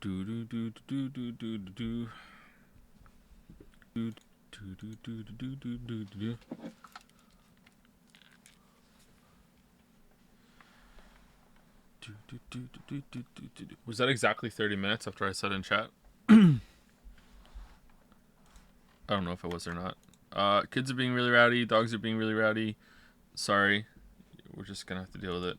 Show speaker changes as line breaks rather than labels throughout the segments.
Do do do do do do do do do do do do do do do. Was that exactly 30 minutes after I said in chat? I don't know if it was or not. Kids are being really rowdy. Dogs are being really rowdy. Sorry. We're just gonna have to deal with it.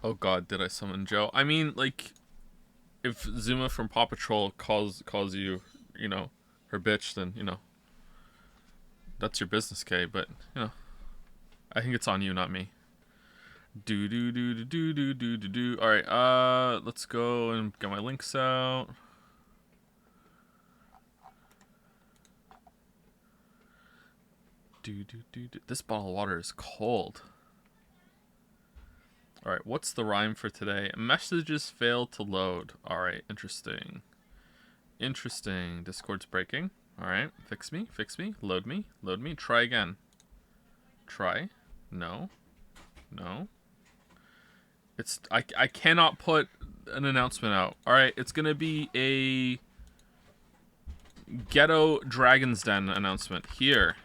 Oh god, did I summon Joe? I mean, like, if Zuma from Paw Patrol calls you, you know, her bitch, then, you know, that's your business, Kay, but, you know, I think it's on you, not me. Alright, let's go and get my links out. This bottle of water is cold. Alright, what's the rhyme for today? Messages fail to load. Alright, interesting. Interesting. Discord's breaking. Alright, fix me. Load me. Try again. Try. No. I cannot put an announcement out. Alright, it's gonna be a Ghetto Dragon's Den announcement. Here.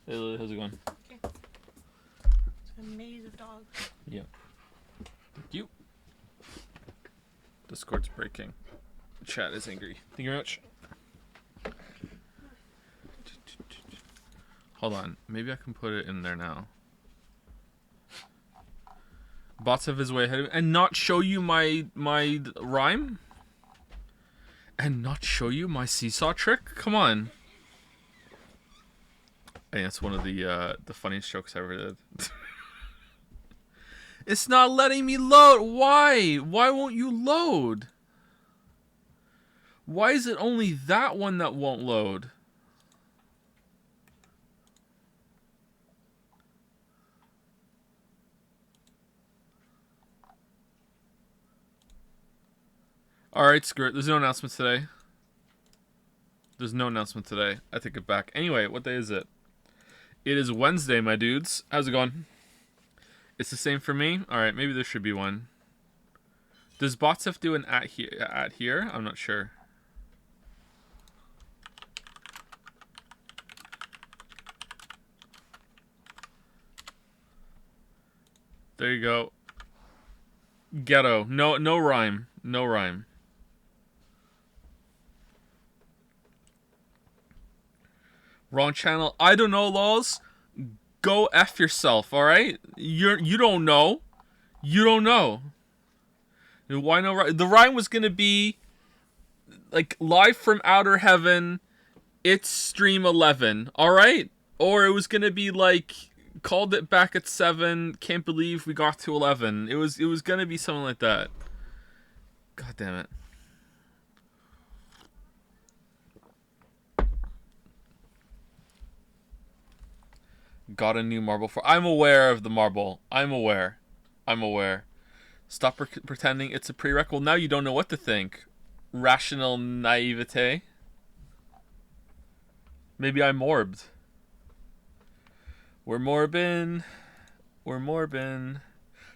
Hey Lily, how's it going?
Okay. It's a maze of dogs.
Yeah. Thank you. Discord's breaking. Chat is angry. Thank you very much. Hold on. Maybe I can put it in there now. Bots have his way ahead of me. And not show you my rhyme? And not show you my seesaw trick? Come on. I think that's one of the funniest jokes I ever did. It's not letting me load. Why? Why won't you load? Why is it only that one that won't load? Alright, screw it. There's no announcement today. I take it back. Anyway, what day is it? It is Wednesday, my dudes. How's it going? It's the same for me? Alright, maybe there should be one. Does Botsef do an at here? I'm not sure. There you go. Ghetto. No rhyme. No rhyme. Wrong channel. I don't know, lols. Go F yourself, alright? You don't know. You don't know. Why no rhyme? The rhyme was gonna be like live from outer heaven, it's stream 11, alright? Or it was gonna be like called it back at 7, can't believe we got to 11. It was gonna be something like that. God damn it. Got a new marble for... I'm aware of the marble. I'm aware. Stop pretending it's a prereq. Well, now you don't know what to think. Rational naivete. Maybe I'm morbed. We're morbin.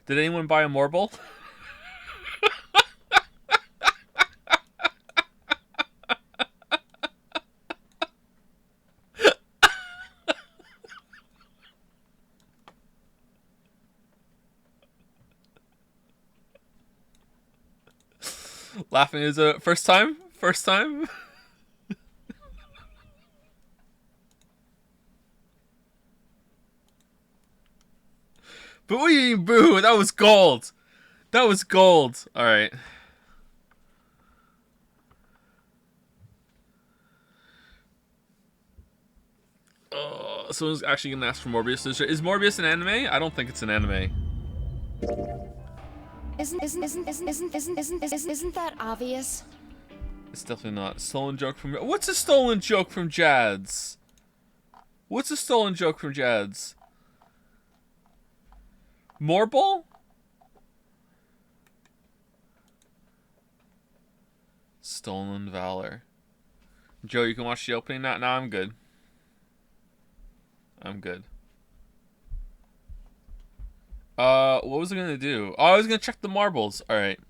Did anyone buy a marble? Laughing is a first time? Boo! Boo! That was gold! Alright. Someone's actually gonna ask for Morbius. Is Morbius an anime? I don't think it's an anime.
Isn't that obvious?
It's definitely not. Stolen joke from... What's a stolen joke from Jads? What's a stolen joke from Jads? Morble? Stolen Valor. Joe, you can watch the opening now? No, I'm good. I'm good. What was I gonna do? Oh, I was gonna check the marbles. Alright.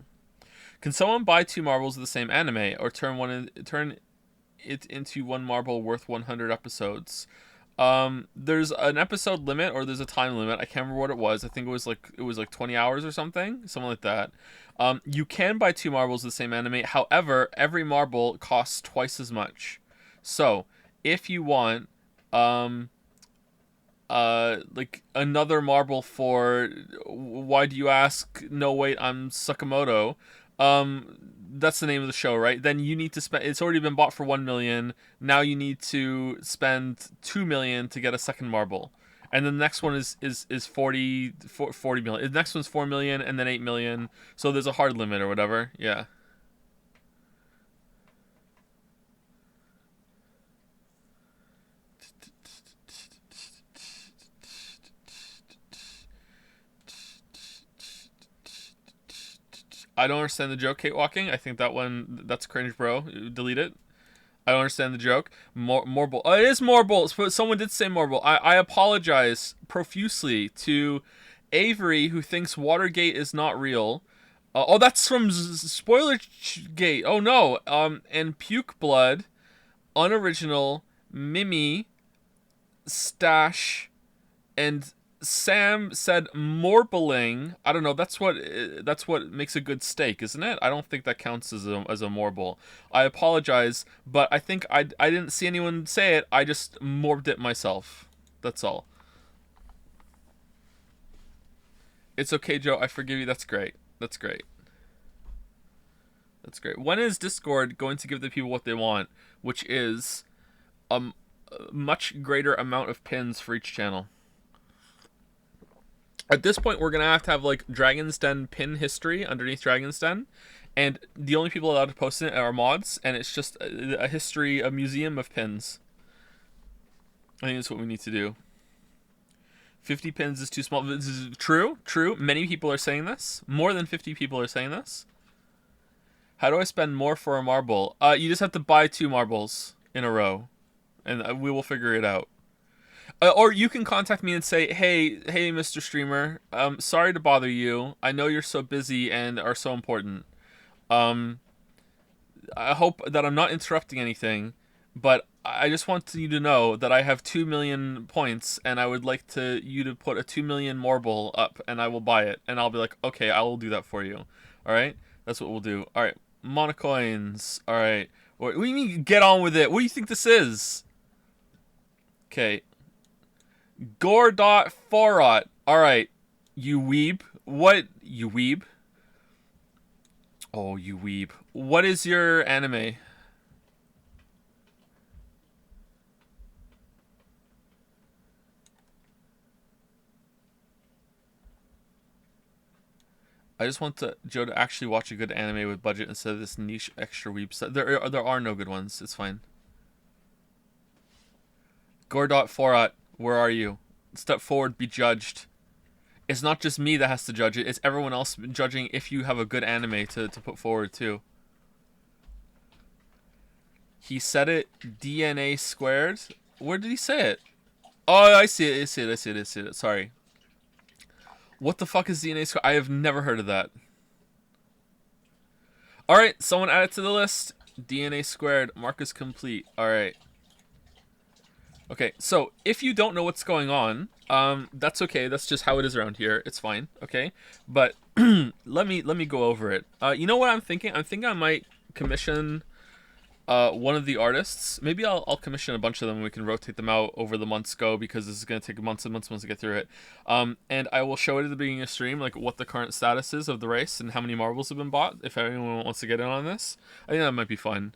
Can someone buy 2 marbles of the same anime, or turn it into 1 marble worth 100 episodes? There's an episode limit, or there's a time limit. I can't remember what it was. I think it was like 20 hours or something like that. You can buy 2 marbles of the same anime. However, every marble costs twice as much. So if you want like another marble for Why Do You Ask? No Wait, I'm Sakamoto. That's the name of the show, right? Then you need to spend, it's already been bought for 1 million. Now you need to spend 2 million to get a second marble. And then the next one is 40 million. The next one's 4 million and then 8 million. So there's a hard limit or whatever. Yeah. I don't understand the joke, Kate Walking. I think that's cringe, bro. Delete it. I don't understand the joke. Morble. Oh, it is Morble. Someone did say Morble. I apologize profusely to Avery, who thinks Watergate is not real. Oh, that's from Spoiler Gate. Oh, no. And Puke Blood, Unoriginal, Mimi, Stash, and Sam said morbling. I don't know. That's what makes a good steak, isn't it? I don't think that counts as a morble. I apologize, but I think I didn't see anyone say it. I just morbed it myself. That's all. It's okay, Joe. I forgive you. That's great. That's great. That's great. When is Discord going to give the people what they want, which is a much greater amount of pins for each channel? At this point, we're gonna have to have like Dragon's Den pin history underneath Dragon's Den, and the only people allowed to post it are mods, and it's just a history, a museum of pins. I think that's what we need to do. 50 pins is too small. This is true. Many people are saying this. More than 50 people are saying this. How do I spend more for a marble? You just have to buy 2 marbles in a row, and we will figure it out. Or you can contact me and say, hey, Mr. Streamer, sorry to bother you. I know you're so busy and are so important. I hope that I'm not interrupting anything, but I just want you to know that I have 2 million points, and I would like you to put a 2 million marble up, and I will buy it. And I'll be like, okay, I will do that for you. All right? That's what we'll do. All right. Monocoins. All right. What do you mean get on with it? What do you think this is? Okay. Gore.Forot. Alright. You weeb. What? You weeb? Oh, you weeb. What is your anime? I just want Joe to actually watch a good anime with budget instead of this niche extra weeb stuff. There are no good ones. It's fine. Gore.Forot. Where are you? Step forward, be judged. It's not just me that has to judge it. It's everyone else judging if you have a good anime to put forward, too. He said it DNA squared. Where did he say it? Oh, I see it. Sorry. What the fuck is DNA squared? I have never heard of that. Alright, someone add it to the list. DNA squared. Mark is complete. Alright. Okay, so if you don't know what's going on, that's okay. That's just how it is around here. It's fine, okay? But let me go over it. You know what I'm thinking? I'm thinking I might commission one of the artists. Maybe I'll commission a bunch of them and we can rotate them out over the months go, because this is going to take months and months to get through it. And I will show it at the beginning of stream, like what the current status is of the race and how many marbles have been bought, if anyone wants to get in on this. I think that might be fun.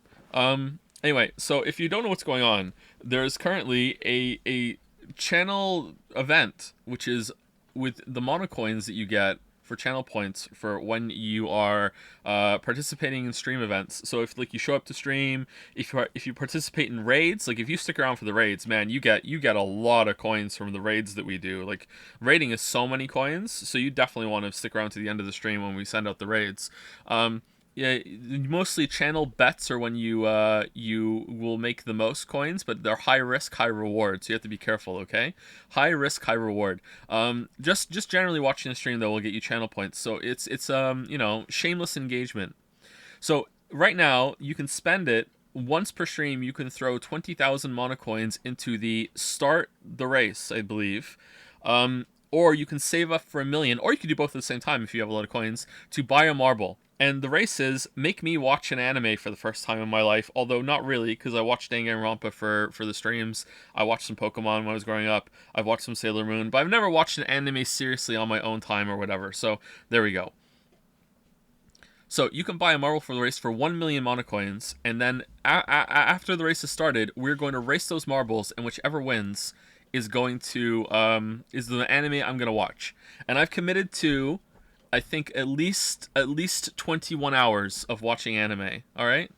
Anyway, so if you don't know what's going on, there's currently a channel event, which is with the monocoins that you get for channel points for when you are participating in stream events. So if like you show up to stream, if you participate in raids, like if you stick around for the raids, man, you get a lot of coins from the raids that we do. Like raiding is so many coins, so you definitely want to stick around to the end of the stream when we send out the raids. Yeah, mostly channel bets are when you will make the most coins, but they're high risk, high reward, so you have to be careful. Okay, high risk, high reward. Just generally watching the stream though will get you channel points, so it's shameless engagement. So right now you can spend it once per stream. You can throw 20,000 monocoins into the start the race, I believe. Or you can save up for 1,000,000, or you can do both at the same time if you have a lot of coins, to buy a marble. And the race is make me watch an anime for the first time in my life, although not really, because I watched Danganronpa for the streams. I watched some Pokemon when I was growing up. I've watched some Sailor Moon, but I've never watched an anime seriously on my own time or whatever. So there we go. So you can buy a marble for the race for 1,000,000 monocoins, and then after the race has started, we're going to race those marbles, and whichever wins is going to is the anime I'm gonna watch. And I've committed to, I think, at least 21 hours of watching anime. All right,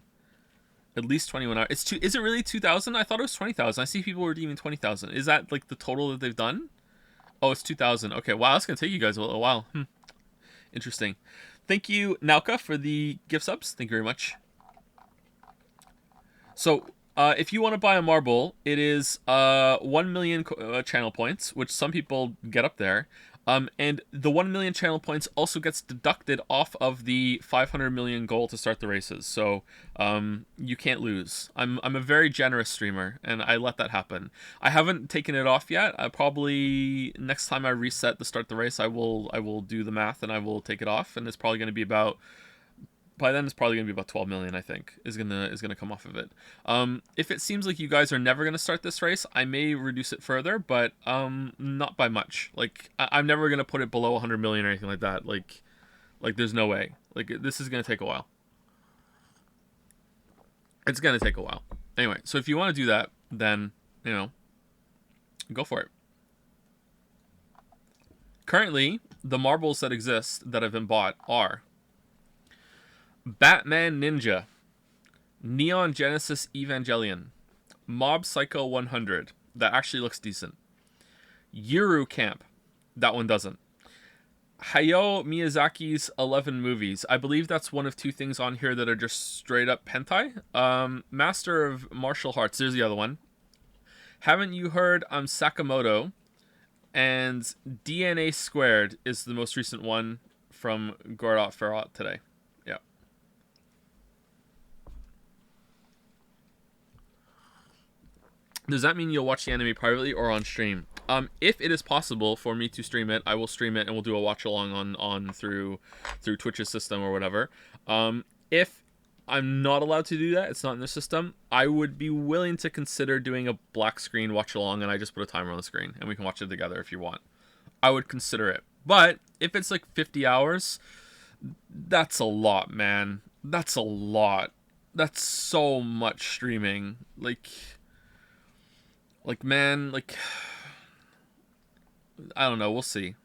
at least 21 hours. Is it really 2,000? I thought it was 20,000. I see people redeeming 20,000. Is that like the total that they've done? Oh, it's 2,000. Okay, wow, that's gonna take you guys a little while. Interesting. Thank you, Nauka, for the gift subs. Thank you very much. So, if you want to buy a marble, it is 1,000,000 channel points, which some people get up there. And the 1,000,000 channel points also gets deducted off of the 500 million goal to start the races. So you can't lose. I'm a very generous streamer, and I let that happen. I haven't taken it off yet. I probably next time I reset to start the race, I will do the math and I will take it off, and it's probably going to be about. By then, it's probably going to be about 12 million, I think, is gonna come off of it. If it seems like you guys are never going to start this race, I may reduce it further, but not by much. Like, I'm never going to put it below 100 million or anything like that. Like there's no way. Like, this is going to take a while. It's going to take a while. Anyway, so if you want to do that, then, go for it. Currently, the marbles that exist that have been bought are Batman Ninja, Neon Genesis Evangelion, Mob Psycho 100. That actually looks decent. Yuru Camp. That one doesn't. Hayao Miyazaki's 11 movies. I believe that's one of two things on here that are just straight up hentai. Master of Martial Arts. There's the other one. Haven't you heard I'm Sakamoto? And DNA Squared is the most recent one from Gordot Ferrat today. Yeah. Does that mean you'll watch the anime privately or on stream? If it is possible for me to stream it, I will stream it and we'll do a watch along on through Twitch's system or whatever. If I'm not allowed to do that, it's not in the system, I would be willing to consider doing a black screen watch along, and I just put a timer on the screen and we can watch it together if you want. I would consider it. But if it's like 50 hours, that's a lot, man. That's a lot. That's so much streaming. Man, I don't know. We'll see.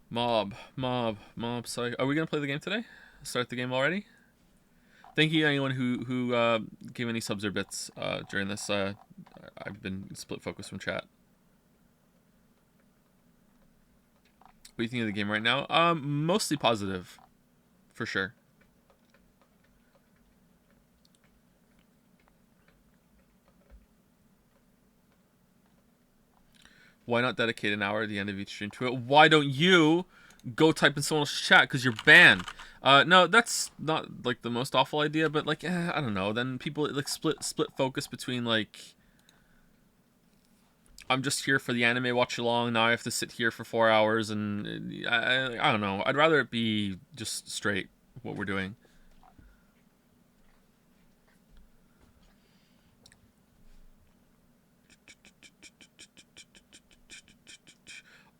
Mob. Sorry. Are we gonna play the game today? Start the game already? Thank you, anyone who gave any subs or bits during this. I've been split focus from chat. What do you think of the game right now? Mostly positive, for sure. Why not dedicate an hour at the end of each stream to it? Why don't you go type in someone else's chat? Because you're banned. No, that's not like the most awful idea, but I don't know. Then people split focus between I'm just here for the anime watch along. Now I have to sit here for 4 hours, and I don't know. I'd rather it be just straight what we're doing.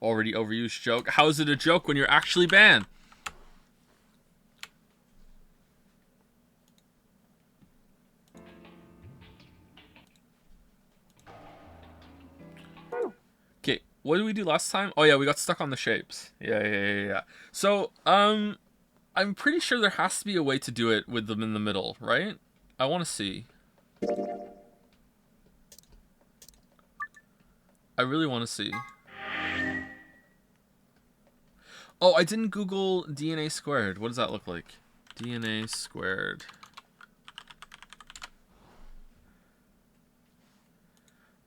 Already overused joke. How is it a joke when you're actually banned? Okay, what did we do last time? Oh yeah, we got stuck on the shapes. Yeah. So, I'm pretty sure there has to be a way to do it with them in the middle, right? I want to see. I really want to see. Oh, I didn't Google DNA squared. What does that look like? DNA squared.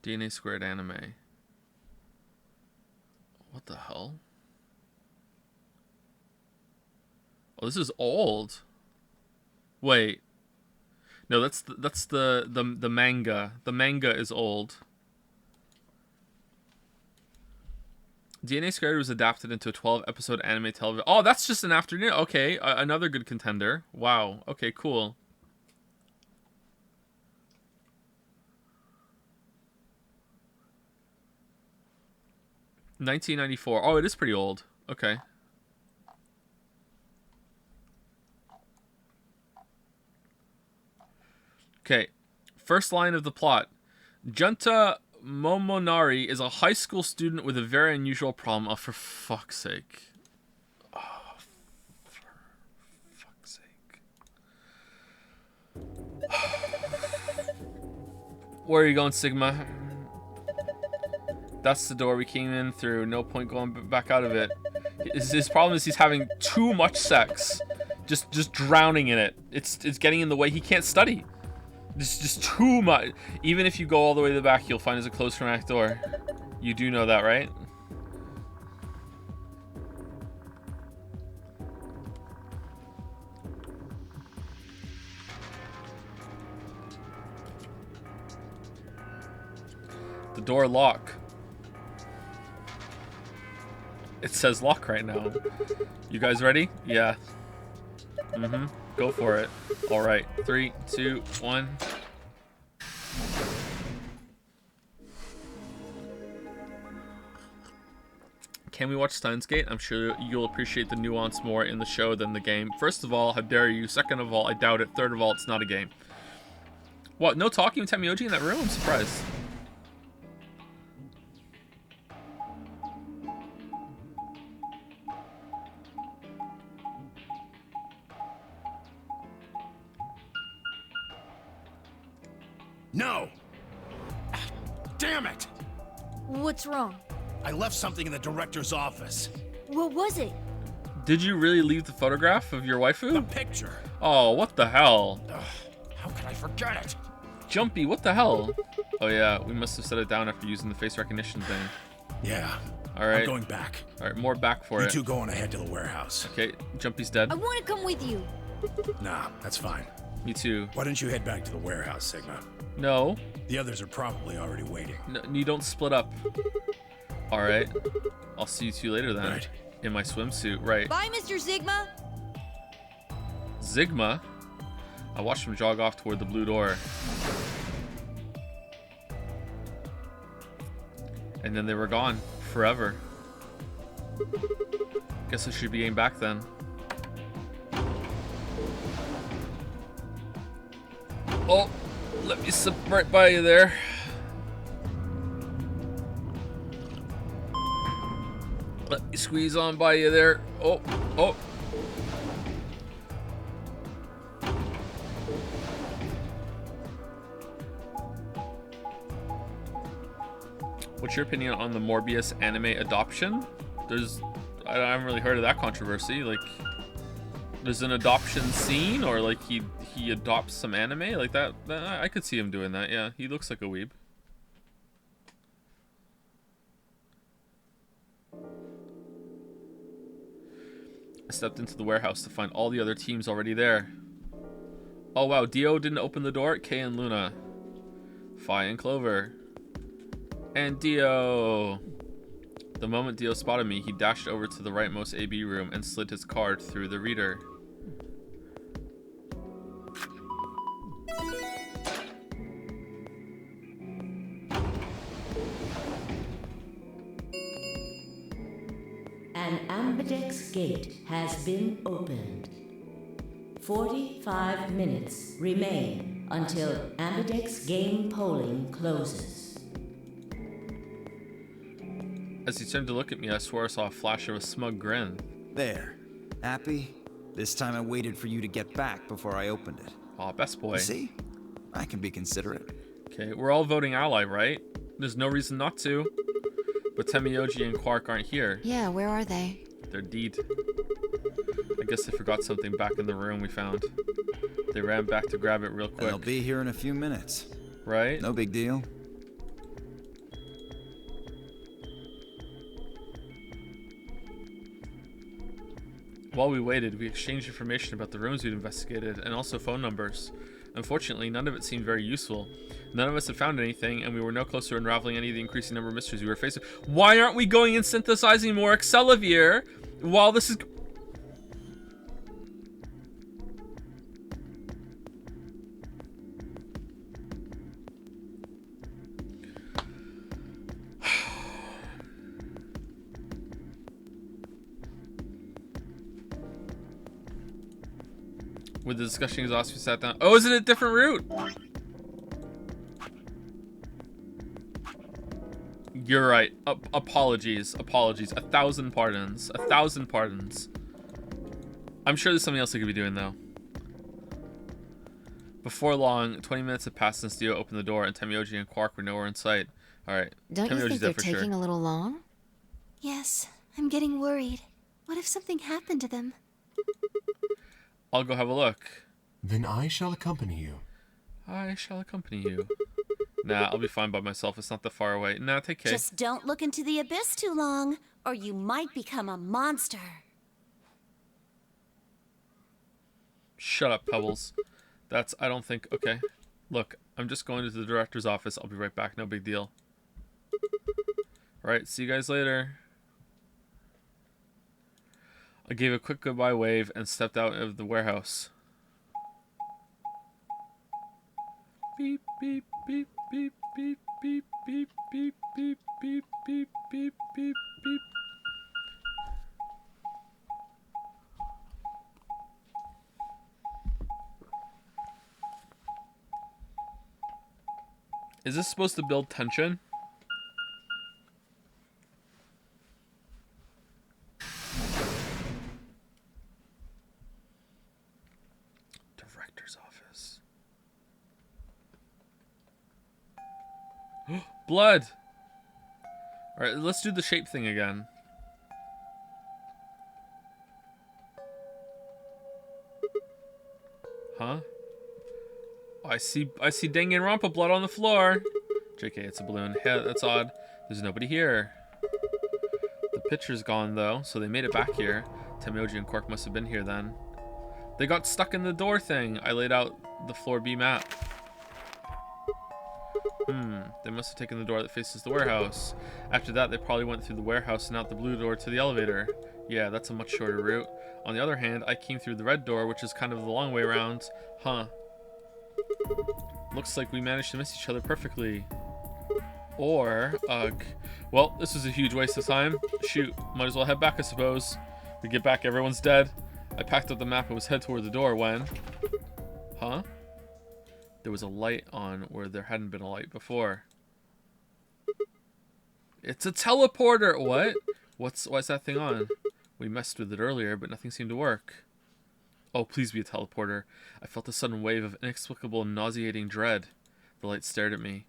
DNA squared anime. What the hell? Oh, this is old. Wait. No, that's the manga. The manga is old. DNA Squared was adapted into a 12-episode anime television. Oh, that's just an afternoon. Okay, another good contender. Wow. Okay, cool. $1994. Oh, it is pretty old. Okay. Okay. First line of the plot. Junta Momonari is a high school student with a very unusual problem. Oh, for fuck's sake. Oh, for fuck's sake. Where are you going, Sigma? That's the door we came in through. No point going back out of it. His problem is he's having too much sex. Just drowning in it. It's getting in the way. He can't study. Just too much. Even if you go all the way to the back, you'll find there's a closed back door. You do know that, right? The door lock. It says lock right now. You guys ready? Yeah. Mm-hmm. Go for it. All right. 3, 2, 1. Can we watch Steins Gate? I'm sure you'll appreciate the nuance more in the show than the game. First of all, how dare you? Second of all, I doubt it. Third of all, it's not a game. What? No talking with Temioji in that room? I'm surprised.
No! Damn it!
What's wrong?
I left something in the director's office.
What was it?
Did you really leave the photograph of your
The
waifu?
picture.
Oh, what the hell?
Ugh, how could I forget it?
Jumpy, what the hell? Oh yeah, we must have set it down after using the face recognition thing.
Yeah.
Alright.
I'm going back.
Alright, more back for
You
it.
two go on ahead to the warehouse.
Okay, Jumpy's dead.
I want to come with you.
Nah, that's fine.
Me too.
Why don't you head back to the warehouse, Sigma?
No.
The others are probably already waiting.
No, you don't split up. Alright. I'll see you two later then.
Right.
In my swimsuit. Right.
Bye, Mr. Sigma.
Zigma? I watched him jog off toward the blue door. And then they were gone. Forever. Guess I should be getting back then. Oh! Let me slip right by you there. Let me squeeze on by you there. Oh, oh. What's your opinion on the Morbius anime adoption? I haven't really heard of that controversy. Like, there's an adoption scene, or like he adopts some anime like that. I could see him doing that. Yeah, he looks like a weeb. I stepped into the warehouse to find all the other teams already there. Oh wow, Dio didn't open the door. Kay and Luna, Fi and Clover, and Dio. The moment Dio spotted me, he dashed over to the rightmost AB room and slid his card through the reader.
An ambidex gate has been opened. 45 minutes remain until ambidex game polling closes.
As he turned to look at me, I swore I saw a flash of a smug grin.
There. Happy? This time I waited for you to get back before I opened it.
Aw, best boy.
You see? I can be considerate.
Okay, we're all voting ally, right? There's no reason not to. But Temiyoji and Quark aren't here.
Yeah, where are they?
They're deed. I guess they forgot something back in the room we found. They ran back to grab it real quick.
They'll be here in a few minutes.
Right?
No big deal.
While we waited, we exchanged information about the rooms we'd investigated and also phone numbers. Unfortunately, none of it seemed very useful. None of us had found anything, and we were no closer to unraveling any of the increasing number of mysteries we were facing. Why aren't we going and synthesizing more Excelivir while this is... With the discussion exhausted, we sat down. Oh, is it a different route? You're right. Apologies. 1,000 pardons. 1,000 pardons. I'm sure there's something else I could be doing, though. Before long, 20 minutes had passed since Dio opened the door, and Temiyoji and Quark were nowhere in sight. Alright.
Don't you think
there
they're
for
taking
sure.
a little long?
Yes, I'm getting worried. What if something happened to them?
I'll go have a look.
Then I shall accompany you.
I shall accompany you. Nah, I'll be fine by myself. It's not that far away. Nah, take care.
Just don't look into the abyss too long, or you might become a monster.
Shut up, Pebbles. That's, I don't think, okay. Look, I'm just going to the director's office. I'll be right back. No big deal. Alright, see you guys later. I gave a quick goodbye wave and stepped out of the warehouse. Beep, beep, beep, beep, beep, beep, beep, beep, beep, beep, beep, beep, beep, beep. Is this supposed to build tension? Director's office. Blood! Alright, let's do the shape thing again. Huh? Oh, I see Danganronpa blood on the floor. JK, it's a balloon. Hey, that's odd. There's nobody here. The picture's gone though, so they made it back here. Temiyoji and Quark must have been here then. They got stuck in the door thing. I laid out the floor B map. They must have taken the door that faces the warehouse. After that, they probably went through the warehouse and out the blue door to the elevator. Yeah, that's a much shorter route. On the other hand, I came through the red door, which is kind of the long way around. Huh. Looks like we managed to miss each other perfectly. Or, ugh. Well, this was a huge waste of time. Shoot, might as well head back, I suppose. We get back, everyone's dead. I packed up the map and was head toward the door when... Huh? There was a light on where there hadn't been a light before. It's a teleporter! What? Why's that thing on? We messed with it earlier, but nothing seemed to work. Oh, please be a teleporter. I felt a sudden wave of inexplicable, nauseating dread. The light stared at me.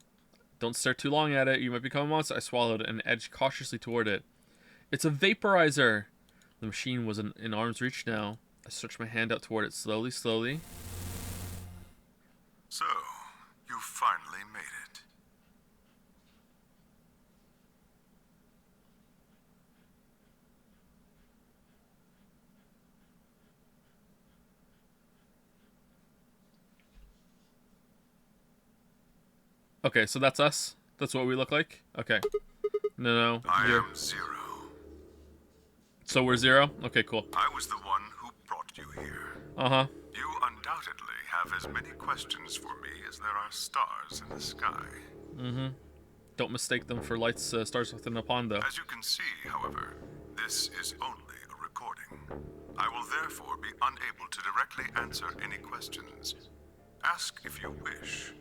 Don't stare too long at it. You might become a monster. I swallowed and edged cautiously toward it. It's a vaporizer! The machine was in arm's reach now. I stretched my hand out toward it slowly.
So, you finally made it.
Okay, so that's us? That's what we look like? Okay. No,
I
you're...
am Zero.
So we're Zero? Okay, cool.
I was the one who brought you here.
Uh-huh.
You undoubtedly have as many questions for me as there are stars in the sky.
Mm-hmm. Don't mistake them for lights, stars within a pond, though.
As you can see, however, this is only a recording. I will therefore be unable to directly answer any questions. Ask if you wish,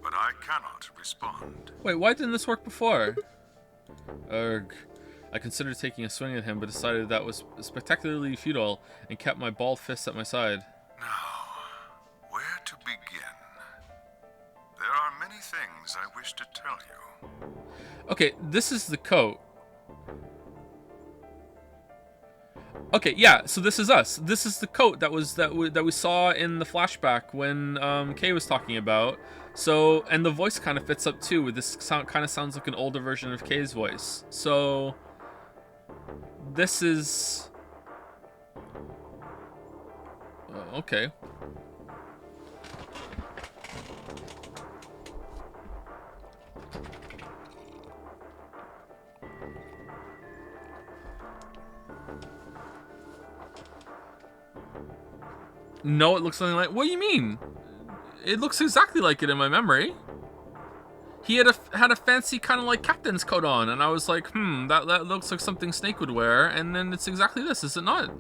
but I cannot respond.
Wait, why didn't this work before? Erg. I considered taking a swing at him, but decided that was spectacularly futile and kept my bald fist at my side.
Now, where to begin? There are many things I wish to tell you.
Okay, this is the coat. Okay, yeah, so this is us. This is the coat that we saw in the flashback when Kay was talking about. So, and the voice kind of fits up too. With this kind of sounds like an older version of Kay's voice. So, this is okay. No, it looks something like... What do you mean? It looks exactly like it in my memory. He had a fancy kind of like captain's coat on, and I was like, that looks like something Snake would wear, and then it's exactly this, is it not?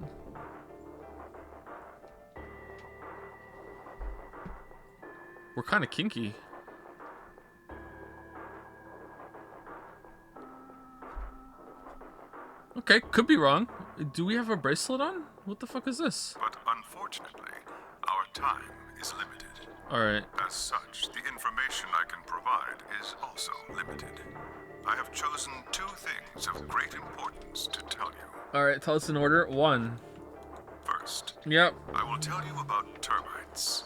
We're kind of kinky. Okay, could be wrong. Do we have a bracelet on? What the fuck is this?
But unfortunately, our time is limited.
Alright.
As such, the information I can provide is also limited. I have chosen two things of great importance to tell you.
Alright, tell us in order. 1.
First,
Yep.
I will tell you about termites.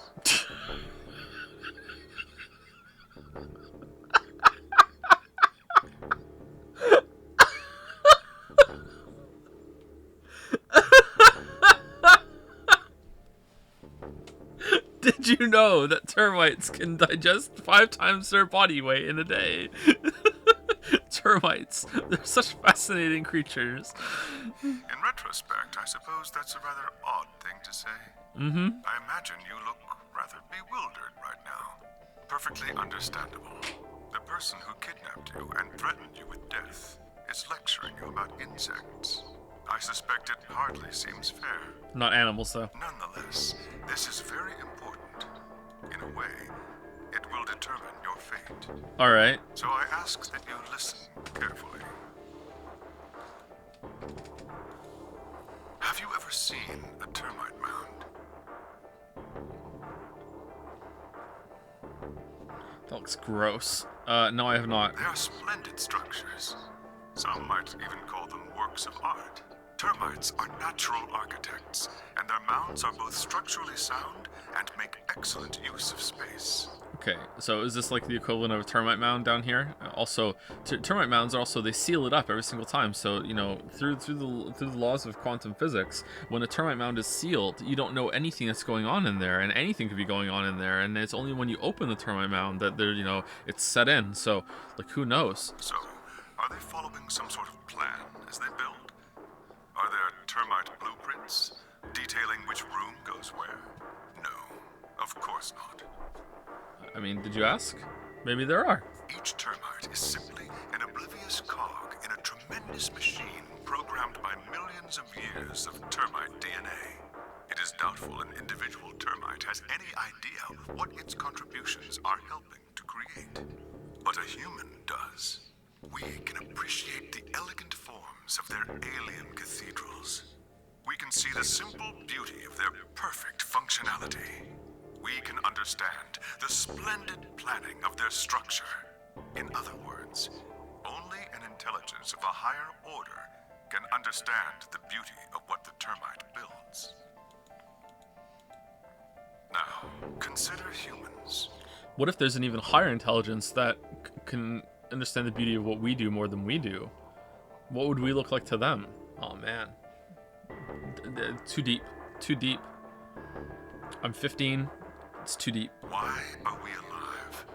Did you know that termites can digest 5 times their body weight in a day? Termites. They're such fascinating creatures.
In retrospect, I suppose that's a rather odd thing to say.
Mm-hmm.
I imagine you look rather bewildered right now. Perfectly understandable. The person who kidnapped you and threatened you with death is lecturing you about insects. I suspect it hardly seems fair.
Not animals, though.
Nonetheless, this is very important. In a way, it will determine your fate.
Alright.
So I ask that you listen carefully. Have you ever seen a termite mound?
That looks gross. No, I have not.
They are splendid structures. Some might even call them works of art. Termites are natural architects, and their mounds are both structurally sound and make excellent use of space.
Okay, so is this like the equivalent of a termite mound down here? Also, termite mounds also, they seal it up every single time. So, you know, through the laws of quantum physics, when a termite mound is sealed, you don't know anything that's going on in there, and anything could be going on in there, and it's only when you open the termite mound that there, you know, it's set in. So, like, who knows?
So, are they following some sort of plan as they build? Are there termite blueprints detailing which room goes where? No, of course not.
I mean, did you ask? Maybe there are.
Each termite is simply an oblivious cog in a tremendous machine programmed by millions of years of termite DNA. It is doubtful an individual termite has any idea what its contributions are helping to create. But a human does. We can appreciate the elegant forms of their alien cathedrals. We can see the simple beauty of their perfect functionality. We can understand the splendid planning of their structure. In other words, only an intelligence of a higher order can understand the beauty of what the termite builds. Now, consider humans.
What if there's an even higher intelligence that can understand the beauty of what we do more than we do? What would we look like to them? Oh man. Too deep. Too deep. I'm 15. It's too deep.
Why are we alive?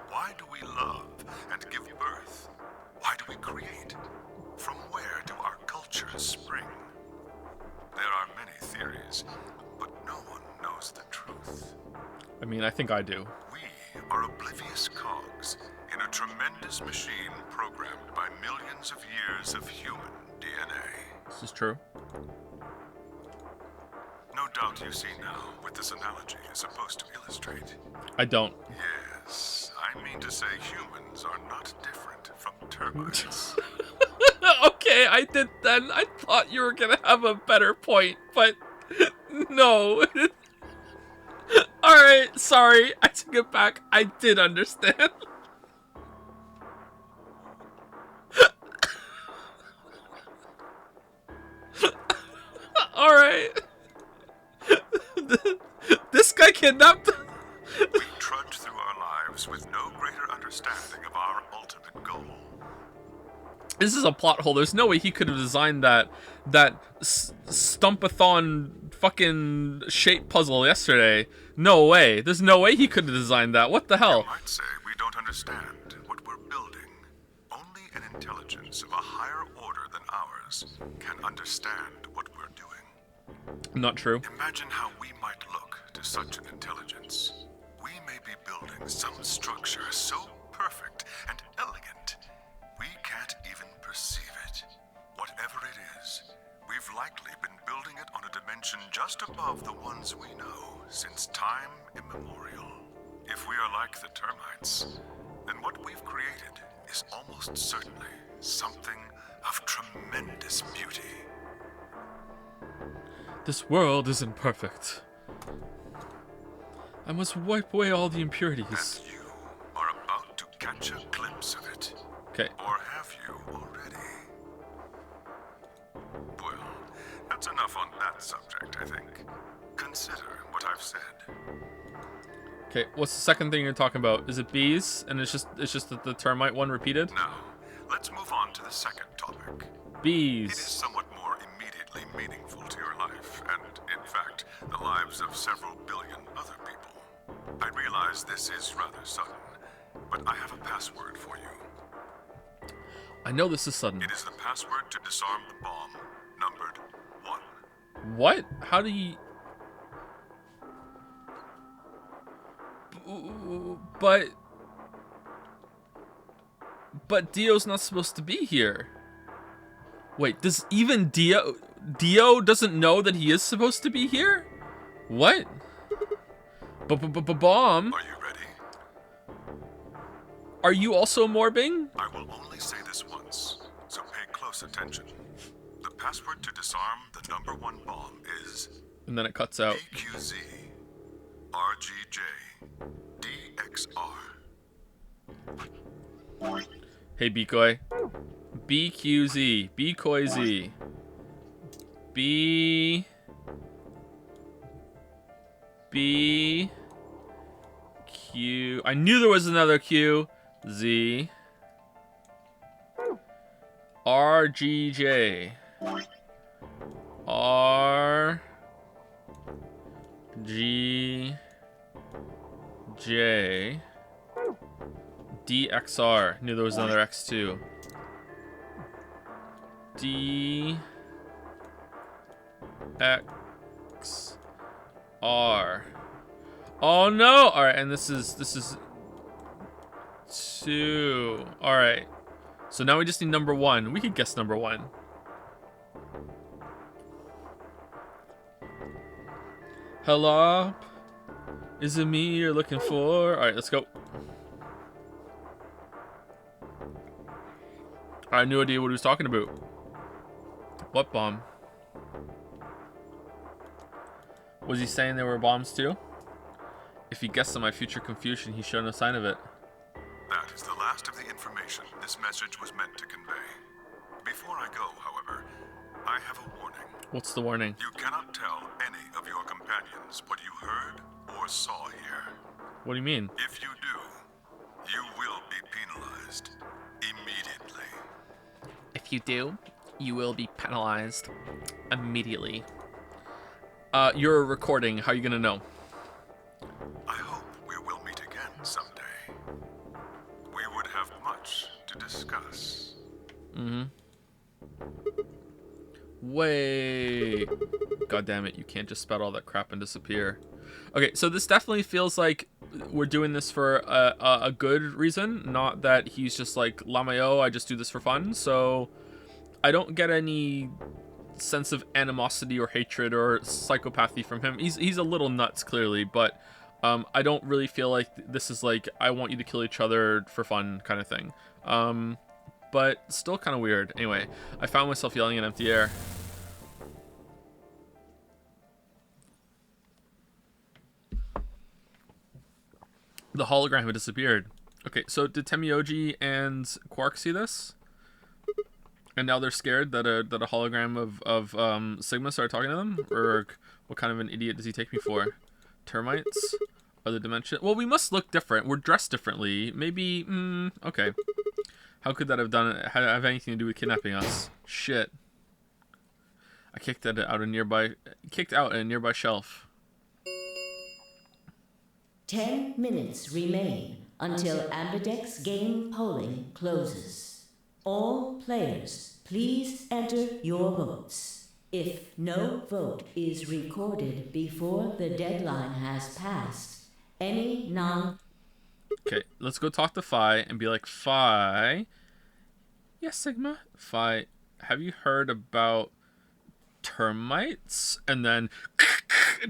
Why do we love and give birth? Why do we create? From where do our cultures spring? There are many theories, but no one knows the truth.
I mean, I think I do.
We are oblivious cogs in a tremendous machine programmed by millions of years of human DNA.
This is true.
No doubt you see now what this analogy is supposed to illustrate.
I don't.
Yes. Yes, I mean to say humans are not different from termites.
Okay, I did then. I thought you were gonna have a better point, but no. Alright, sorry. I took it back. I did understand. Alright. This guy kidnapped.
We trudge through our lives with no greater understanding of our ultimate goal.
This is a plot hole. There's no way he could have designed that stumpathon fucking shape puzzle yesterday. No way. There's no way he could have designed that. What the hell?
You might say we don't understand what we're building. Only an intelligence of a higher order than ours can understand what we're doing.
Not true.
Imagine how we might look to such an intelligence. We may be building some structure so perfect and elegant, we can't even perceive it. Whatever it is, we've likely been building it on a dimension just above the ones we know since time immemorial. If we are like the termites, then what we've created is almost certainly something of tremendous beauty.
This world isn't perfect. I must wipe away all the impurities.
And you are about to catch a glimpse of it.
Okay.
Or have you already? Well, that's enough on that subject, I think. Consider what I've said.
Okay, what's the second thing you're talking about? Is it bees? And it's just the termite one repeated?
Now, let's move on to the second topic.
Bees.
It is somewhat more immediately meaningful to your life, and in fact, the lives of several billion other people. I realize this is rather sudden, but I have a password for you.
I know this is sudden.
It is the password to disarm the bomb, numbered 1.
What? How do you... But Dio's not supposed to be here. Wait, does even Dio doesn't know that he is supposed to be here? What? Bomb?
Are you ready?
Are you also morbing?
I will only say this once, so pay close attention. The password to disarm the number 1 bomb is
And then it cuts out.
EQZ RGJ DXR.
Hey, Bkoi. BQZ. Bkoi B... B... Q... I knew there was another Q. Z... R G J R G J DXR. Knew there was another X too. D X R. Oh no! All right, and this is 2. All right. So now we just need number 1. We could guess number 1. Hello? Is it me you're looking for? Alright, let's go. I had no idea what he was talking about. What bomb? Was he saying there were bombs too? If he guessed on my future confusion, he showed no sign of it.
That is the last of the information this message was meant to convey. Before I go, however, I have a warning.
What's the warning?
You cannot tell any of your companions what you heard or saw here.
What do you mean?
If you do, you will be penalized immediately.
If you do, you will be penalized immediately. You're a recording. How are you gonna know?
I hope we will meet again someday. We would have much to discuss.
Mm-hmm. Wait. God damn it, you can't just spout all that crap and disappear. Okay, so this definitely feels like we're doing this for a good reason, not that he's just like, Lamayo, I just do this for fun. So I don't get any sense of animosity or hatred or psychopathy from him. He's a little nuts, clearly, but I don't really feel like this is like, I want you to kill each other for fun kind of thing. But still kind of weird. Anyway, I found myself yelling in empty air. The hologram had disappeared. Okay, so did Temioji and Quark see this? And now they're scared that a hologram of Sigma started talking to them? Or what kind of an idiot does he take me for? Termites? Other dimension? Well, we must look different. We're dressed differently. Maybe, okay. How could that have anything to do with kidnapping us? Shit. I kicked out a nearby shelf.
10 minutes remain until Ambidex game polling closes. All players, please enter your votes. If no vote is recorded before the deadline has passed, any non...
Okay, let's go talk to Phi and be like, Phi... Yes, Sigma? Phi, have you heard about termites? And then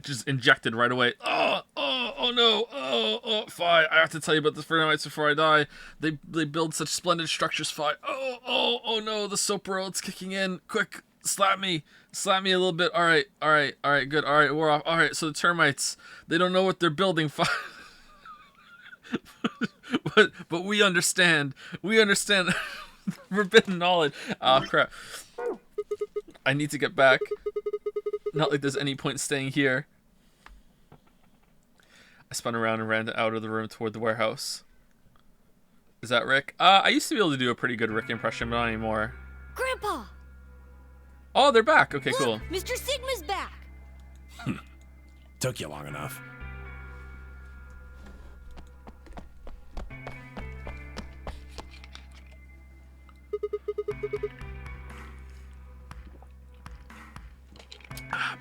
just injected right away. Oh no, Phi, I have to tell you about the termites before I die. They build such splendid structures, Phi. Oh no, the soap roll's kicking in. Quick, slap me a little bit. All right, good. All right, we're off. All right, so the termites, they don't know what they're building, Phi. but we understand. Forbidden knowledge. Oh crap. I need to get back. Not like there's any point staying here. I spun around and ran out of the room toward the warehouse. Is that Rick? I used to be able to do a pretty good Rick impression, but not anymore.
Grandpa!
Oh, they're back. Okay,
Look,
cool.
Mr. Sigma's back!
Took you long enough.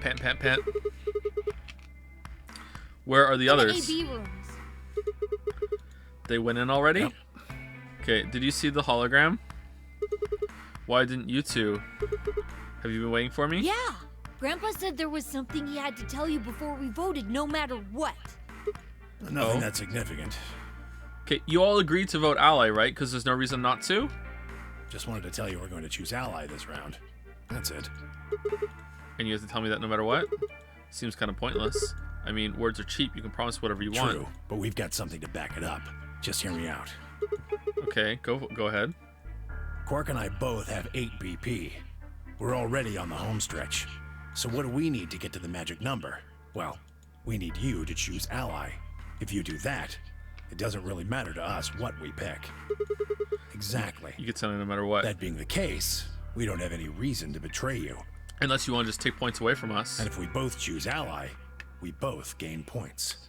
Pant. Where are the others?
AB rooms.
They went in already?
Yep.
Okay, did you see the hologram? Why didn't you two? Have you been waiting for me?
Yeah! Grandpa said there was something he had to tell you before we voted, no matter what.
Nothing that significant.
Okay, you all agreed to vote ally, right? Because there's no reason not to?
Just wanted to tell you we're going to choose ally this round. That's it.
And you have to tell me that no matter what? Seems kind of pointless. I mean, words are cheap. You can promise whatever you want.
True, but we've got something to back it up. Just hear me out.
Okay, go ahead.
Quark and I both have 8 BP. We're already on the home stretch. So what do we need to get to the magic number? Well, we need you to choose ally. If you do that, it doesn't really matter to us what we pick. Exactly.
You get something no matter what.
That being the case, we don't have any reason to betray you.
Unless you want to just take points away from us.
And if we both choose ally, we both gain points.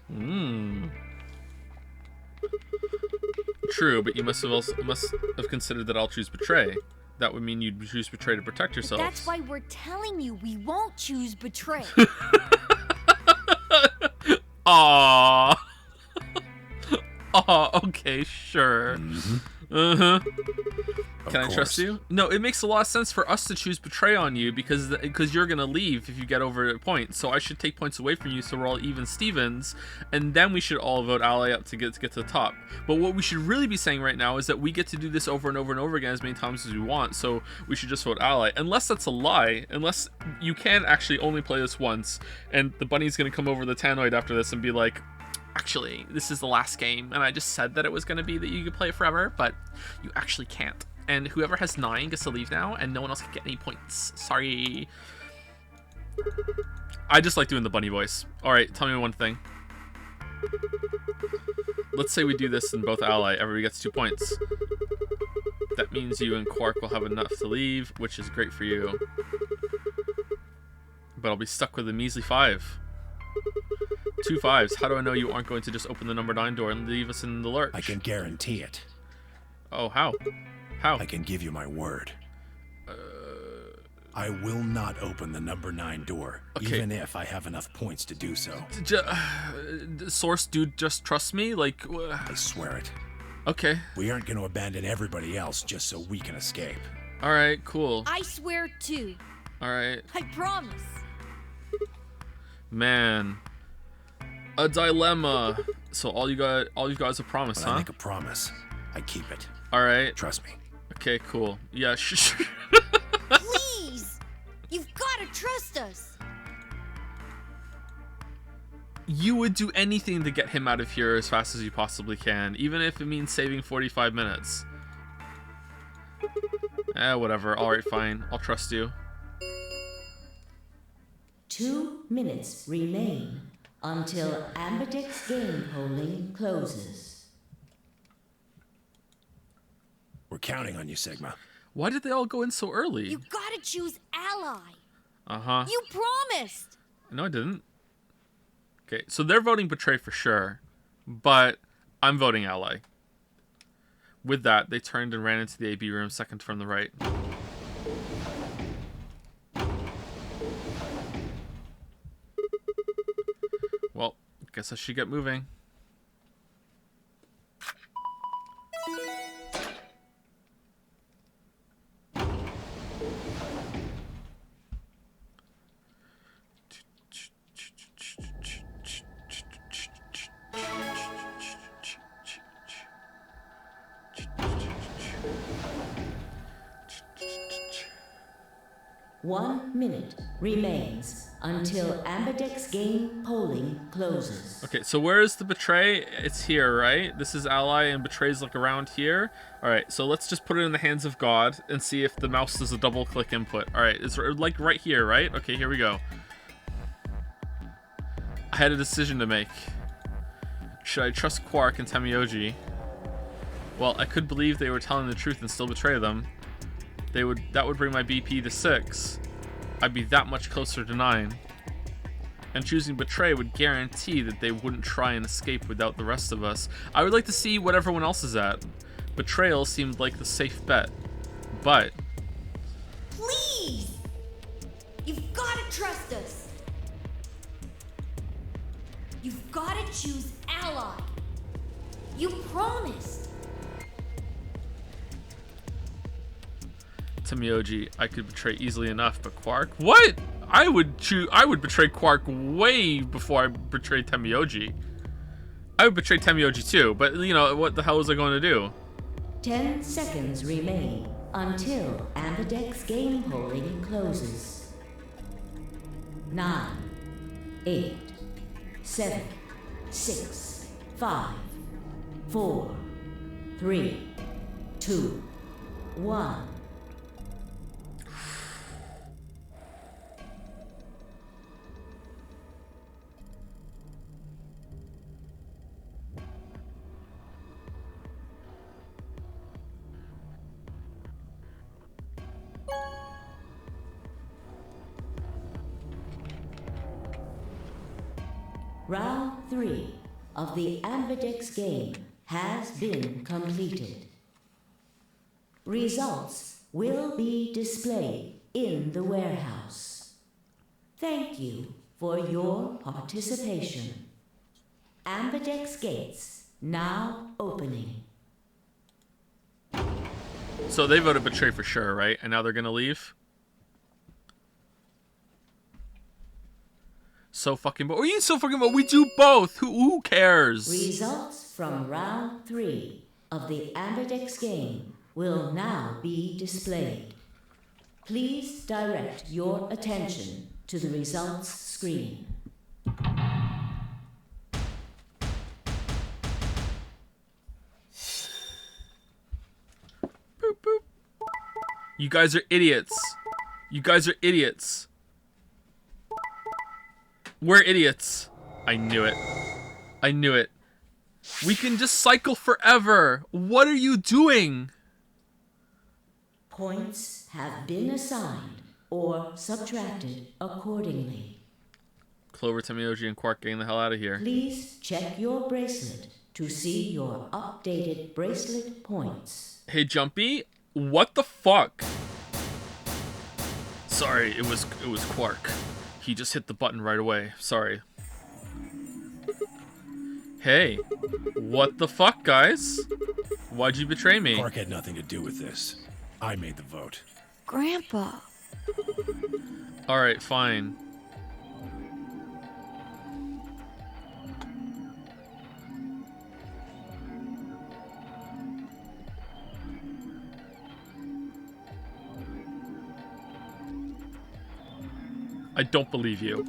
True, but you must have considered that I'll choose betray. That would mean you'd choose betray to protect yourselves.
That's why we're telling you we won't choose betray.
Aww. Aw, okay, sure. Can I trust you? No, it makes a lot of sense for us to choose betray on you because you're gonna leave if you get over a point. So I should take points away from you so we're all even Stevens, and then we should all vote ally up to get to the top. But what we should really be saying right now is that we get to do this over and over and over again as many times as we want. So we should just vote ally, unless that's a lie. Unless you can actually only play this once, and the bunny's gonna come over the tannoid after this and be like, actually, this is the last game, and I just said that it was going to be that you could play it forever, but you actually can't. And whoever has 9 gets to leave now, and no one else can get any points. Sorry. I just like doing the bunny voice. Alright, tell me one thing. Let's say we do this in both ally. Everybody gets 2 points. That means you and Quark will have enough to leave, which is great for you. But I'll be stuck with a measly 5. 2 5s. How do I know you aren't going to just open the number 9 door and leave us in the lurch?
I can guarantee it.
Oh, how? How?
I can give you my word. I will not open the number 9 door, even if I have enough points to do so.
Source dude, just trust me? Like...
I swear it.
Okay.
We aren't going to abandon everybody else just so we can escape.
Alright, cool.
I swear too.
Alright.
I promise.
Man. A dilemma. So all you got is a promise,
When I
huh?
make a promise, I keep it.
All right.
Trust me.
Okay, cool. Yeah.
Please! You've got to trust us!
You would do anything to get him out of here as fast as you possibly can, even if it means saving 45 minutes. Whatever. Alright, fine. I'll trust you.
2 minutes remain until Amberdex game polling closes.
We're counting on you, Sigma.
Why did they all go in so early?
You gotta choose ally!
Uh-huh.
You promised!
No, I didn't. Okay, so they're voting Betray for sure, but I'm voting Ally. With that, they turned and ran into the AB room, second from the right. Well, guess I should get moving.
One minute remains until Amberdex game polling closes.
Okay, so where is the Betray? It's here, right? This is Ally, and Betray's like around here. Alright, so let's just put it in the hands of God and see if the mouse does a double click input. Alright, it's like right here, right? Okay, here we go. I had a decision to make. Should I trust Quark and Temioji? Well, I could believe they were telling the truth and still betray them. That would bring my BP to 6. I'd be that much closer to 9. And choosing Betray would guarantee that they wouldn't try and escape without the rest of us. I would like to see what everyone else is at. Betrayal seemed like the safe bet. But...
Please! You've gotta trust us! You've gotta choose ally! You promised!
Temioji, I could betray easily enough, but Quark? What? I would betray Quark way before I betrayed Temioji. I would betray Temioji too, but you know, what the hell was I going to do?
10 seconds remain until Amberdex game polling closes. 9, 8, 7, 6, 5, 4, 3, 2, 1. Round 3 of the Amberdex game has been completed. Results will be displayed in the warehouse. Thank you for your participation. Amberdex gates now opening.
So they voted Betray for sure, right? And now they're gonna leave? So fucking bold. What are you so fucking bold? We do both. Who cares?
Results from round 3 of the Amberdex game will now be displayed. Please direct your attention to the results screen.
Boop, boop. You guys are idiots. You guys are idiots. We're idiots. I knew it. I knew it. We can just cycle forever. What are you doing?
Points have been assigned or subtracted accordingly.
Clover, Temioji, and Quark getting the hell out of here.
Please check your bracelet to see your updated bracelet points.
Hey, Jumpy, what the fuck? Sorry, it was Quark. He just hit the button right away. Sorry. Hey, what the fuck, guys? Why'd you betray me?
Quark had nothing to do with this. I made the vote.
Grandpa.
Alright, fine. I don't believe you.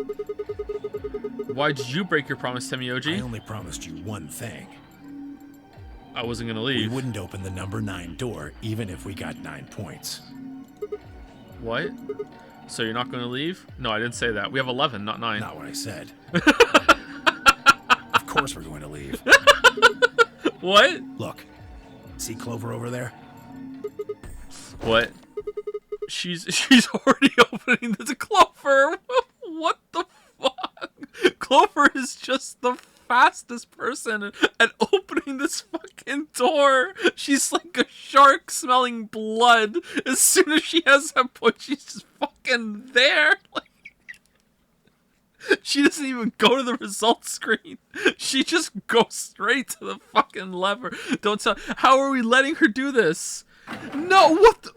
Why did you break your promise,
I
Temioji?
only promised you one thing.
I wasn't gonna
We
leave.
wouldn't open the number 9 door, even if we got 9 points.
What? So you're not gonna leave? No, I didn't say that. We have 11, not 9.
Not what I said. Of course we're going to leave.
What?
Look, see Clover over there?
What? She's already opening the Clover. What the fuck? Clover is just the fastest person at opening this fucking door. She's like a shark smelling blood. As soon as she has that point, she's just fucking there. Like, she doesn't even go to the results screen. She just goes straight to the fucking lever. Don't tell. How are we letting her do this? No, what the?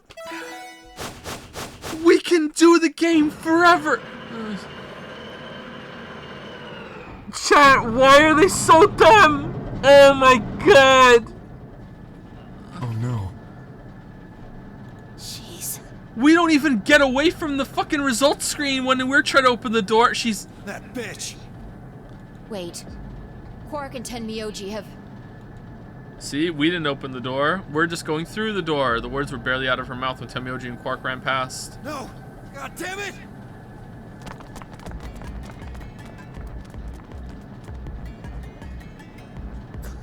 We can do the game forever. Chat, why are they so dumb? Oh my god.
Oh no.
Jeez.
We don't even get away from the fucking results screen when we're trying to open the door. She's...
That bitch!
Wait. Quark and Tenmyoji have...
See, we didn't open the door. We're just going through the door. The words were barely out of her mouth when Tenmyoji and Quark ran past.
No! God damn it!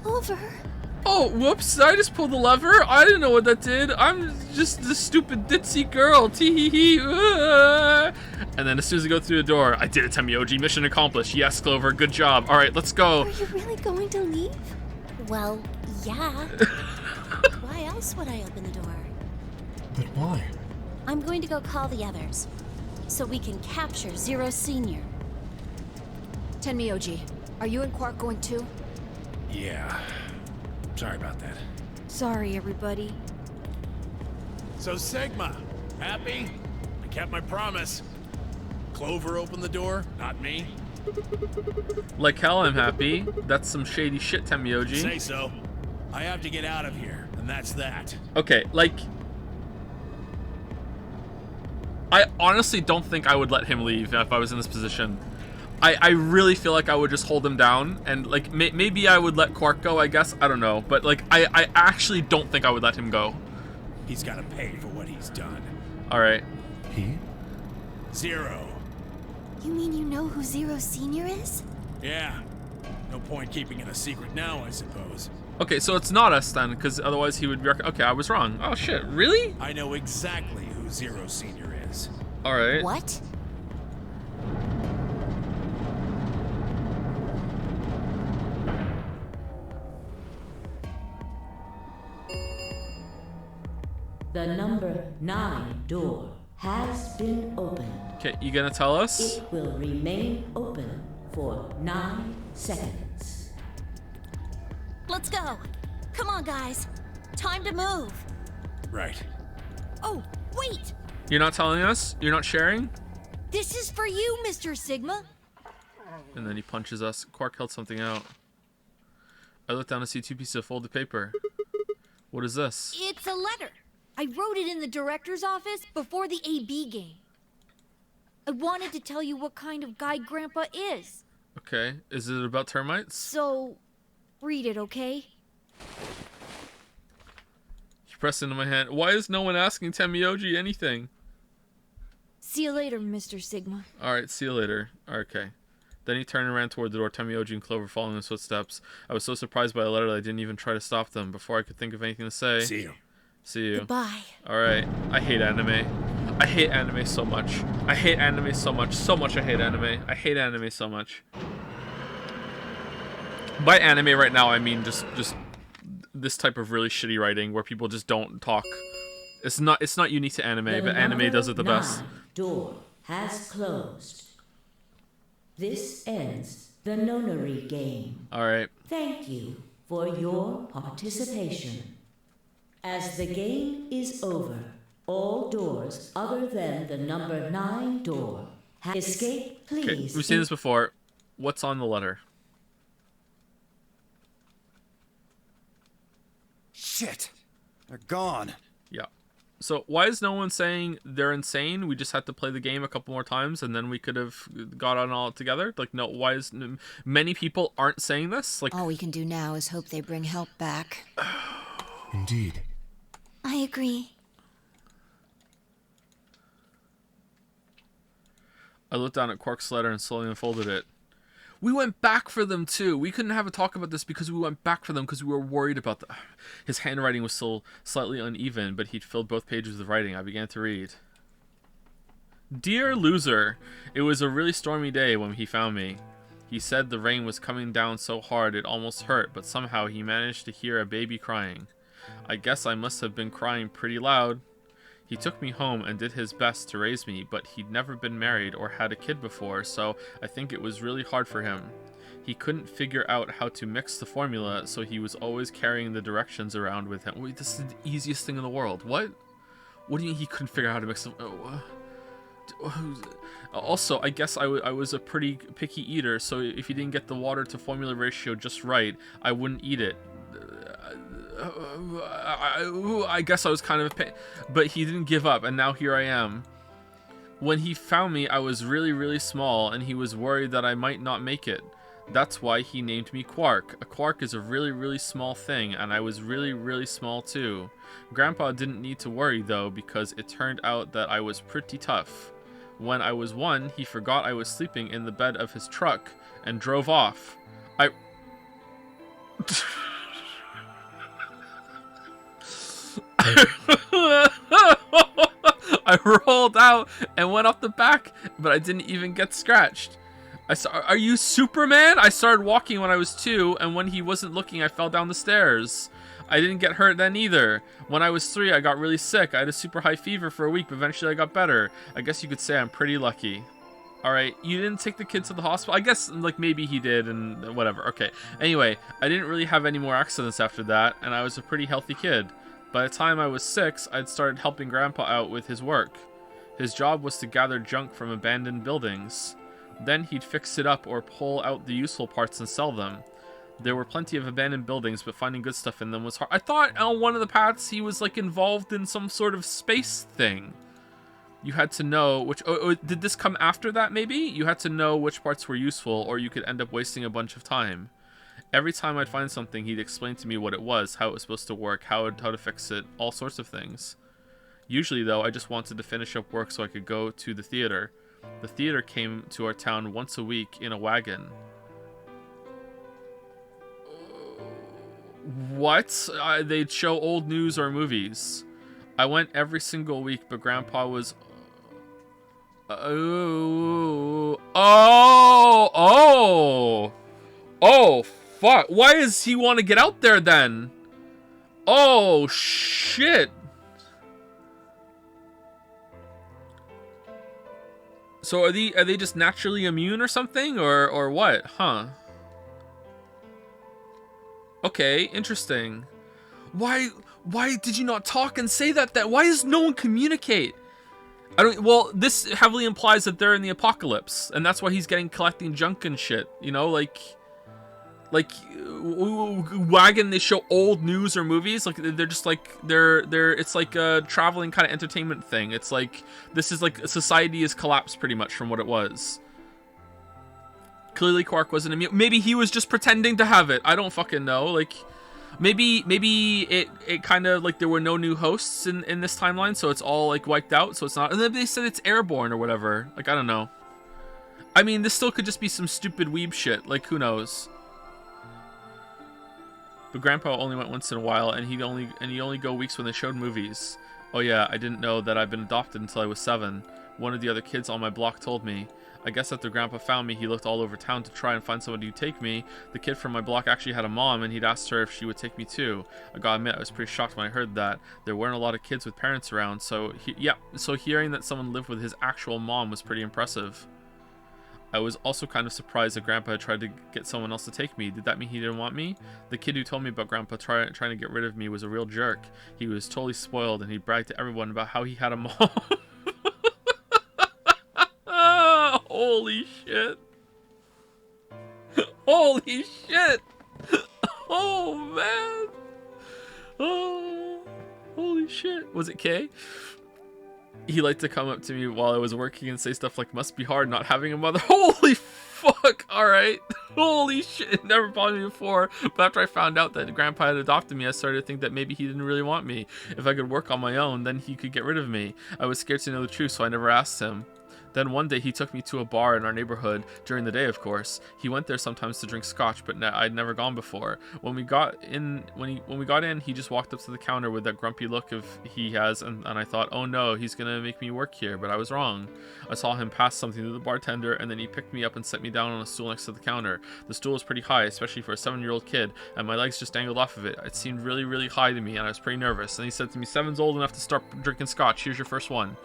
Clover.
Oh, whoops, I just pulled the lever. I didn't know what that did. I'm just this stupid ditzy girl. Tee-hee-hee. And then as soon as I go through the door, I did it, Tenmyoji. Mission accomplished. Yes, Clover, good job. All right, let's go.
Are you really going to leave?
Well, yeah. Why else would I open the door?
But why?
I'm going to go call the others, so we can capture Zero Senior.
Tenmyoji, are you and Quark going too?
Yeah. Sorry about that.
Sorry, everybody.
So Sigma, happy? I kept my promise. Clover opened the door, not me.
Like hell, I'm happy. That's some shady shit, Tenmyoji.
Say so. I have to get out of here, and that's that.
Okay, like... I honestly don't think I would let him leave if I was in this position. I really feel like I would just hold him down, and like maybe I would let Quark go, I guess. I don't know, but like I actually don't think I would let him go.
He's got to pay for what he's done.
All right.
He?
Zero.
You mean you know who Zero Senior is?
Yeah. No point keeping it a secret now, I suppose.
Okay, so it's not us then, because otherwise he would be... Okay, I was wrong. Oh shit, really?
I know exactly who Zero Senior is.
All right.
What?
The number 9 door has been opened.
Okay, you gonna tell us?
It will remain open for 9 seconds.
Let's go! Come on, guys. Time to move.
Right.
Oh, wait!
You're not telling us? You're not sharing?
This is for you, Mr. Sigma.
And then he punches us. Quark held something out. I looked down to see 2 pieces of folded paper. What is this?
It's a letter. I wrote it in the director's office before the AB game. I wanted to tell you what kind of guy Grandpa is.
Okay, is it about termites?
So, read it, okay?
He pressed into my hand. Why is no one asking Tenmyoji anything?
See you later, Mr. Sigma.
Alright, see you later. Okay. Then he turned and ran toward the door, Tenmyoji and Clover following his footsteps. I was so surprised by the letter that I didn't even try to stop them. Before I could think of anything to say...
See you.
See you.
Goodbye.
Alright. I hate anime. I hate anime so much. I hate anime so much. So much I hate anime. I hate anime so much. By anime right now, I mean just this type of really shitty writing where people just don't talk. It's not unique to anime, but anime does it the best.
Door has closed. This ends the nonary game.
Alright.
Thank you for your participation. As the game is over, all doors other than the number 9 door have escape, please.
Okay, we've seen this before. What's on the letter?
Shit! They're gone.
Yeah. So why is no one saying they're insane? We just had to play the game a couple more times and then we could have got on all together. Like, no, why is many people aren't saying this? Like,
all we can do now is hope they bring help back.
Indeed.
I agree.
I looked down at Quark's letter and slowly unfolded it. We went back for them too. We couldn't have a talk about this because we went back for them because we were worried about the... His handwriting was still slightly uneven, but he'd filled both pages with writing. I began to read. Dear loser, it was a really stormy day when he found me. He said the rain was coming down so hard it almost hurt, but somehow he managed to hear a baby crying. I guess I must have been crying pretty loud. He took me home and did his best to raise me, but he'd never been married or had a kid before, so I think it was really hard for him. He couldn't figure out how to mix the formula, so he was always carrying the directions around with him. Wait, this is the easiest thing in the world. What? What do you mean he couldn't figure out how to mix the... Also, I guess I was a pretty picky eater, so if he didn't get the water to formula ratio just right, I wouldn't eat it. I guess I was kind of a pain, but he didn't give up, and now here I am. When he found me, I was really, really small, and he was worried that I might not make it. That's why he named me Quark. A quark is a really, really small thing, and I was really, really small too. Grandpa didn't need to worry, though, because it turned out that I was pretty tough. When I was 1, he forgot I was sleeping in the bed of his truck and drove off. I rolled out and went off the back, but I didn't even get scratched. Are you Superman? I started walking when I was 2, and when he wasn't looking, I fell down the stairs. I didn't get hurt then either. When I was 3, I got really sick. I had a super high fever for a week, but eventually I got better. I guess you could say I'm pretty lucky. Alright, you didn't take the kid to the hospital? I guess, like, maybe he did, and whatever. Okay. Anyway, I didn't really have any more accidents after that, and I was a pretty healthy kid. By the time I was 6, I'd started helping Grandpa out with his work. His job was to gather junk from abandoned buildings. Then he'd fix it up or pull out the useful parts and sell them. There were plenty of abandoned buildings, but finding good stuff in them was hard. I thought on one of the paths he was, like, involved in some sort of space thing. You had to know which... Oh, did this come after that, maybe? You had to know which parts were useful, or you could end up wasting a bunch of time. Every time I'd find something, he'd explain to me what it was, how it was supposed to work, how to fix it, all sorts of things. Usually, though, I just wanted to finish up work so I could go to the theater. The theater came to our town once a week in a wagon. What? They'd show old news or movies. I went every single week, but Grandpa was... Oh, fuck. Why does he want to get out there then? Oh, shit. So are they just naturally immune or something, or what? Huh. Okay, interesting. Why did you not talk and say that? Why does no one communicate? Well, this heavily implies that they're in the apocalypse, and that's why he's collecting junk and shit, you know, like wagon, they show old news or movies, like they're just like it's like a traveling kind of entertainment thing. It's like this is like society has collapsed pretty much from what it was. Clearly Quark wasn't immune. Maybe he was just pretending to have it. I don't fucking know. Like maybe it kind of like there were no new hosts in this timeline, so it's all like wiped out, so it's not. And then they said it's airborne or whatever. Like I don't know. I mean, this still could just be some stupid weeb shit. Like who knows? But Grandpa only went once in a while, and he'd only go weeks when they showed movies. Oh yeah, I didn't know that I'd been adopted until I was 7. One of the other kids on my block told me. I guess after Grandpa found me, he looked all over town to try and find somebody who'd take me. The kid from my block actually had a mom, and he'd asked her if she would take me too. I gotta admit, I was pretty shocked when I heard that. There weren't a lot of kids with parents around, so hearing that someone lived with his actual mom was pretty impressive. I was also kind of surprised that Grandpa had tried to get someone else to take me. Did that mean he didn't want me? The kid who told me about Grandpa trying to get rid of me was a real jerk. He was totally spoiled, and he bragged to everyone about how he had a mom. Holy shit. Holy shit. Oh, man. Oh, holy shit. Was it Kay? He liked to come up to me while I was working and say stuff like, must be hard not having a mother. Holy fuck, alright. Holy shit, it never bothered me before. But after I found out that Grandpa had adopted me, I started to think that maybe he didn't really want me. If I could work on my own, then he could get rid of me. I was scared to know the truth, so I never asked him. Then one day he took me to a bar in our neighborhood, during the day of course. He went there sometimes to drink scotch, but I'd never gone before. When we got in, he just walked up to the counter with that grumpy look he has, and I thought, oh no, he's gonna make me work here, but I was wrong. I saw him pass something to the bartender, and then he picked me up and set me down on a stool next to the counter. The stool was pretty high, especially for a 7-year-old kid, and my legs just dangled off of it. It seemed really, really high to me, and I was pretty nervous. And he said to me, 7's old enough to start drinking scotch. Here's your first one.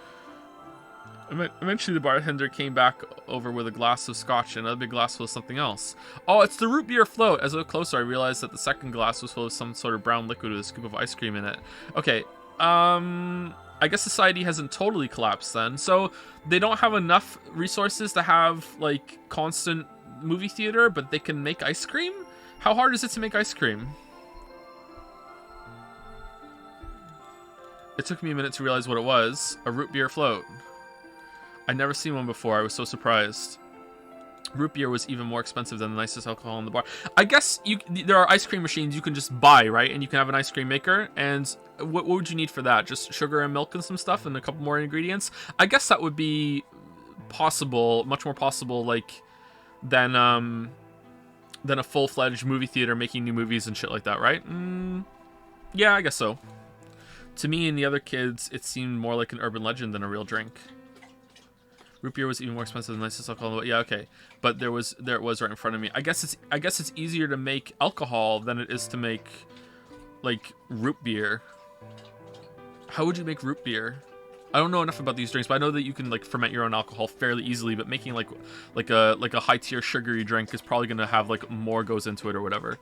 Eventually, the bartender came back over with a glass of scotch and another big glass full of something else. Oh, it's the root beer float. As I looked closer, I realized that the second glass was full of some sort of brown liquid with a scoop of ice cream in it. Okay, I guess society hasn't totally collapsed then. So they don't have enough resources to have, like, constant movie theater, but they can make ice cream? How hard is it to make ice cream? It took me a minute to realize what it was. A root beer float. I'd never seen one before. I was so surprised. Root beer was even more expensive than the nicest alcohol in the bar. I guess there are ice cream machines you can just buy, right? And you can have an ice cream maker. And what would you need for that? Just sugar and milk and some stuff and a couple more ingredients? I guess that would be possible, much more possible, like, than a full-fledged movie theater making new movies and shit like that, right? Yeah, I guess so. To me and the other kids, it seemed more like an urban legend than a real drink. Root beer was even more expensive than nicest alcohol. Yeah, okay, but there it was right in front of me. I guess it's easier to make alcohol than it is to make, like, root beer. How would you make root beer? I don't know enough about these drinks, but I know that you can, like, ferment your own alcohol fairly easily. But making like a high tier sugary drink is probably gonna have, like, more goes into it or whatever.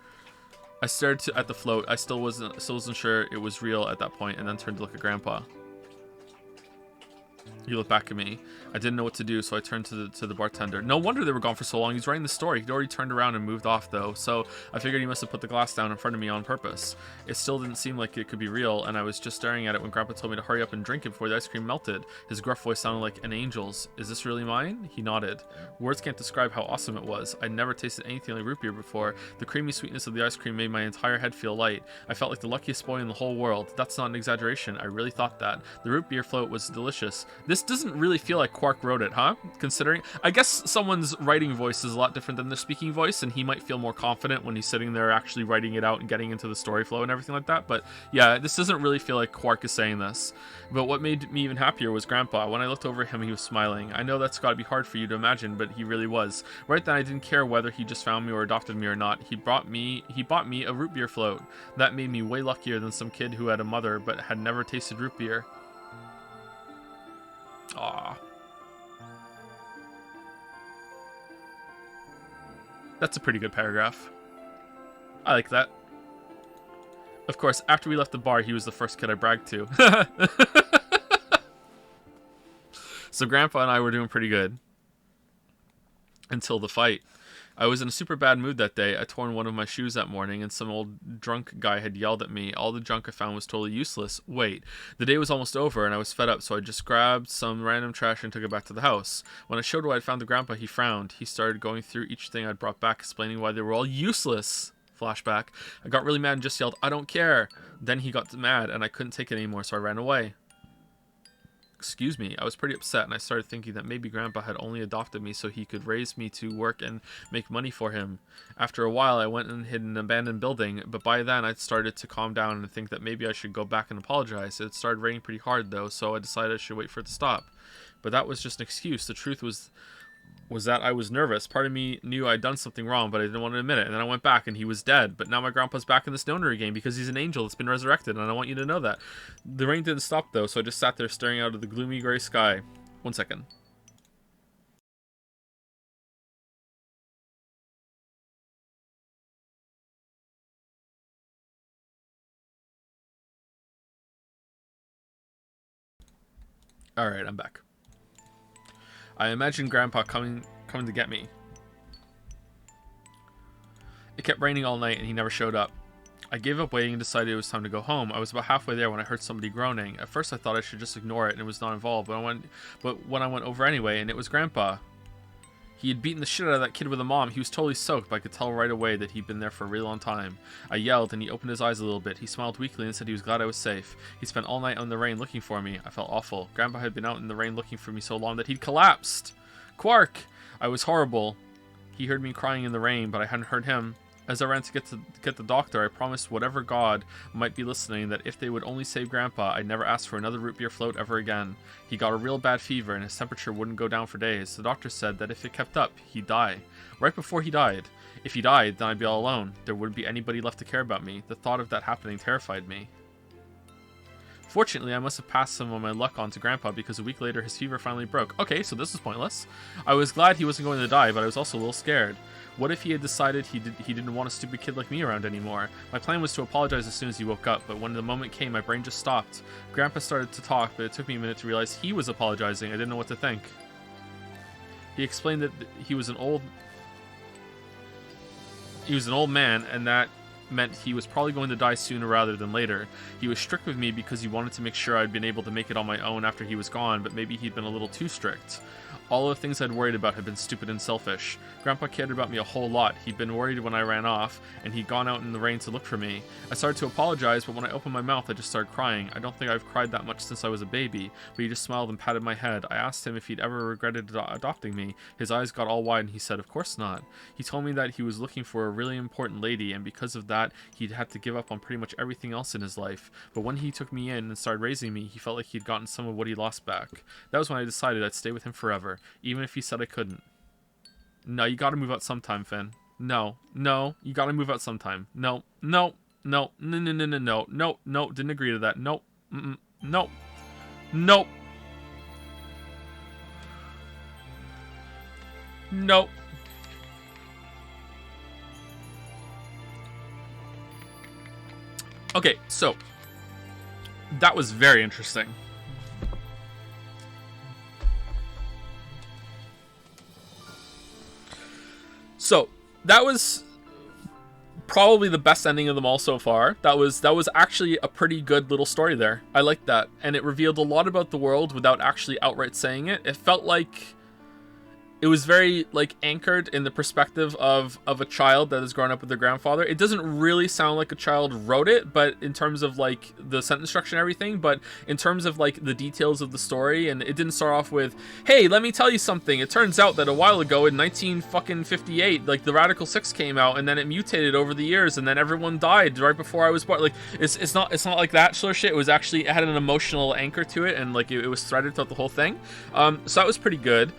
I stared at the float. I still wasn't sure it was real at that point, and then turned to look at Grandpa. He looked back at me. I didn't know what to do, so I turned to the bartender. No wonder they were gone for so long. He's writing the story. He'd already turned around and moved off, though, so I figured he must have put the glass down in front of me on purpose. It still didn't seem like it could be real, and I was just staring at it when Grandpa told me to hurry up and drink it before the ice cream melted. His gruff voice sounded like an angel's. Is this really mine? He nodded. Words can't describe how awesome it was. I'd never tasted anything like root beer before. The creamy sweetness of the ice cream made my entire head feel light. I felt like the luckiest boy in the whole world. That's not an exaggeration. I really thought that. The root beer float was delicious. This doesn't really feel like Quark wrote it, huh? Considering, I guess someone's writing voice is a lot different than their speaking voice, and he might feel more confident when he's sitting there actually writing it out and getting into the story flow and everything like that. But yeah, this doesn't really feel like Quark is saying this. But what made me even happier was Grandpa. When I looked over at him, he was smiling. I know that's got to be hard for you to imagine, but he really was. Right then, I didn't care whether he just found me or adopted me or not. He bought me a root beer float. That made me way luckier than some kid who had a mother but had never tasted root beer. Aww. That's a pretty good paragraph. I like that. Of course, after we left the bar, he was the first kid I bragged to. So Grandpa and I were doing pretty good. Until the fight. I was in a super bad mood that day. I torn one of my shoes that morning, and some old drunk guy had yelled at me. All the junk I found was totally useless. Wait, the day was almost over, and I was fed up, so I just grabbed some random trash and took it back to the house. When I showed what I'd found to Grandpa, he frowned. He started going through each thing I'd brought back, explaining why they were all useless. Flashback. I got really mad and just yelled, I don't care. Then he got mad, and I couldn't take it anymore, so I ran away. Excuse me, I was pretty upset, and I started thinking that maybe Grandpa had only adopted me so he could raise me to work and make money for him. After a while, I went and hid in an abandoned building, but by then I started to calm down and think that maybe I should go back and apologize. It started raining pretty hard, though, so I decided I should wait for it to stop. But that was just an excuse. The truth was that I was nervous. Part of me knew I'd done something wrong, but I didn't want to admit it. And then I went back, and he was dead. But now my grandpa's back in the stoner again because he's an angel that's been resurrected, and I want you to know that. The rain didn't stop, though, so I just sat there staring out of the gloomy gray sky. 1 second. Alright, I'm back. I imagined Grandpa coming to get me. It kept raining all night, and he never showed up. I gave up waiting and decided it was time to go home. I was about halfway there when I heard somebody groaning. At first I thought I should just ignore it and it was not involved, but when I went over anyway, and it was Grandpa. He had beaten the shit out of that kid with a mom. He was totally soaked, but I could tell right away that he'd been there for a really long time. I yelled, and he opened his eyes a little bit. He smiled weakly and said he was glad I was safe. He spent all night in the rain looking for me. I felt awful. Grandpa had been out in the rain looking for me so long that he'd collapsed. Quark! I was horrible. He heard me crying in the rain, but I hadn't heard him. As I ran to get the doctor, I promised whatever god might be listening that if they would only save Grandpa, I'd never ask for another root beer float ever again. He got a real bad fever and his temperature wouldn't go down for days. The doctor said that if it kept up, he'd die. Right before he died. If he died, then I'd be all alone. There wouldn't be anybody left to care about me. The thought of that happening terrified me. Fortunately, I must have passed some of my luck on to Grandpa because a week later his fever finally broke. Okay, so this was pointless. I was glad he wasn't going to die, but I was also a little scared. What if he had decided he didn't want a stupid kid like me around anymore? My plan was to apologize as soon as he woke up, but when the moment came, my brain just stopped. Grandpa started to talk, but it took me a minute to realize he was apologizing. I didn't know what to think. He explained that he was an old man, and that meant he was probably going to die sooner rather than later. He was strict with me because he wanted to make sure I'd been able to make it on my own after he was gone, but maybe he'd been a little too strict. All of the things I'd worried about had been stupid and selfish. Grandpa cared about me a whole lot. He'd been worried when I ran off, and he'd gone out in the rain to look for me. I started to apologize, but when I opened my mouth, I just started crying. I don't think I've cried that much since I was a baby, but he just smiled and patted my head. I asked him if he'd ever regretted adopting me. His eyes got all wide, and he said, "Of course not." He told me that he was looking for a really important lady, and because of that, he'd had to give up on pretty much everything else in his life. But when he took me in and started raising me, he felt like he'd gotten some of what he lost back. That was when I decided I'd stay with him forever, even if he said I couldn't. No, you gotta move out sometime, Finn. No, you gotta move out sometime. No, didn't agree to that. Nope, nope. Okay, so that was very interesting. So that was probably the best ending of them all so far. That was actually a pretty good little story there. I liked that, and it revealed a lot about the world without actually outright saying it. It felt like it was very like anchored in the perspective of a child that has grown up with their grandfather. It doesn't really sound like a child wrote it, but in terms of like the sentence structure and everything, but in terms of like the details of the story, and it didn't start off with, "Hey, let me tell you something. It turns out that a while ago in 1958, like the Radical 6 came out, and then it mutated over the years, and then everyone died right before I was born." Like it's not like that sort of shit. It was actually, it had an emotional anchor to it, and like it was threaded throughout the whole thing. So that was pretty good.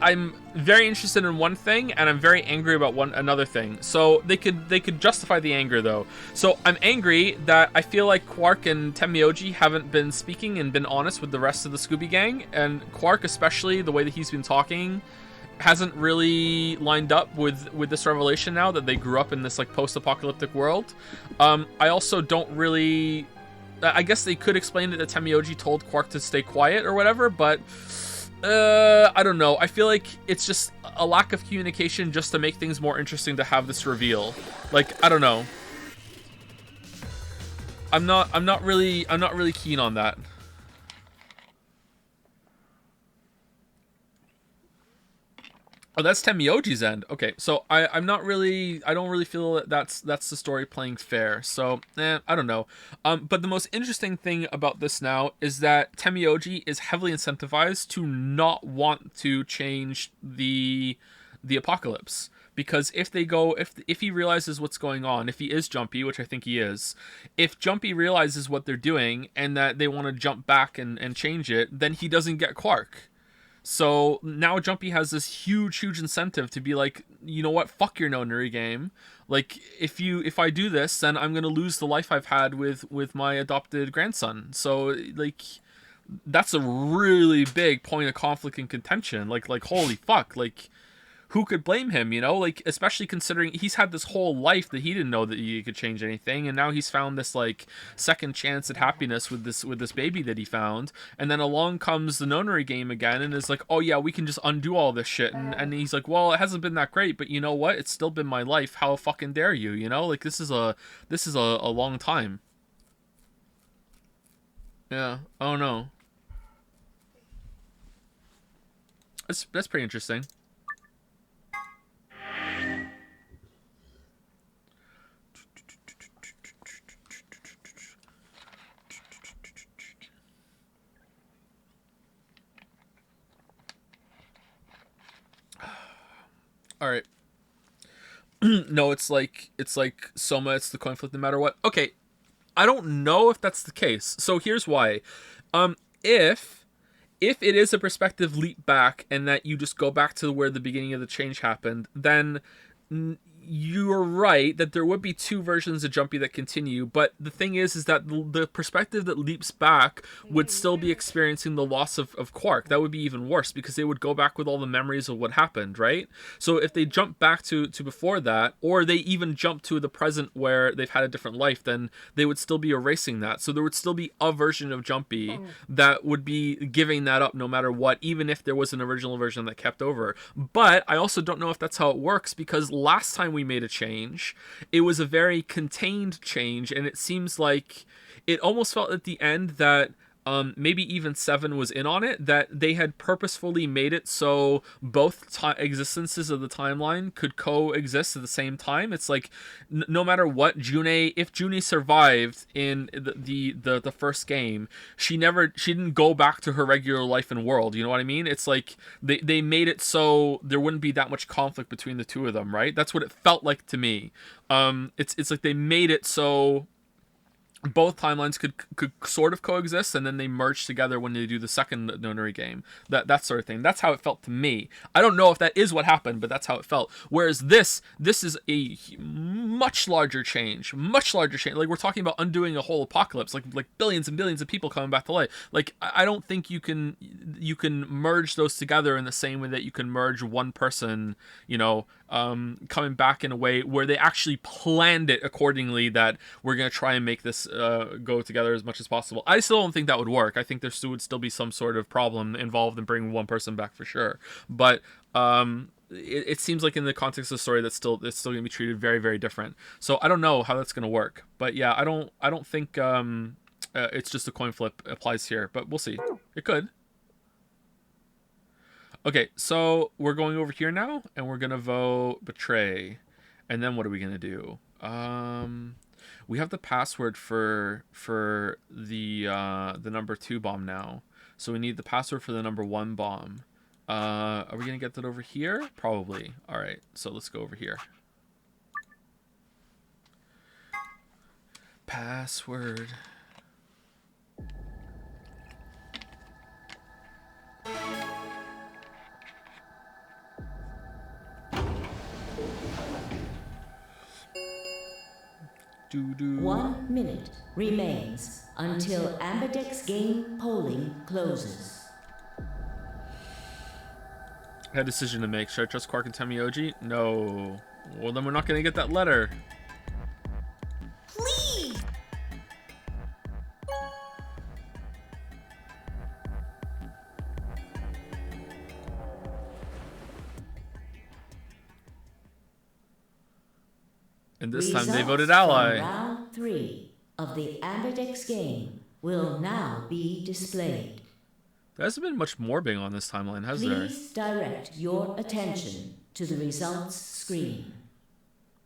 I'm very interested in one thing, and I'm very angry about another thing. So they could justify the anger though. So I'm angry that I feel like Quark and Tenmyoji haven't been speaking and been honest with the rest of the Scooby Gang, and Quark especially, the way that he's been talking hasn't really lined up with this revelation now that they grew up in this like post-apocalyptic world. I also don't really, I guess they could explain it that Tenmyoji told Quark to stay quiet or whatever, but I don't know. I feel like it's just a lack of communication just to make things more interesting to have this reveal. Like, I don't know. I'm not really keen on that. Oh, that's Tenmyoji's end. Okay, so I don't really feel that that's the story playing fair. So, I don't know. But the most interesting thing about this now is that Tenmyoji is heavily incentivized to not want to change the apocalypse. Because if he realizes what's going on, if he is Jumpy, which I think he is, if Jumpy realizes what they're doing and that they want to jump back and change it, then he doesn't get Quark. So now Jumpy has this huge incentive to be like, you know what, fuck your no Nuri game. Like, if I do this, then I'm gonna lose the life I've had with my adopted grandson. So like, that's a really big point of conflict and contention. Like holy fuck, like who could blame him, you know? Like, especially considering he's had this whole life that he didn't know that he could change anything, and now he's found this like second chance at happiness with this baby that he found, and then along comes the nonary game again and is like, oh yeah, we can just undo all this shit, and he's like, well, it hasn't been that great, but you know what? It's still been my life. How fucking dare you? You know, like this is a long time. Yeah. Oh no. That's pretty interesting. All right. No, it's like Soma. It's the coin flip no matter what. Okay, I don't know if that's the case. So here's why. If it is a perspective leap back and that you just go back to where the beginning of the change happened, then you're right that there would be two versions of Jumpy that continue, but the thing is that the perspective that leaps back would still be experiencing the loss of Quark. That would be even worse because they would go back with all the memories of what happened, right? So if they jump back to before that, or they even jump to the present where they've had a different life, then they would still be erasing that. So there would still be a version of Jumpy that would be giving that up no matter what, even if there was an original version that kept over. But I also don't know if that's how it works, because last time we made a change, it was a very contained change, and it seems like it almost felt at the end that maybe even Seven was in on it, that they had purposefully made it so both existences of the timeline could coexist at the same time. It's like no matter what, if June survived in the first game, she didn't go back to her regular life and world. You know what I mean? It's like they made it so there wouldn't be that much conflict between the two of them, right? That's what it felt like to me. It's like they made it so both timelines could sort of coexist, and then they merge together when they do the second nonary game. That sort of thing. That's how it felt to me. I don't know if that is what happened, but that's how it felt. Whereas this is a much larger change. Like, we're talking about undoing a whole apocalypse, like billions and billions of people coming back to life. Like, I don't think you can merge those together in the same way that you can merge one person, you know, coming back in a way where they actually planned it accordingly, that we're going to try and make this go together as much as possible. I still don't think that would work. I think there would still be some sort of problem involved in bringing one person back for sure. But it seems like in the context of the story it's still going to be treated very, very different. So I don't know how that's going to work. But yeah, I don't think it's just a coin flip applies here. But we'll see. It could. Okay, so we're going over here now, and we're gonna vote betray, and then what are we gonna do? We have the password for the number 2 bomb now, so we need the password for the number 1 bomb. Are we gonna get that over here? Probably. All right, so let's go over here. Password. Doo-doo.
1 minute remains until Ambidex game polling closes.
I had a decision to make. Should I trust Quark and Temioji? No. Well, then we're not going to get that letter.
Please!
And this time they
Results
voted
from
ally.
round 3 of the Ambidex game will now be displayed.
There hasn't been much morbing on this timeline, has there?
Please direct your attention to the results screen.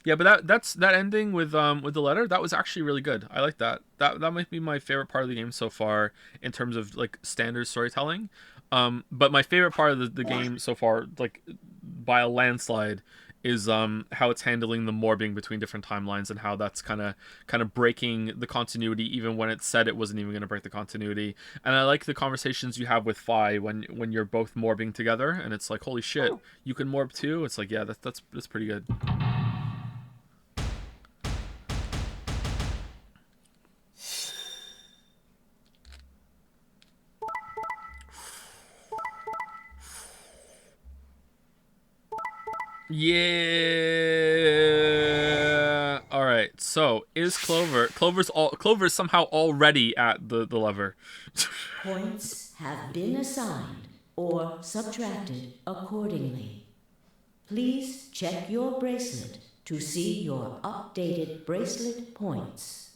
Yeah, but that ending with the letter, that was actually really good. I like that. That might be my favorite part of the game so far in terms of like standard storytelling. But my favorite part of the game so far, like by a landslide, is how it's handling the morbing between different timelines, and how that's kind of breaking the continuity even when it said it wasn't even going to break the continuity. And I like the conversations you have with Phi when you're both morbing together, and it's like, holy shit, you can morb too. It's like, yeah, that's pretty good. Yeah. All right. So is Clover's somehow already at the lever.
Points have been assigned or subtracted accordingly. Please check your bracelet to see your updated bracelet points.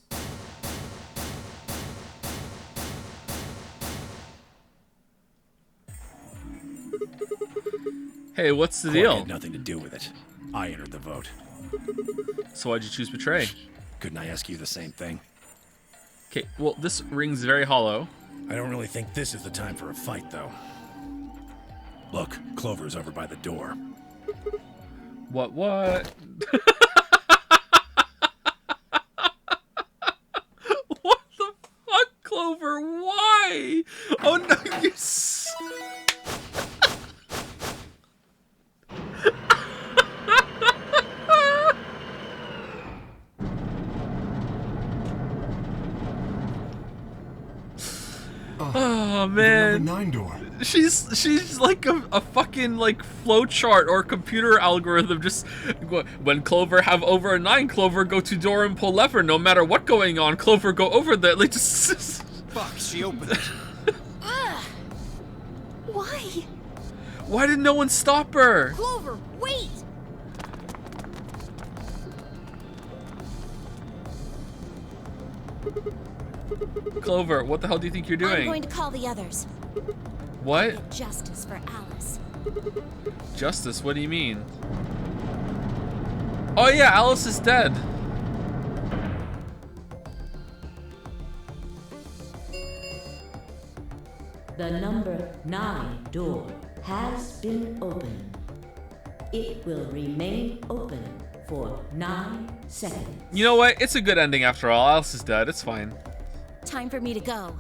Hey, what's the
Clark
deal?
had nothing to do with it. I entered the vote.
So why'd you choose betray?
Couldn't I ask you the same thing?
Okay, well, this rings very hollow.
I don't really think this is the time for a fight, though. Look, Clover's over by the door.
What? What the fuck, Clover? Why? Oh no, you Oh man.
The number 9 door.
She's like a fucking like flowchart or computer algorithm. Just when Clover have over a 9, Clover go to door and pull lever. No matter what going on, Clover go over there. Like just.
Fuck, she opened it.
Why?
Why did no one stop her?
Clover, wait!
Clover, what the hell do you think you're doing?
I'm going to call the others.
What?
Get justice for Alice.
Justice? What do you mean? Oh yeah, Alice is dead.
The number 9 door has been opened. It will remain open for 9 seconds.
You know what? It's a good ending after all. Alice is dead. It's fine.
Time for me to go.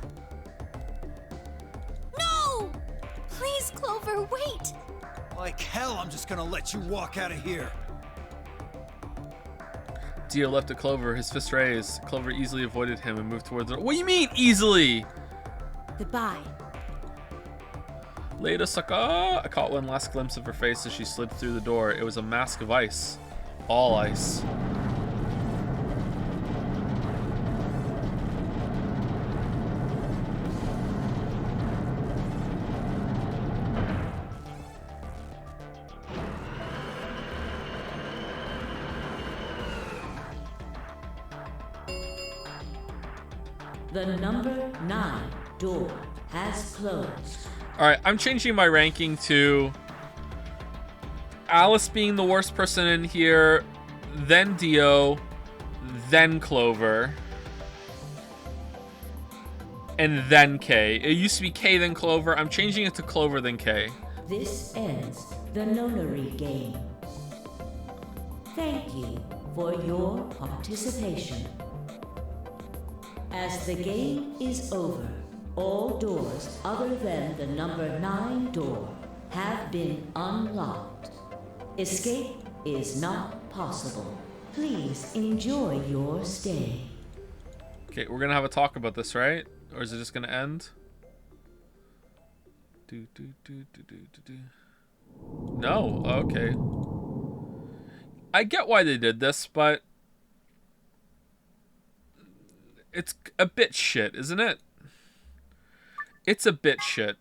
No! Please, Clover, wait!
Like hell, I'm just gonna let you walk out of here.
Dio left at Clover, his fist raised. Clover easily avoided him and moved towards her. What do you mean, easily?
Goodbye.
Later, sucker. I caught one last glimpse of her face as she slid through the door. It was a mask of ice. All ice.
The number 9 door has closed.
Alright, I'm changing my ranking to Alice being the worst person in here, then Dio, then Clover, and then Kay. It used to be Kay, then Clover. I'm changing it to Clover, then Kay.
This ends the nonary game. Thank you for your participation. As the game is over, all doors other than the number 9 door have been unlocked. Escape is not possible. Please enjoy your stay.
Okay, we're gonna have a talk about this, right? Or is it just gonna end? No, okay. I get why they did this, but it's a bit shit, isn't it? It's a bit shit.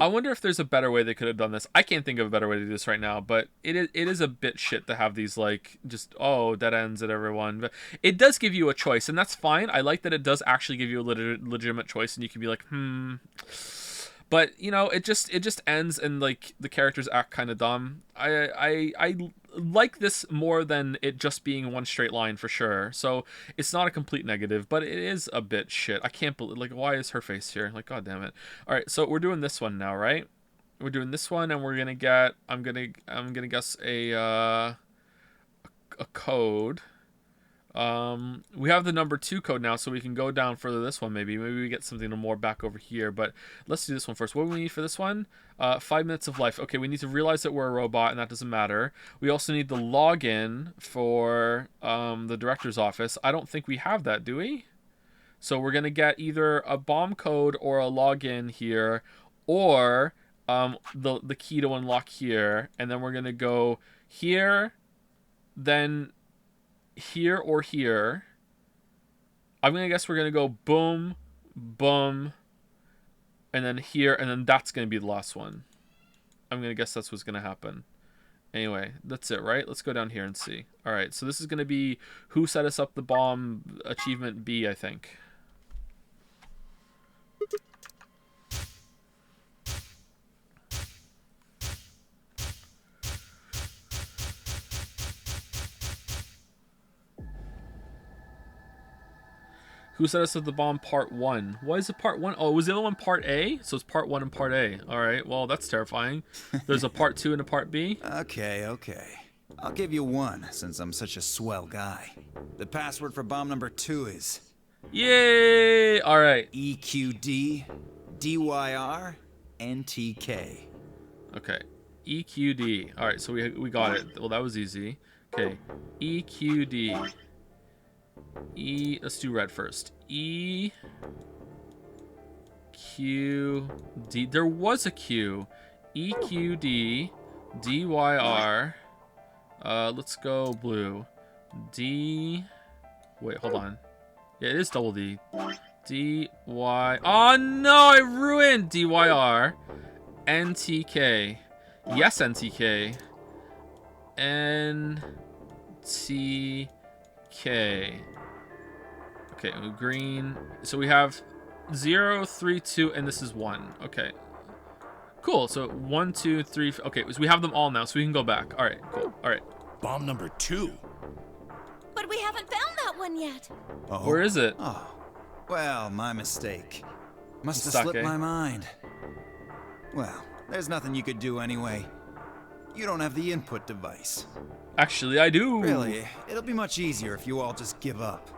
I wonder if there's a better way they could have done this. I can't think of a better way to do this right now, but it is a bit shit to have these, like, just, oh, dead ends at everyone. But it does give you a choice, and that's fine. I like that it does actually give you a legitimate choice, and you can be like, But, you know, it just ends, and, like, the characters act kind of dumb. I like this more than it just being one straight line, for sure. So it's not a complete negative, but it is a bit shit. I can't believe, like, why is her face here? Like, god damn it. All right, so we're doing this one now, right? We're doing this one, and we're gonna get, I'm gonna guess a code. We have the number 2 code now, so we can go down further this one. Maybe we get something more back over here, but let's do this one first. What do we need for this one? 5 minutes of life. Okay, we need to realize that we're a robot, and that doesn't matter. We also need the login for the director's office. I don't think we have that, do we? So we're gonna get either a bomb code or a login here, or the key to unlock here, and then we're gonna go here, then here or here. I'm gonna guess we're gonna go boom, boom, and then here, and then that's gonna be the last one. I'm gonna guess that's what's gonna happen. Anyway, that's it, right? Let's go down here and see. All right, so this is gonna be who set us up the bomb, achievement B, I think. Who set us up the bomb part 1? Why is it part 1? Oh, was the other one part A? So it's part 1 and part A. All right, well, that's terrifying. There's a part 2 and a part B?
Okay. I'll give you one, since I'm such a swell guy. The password for bomb number 2 is...
Yay! All right.
EQD, DYR, NTK.
Okay. EQD. All right, so we got it. Well, that was easy. Okay. EQD. Let's do red first. E Q D. There was a Q. E Q D D Y R. Let's go blue. D. Wait, hold on. Yeah, it is double D. D Y. Oh no, I ruined D Y R. N T K. Yes, N T K. N T K. Okay, green. So we have 0, 3, 2, and this is 1. Okay. Cool. So 1, 2, 3. Okay, so we have them all now, so we can go back. All right, cool. All right.
Bomb number 2.
But we haven't found that one yet.
Oh.
Where is it?
Oh. Well, my mistake. Must have
Stuck,
slipped
eh?
my mind. Well, there's nothing you could do anyway. You don't have the input device.
Actually, I do.
Really, it'll be much easier if you all just give up.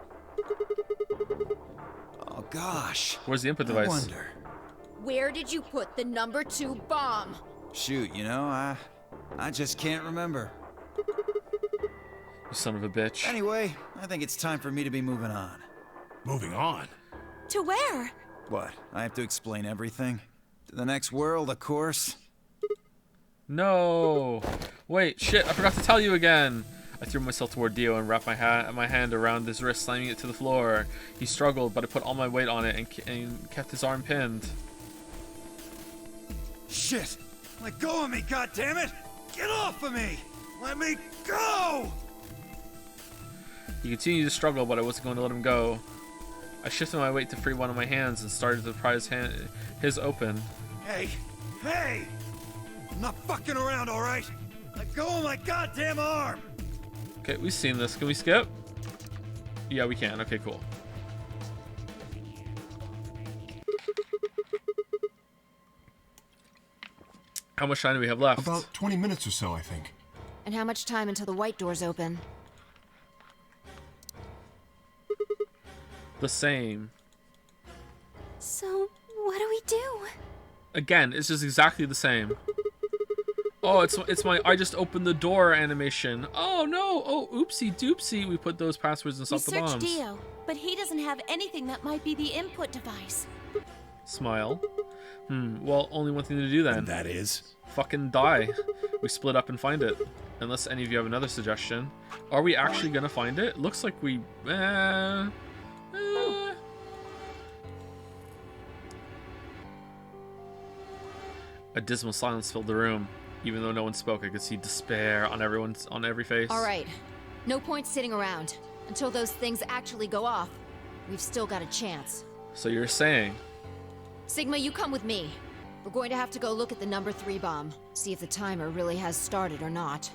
Oh gosh.
Where's the input device?
I wonder.
Where did you put the number 2 bomb?
Shoot, you know, I just can't remember.
You son of a bitch.
Anyway, I think it's time for me to be moving on.
Moving on?
To where?
What? I have to explain everything? To the next world, of course.
No. Wait, shit, I forgot to tell you again. I threw myself toward Dio and wrapped my hand around his wrist, slamming it to the floor. He struggled, but I put all my weight on it and kept his arm pinned.
Shit! Let go of me, goddammit! Get off of me! Let me go!
He continued to struggle, but I wasn't going to let him go. I shifted my weight to free one of my hands and started to pry his open.
Hey! Hey! I'm not fucking around, alright? Let go of my goddamn arm!
Okay, we've seen this. Can we skip? Yeah, we can. Okay, cool. How much time do we have left?
About 20 minutes or so, I think.
And how much time until the white doors open?
The same.
So, what do we do?
Again, it's just exactly the same. Oh, it's my I just opened the door animation. Oh no! Oh, oopsie doopsie. We put those passwords and
We
stop the
searched
bombs.
Dio, but he doesn't have anything that might be the input device.
Smile. Well, only one thing to do then.
And that is?
Fucking die. We split up and find it. Unless any of you have another suggestion. Are we actually gonna find it? Looks like we... A dismal silence filled the room. Even though no one spoke, I could see despair on every face.
All right. No point sitting around. Until those things actually go off, we've still got a chance.
So you're saying...
Sigma, you come with me. We're going to have to go look at the number 3 bomb. See if the timer really has started or not.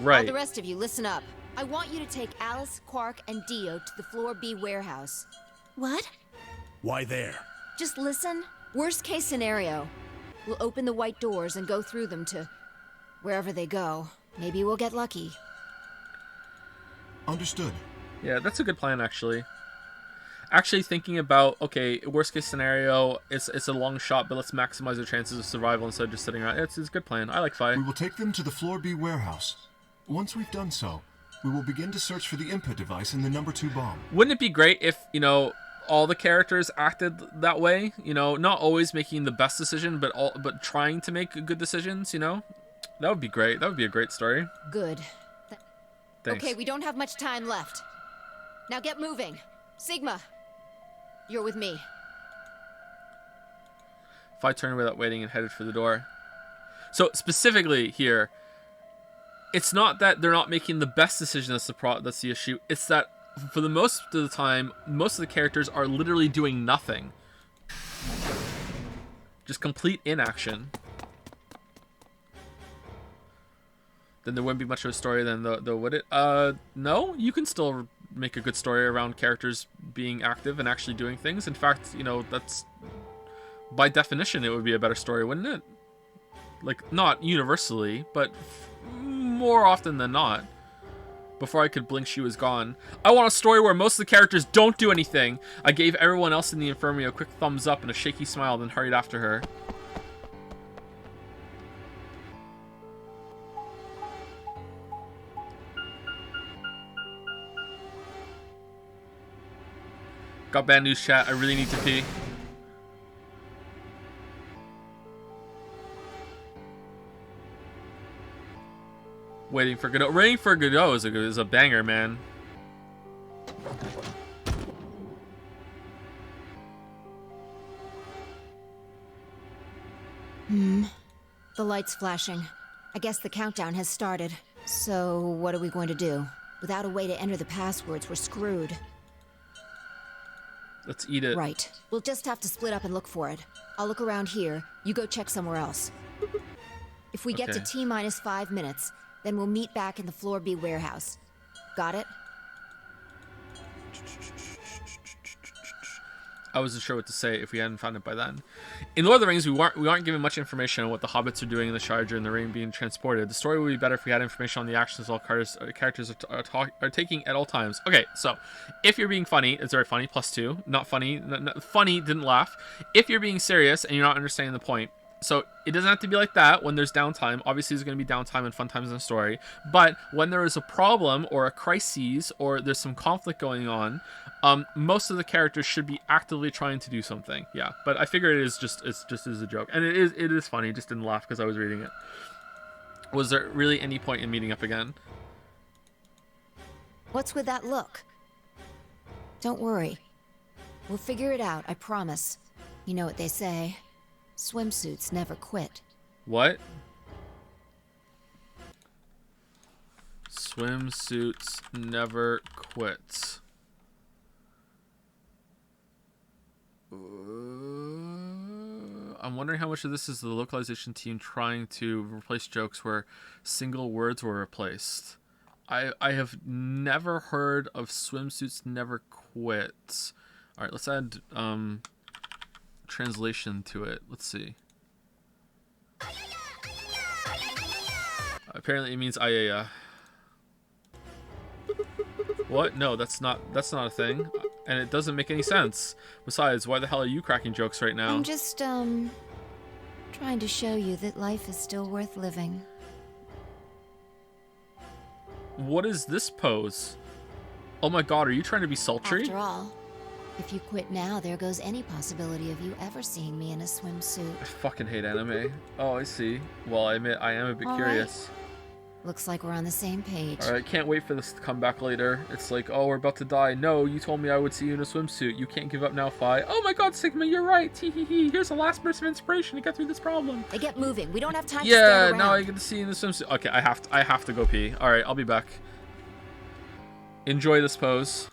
Right.
All the rest of you, listen up. I want you to take Alice, Quark, and Dio to the Floor B warehouse.
What?
Why there?
Just listen. Worst case scenario. We'll open the white doors and go through them to wherever they go. Maybe we'll get lucky.
Understood.
Yeah, that's a good plan, actually. Actually thinking about, okay, worst case scenario, it's a long shot, but let's maximize our chances of survival instead of just sitting around. It's a good plan. I like Fi.
We will take them to the Floor B warehouse. Once we've done so, we will begin to search for the input device in the number 2 bomb.
Wouldn't it be great if, you know, all the characters acted that way, you know, not always making the best decision, but trying to make good decisions, you know, that would be great. That would be a great story.
Good.
Thanks.
Okay, we don't have much time left. Now get moving. Sigma, you're with me.
If I turned without waiting and headed for the door. So specifically here, it's not that they're not making the best decision that's the issue. It's that for the most of the time, most of the characters are literally doing nothing. Just complete inaction. Then there wouldn't be much of a story then, though, would it? No, you can still make a good story around characters being active and actually doing things. In fact, you know, that's by definition it would be a better story, wouldn't it? Like, not universally, but more often than not. Before I could blink, she was gone. I want a story where most of the characters don't do anything. I gave everyone else in the infirmary a quick thumbs up and a shaky smile, then hurried after her. Got bad news, chat. I really need to pee. Waiting for Godot. Waiting for Godot is a banger, man.
The light's flashing. I guess the countdown has started. So, what are we going to do? Without a way to enter the passwords, we're screwed.
Let's eat it.
Right. We'll just have to split up and look for it. I'll look around here. You go check somewhere else. If we get to T-minus 5 minutes, then we'll meet back in the Floor B warehouse. Got it?
I wasn't sure what to say if we hadn't found it by then. In Lord of the Rings, we aren't given much information on what the hobbits are doing in the Shire during the ring being transported. The story would be better if we had information on the actions all characters are taking at all times. Okay, so if you're being funny, it's very funny, +2. Not funny, funny, didn't laugh. If you're being serious and you're not understanding the point, so it doesn't have to be like that when there's downtime. Obviously, there's going to be downtime and fun times in the story. But when there is a problem or a crisis or there's some conflict going on, most of the characters should be actively trying to do something. Yeah, but I figure it's just as a joke, and it is funny. Just didn't laugh because I was reading it. Was there really any point in meeting up again?
What's with that look? Don't worry. We'll figure it out, I promise. You know what they say. Swimsuits never quit.
What? Swimsuits never quit. I'm wondering how much of this is the localization team trying to replace jokes where single words were replaced. I have never heard of swimsuits never quit. All right, let's add translation to it. Let's see. Apparently it means ayaya. What? No, that's not a thing. And it doesn't make any sense. Besides, why the hell are you cracking jokes right now?
I'm just trying to show you that life is still worth living.
What is this pose? Oh my god, are you trying to be sultry?
After all, if you quit now, there goes any possibility of you ever seeing me in a swimsuit.
I fucking hate anime. Oh, I see. Well, I admit I am a bit curious.
Looks like we're on the same page.
Alright, can't wait for this to come back later. It's like, oh, we're about to die. No, you told me I would see you in a swimsuit. You can't give up now, Fi. Oh my god, Sigma, you're right. Tee-hee-hee. Here's the last burst of inspiration to get through this problem.
They get moving. We don't have time to stand around.
Yeah, now I get to see you in the swimsuit. Okay, I have to go pee. Alright, I'll be back. Enjoy this pose.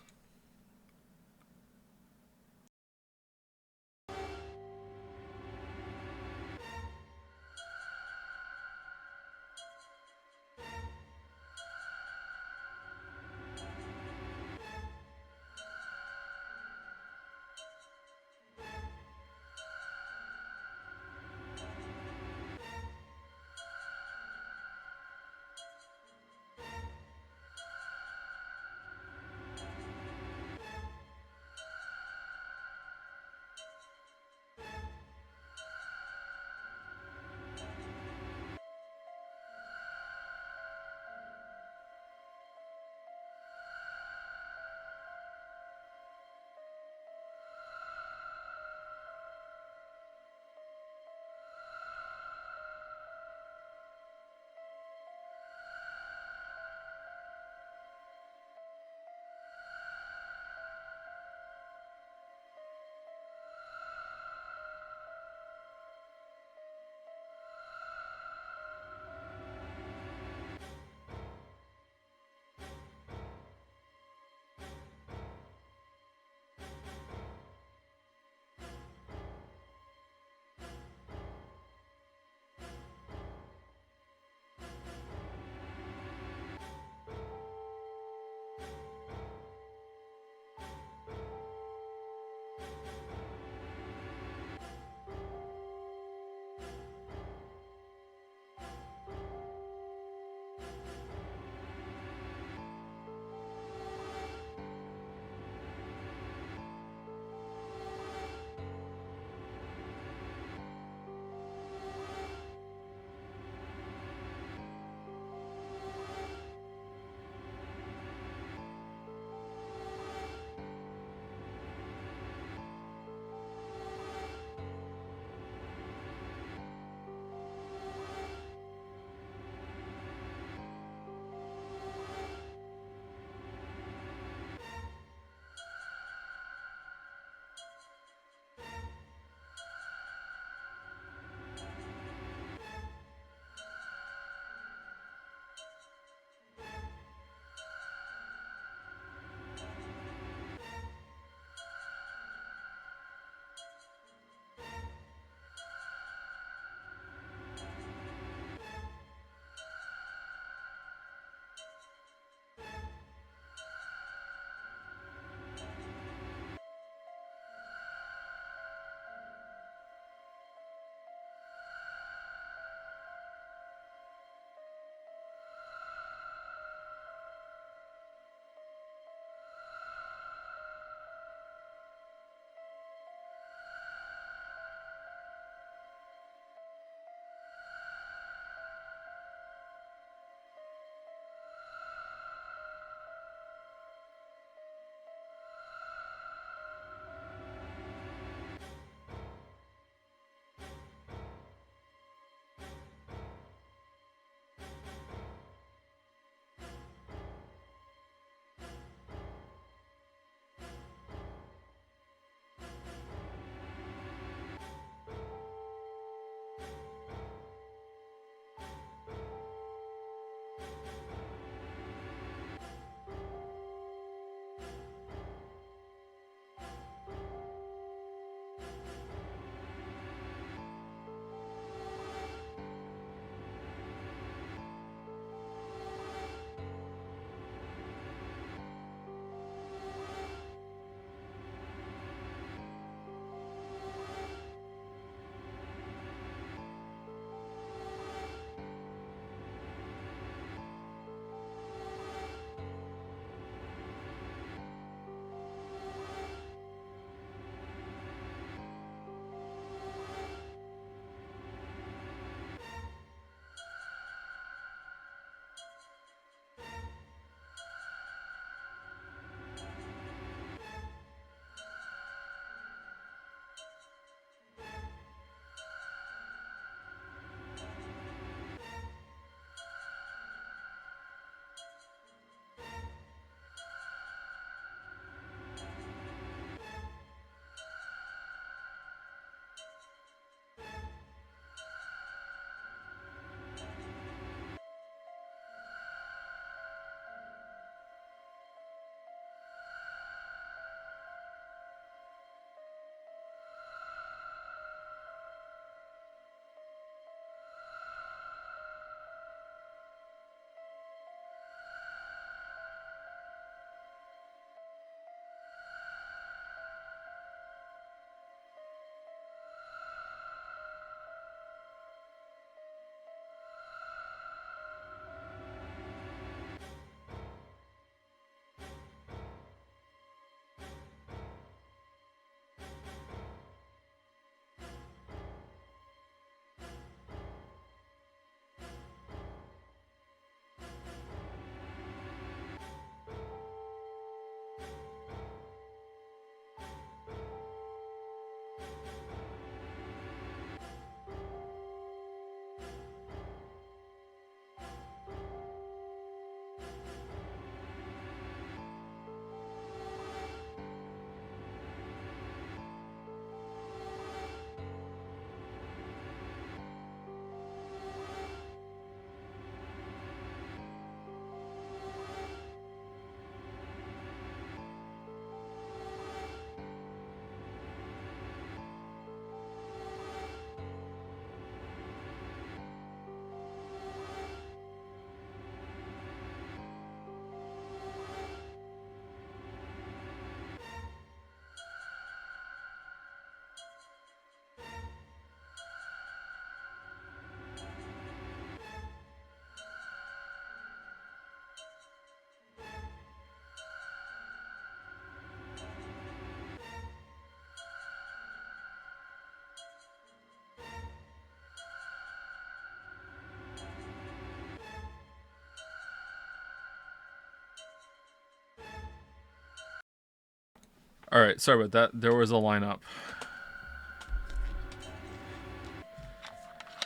Alright, sorry about that. There was a lineup.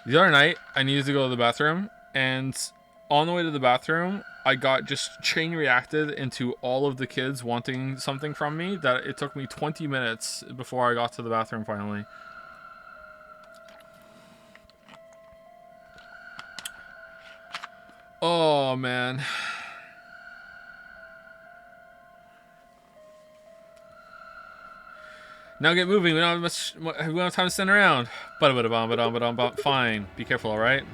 The other night, I needed to go to the bathroom, and on the way to the bathroom, I got just chain reacted into all of the kids wanting something from me that it took me 20 minutes before I got to the bathroom finally. Oh, man. Now get moving. We don't have time to stand around. Fine. Be careful, alright?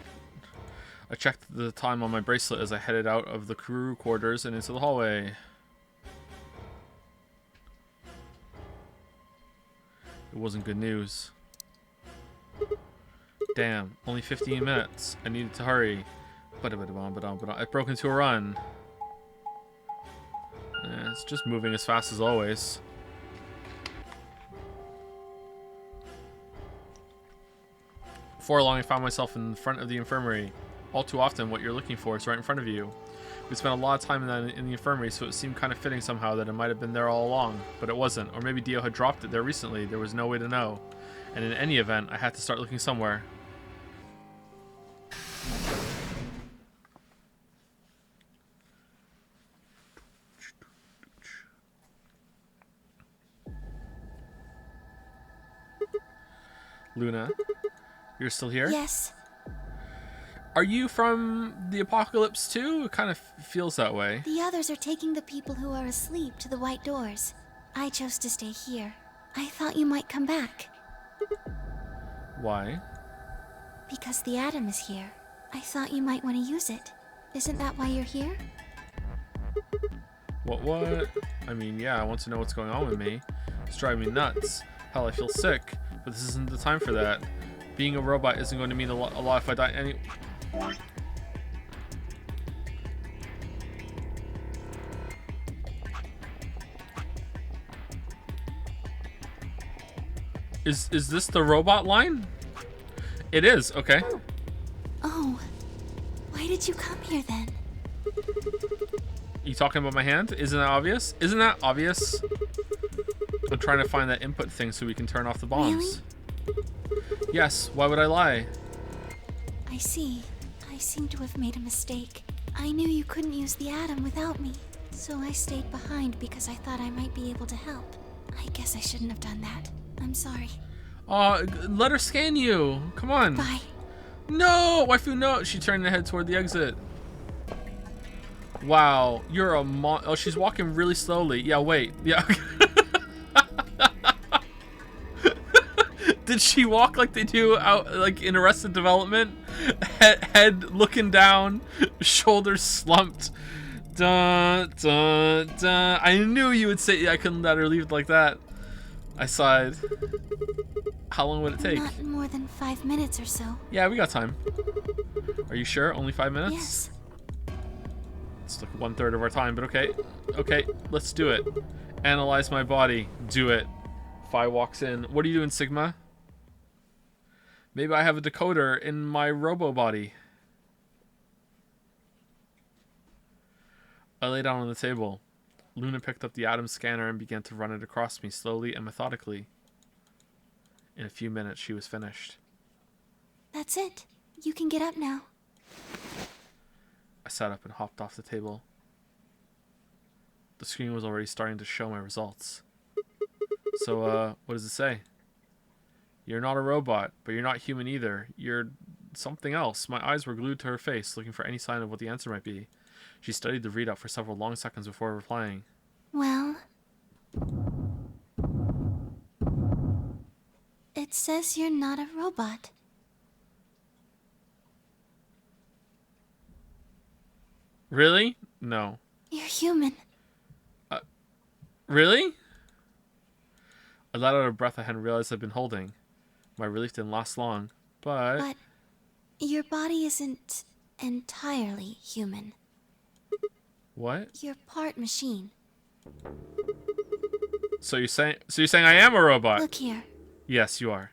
I checked the time on my bracelet as I headed out of the crew quarters and into the hallway. It wasn't good news. Damn, only 15 minutes. I needed to hurry. I broke into a run. It's just moving as fast as always. Before long, I found myself in front of the infirmary. All too often, what you're looking for is right in front of you. We spent a lot of time in the infirmary, so it seemed kind of fitting somehow that it might have been there all along, but it wasn't. Or maybe Dio had dropped it there recently. There was no way to know. And in any event, I had to start looking somewhere. Luna, you're still here?
Yes.
Are you from the apocalypse too? It kind of feels that way.
The others are taking the people who are asleep to the white doors. I chose to stay here. I thought you might come back.
Why?
Because the atom is here. I thought you might want to use it. Isn't that why you're here?
What? I mean, yeah, I want to know what's going on with me. It's driving me nuts. Hell, I feel sick. But this isn't the time for that. Being a robot isn't going to mean a lot if I die any... Is this the robot line? It is, okay.
Oh. Why did you come here then?
You talking about my hand? Isn't that obvious? Isn't that obvious? I'm trying to find that input thing so we can turn off the bombs.
Really?
Yes, why would I lie?
I see. I seem to have made a mistake. I knew you couldn't use the atom without me, so I stayed behind because I thought I might be able to help. I guess I shouldn't have done that. I'm sorry.
Let her scan you. Come on.
Bye.
No, waifu, no. She turned her head toward the exit. Wow, you're a oh, she's walking really slowly. Yeah, wait. Yeah. Did she walk like they do out, like in Arrested Development? Head looking down, shoulders slumped. Dun, dun, dun. I knew you would say I couldn't let her leave like that. I sighed. How long would it take?
Not more than 5 minutes or so.
Yeah, we got time. Are you sure? Only 5 minutes?
Yes.
It's like 1/3 of our time, but okay. Okay, let's do it. Analyze my body. Do it. Phi walks in. What are you doing, Sigma? Maybe I have a decoder in my robo body. I lay down on the table. Luna picked up the atom scanner and began to run it across me slowly and methodically. In a few minutes, she was finished.
That's it. You can get up now.
I sat up and hopped off the table. The screen was already starting to show my results. So, what does it say? You're not a robot, but you're not human either. You're something else. My eyes were glued to her face, looking for any sign of what the answer might be. She studied the readout for several long seconds before replying.
Well... it says you're not a robot.
Really? No.
You're human.
Really? I let out a breath I hadn't realized I'd been holding. My relief didn't last long, but...
But your body isn't entirely human.
What?
You're part machine.
So you're saying I am a robot?
Look here.
Yes, you are.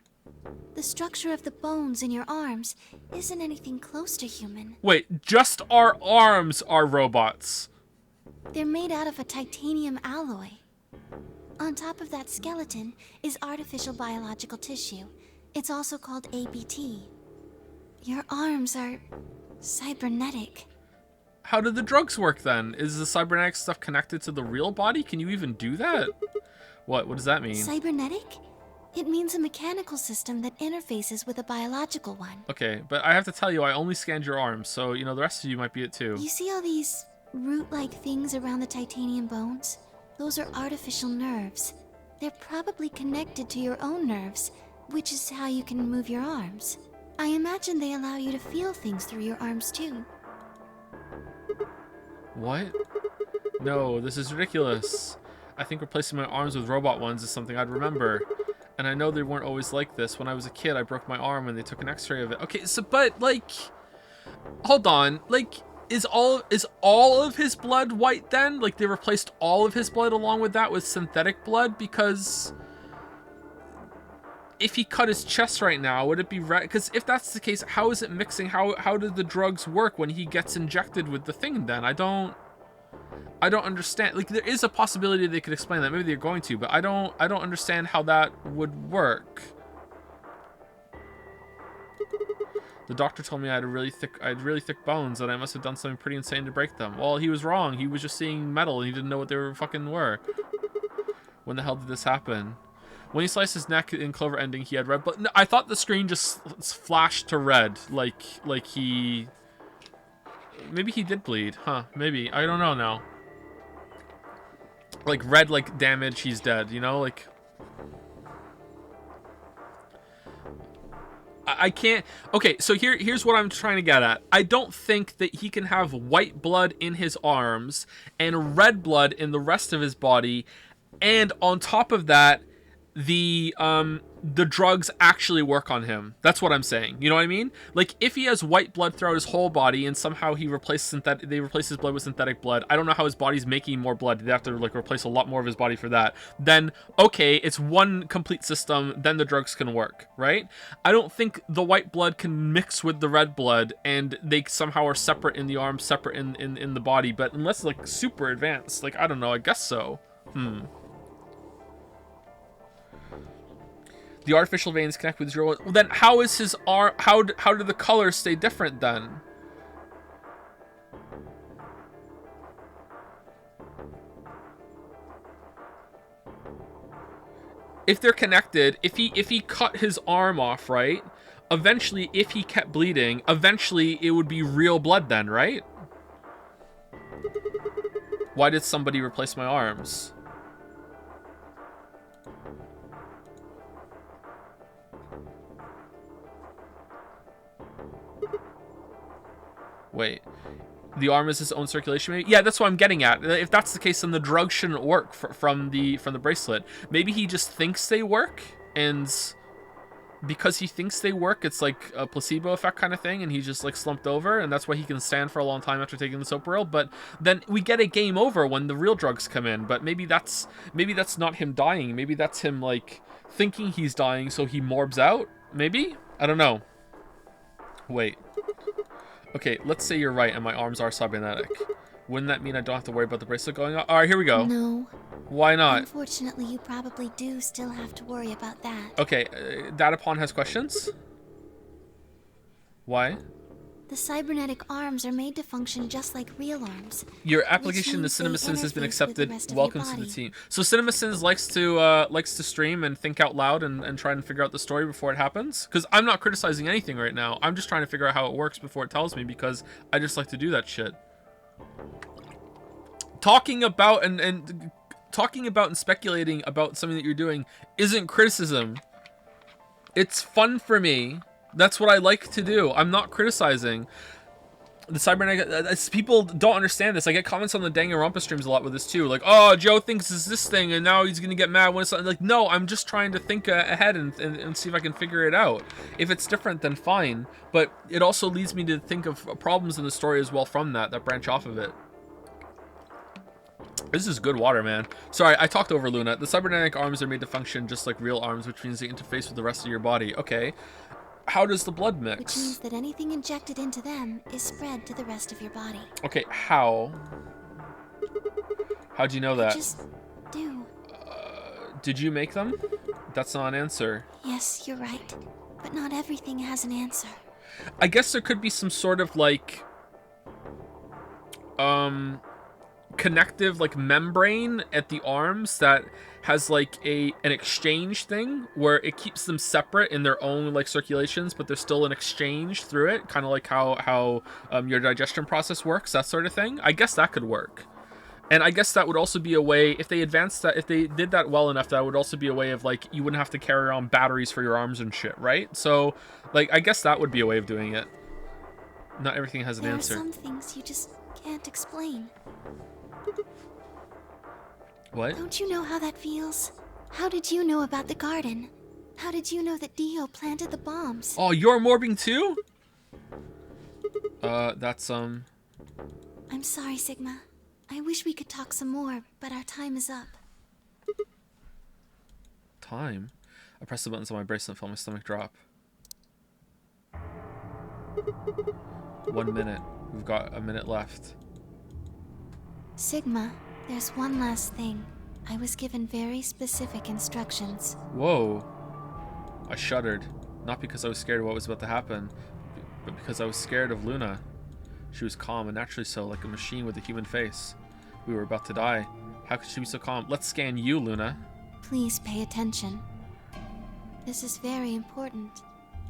The structure of the bones in your arms isn't anything close to human.
Wait, just our arms are robots.
They're made out of a titanium alloy. On top of that skeleton is artificial biological tissue. It's also called ABT. Your arms are cybernetic.
How do the drugs work then? Is the cybernetic stuff connected to the real body? Can you even do that? What does that mean?
Cybernetic? It means a mechanical system that interfaces with a biological one.
Okay, but I have to tell you, I only scanned your arms, so, you know, the rest of you might be it too.
You see all these root-like things around the titanium bones? Those are artificial nerves. They're probably connected to your own nerves, which is how you can move your arms. I imagine they allow you to feel things through your arms too.
What? No, this is ridiculous. I think replacing my arms with robot ones is something I'd remember. And I know they weren't always like this. When I was a kid, I broke my arm and they took an x-ray of it. Okay, so, but, like, hold on. Like, is all of his blood white then? Like, they replaced all of his blood along with that with synthetic blood? Because if he cut his chest right now, would it be red? Because if that's the case, how is it mixing? How do the drugs work when he gets injected with the thing then? I don't understand. Like, there is a possibility they could explain that. Maybe they're going to, but I don't understand how that would work. The doctor told me I had really thick bones, and I must have done something pretty insane to break them. Well, he was wrong. He was just seeing metal, and he didn't know what they were. When the hell did this happen? When he sliced his neck in Clover ending, he had red blood. No, I thought the screen just flashed to red, like he... Maybe he did bleed, huh? Maybe. I don't know now. Like red, like damage, he's dead, you know? Like, I can't... Okay, so here's what I'm trying to get at. I don't think that he can have white blood in his arms and red blood in the rest of his body, and on top of that, the drugs actually work on him. That's what I'm saying. You know what I mean? Like, if he has white blood throughout his whole body and somehow they replace his blood with synthetic blood, I don't know how his body's making more blood. They have to, like, replace a lot more of his body for that. Then, okay, it's one complete system, then the drugs can work, right? I don't think the white blood can mix with the red blood and they somehow are separate in the arm, separate in the body, but unless, like, super advanced, like, I don't know, I guess so. The artificial veins connect with zero. Well, then how is his arm? How do the colors stay different then? If they're connected, if he cut his arm off, right? Eventually, if he kept bleeding, eventually it would be real blood then, right? Why did somebody replace my arms? Wait, the arm is his own circulation? Maybe? Yeah, that's what I'm getting at. If that's the case, then the drug shouldn't work from the bracelet. Maybe he just thinks they work, and because he thinks they work, it's like a placebo effect kind of thing, and he's just like slumped over, and that's why he can stand for a long time after taking the Soparil. But then we get a game over when the real drugs come in. But maybe that's not him dying. Maybe that's him like thinking he's dying, so he morbs out. Maybe? I don't know. Wait. Okay, let's say you're right and my arms are cybernetic. Wouldn't that mean I don't have to worry about the bracelet going on? Alright, here we go.
No.
Why not?
Unfortunately, you probably do still have to worry about that.
Okay, Datapon has questions? Why?
The cybernetic arms are made to function just like real arms.
Your application to CinemaSins has been accepted. Welcome to the team. So CinemaSins likes to stream and think out loud and try and figure out the story before it happens. Because I'm not criticizing anything right now. I'm just trying to figure out how it works before it tells me, because I just like to do that shit. Talking about and speculating about something that you're doing isn't criticism. It's fun for me. That's what I like to do. I'm not criticizing. The cybernetic... people don't understand this. I get comments on the Danganronpa streams a lot with this too. Like, oh, Joe thinks it's this thing and now he's going to get mad when it's... Like, no, I'm just trying to think ahead and see if I can figure it out. If it's different, then fine. But it also leads me to think of problems in the story as well from that branch off of it. This is good water, man. Sorry, I talked over Luna. The cybernetic arms are made to function just like real arms, which means they interface with the rest of your body. Okay. How does the blood mix?
Which means that anything injected into them is spread to the rest of your body.
Okay, how? How'd you know that?
Just do.
Did you make them? That's not an answer.
Yes, you're right. But not everything has an answer.
I guess there could be some sort of like connective like membrane at the arms that has like an exchange thing where it keeps them separate in their own like circulations, but there's still an exchange through it, kind of like how your digestion process works, that sort of thing. I guess that could work. And I guess that would also be a way, if they advanced that, if they did that well enough, that would also be a way of like, you wouldn't have to carry around batteries for your arms and shit, right? So like, I guess that would be a way of doing it. Not everything has an answer.
There are some things you just can't explain.
What?
Don't you know how that feels? How did you know about the garden? How did you know that Dio planted the bombs?
Oh, you're morbing too? That's
I'm sorry, Sigma. I wish we could talk some more, but our time is up.
Time? I pressed the buttons on my bracelet and felt my stomach drop. 1 minute. We've got a minute left.
Sigma, there's one last thing. I was given very specific instructions.
Whoa. I shuddered. Not because I was scared of what was about to happen, but because I was scared of Luna. She was calm, and naturally so, like a machine with a human face. We were about to die. How could she be so calm? Let's scan you, Luna.
Please pay attention. This is very important.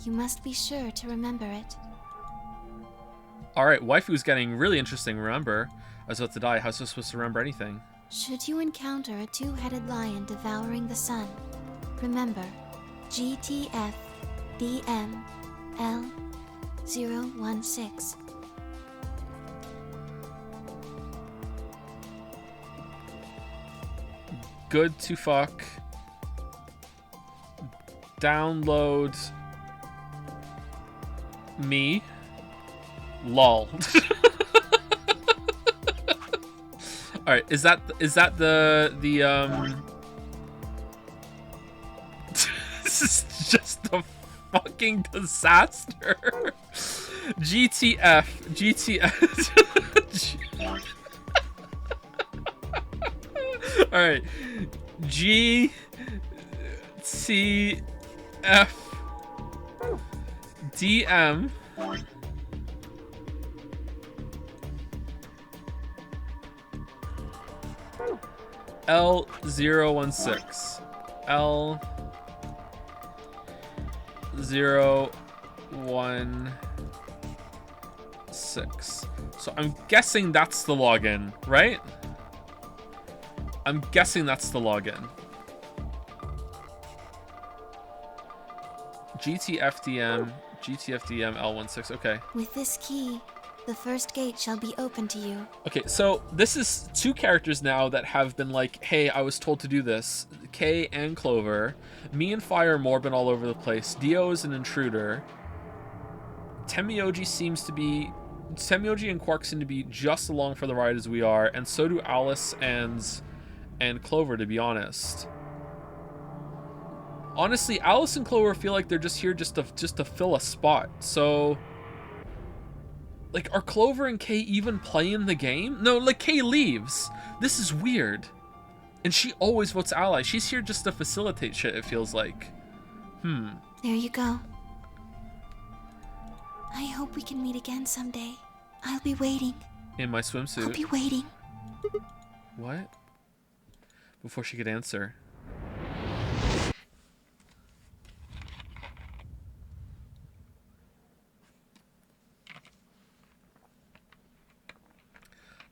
You must be sure to remember it.
Alright, waifu's getting really interesting, remember? I was about to die. How was I supposed to remember anything?
Should you encounter a two-headed lion devouring the sun, remember GTF DM L016.
Good to fuck. Download me. Lol. All right, is that the This is just a fucking disaster. GTF. All right. GTF DM L016 L016. So I'm guessing that's the login, right? I'm guessing that's the login. GTFDM L16. Okay.
With this key, the first gate shall be open to you.
Okay, so this is two characters now that have been like, hey, I was told to do this. Kay and Clover. Me and Fire Moore been all over the place. Dio is an intruder. Temioji and Quark seem to be just along for the ride as we are, and so do Alice and Clover, to be honest. Honestly, Alice and Clover feel like they're just here just to fill a spot. So, like, are Clover and Kay even playing the game? No, like, Kay leaves. This is weird. And she always votes ally. She's here just to facilitate shit, it feels like.
There you go. I hope we can meet again someday. I'll be waiting.
In my swimsuit.
I'll be waiting.
What? Before she could answer.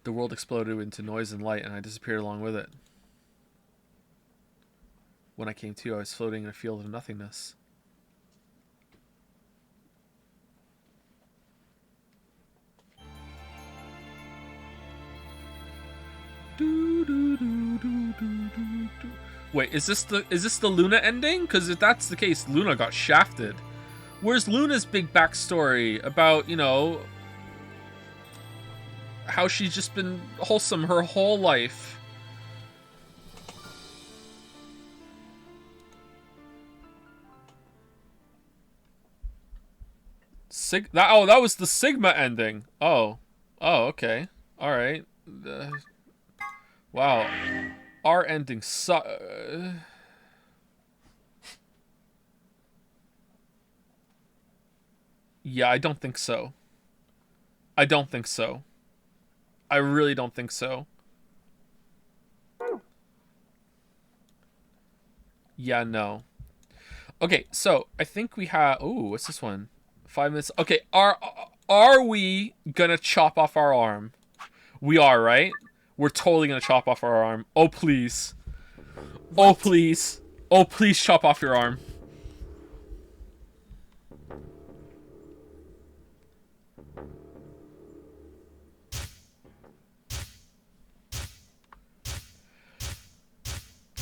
The world exploded into noise and light, and I disappeared along with it. When I came to, I was floating in a field of nothingness. Wait, is this the Luna ending? Because if that's the case, Luna got shafted. Where's Luna's big backstory about, you know, how she's just been wholesome her whole life? That was the Sigma ending. Oh, okay, all right. Wow, our ending Yeah, I don't think so. I don't think so. I really don't think so. Yeah, no. Okay, so I think we have... Ooh, what's this one? 5 minutes. Okay, are we gonna chop off our arm? We are, right? We're totally gonna chop off our arm. Oh, please. Oh, please. Oh, please chop off your arm.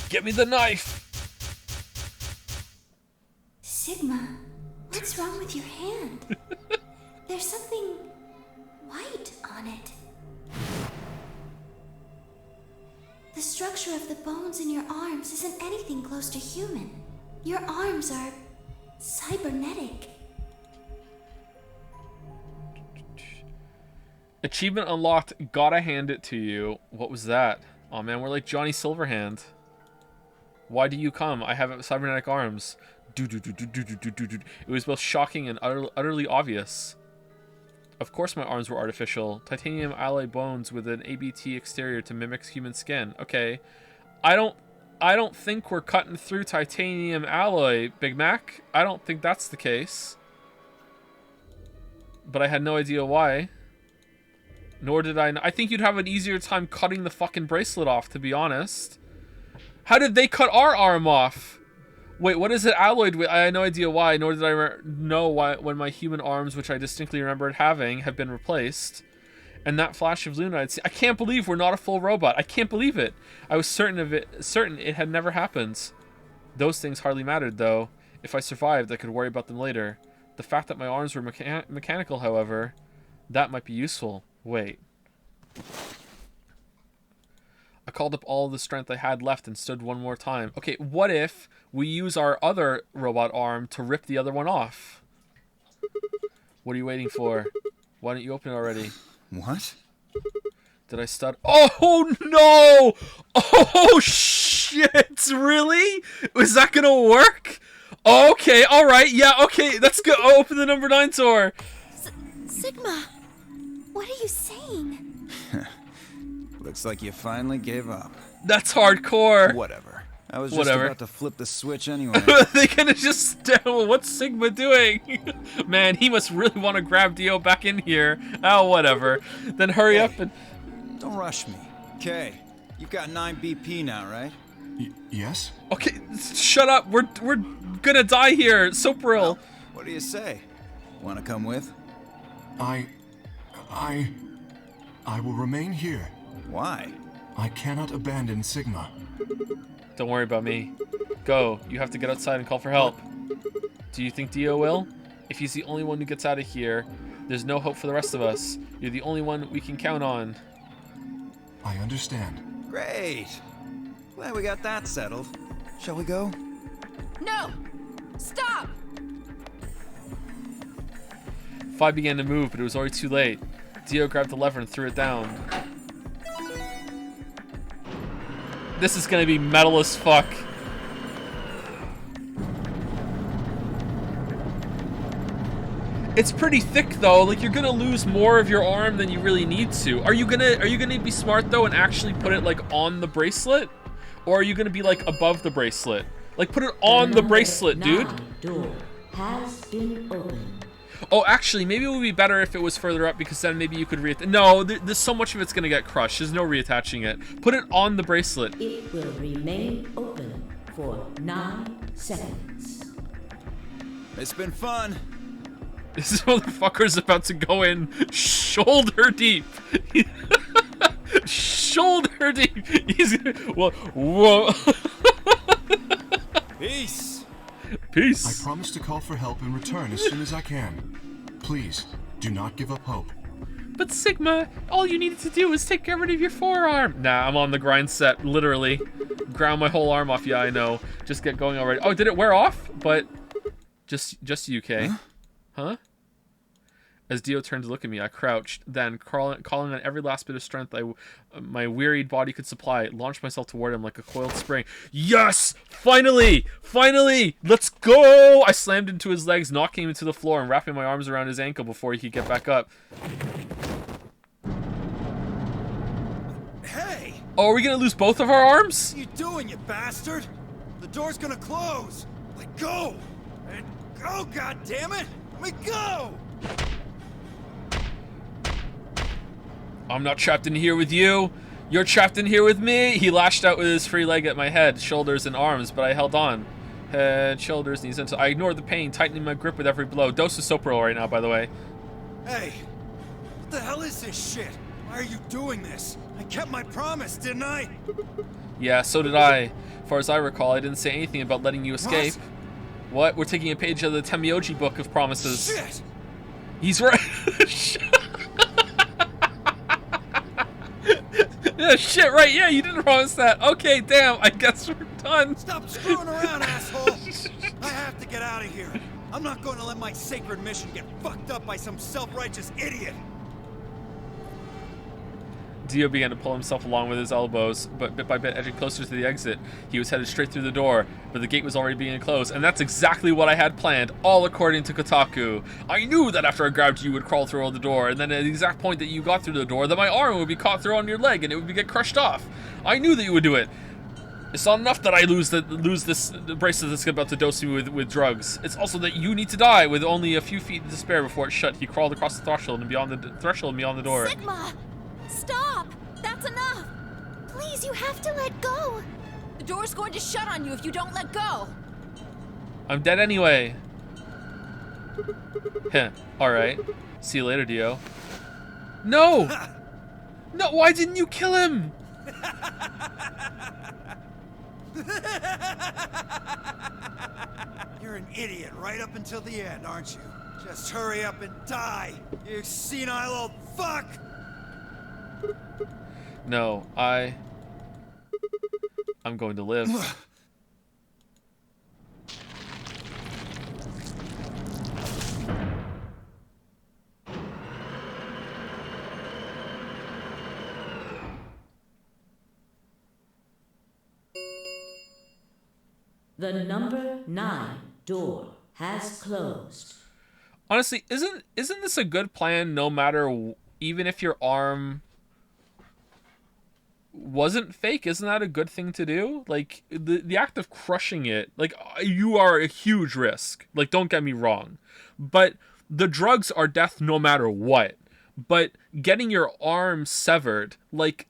Get me the knife!
Sigma, what's wrong with your hand? There's something white on it. The structure of the bones in your arms isn't anything close to human. Your arms are cybernetic.
Achievement unlocked. Gotta hand it to you. What was that? Oh man, we're like Johnny Silverhand. Why do you come? I have cybernetic arms. It was both shocking and utterly obvious. Of course my arms were artificial. Titanium alloy bones with an ABT exterior to mimic human skin. Okay. I don't think we're cutting through titanium alloy, Big Mac. I don't think that's the case. But I had no idea why. Nor did I... I think you'd have an easier time cutting the fucking bracelet off, to be honest. How did they cut our arm off? Wait, what is it alloyed with? I had no idea why, nor did I know why when my human arms, which I distinctly remembered having, have been replaced. And that flash of Luna, I can't believe we're not a full robot. I can't believe it. I was certain it had never happened. Those things hardly mattered, though. If I survived, I could worry about them later. The fact that my arms were mechanical, however, that might be useful. Wait. I called up all the strength I had left and stood one more time. Okay, what if we use our other robot arm to rip the other one off? What are you waiting for? Why don't you open it already?
What?
Did I stud? Oh no! Oh shit! Really? Is that gonna work? Okay, alright, yeah, okay, let's go. Open the number 9 door.
Sigma, what are you saying?
Looks like you finally gave up.
That's hardcore.
Whatever. I was just about to flip the switch anyway.
They gonna just... What's Sigma doing? Man, he must really want to grab Dio back in here. Oh, whatever. Then hurry up and...
Don't rush me. Okay, you've got 9 BP now, right?
Yes?
Okay, shut up. We're gonna die here. Sopril.
Well, what do you say? Want to come with?
I will remain here.
Why?
I cannot abandon Sigma.
Don't worry about me. Go. You have to get outside and call for help. Do you think Dio will? If he's the only one who gets out of here, there's no hope for the rest of us. You're the only one we can count on.
I understand.
Great. Glad we got that settled. Shall we go?
No! Stop!
Fi began to move, but it was already too late. Dio grabbed the lever and threw it down. This is gonna be metal as fuck. It's pretty thick though. Like you're gonna lose more of your arm than you really need to. Are you gonna be smart though and actually put it like on the bracelet, or are you gonna be like above the bracelet? Like put it on the bracelet, dude.
Door has been opened.
Oh, actually, maybe it would be better if it was further up because then maybe you could reattach. No, there's so much of it's gonna get crushed. There's no reattaching it. Put it on the bracelet.
It will remain open for 9 seconds.
It's been fun.
This motherfucker's about to go in shoulder deep. Shoulder deep. He's gonna. Whoa.
Peace.
Peace.
I promise to call for help and return as soon as I can. Please, do not give up hope.
But Sigma, all you needed to do was take rid of your forearm. Nah, I'm on the grind set, literally. Ground my whole arm off. Yeah, I know. Just get going already. Oh, did it wear off? But just UK. Huh? As Dio turned to look at me, I crouched. Then, calling on every last bit of strength my wearied body could supply, launched myself toward him like a coiled spring. Yes! Finally! Finally! Let's go! I slammed into his legs, knocking him into the floor and wrapping my arms around his ankle before he could get back up.
Hey!
Oh, are we gonna lose both of our arms?
What are you doing, you bastard? The door's gonna close. Let go! Let go, goddammit! Let me go!
I'm not trapped in here with you. You're trapped in here with me. He lashed out with his free leg at my head, shoulders, and arms, but I held on. Head, shoulders, knees, and I ignored the pain, tightening my grip with every blow. Dose of Sopril right now, by the way.
Hey, what the hell is this shit? Why are you doing this? I kept my promise, didn't I?
Yeah, so did I. As far as I recall, I didn't say anything about letting you escape. What? We're taking a page out of the Temioji book of promises.
Shit!
He's right. Yeah, shit, right, yeah, you didn't promise that. Okay, damn, I guess we're done.
Stop screwing around, asshole! I have to get out of here. I'm not going to let my sacred mission get fucked up by some self-righteous idiot.
Dio began to pull himself along with his elbows, but bit by bit edging closer to the exit. He was headed straight through the door, but the gate was already being closed, and that's exactly what I had planned, all according to Kotaku. I knew that after I grabbed you, you would crawl through the door, and then at the exact point that you got through the door, that my arm would be caught through on your leg, and it would get crushed off. I knew that you would do it. It's not enough that I lose this bracelet that's about to dose me with drugs. It's also that you need to die with only a few feet to spare before it's shut. He crawled across the threshold and beyond the door.
Sigma! Stop! That's enough! Please, you have to let go!
The door's going to shut on you if you don't let go.
I'm dead anyway. Heh. Alright. See you later, Dio. No! No, why didn't you kill him?
You're an idiot right up until the end, aren't you? Just hurry up and die, you senile old fuck!
No, I'm going to live.
The number 9 door has closed.
Honestly, isn't this a good plan no matter, even if your arm wasn't fake? Isn't that a good thing to do? Like, the act of crushing it, like, you are a huge risk. Like, don't get me wrong. But the drugs are death no matter what. But getting your arm severed, like,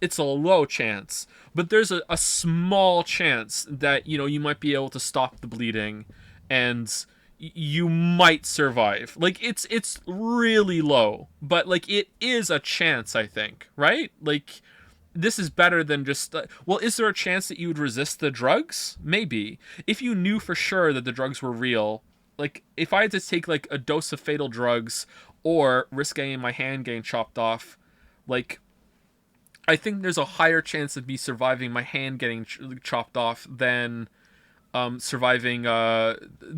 it's a low chance, but there's a small chance that, you know, you might be able to stop the bleeding and you might survive. Like, it's really low, but, like, it is a chance, I think, right? Like, this is better than just... well, is there a chance that you would resist the drugs? Maybe. If you knew for sure that the drugs were real, like, if I had to take, like, a dose of fatal drugs or risk getting my hand getting chopped off, like, I think there's a higher chance of me surviving my hand getting chopped off than surviving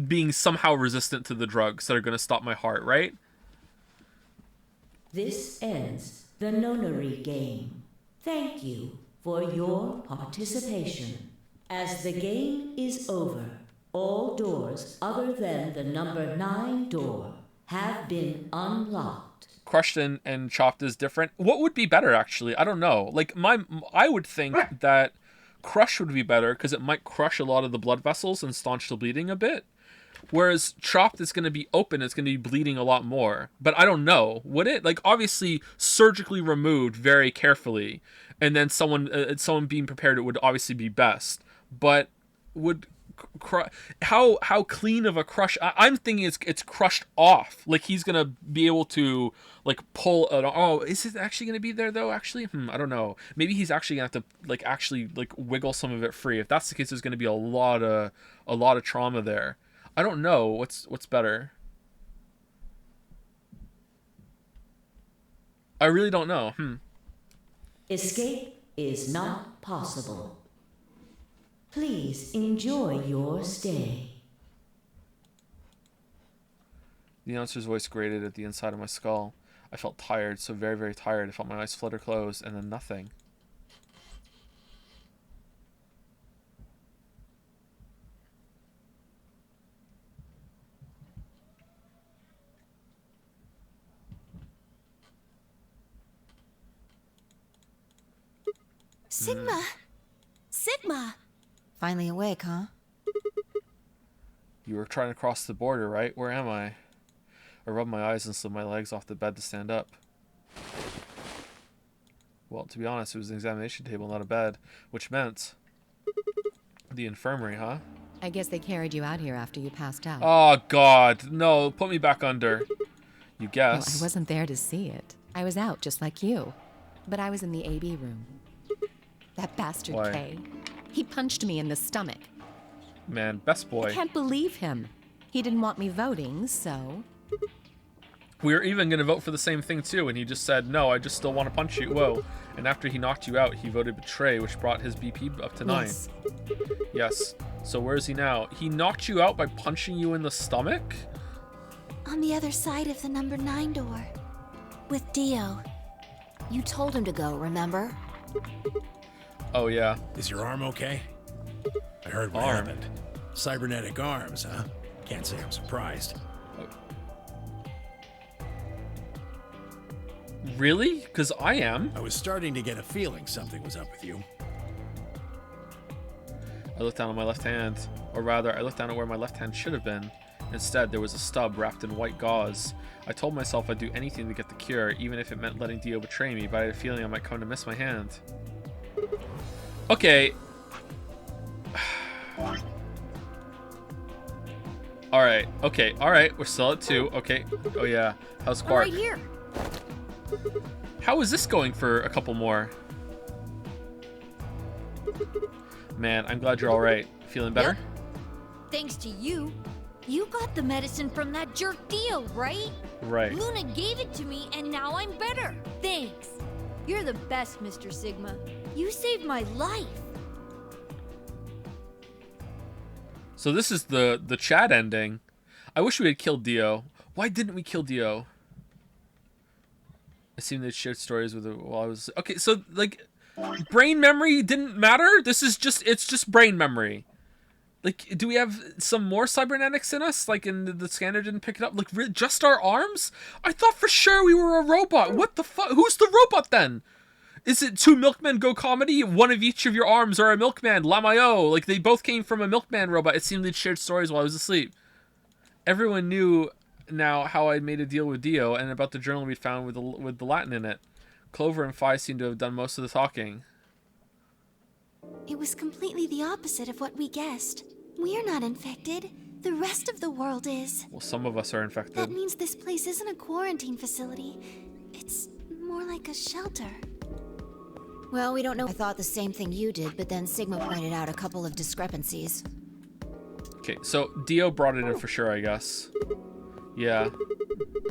being somehow resistant to the drugs that are going to stop my heart, right?
This ends the nonary game. Thank you for your participation. As the game is over, all doors other than the number 9 door have been unlocked.
Crushed and chopped is different. What would be better, actually? I don't know. Like, I would think that crush would be better because it might crush a lot of the blood vessels and staunch the bleeding a bit. Whereas chopped is going to be open, it's going to be bleeding a lot more. But I don't know. Would it? Like, obviously, surgically removed very carefully, and then someone being prepared, it would obviously be best. But would... how clean of a crush? I'm thinking it's crushed off. Like, he's gonna be able to, like, pull it. Oh, is it actually gonna be there though? Actually, I don't know. Maybe he's actually gonna have to, like, actually, like, wiggle some of it free. If that's the case, there's gonna be a lot of trauma there. I don't know what's better. I really don't know.
Escape is not possible. Please enjoy your stay.
The announcer's voice grated at the inside of my skull. I felt tired, so very, very tired. I felt my eyes flutter closed, and then nothing.
Sigma! Sigma!
Finally awake, huh?
You were trying to cross the border, right? Where am I? I rubbed my eyes and slid my legs off the bed to stand up. Well, to be honest, it was an examination table, not a bed, which meant the infirmary, huh?
I guess they carried you out here after you passed out.
Oh, God. No, put me back under. You guess.
Well, I wasn't there to see it. I was out, just like you. But I was in the AB room. That bastard
Why?
Kay. He punched me in the stomach.
Man, best boy.
I can't believe him. He didn't want me voting, so...
We were even going to vote for the same thing, too, and he just said, no, I just still want to punch you. Whoa. And after he knocked you out, he voted betray, which brought his BP up to 9.
Yes.
Yes. So where is he now? He knocked you out by punching you in the stomach?
On the other side of the number 9 door.
With Dio.
You told him to go, remember?
Oh, yeah.
Is your arm okay? I heard what happened. Cybernetic arms, huh? Can't say I'm surprised.
Really? Because I am.
I was starting to get a feeling something was up with you.
I looked down at my left hand. Or rather, I looked down at where my left hand should have been. Instead, there was a stub wrapped in white gauze. I told myself I'd do anything to get the cure, even if it meant letting Dio betray me, but I had a feeling I might come to miss my hand. Okay. Alright, okay, alright, we're still at 2. Okay, oh yeah. How's Quark?
Right here.
How is this going for a couple more? Man, I'm glad you're alright. Feeling better?
Yep. Thanks to you. You got the medicine from that jerk Dio, right?
Right.
Luna gave it to me, and now I'm better. Thanks. You're the best, Mr. Sigma. You saved my life.
So this is the chat ending. I wish we had killed Dio. Why didn't we kill Dio? I seem they shared stories with her while I was... Okay, so, like, brain memory didn't matter? This is just... It's just brain memory. Like, do we have some more cybernetics in us? Like, and the scanner didn't pick it up? Like, just our arms? I thought for sure we were a robot. What the fuck? Who's the robot, then? Is it 2 milkmen go comedy? One of each of your arms are a milkman. Lamayo. Like, they both came from a milkman robot. It seemed they'd shared stories while I was asleep. Everyone knew now how I made a deal with Dio and about the journal we found with the Latin in it. Clover and Phi seem to have done most of the talking.
It was completely the opposite of what we guessed. We're not infected. The rest of the world is.
Well, some of us are infected.
That means this place isn't a quarantine facility. It's more like a shelter.
Well, we don't know. I thought the same thing you did, but then Sigma pointed out a couple of discrepancies.
Okay, so Dio brought it in for sure, I guess. Yeah.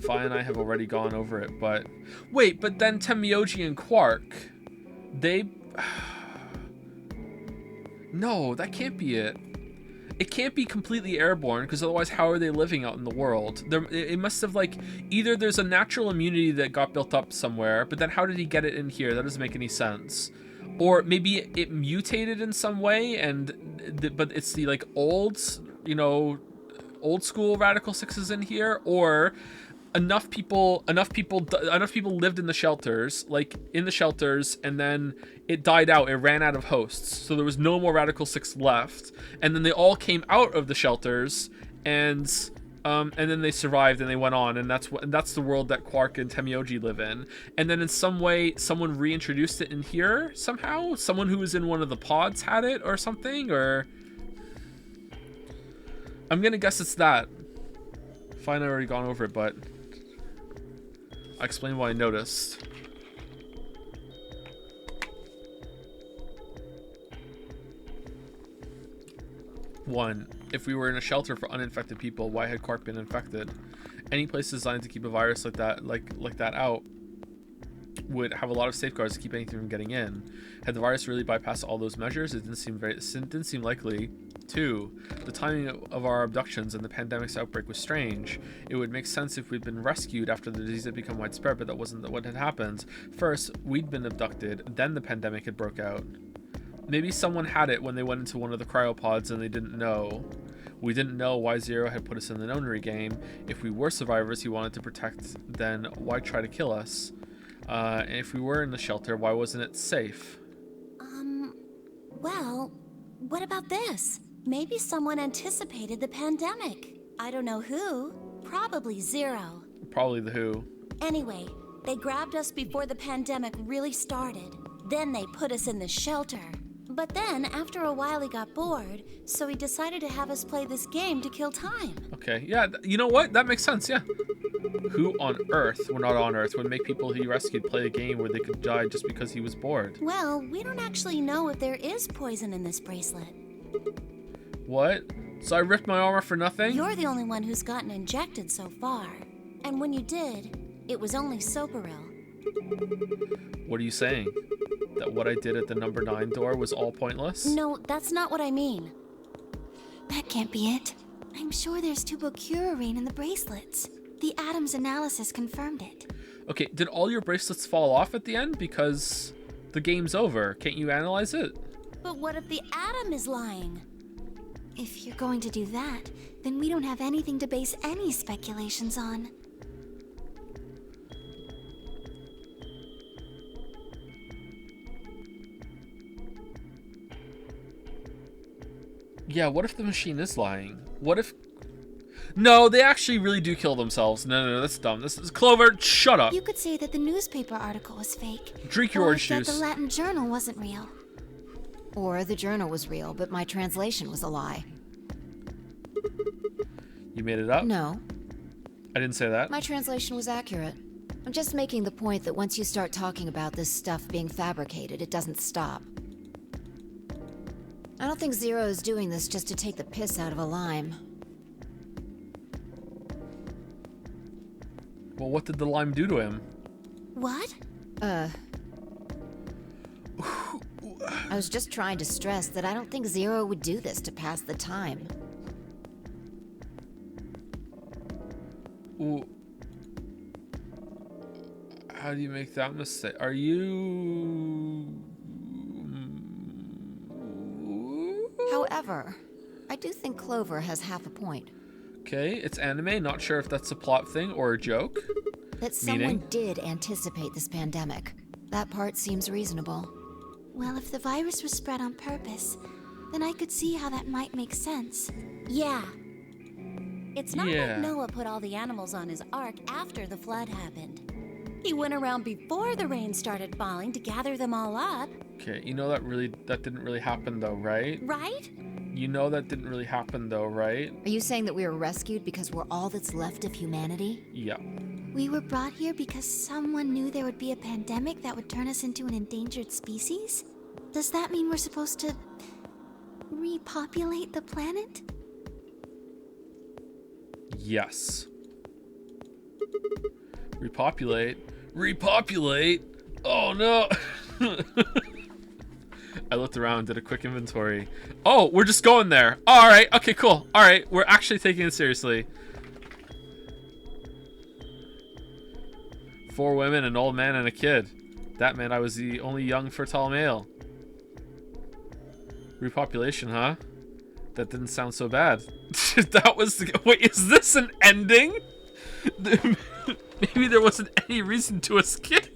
Phi and I have already gone over it, but... Wait, but then Temioji and Quark... They... No, that can't be it. It can't be completely airborne, because otherwise how are they living out in the world? It must have, like... Either there's a natural immunity that got built up somewhere, but then how did he get it in here? That doesn't make any sense. Or maybe it mutated in some way, but it's the, like, old, you know... old school Radical Sixes in here, or enough people lived in the shelters, and then it died out. It ran out of hosts, so there was no more Radical Six left, and then they all came out of the shelters, and then they survived and they went on, and that's the world that Quark and Temioji live in. And then in some way, someone reintroduced it in here somehow. Someone who was in one of the pods had it or something, or. I'm gonna guess it's that. Fine, I already gone over it, but I'll explain what I noticed. One, if we were in a shelter for uninfected people, why had Quark been infected? Any place designed to keep a virus like that out would have a lot of safeguards to keep anything from getting in. Had the virus really bypassed all those measures? It didn't seem likely. 2. The timing of our abductions and the pandemic's outbreak was strange. It would make sense if we'd been rescued after the disease had become widespread, but that wasn't what had happened. First, we'd been abducted, then the pandemic had broke out. Maybe someone had it when they went into one of the cryopods and they didn't know. We didn't know why Zero had put us in the nonary game. If we were survivors he wanted to protect, then why try to kill us? And if we were in the shelter, why wasn't it safe?
Well, what about this? Maybe someone anticipated the pandemic. I don't know who. Probably Zero.
Probably the Who.
Anyway, they grabbed us before the pandemic really started. Then they put us in the shelter. But then, after a while, he got bored, so he decided to have us play this game to kill time.
Okay, yeah, you know what? That makes sense, yeah. Who on Earth, well, not on Earth, would make people he rescued play a game where they could die just because he was bored?
Well, we don't actually know if there is poison in this bracelet.
What? So I ripped my armor for nothing?
You're the only one who's gotten injected so far. And when you did, it was only Socoril.
What are you saying? That what I did at the number 9 door was all pointless?
No, that's not what I mean.
That can't be it. I'm sure there's tubocurarine in the bracelets. The Adam's analysis confirmed it.
Okay, did all your bracelets fall off at the end? Because the game's over. Can't you analyze it?
But what if the Adam is lying?
If you're going to do that, then we don't have anything to base any speculations on.
Yeah, what if the machine is lying? What if... No, they actually really do kill themselves. No, that's dumb. This is... Clover, shut up.
You could say that the newspaper article was fake.
Drink your orange juice.
Or that the Latin journal wasn't real.
Or the journal was real, but my translation was a lie.
You made it up?
No.
I didn't say that.
My translation was accurate. I'm just making the point that once you start talking about this stuff being fabricated, it doesn't stop. I don't think Zero is doing this just to take the piss out of a lime.
Well, what did the lime do to him?
What?
I was just trying to stress that I don't think Zero would do this to pass the time.
Ooh. How do you make that mistake? Are you...
However, I do think Clover has half a point.
Okay, it's anime. Not sure if that's a plot thing or a joke.
That someone did anticipate this pandemic. That part seems reasonable.
Well, if the virus was spread on purpose, then I could see how that might make sense.
Yeah. It's not like Noah put all the animals on his ark after the flood happened. He went around before the rain started falling to gather them all up.
Okay, you know that didn't really happen though, right?
Right?
You know that didn't really happen though, right?
Are you saying that we were rescued because we're all that's left of humanity?
Yeah.
We were brought here because someone knew there would be a pandemic that would turn us into an endangered species? Does that mean we're supposed to repopulate the planet?
Yes. Repopulate? Repopulate? Oh no! I looked around, did a quick inventory. Oh, we're just going there. Alright, okay, cool. Alright, we're actually taking it seriously. 4 women, an old man, and a kid. That meant I was the only young fertile male. Repopulation, huh? That didn't sound so bad. That was the... Wait, is this an ending? Maybe there wasn't any reason to escape.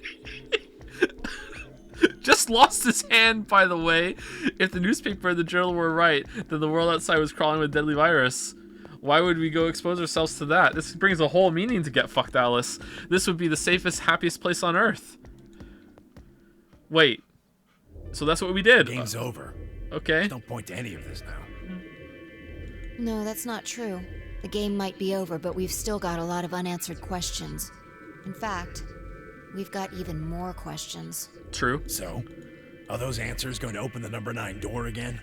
Just lost his hand, by the way. If the newspaper and the journal were right, then the world outside was crawling with deadly virus. Why would we go expose ourselves to that? This brings a whole meaning to Get Fucked, Alice. This would be the safest, happiest place on Earth. Wait. So that's what we did.
Game's over.
Okay.
Don't point to any of this now.
No, that's not true. The game might be over, but we've still got a lot of unanswered questions. In fact, we've got even more questions.
True.
So, are those answers going to open the number 9 door again?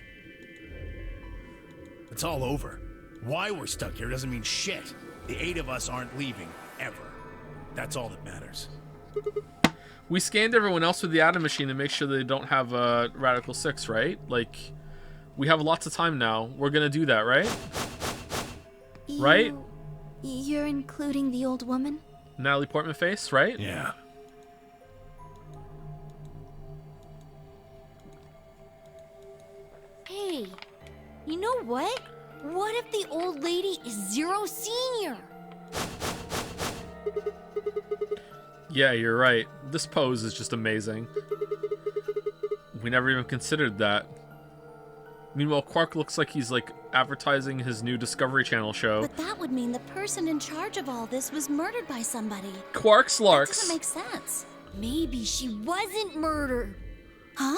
It's all over. Why we're stuck here doesn't mean shit. The 8 of us aren't leaving, ever. That's all that matters.
We scanned everyone else with the Atom Machine to make sure they don't have Radical 6, right? Like, We have lots of time now. We're gonna do that, right? Right?
You're including the old woman?
Natalie Portman face, right?
Yeah.
Hey, you know what? What if the old lady is Zero Senior?
Yeah, you're right. This pose is just amazing. We never even considered that. Meanwhile, Quark looks like he's like advertising his new Discovery Channel show.
But that would mean the person in charge of all this was murdered by somebody.
Quark's
That
Larks.
doesn't make sense.
Maybe she wasn't murdered.
Huh?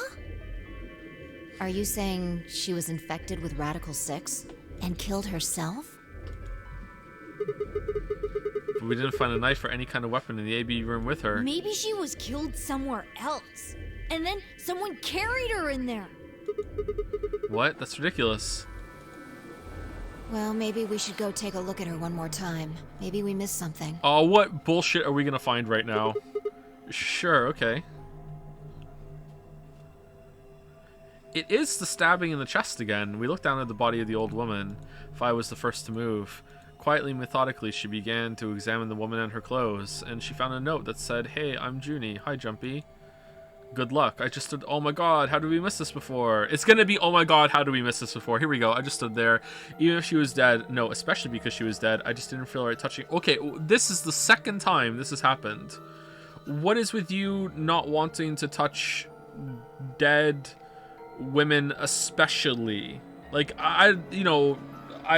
Are you saying she was infected with Radical 6?
And killed herself?
But we didn't find a knife or any kind of weapon in the AB room with her.
Maybe she was killed somewhere else. And then someone carried her in there.
What? That's ridiculous.
Well, maybe we should go take a look at her one more time. Maybe we missed something.
Oh, what bullshit are we gonna find right now? Sure, okay. It is the stabbing in the chest again. We looked down at the body of the old woman. Fi was the first to move. Quietly, methodically, she began to examine the woman and her clothes, and she found a note that said, "Hey, I'm Junie. Hi, Jumpy. Good luck." I just stood, oh my god, how did we miss this before? It's gonna be, oh my god, how did we miss this before? Here we go. I just stood there. Even if she was dead, no, especially because she was dead, I just didn't feel right touching. Okay, this is the second time this has happened. What is with you not wanting to touch dead women especially? Like, I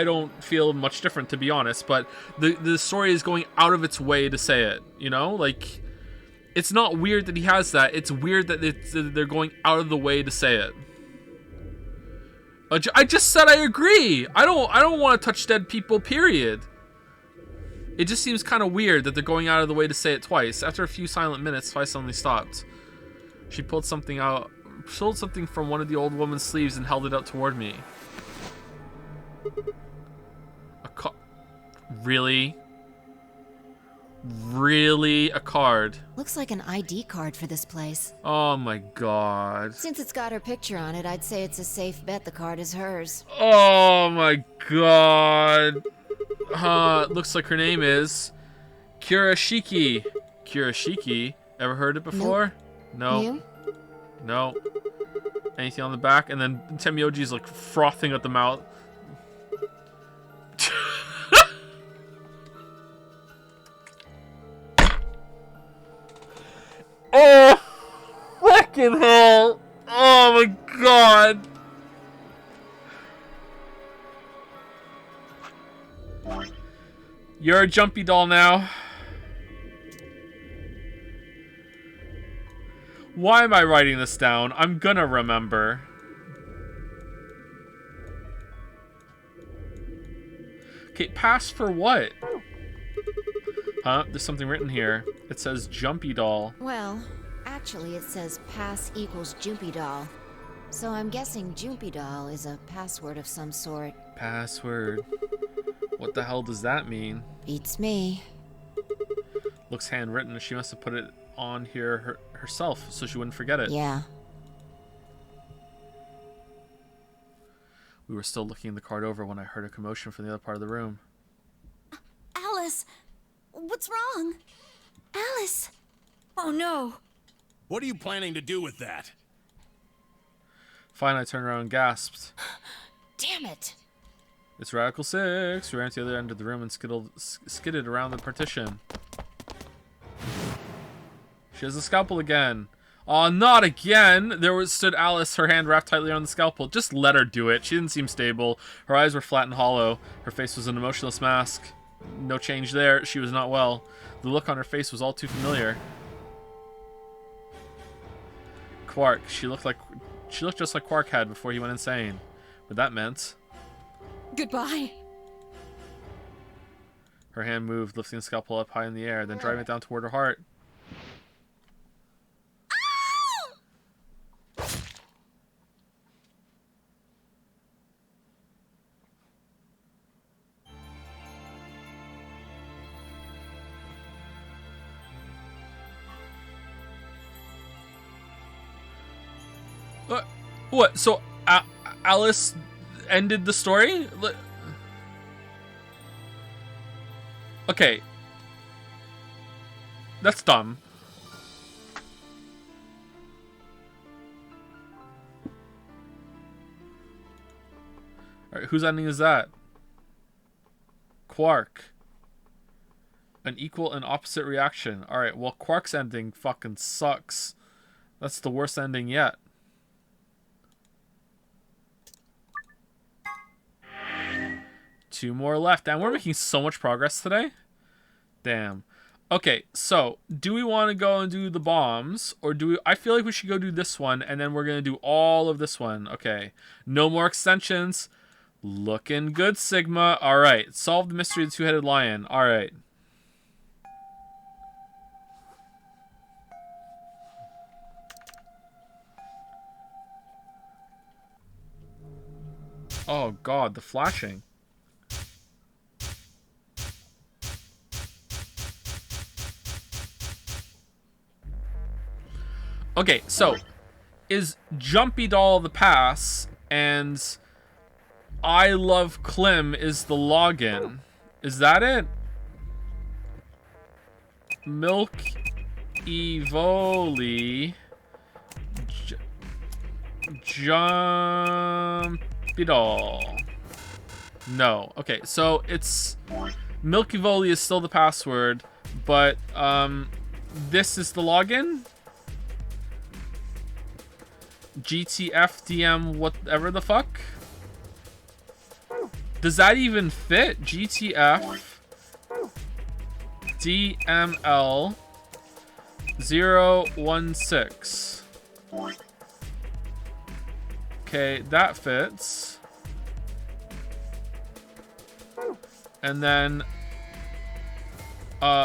don't feel much different, to be honest, but the story is going out of its way to say it, you know? Like, it's not weird that he has that. It's weird that they're going out of the way to say it. I just said I agree. I don't want to touch dead people, period. It just seems kind of weird that they're going out of the way to say it twice. After a few silent minutes, Fi suddenly stopped. She pulled something from one of the old woman's sleeves and held it out toward me. Really? Really? A card?
Looks like an ID card for this place.
Oh my god.
Since it's got her picture on it, I'd say it's a safe bet the card is hers.
Oh my god. Looks like her name is Kurashiki. Kurashiki? Ever heard it before? No.
You?
No. Anything on the back? And then Temioji's like frothing at the mouth. Oh, fucking hell! Oh my god! You're a Jumpy doll now. Why am I writing this down? I'm gonna remember. Okay, pass for what? Huh? There's something written here. It says Jumpy doll.
Well, actually it says pass equals Jumpy doll. So I'm guessing Jumpy doll is a password of some sort.
Password. What the hell does that mean?
Beats me.
Looks handwritten. She must have put it on here herself so she wouldn't forget it.
Yeah.
We were still looking the card over when I heard a commotion from the other part of the room.
Alice, what's wrong? Alice!
Oh no!
What are you planning to do with that?
Fine, I turned around and gasped.
Damn it!
It's Radical 6. We ran to the other end of the room and skidded around the partition. She has a scalpel again. Aw, not again! Stood Alice, her hand wrapped tightly around the scalpel. Just let her do it. She didn't seem stable. Her eyes were flat and hollow. Her face was an emotionless mask. No change there. She was not well. The look on her face was all too familiar. Quark. She looked just like Quark had before he went insane. But that meant...
Goodbye.
Her hand moved, lifting the scalpel up high in the air, then driving it down toward her heart. What? So Alice ended the story? Okay. That's dumb. Alright, whose ending is that? Quark. An equal and opposite reaction. Alright, well, Quark's ending fucking sucks. That's the worst ending yet. Two more left. And we're making so much progress today. Damn. Okay, so do we want to go and do the bombs, or do we? I feel like we should go do this one, and then we're gonna do all of this one. Okay, no more extensions. Looking good, Sigma. All right, solve the mystery of the two-headed lion. All right. Oh God, the flashing. Okay, so is Jumpy Doll the pass and I Love Clem is the login? Is that it? Milk Evoli Jumpy Doll. No. Okay, so it's Milk Evoli is still the password, but this is the login? GTFDM whatever the fuck? Does that even fit? GTF DML 016. Okay, that fits. And then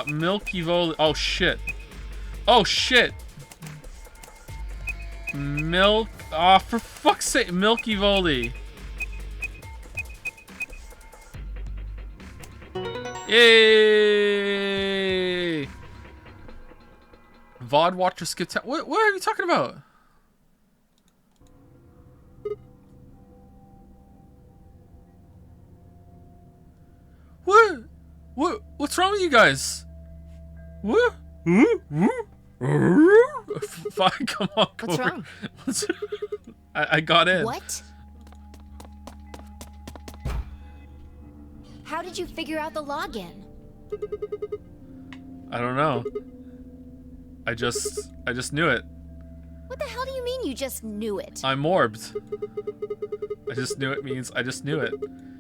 Milky Volley. Oh shit. Oh shit. Milk. Oh, for fuck's sake, Milky Volley. Yay! VOD watcher skip town. What are you talking about? What's wrong with you guys? What? Fine, come on.
What's wrong?
I got in.
What? How did you figure out the login?
I don't know. I just knew it.
What the hell do you mean you just knew it?
I'm orbed. I just knew it means I just knew it.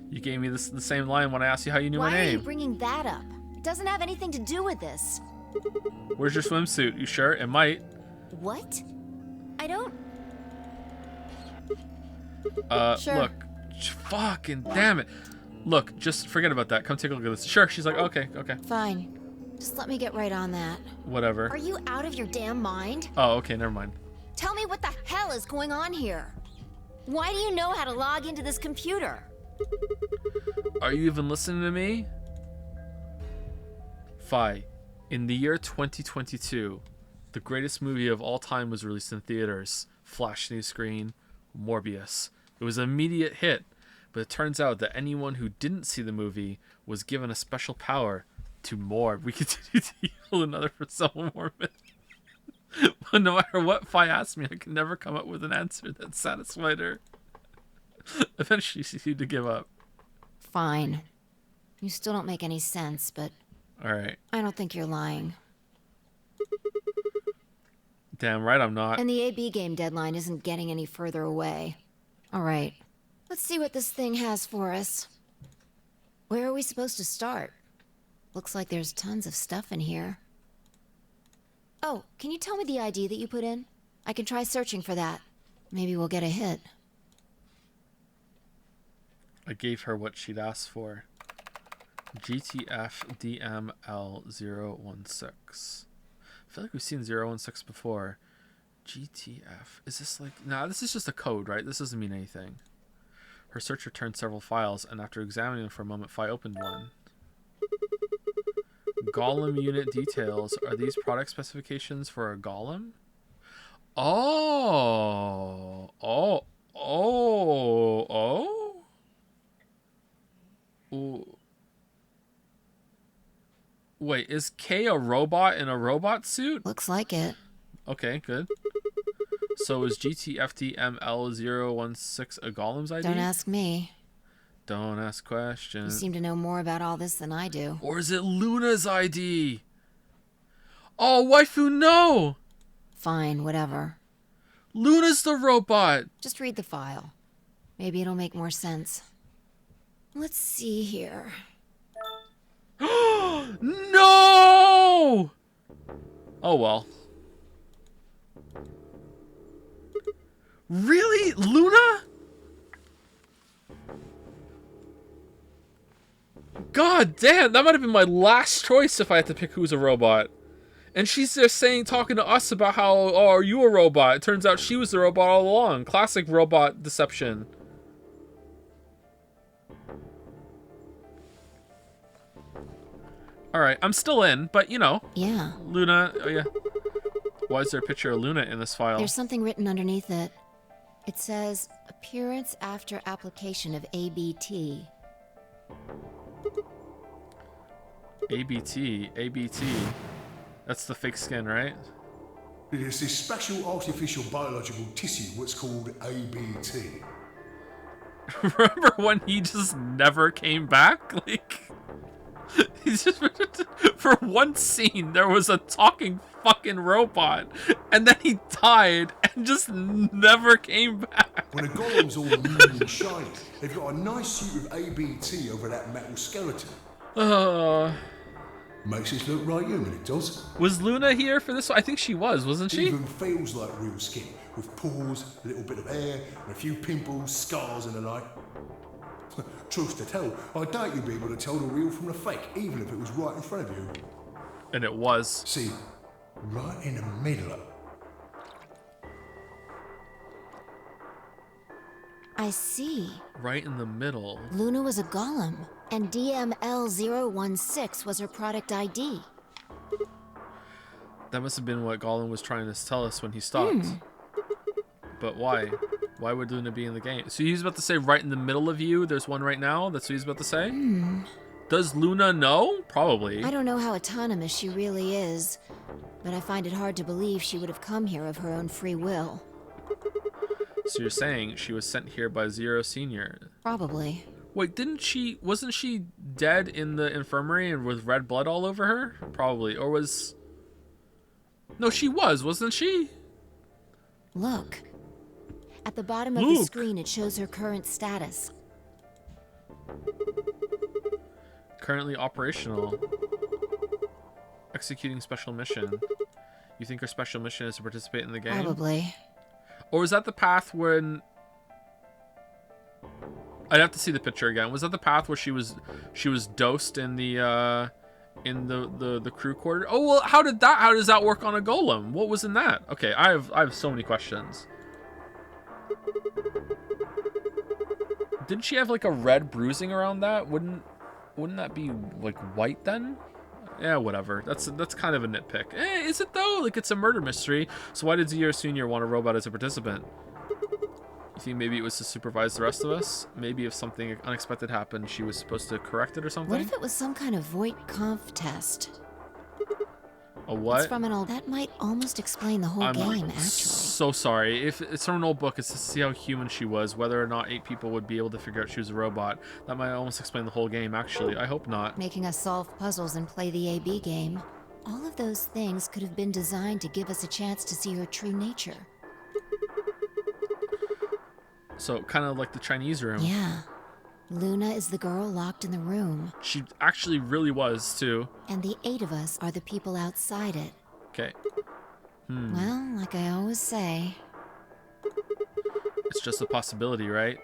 You gave me the same line when I asked you how you knew my
Why are you
name.
bringing that up? It doesn't have anything to do with this.
Where's your swimsuit? You sure? It might.
What? I don't... Sure.
Look. Fucking damn it. Look, just forget about that. Come take a look at this. Sure. She's like, okay.
Fine. Just let me get right on that.
Whatever.
Are you out of your damn mind?
Oh, okay. Never mind.
Tell me what the hell is going on here. Why do you know how to log into this computer?
Are you even listening to me? Fi, in the year 2022, the greatest movie of all time was released in theaters. Flash new screen, Morbius. It was an immediate hit, but it turns out that anyone who didn't see the movie was given a special power to morb. We continue to heal another for several more minutes. But no matter what Fi asked me, I could never come up with an answer that satisfied her. Eventually, she seemed to give up.
Fine. You still don't make any sense, but...
Alright.
I don't think you're lying.
Damn right I'm not.
And the AB game deadline isn't getting any further away. Alright. Let's see what this thing has for us. Where are we supposed to start? Looks like there's tons of stuff in here. Oh, can you tell me the ID that you put in? I can try searching for that. Maybe we'll get a hit.
I gave her what she'd asked for. GTF-DML-016. I feel like we've seen 016 before. GTF. Is this like... Nah, this is just a code, right? This doesn't mean anything. Her search returned several files, and after examining them for a moment, Fi opened one. Golem unit details. Are these product specifications for a golem? Oh. Oh. Oh? Ooh. Wait, is Kay a robot in a robot suit?
Looks like it.
Okay, good. So is GTFDML016 a Golem's ID?
Don't ask me.
Don't ask
You
questions.
seem to know more about all this than I do.
Or is it Luna's ID? Oh, waifu, no!
Fine, whatever.
Luna's the robot!
Just read the file. Maybe it'll make more sense. Let's see here.
No! Oh well. Really? Luna? God damn, that might have been my last choice if I had to pick who's a robot. And she's just talking to us about how, oh, are you a robot? It turns out she was the robot all along. Classic robot deception. Alright, I'm still in, but you know.
Yeah.
Luna, oh yeah. Why is there a picture of Luna in this file?
There's something written underneath it. It says, appearance after application of ABT.
ABT. That's the fake skin, right?
It's this special artificial biological tissue what's called ABT.
Remember when he just never came back? Like, he's just for one scene there was a talking fucking robot, and then he died and just never came back.
When a golem's all new and shiny, they've got a nice suit of ABT over that metal skeleton. Makes it look right human, it does.
Was Luna here for this one? I think she was, wasn't she?
Even feels like real skin, with pores, a little bit of hair, and a few pimples, scars and the like. Truth to tell, I doubt you'd be able to tell the real from the fake, even if it was right in front of you.
And it was.
See, right in the middle of...
I see.
Right in the middle.
Luna was a golem, and DML016 was her product ID.
That must have been what Golem was trying to tell us when he stopped. But why? Why would Luna be in the game? So he's about to say right in the middle of you, there's one right now? That's what he's about to say? Does Luna know? Probably.
I don't know how autonomous she really is, but I find it hard to believe she would have come here of her own free will.
So you're saying she was sent here by Zero Senior?
Probably.
Wait, wasn't she dead in the infirmary and with red blood all over her? Probably. Or was... No, she wasn't she?
Look. At the bottom of the screen, it shows her current status.
Currently operational. Executing special mission. You think her special mission is to participate in the game?
Probably.
Or was that the path when... I'd have to see the picture again. Was that the path where she was dosed in the crew quarter? Oh well, how does that work on a golem? What was in that? Okay, I have so many questions. Didn't she have like a red bruising around that? Wouldn't that be like white then? Yeah, whatever. That's kind of a nitpick. Is it though? Like, it's a murder mystery. So why did Zero Senior want a robot as a participant? You think maybe it was to supervise the rest of us? Maybe if something unexpected happened, she was supposed to correct it or something?
What if it was some kind of Voight-Kampf test?
A what?
It's from an old... That might almost explain the whole game, actually.
So sorry. If it's from an old book, it's to see how human she was, whether or not 8 people would be able to figure out she was a robot. That might almost explain the whole game, actually. I hope not.
Making us solve puzzles and play the AB game. All of those things could have been designed to give us a chance to see her true nature.
So, kind of like the Chinese room.
Yeah. Luna is the girl locked in the room.
She actually really was, too.
And the 8 of us are the people outside it.
Okay.
Well, like I always say...
It's just a possibility, right?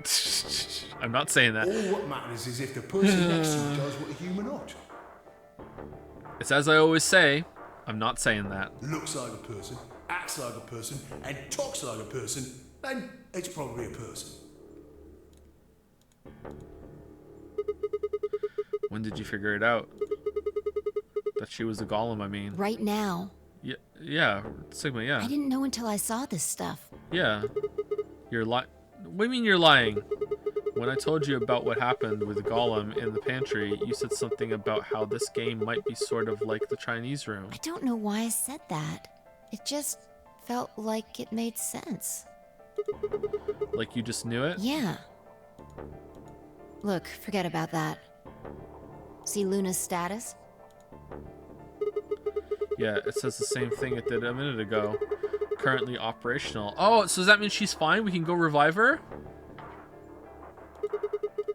I'm not saying that.
All what matters is if the person next to you does what a human ought.
It's as I always say, I'm not saying that.
Looks like a person, acts like a person, and talks like a person, then it's probably a person.
When did you figure it out? That she was a golem, I mean.
Right now.
Yeah, Sigma, yeah.
I didn't know until I saw this stuff.
Yeah. You're What do you mean you're lying? When I told you about what happened with Gollum in the pantry, you said something about how this game might be sort of like the Chinese room.
I don't know why I said that. It just felt like it made sense.
Like you just knew it?
Yeah. Look, forget about that. See Luna's status?
Yeah, it says the same thing it did a minute ago. Currently operational. Oh, so does that mean she's fine? We can go revive her?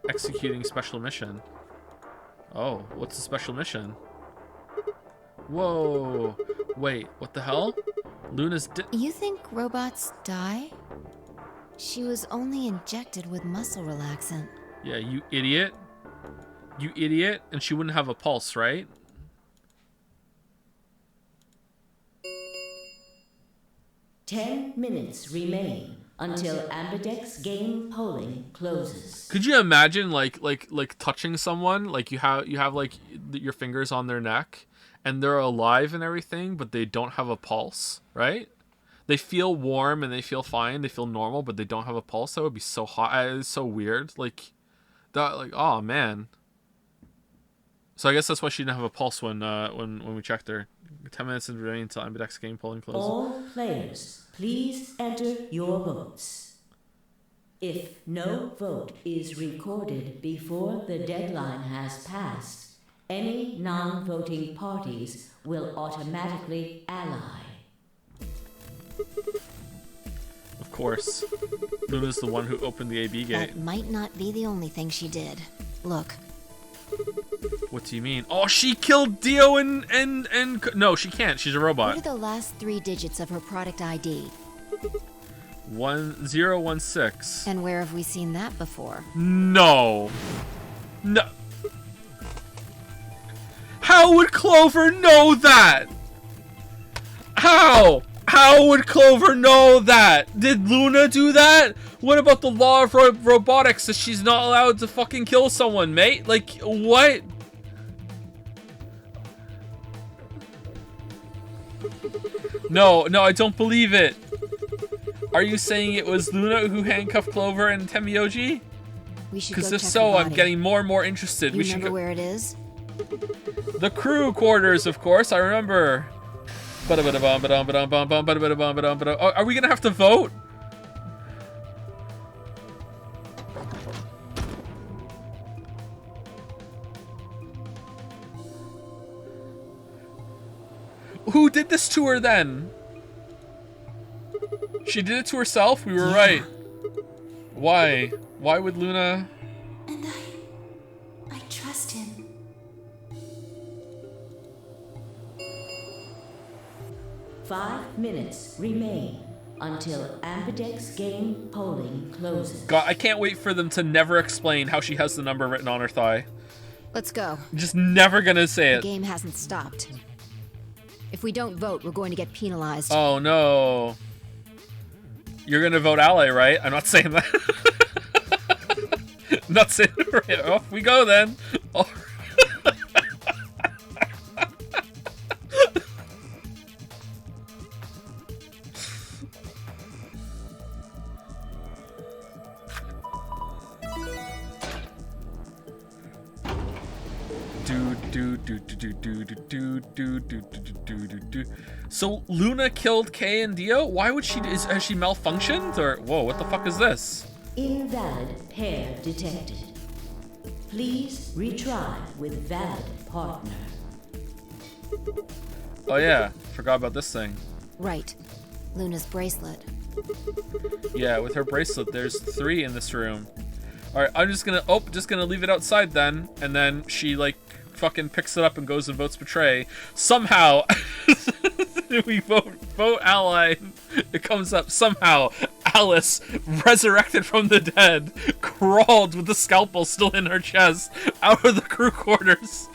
Executing special mission. Oh, what's the special mission? Whoa. Wait, what the hell? Luna's
You think robots die? She was only injected with muscle relaxant.
Yeah, you idiot. You idiot. And she wouldn't have a pulse, right?
Ten minutes remain until Ambidex game polling closes.
Could you imagine like touching someone, like you have like your fingers on their neck and they're alive and everything, but they don't have a pulse, right? They feel warm and they feel fine, they feel normal, but they don't have a pulse. That would be so hot. It's so weird. Like that, like, oh man. So I guess that's why she didn't have a pulse when we checked her. 10 minutes in remaining until Ambidex game polling closes.
All players, please enter your votes. If no vote is recorded before the deadline has passed, any non-voting parties will automatically ally.
Of course. Luna's the one who opened the AB gate.
That might not be the only thing she did. Look.
What do you mean? Oh, she killed Dio and no, she can't. She's a robot.
What are the last 3 digits of her product ID?
1016.
And where have we seen that before?
No. No. How would Clover know that? How? How would Clover know that? Did Luna do that? What about the law of robotics that she's not allowed to fucking kill someone, mate? Like, what? No, I don't believe it. Are you saying it was Luna who handcuffed Clover and Temioji?
We should
Because
go
if
check
so,
her
I'm
body.
getting more and more interested.
You
We should
remember
go.
where it is?
The crew quarters, of course. I remember. Oh, are we gonna have to vote? Who did this to her then? She did it to herself? We were right. Why? Why would Luna...
And I trust him.
Five minutes remain until Ambidex game polling closes.
God, I can't wait for them to never explain how she has the number written on her thigh.
Let's go.
Just never gonna say
The
it.
game hasn't stopped. If we don't vote, we're going to get penalized.
Oh no. You're gonna vote ally, right? I'm not saying that. I'm not saying right. Off we go then. Oh. So Luna killed Kay and Dio? Why would she? Has she malfunctioned? Or whoa, what the fuck is this?
Invalid pair detected. Please retry with valid partner.
Oh yeah, forgot about this thing.
Right. Luna's bracelet.
Yeah, with her bracelet, there's 3 in this room. Alright, I'm just gonna leave it outside then, and then she like fucking picks it up and goes and votes betray. Somehow we vote ally. It comes up somehow. Alice, resurrected from the dead, crawled with the scalpel still in her chest out of the crew quarters,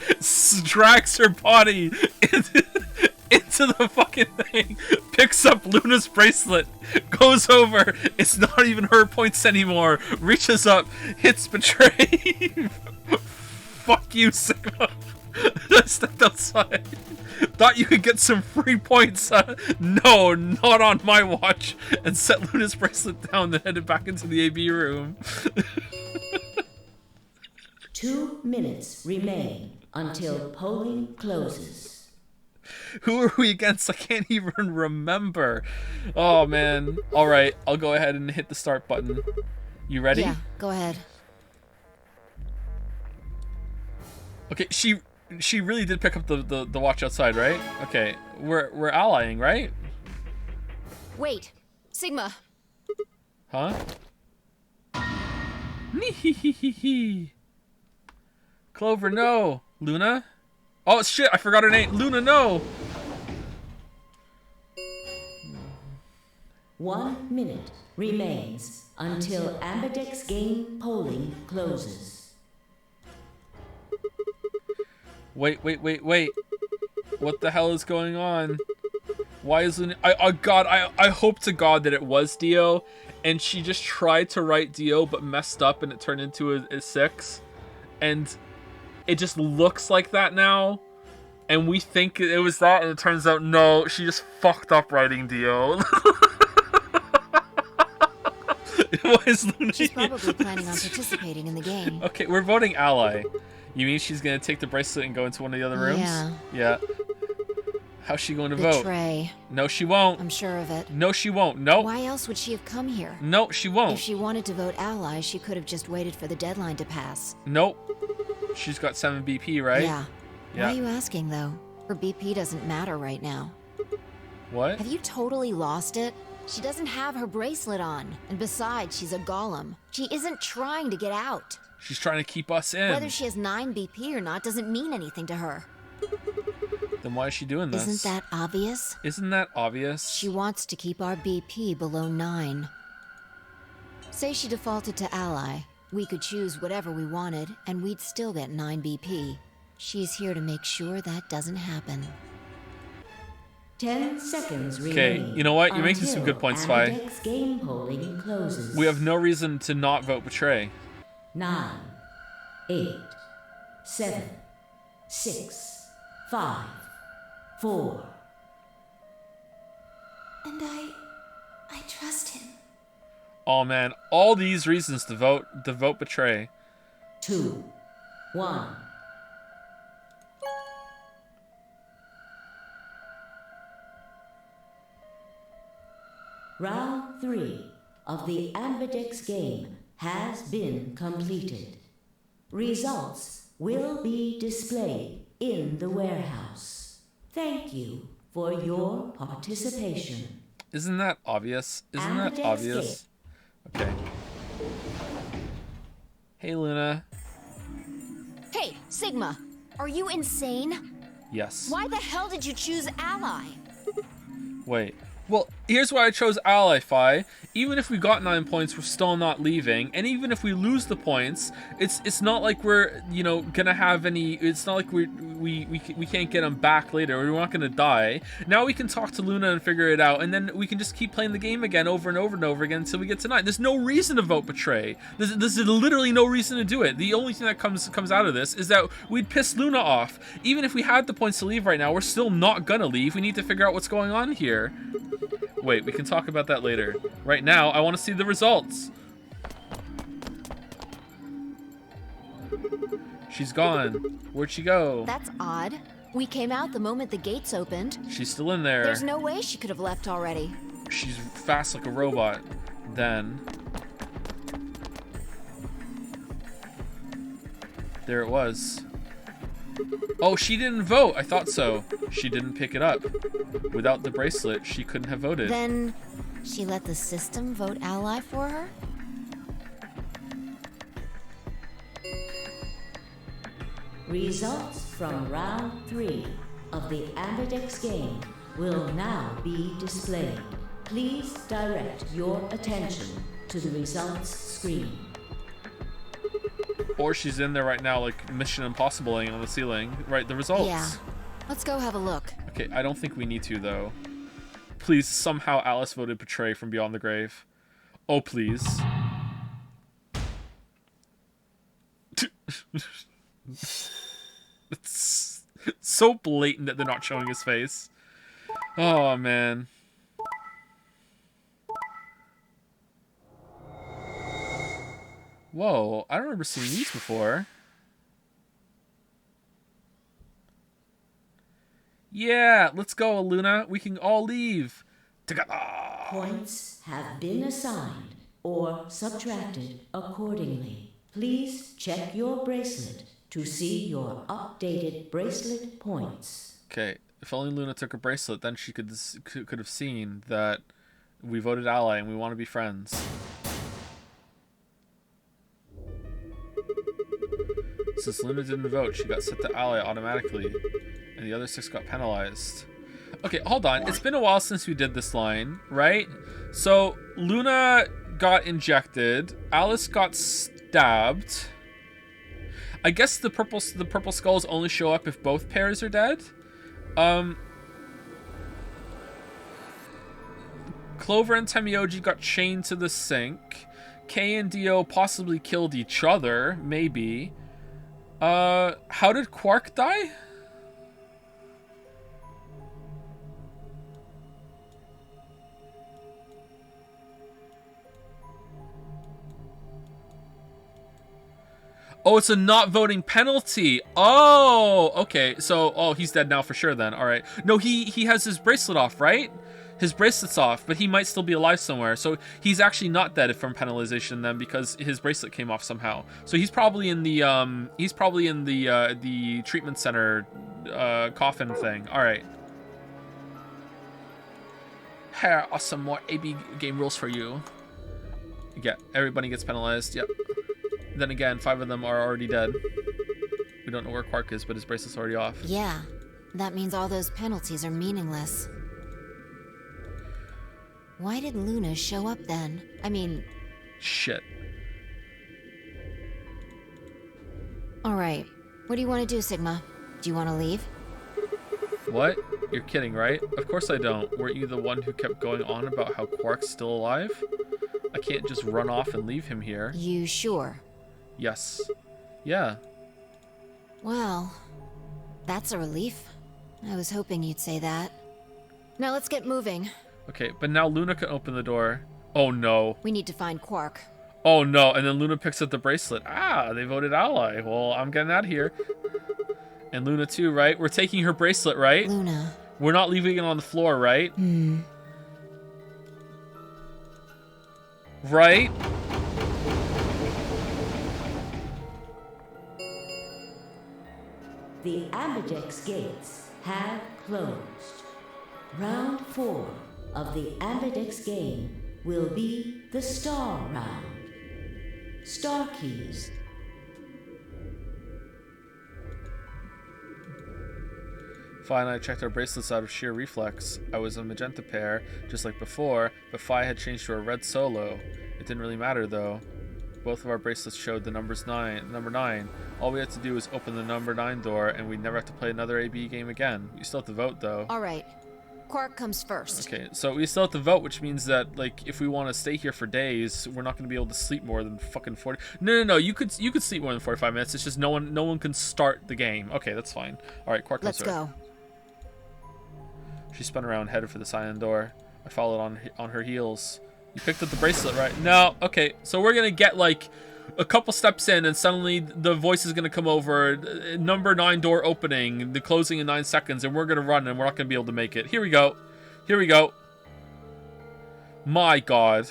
drags her body into the fucking thing, picks up Luna's bracelet, goes over, it's not even her points anymore, reaches up, hits betray. Fuck you, Sigma. Stepped outside. Thought you could get some free points. No, not on my watch. And set Luna's bracelet down and headed back into the AB room.
2 minutes remain until polling closes.
Who are we against? I can't even remember. Oh, man. All right, I'll go ahead and hit the start button. You ready?
Yeah, go ahead.
Okay, she really did pick up the watch outside, right? Okay, we're allying, right?
Wait, Sigma.
Huh? Clover, no. Luna? Oh shit, I forgot her name. Luna, no.
1 minute remains until Ambidex game polling closes.
Wait. What the hell is going on? Why is Luna... I hope to God that it was Dio, and she just tried to write Dio, but messed up, and it turned into a 6. And it just looks like that now, and we think it was that, and it turns out, no, she just fucked up writing Dio. Why is Luna
She's probably planning on participating in the game.
Okay, we're voting ally. You mean she's gonna take the bracelet and go into one of the other rooms?
Yeah.
Yeah. How's she going to vote?
Betray.
No, she won't.
I'm sure of it.
No, she won't. No.
Why else would she have come here?
No, she won't.
If she wanted to vote ally, she could have just waited for the deadline to pass.
Nope. She's got 7 BP, right?
Yeah.
Yeah.
Why are you asking, though? Her BP doesn't matter right now.
What?
Have you totally lost it? She doesn't have her bracelet on. And besides, she's a golem. She isn't trying to get out.
She's trying to keep us in.
Whether she has 9 BP or not doesn't mean anything to her.
Then why is she doing this?
Isn't that obvious?
Isn't that obvious?
She wants to keep our BP below 9. Say she defaulted to ally. We could choose whatever we wanted, and we'd still get 9 BP. She's here to make sure that doesn't happen.
10 seconds remain.
Okay, you know what? You're making some good points, Spy.
Ambidex game polling closes.
We have no reason to not vote Betray.
9, 8, 7, 6, 5, 4.
And I trust him.
Oh man, all these reasons to vote Betray.
2, 1. Round 3 of the Ambidex game has been completed. Results will be displayed in the warehouse. Thank you for your participation.
Isn't that obvious? Isn't that
Ambidex
obvious? Okay. Hey, Luna.
Hey, Sigma! Are you insane?
Yes.
Why the hell did you choose ally?
Wait. Well, here's why I chose Ally, Fi. Even if we got 9 points, we're still not leaving. And even if we lose the points, it's not like we're, you know, gonna have any... It's not like we can't get them back later. We're not gonna die. Now we can talk to Luna and figure it out. And then we can just keep playing the game again over and over and over again until we get to 9. There's no reason to vote Betray. There's literally no reason to do it. The only thing that comes out of this is that we'd piss Luna off. Even if we had the points to leave right now, we're still not gonna leave. We need to figure out what's going on here. Wait, we can talk about that later. Right now, I want to see the results. She's gone. Where'd she go?
That's odd. We came out the moment the gates opened.
She's still in there.
There's no way she could have left already.
She's fast like a robot. Then... there it was. Oh, she didn't vote. I thought so. She didn't pick it up. Without the bracelet, she couldn't have voted.
Then she let the system vote ally for her?
Results from round 3 of the Ambidex game will now be displayed. Please direct your attention to the results screen.
Or she's in there right now, like Mission Impossible-ing on the ceiling. Right, the results.
Yeah. Let's go have a look.
Okay, I don't think we need to, though. Please, somehow Alice voted Betray from Beyond the Grave. Oh, please. So blatant that they're not showing his face. Oh, man. Whoa, I don't remember seeing these before. Yeah, let's go, Luna. We can all leave. Together.
Points have been assigned or subtracted accordingly. Please check your bracelet to see your updated bracelet points.
Okay, if only Luna took her bracelet, then she could have seen that we voted ally and we want to be friends. Since Luna didn't vote, she got set to ally automatically, and the other 6 got penalized. Okay, hold on. It's been a while since we did this line, right? So, Luna got injected. Alice got stabbed. I guess the purple skulls only show up if both pairs are dead. Clover and Temioji got chained to the sink. Kay and Dio possibly killed each other, maybe. How did Quark die? Oh, it's a not voting penalty. Oh, okay. So, oh, he's dead now for sure then. All right. No, he has his bracelet off, right? His bracelet's off, but he might still be alive somewhere. So he's actually not dead from penalization then because his bracelet came off somehow. So he's probably in the the treatment center coffin thing. All right. Here are some more AB game rules for you. Yeah, everybody gets penalized. Yep. Then again, 5 of them are already dead. We don't know where Quark is, but his bracelet's already off.
Yeah, that means all those penalties are meaningless. Why did Luna show up then? I mean...
Shit.
Alright, what do you want to do, Sigma? Do you want to leave?
What? You're kidding, right? Of course I don't. Weren't you the one who kept going on about how Quark's still alive? I can't just run off and leave him here.
You sure?
Yes. Yeah.
Well, that's a relief. I was hoping you'd say that. Now let's get moving.
Okay, but now Luna can open the door. Oh no.
We need to find Quark.
Oh no, and then Luna picks up the bracelet. Ah, they voted ally. Well, I'm getting out of here. And Luna too, right? We're taking her bracelet, right?
Luna.
We're not leaving it on the floor, right? Right?
The Ambidex gates have closed. Round 4 of the Ambidex game will be the Star Round. Star keys.
Fi and I checked our bracelets out of sheer reflex. I was a magenta pair, just like before, but Fi had changed to a red solo. It didn't really matter though. Both of our bracelets showed the number 9. All we had to do was open the number 9 door, and we'd never have to play another AB game again. You still have to vote though.
Alright. Quark comes first.
Okay, so we still have to vote, which means that, like, if we want to stay here for days, we're not going to be able to sleep more than fucking 40. No. You could sleep more than 45 minutes. It's just no one can start the game. Okay, that's fine. All right, Quark comes
Let's go.
She spun around, headed for the silent door. I followed on her heels. You picked up the bracelet, right? No. Okay, so we're gonna get like a couple steps in, and suddenly the voice is gonna come over. Number 9 door opening, the closing in 9 seconds, and we're gonna run, and we're not gonna be able to make it. Here we go. Here we go. My God.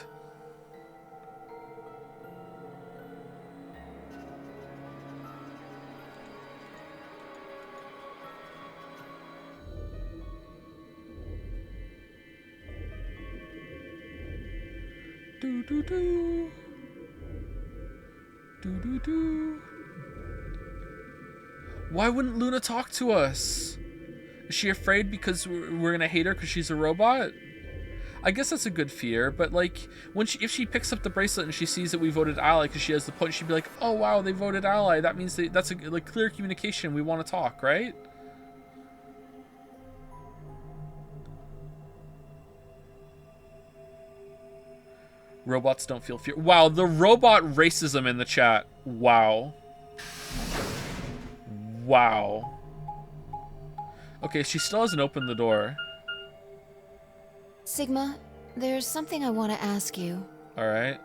Do do do. Do do do. Why wouldn't Luna talk to us? Is she afraid because we're gonna hate her because she's a robot? I guess that's a good fear, but like if she picks up the bracelet and she sees that we voted ally because she has the point, she'd be like, "Oh wow, they voted ally. That means that's a like clear communication. We want to talk, right?" Robots don't feel fear. Wow, the robot racism in the chat. Wow. Wow. Okay, she still hasn't opened the door.
Sigma, there's something I want to ask you.
Alright.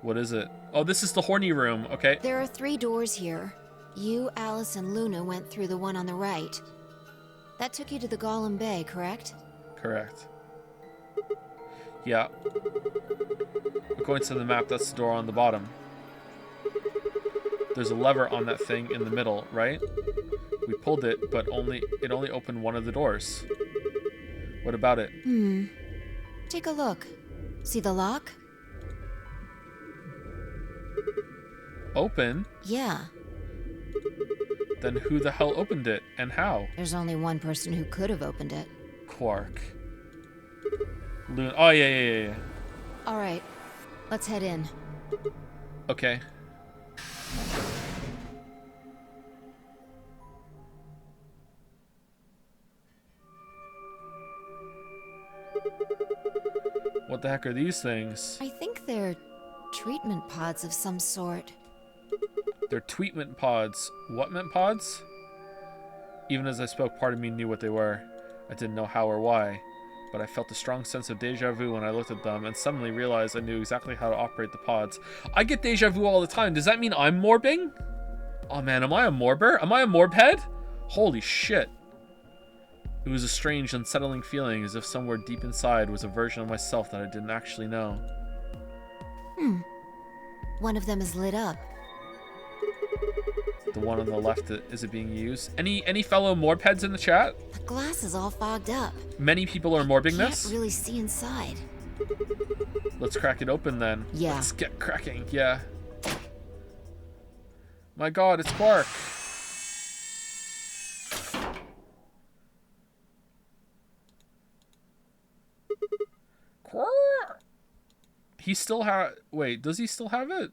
What is it? Oh, this is the horny room. Okay.
There are 3 doors here. You, Alice, and Luna went through the one on the right. That took you to the Golem Bay, correct?
Correct. Yeah. According to the map, that's the door on the bottom. There's a lever on that thing in the middle, right? We pulled it, but it only opened one of the doors. What about it?
Take a look. See the lock?
Open?
Yeah.
Then who the hell opened it, and how?
There's only one person who could have opened it.
Quark. Luna. Oh, yeah.
All right. Let's head in.
Okay. What the heck are these things?
I think they're treatment pods of some sort.
They're tweetment pods. Whatment pods? Even as I spoke, part of me knew what they were. I didn't know how or why, but I felt a strong sense of deja vu when I looked at them and suddenly realized I knew exactly how to operate the pods. I get deja vu all the time. Does that mean I'm morbing? Oh man, am I a morber? Am I a morb head? Holy shit. It was a strange, unsettling feeling, as if somewhere deep inside was a version of myself that I didn't actually know.
One of them is lit up.
The one on the left, is it being used? Any fellow morb heads in the chat?
The glass is all fogged up.
Many people are morbing
Can't
this?
really see inside.
Let's crack it open then.
Yeah.
Let's get cracking, yeah. My god, it's Quark. Quark! He still wait, does he still have it?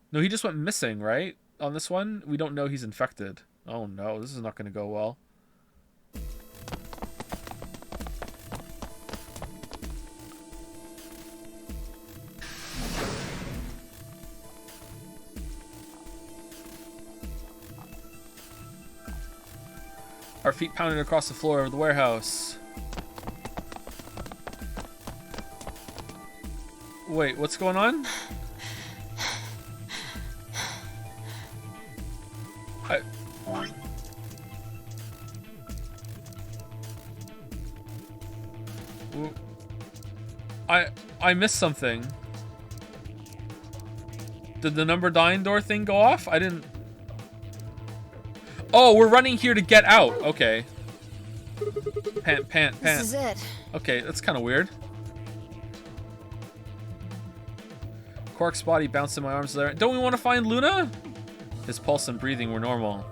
No, he just went missing, right? On this one? We don't know he's infected. Oh no, this is not gonna go well. Our feet pounded across the floor of the warehouse. Wait, what's going on? I missed something. Did the number 9 door thing go off? I didn't... Oh, we're running here to get out. Okay. Pant.
This is it.
Okay, that's kind of weird. Quark's body bounced in my arms there. Don't we want to find Luna? His pulse and breathing were normal.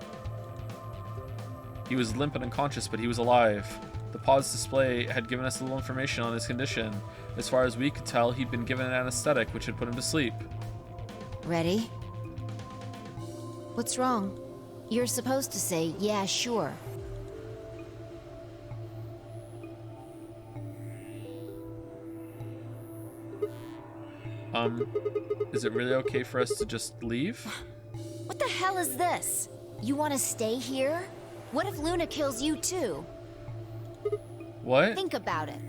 He was limp and unconscious, but he was alive. The pod's display had given us little information on his condition. As far as we could tell, he'd been given an anesthetic, which had put him to sleep.
Ready? What's wrong? You're supposed to say, yeah, sure.
Is it really okay for us to just leave?
What the hell is this? You want to stay here? What if Luna kills you too?
What?
Think about it.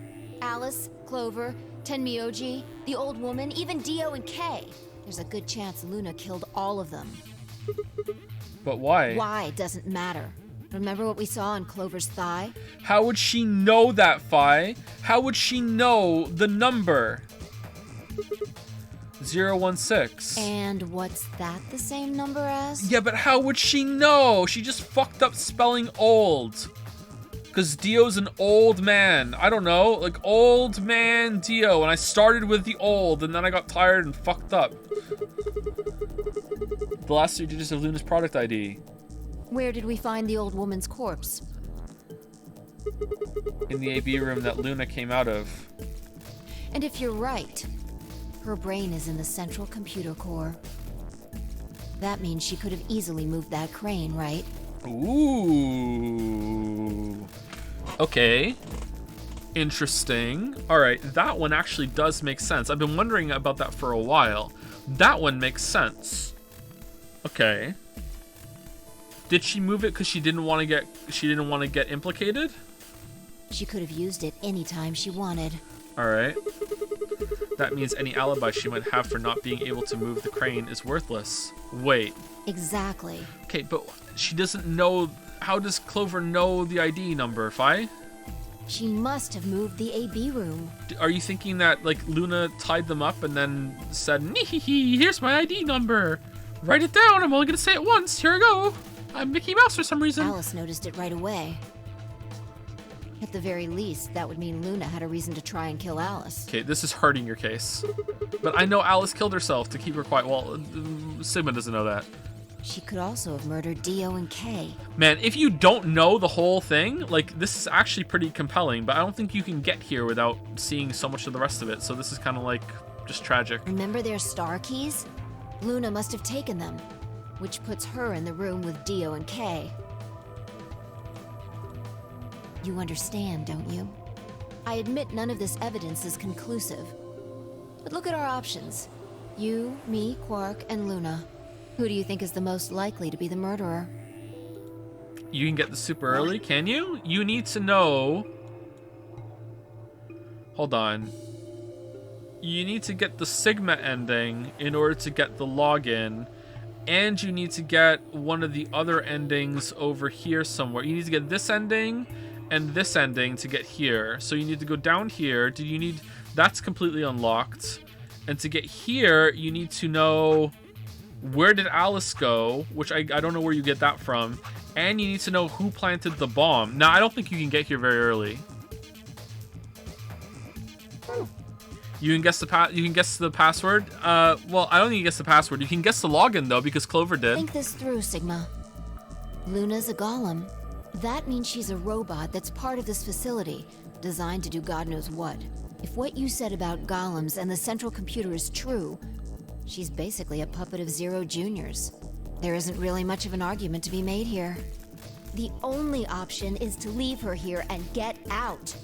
Alice, Clover, Tenmyoji, the old woman, even Dio and Kay. There's a good chance Luna killed all of them.
But why?
Why doesn't matter. Remember what we saw on Clover's thigh?
How would she know that, Fi? How would she know the number? 016.
And what's that the same number as?
Yeah, but how would she know? She just fucked up spelling old. Because Dio's an old man. I don't know. Like, old man Dio. And I started with the old, and then I got tired and fucked up. The last 3 digits of Luna's product ID.
Where did we find the old woman's corpse?
In the AB room that Luna came out of.
And if you're right, her brain is in the central computer core. That means she could have easily moved that crane, right?
Ooh. Okay. Interesting. Alright, that one actually does make sense. I've been wondering about that for a while. That one makes sense. Okay. Did she move it because she didn't want to get implicated?
She could have used it anytime she wanted.
All right. That means any alibi she might have for not being able to move the crane is worthless. Wait.
Exactly.
Okay, but she doesn't know. How does Clover know the ID number, Fi?
She must have moved the AB room.
Are you thinking that, like, Luna tied them up and then said, "Nee-hee-hee, here's my ID number. Write it down. I'm only going to say it once. Here I go. I'm Mickey Mouse for some reason."
Alice noticed it right away. At the very least, that would mean Luna had a reason to try and kill Alice.
Okay, this is hurting your case. But I know Alice killed herself to keep her quiet. Well, Sigma doesn't know that.
She could also have murdered Dio and Kay.
Man, if you don't know the whole thing, like, this is actually pretty compelling, but I don't think you can get here without seeing so much of the rest of it, so this is kind of like, just tragic.
Remember their star keys? Luna must have taken them, which puts her in the room with Dio and Kay. You understand, don't you? I admit none of this evidence is conclusive. But look at our options. You, me, Quark, and Luna. Who do you think is the most likely to be the murderer?
You can get the super early, can you? You need to know... Hold on. You need to get the Sigma ending in order to get the login. And you need to get one of the other endings over here somewhere. You need to get this ending and this ending to get here. So you need to go down here. Do you need... That's completely unlocked. And to get here, you need to know... Where did Alice go? Which I don't know where you get that from. And you need to know who planted the bomb. Now, I don't think you can get here very early. You can guess the password. Well, I don't think you guess the password. You can guess the login though, because Clover did.
Think this through, Sigma. Luna's a golem. That means she's a robot that's part of this facility, designed to do God knows what. If what you said about golems and the central computer is true, she's basically a puppet of Zero Junior's. There isn't really much of an argument to be made here. The only option is to leave her here and get out.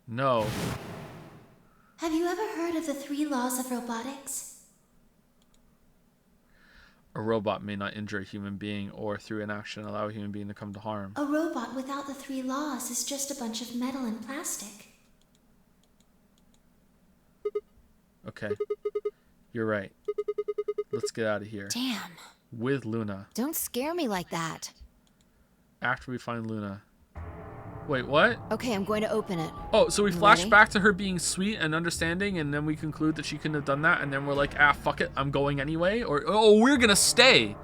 No.
Have you ever heard of the 3 laws of robotics?
A robot may not injure a human being or through inaction allow a human being to come to harm.
A robot without the 3 laws is just a bunch of metal and plastic.
Okay. You're right. Let's get out of here.
Damn.
With Luna.
Don't scare me like that.
After we find Luna. Wait, what?
Okay, I'm going to open it.
Oh, so we flash
Ready?
back to her being sweet and understanding, and then we conclude that she couldn't have done that, and then we're like, ah, fuck it, I'm going anyway? Or, oh, we're gonna stay!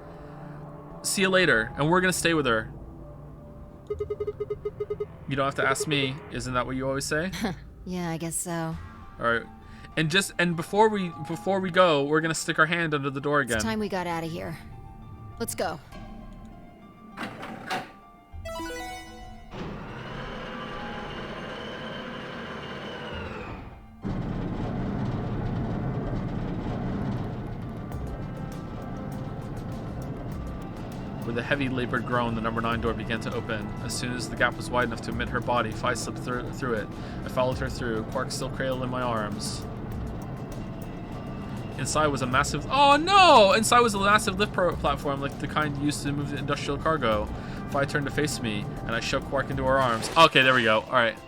See you later, and we're gonna stay with her. You don't have to ask me. Isn't that what you always say?
Yeah, I guess so.
Alright. And before we go, we're gonna stick our hand under the door again.
It's time we got out of here. Let's go.
With a heavy labored groan, the number 9 door began to open. As soon as the gap was wide enough to admit her body, Fi slipped through it. I followed her through, Quark still cradled in my arms. Inside was a massive... Oh no! Inside was a massive lift platform like the kind used to move the industrial cargo. Fi turned to face me, and I shoved Quark into her arms. Okay, there we go. Alright.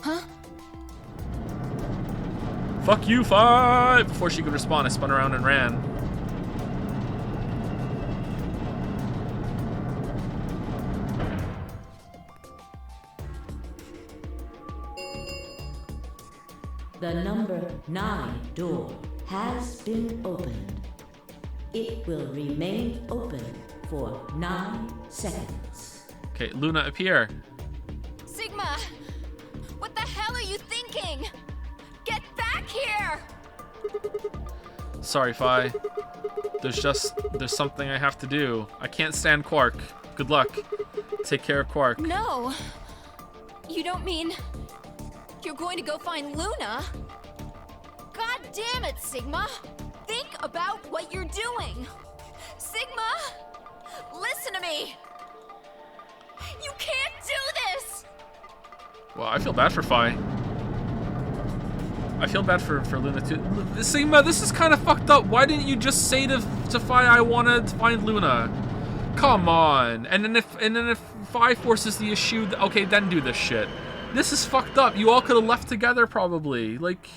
Huh?
Fuck you, Fi! Before she could respond, I spun around and ran.
The number 9 door has been opened. It will remain open for 9 seconds.
Okay, Luna, appear.
Sigma! What the hell are you thinking? Get back here!
Sorry, Fi. There's something I have to do. I can't stand Quark. Good luck. Take care of Quark.
No! You don't mean... You're going to go find Luna? God damn it, Sigma! Think about what you're doing! Sigma! Listen to me! You can't do this!
Well, I feel bad for Fi. I feel bad for Luna too. Sigma, this is kind of fucked up. Why didn't you just say to Fi I wanted to find Luna? Come on. And then if Fi forces the issue, okay, then do this shit. This is fucked up. You all could have left together probably. Like,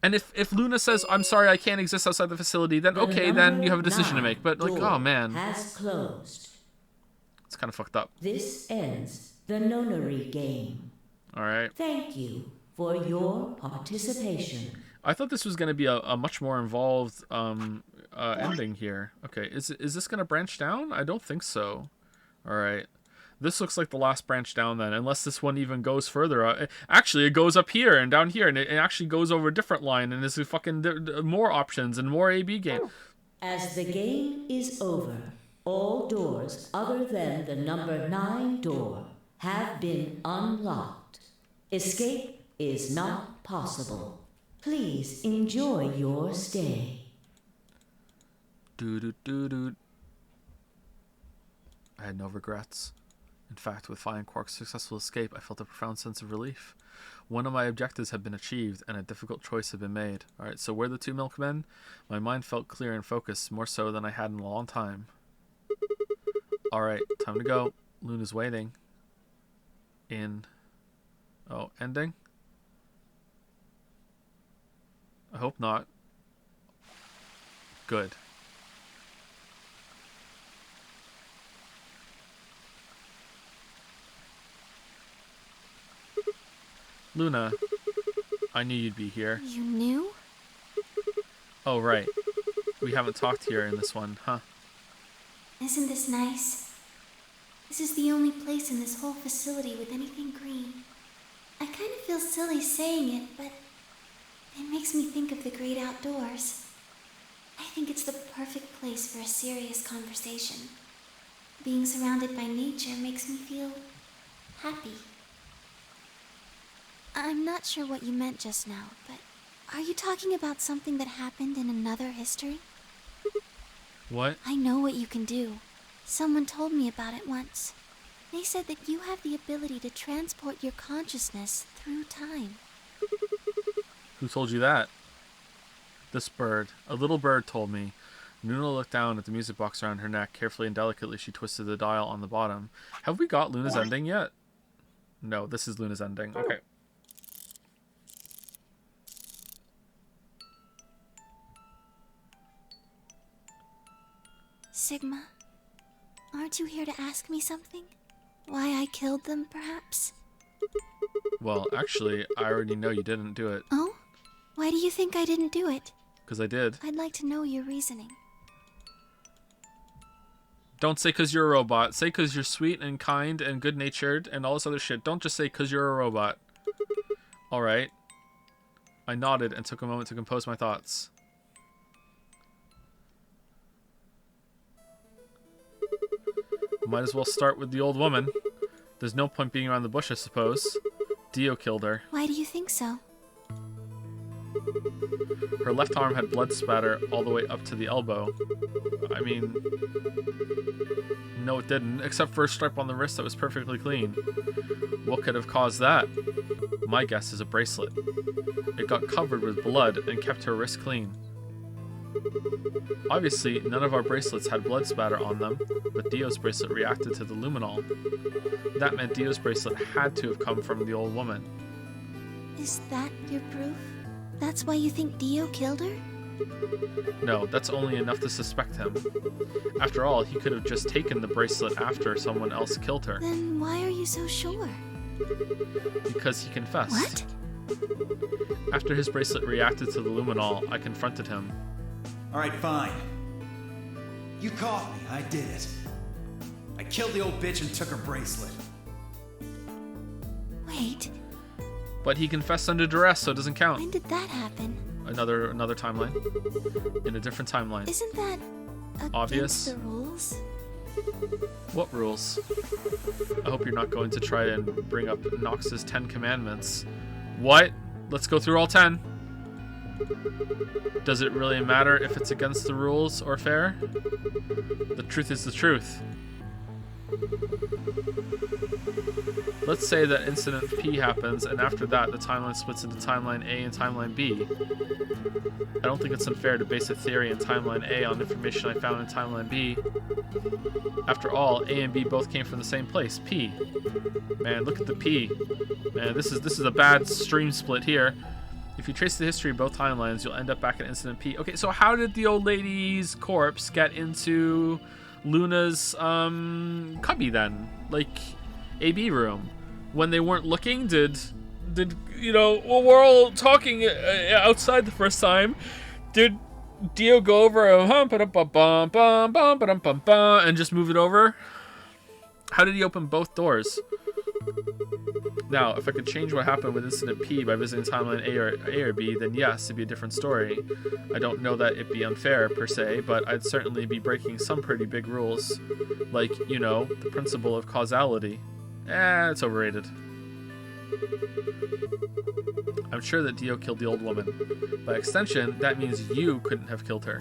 and if Luna says, I'm sorry, I can't exist outside the facility, then okay, then you have a decision to make. But like, oh man.
Has closed.
It's kind of fucked up.
This ends the nonary game.
All right.
Thank you for your participation.
I thought this was going to be a much more involved ending here. Okay, is this going to branch down? I don't think so. All right. This looks like the last branch down then, unless this one even goes further. Actually, it goes up here and down here, and it actually goes over a different line, and there's fucking more options and more AB game.
As the game is over, all doors other than the number 9 door have been unlocked. Escape is not possible. Please enjoy your stay.
I had no regrets. In fact, with Fi and Quark's successful escape, I felt a profound sense of relief. One of my objectives had been achieved, and a difficult choice had been made. Alright, so we're the 2 milkmen? My mind felt clear and focused, more so than I had in a long time. Alright, time to go. Luna's waiting. Oh, ending? I hope not. Good. Luna, I knew you'd be here.
You knew?
Oh, right. We haven't talked here in this one, huh?
Isn't this nice? This is the only place in this whole facility with anything green. I kind of feel silly saying it, but it makes me think of the great outdoors. I think it's the perfect place for a serious conversation. Being surrounded by nature makes me feel happy. I'm not sure what you meant just now, but are you talking about something that happened in another history?
What?
I know what you can do. Someone told me about it once. They said that you have the ability to transport your consciousness through time.
Who told you that? This bird. A little bird told me. Luna looked down at the music box around her neck. Carefully and delicately, she twisted the dial on the bottom. Have we got Luna's ending yet? No, this is Luna's ending. Okay.
Sigma, aren't you here to ask me something? Why I killed them, perhaps?
Well, actually, I already know you didn't do it.
Oh? Why do you think I didn't do it?
Because I did.
I'd like to know your reasoning.
Don't say 'cause you're a robot. Say 'cause you're sweet and kind and good-natured and all this other shit. Don't just say 'cause you're a robot. Alright. I nodded and took a moment to compose my thoughts. Might as well start with the old woman. There's no point being around the bush, I suppose. Dio killed her.
Why do you think so?
Her left arm had blood spatter all the way up to the elbow. I mean... No, it didn't, except for a stripe on the wrist that was perfectly clean. What could have caused that? My guess is a bracelet. It got covered with blood and kept her wrist clean. Obviously, none of our bracelets had blood spatter on them, but Dio's bracelet reacted to the luminol. That meant Dio's bracelet had to have come from the old woman.
Is that your proof? That's why you think Dio killed her?
No, that's only enough to suspect him. After all, he could have just taken the bracelet after someone else killed her.
Then why are you so sure?
Because he confessed.
What?
After his bracelet reacted to the luminol, I confronted him.
Alright, fine. You caught me, I did it. I killed the old bitch and took her bracelet.
Wait.
But he confessed under duress, so it doesn't count.
When did that happen?
Another timeline. In a different timeline.
Isn't that
obvious?
Against the rules?
What rules? I hope you're not going to try and bring up Nox's 10 commandments. What? Let's go through all 10. Does it really matter if it's against the rules or fair? The truth is the truth. Let's say that incident P happens, and after that, the timeline splits into timeline A and timeline B. I don't think it's unfair to base a theory in timeline A on information I found in timeline B. After all, A and B both came from the same place, P. Man, look at the P. Man, this is a bad stream split here. If you trace the history of both timelines, you'll end up back at incident P. Okay, so how did the old lady's corpse get into Luna's cubby then? Like, AB room? When they weren't looking, did you know, well, we're all talking outside the first time. Did Dio go over and just move it over? How did he open both doors? Now, if I could change what happened with Incident P by visiting timeline A or B, then yes, it'd be a different story. I don't know that it'd be unfair, per se, but I'd certainly be breaking some pretty big rules. Like, you know, the principle of causality. It's overrated. I'm sure that Dio killed the old woman. By extension, that means you couldn't have killed her.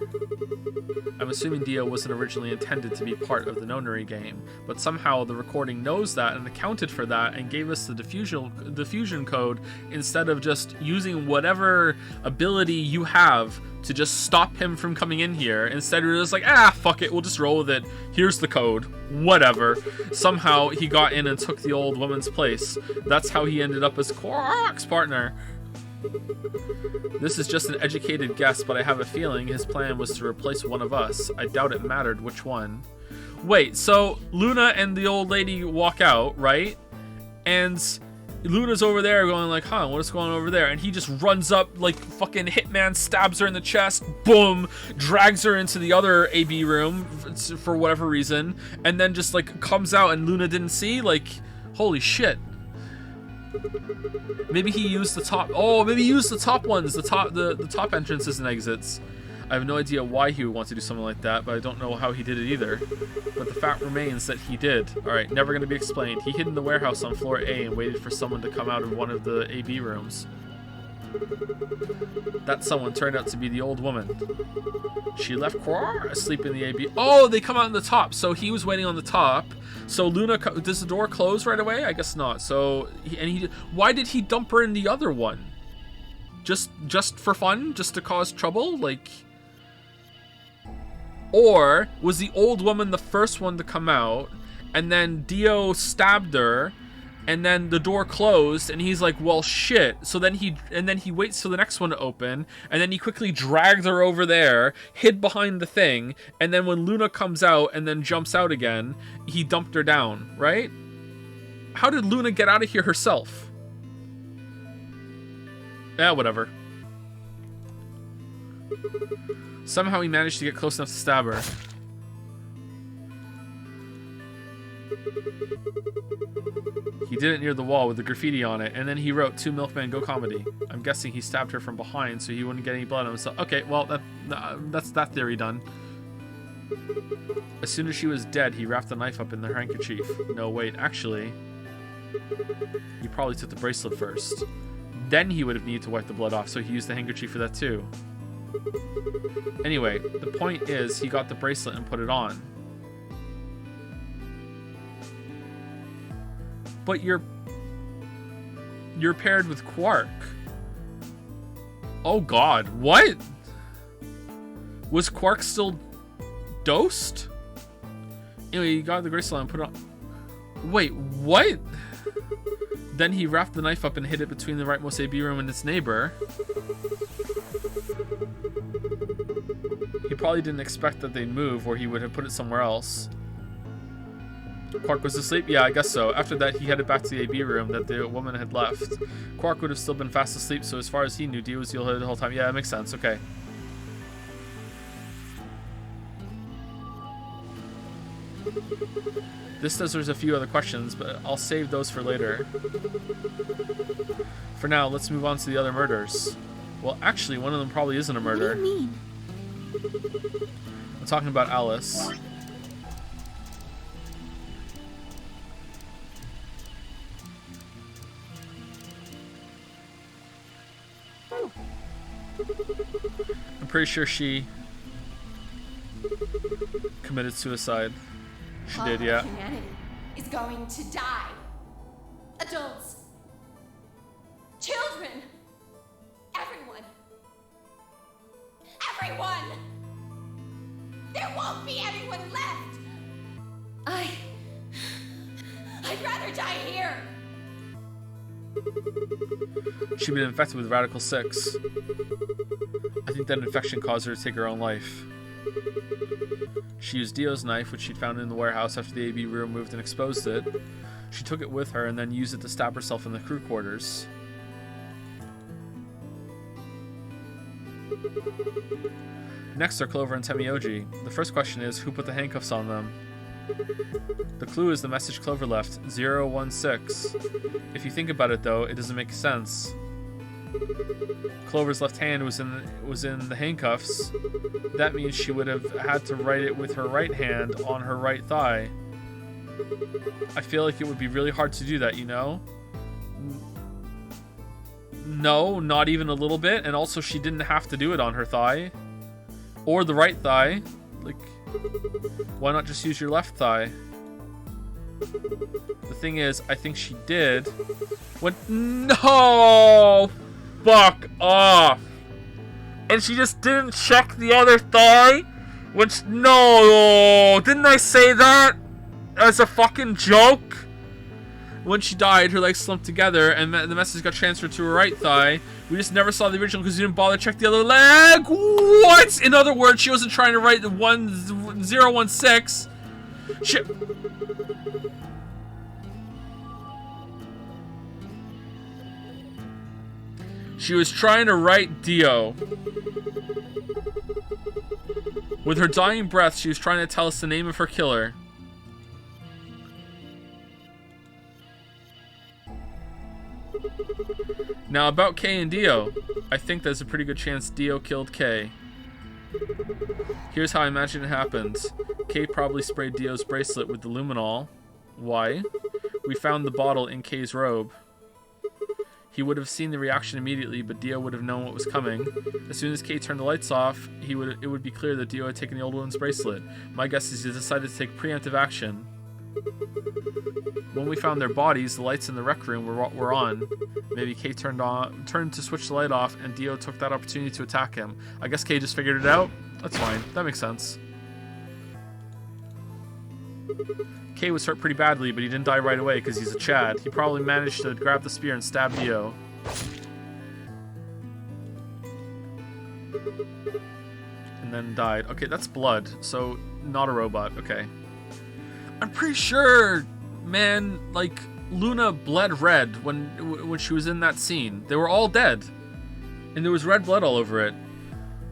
I'm assuming Dio wasn't originally intended to be part of the nonary game, but somehow the recording knows that and accounted for that and gave us the diffusion code instead of just using whatever ability you have to just stop him from coming in here. Instead, we're just like, fuck it, we'll just roll with it. Here's the code. Whatever. Somehow, he got in and took the old woman's place. That's how he ended up as Quark's partner. This is just an educated guess, but I have a feeling his plan was to replace one of us. I doubt it mattered which one. Wait, so Luna and the old lady walk out, right? And Luna's over there going like, what is going on over there? And he just runs up like fucking Hitman, stabs her in the chest, boom, drags her into the other AB room for whatever reason, and then just like comes out and Luna didn't see. Like, holy shit. Maybe he used the top. Oh, maybe he used the top ones, the top entrances and exits. I have no idea why he would want to do something like that, but I don't know how he did it either. But the fact remains that he did. Alright, never going to be explained. He hid in the warehouse on floor A and waited for someone to come out of one of the AB rooms. That someone turned out to be the old woman. She left Quar asleep in the AB. Oh, they come out on the top. So he was waiting on the top. So Luna, does the door close right away? I guess not. So, why did he dump her in the other one? Just for fun? Just to cause trouble? Like... Or was the old woman the first one to come out, and then Dio stabbed her, and then the door closed, and he's like, well, shit. So then he waits for the next one to open, and then he quickly dragged her over there, hid behind the thing, and then when Luna comes out and then jumps out again, he dumped her down, right? How did Luna get out of here herself? Whatever. Somehow he managed to get close enough to stab her. He did it near the wall with the graffiti on it, and then he wrote 2 Milkmen Go Comedy. I'm guessing he stabbed her from behind so he wouldn't get any blood on himself. Okay, well, that's that theory done. As soon as she was dead, he wrapped the knife up in her handkerchief. No, wait, actually, he probably took the bracelet first. Then he would have needed to wipe the blood off, so he used the handkerchief for that too. Anyway, the point is, he got the bracelet and put it on. But you're paired with Quark. Oh god, what? Was Quark still dosed? Anyway, he got the bracelet and put it on. Wait, what? Then he wrapped the knife up and hid it between the rightmost AB room and its neighbor. He probably didn't expect that they'd move, or he would have put it somewhere else. Quark was asleep? Yeah, I guess so. After that, he headed back to the AB room that the woman had left. Quark would have still been fast asleep, so as far as he knew, Dio was the whole time. Yeah, that makes sense. Okay. This says there's a few other questions, but I'll save those for later. For now, let's move on to the other murders. Well, actually, one of them probably isn't a murder.
What do you mean?
I'm talking about Alice. I'm pretty sure she committed suicide. She
All
did, yeah.
humanity is going to die. Adults, children, everyone. Everyone! There won't be anyone left! I'd rather die here!
She'd been infected with Radical 6. I think that infection caused her to take her own life. She used Dio's knife, which she'd found in the warehouse after the AB removed and exposed it. She took it with her and then used it to stab herself in the crew quarters. Next are Clover and Temioji. The first question is, who put the handcuffs on them? The clue is the message Clover left, 016. If you think about it though, it doesn't make sense. Clover's left hand was in the handcuffs. That means she would have had to write it with her right hand on her right thigh. I feel like it would be really hard to do that, you know? No, not even a little bit. And also she didn't have to do it on her thigh. Or the right thigh. Like, why not just use your left thigh? The thing is, I think she did. No! Fuck off! And she just didn't check the other thigh? No! Didn't I say that as a fucking joke? When she died, her legs slumped together and the message got transferred to her right thigh. We just never saw the original because you didn't bother to check the other leg. What? In other words, she wasn't trying to write the 1016. She was trying to write Dio. With her dying breath, she was trying to tell us the name of her killer. Now about Kay and Dio. I think there's a pretty good chance Dio killed Kay. Here's how I imagine it happened. Kay probably sprayed Dio's bracelet with the luminol. Why? We found the bottle in Kay's robe. He would have seen the reaction immediately, but Dio would have known what was coming. As soon as Kay turned the lights off, it would be clear that Dio had taken the old woman's bracelet. My guess is he decided to take preemptive action. When we found their bodies, the lights in the rec room were on. Maybe Kay turned to switch the light off, and Dio took that opportunity to attack him. I guess Kay just figured it out. That's fine. That makes sense. Kay was hurt pretty badly, but he didn't die right away because he's a Chad. He probably managed to grab the spear and stab Dio. And then died. Okay, that's blood, so not a robot. Okay. I'm pretty sure, man, like, Luna bled red when she was in that scene. They were all dead. And there was red blood all over it.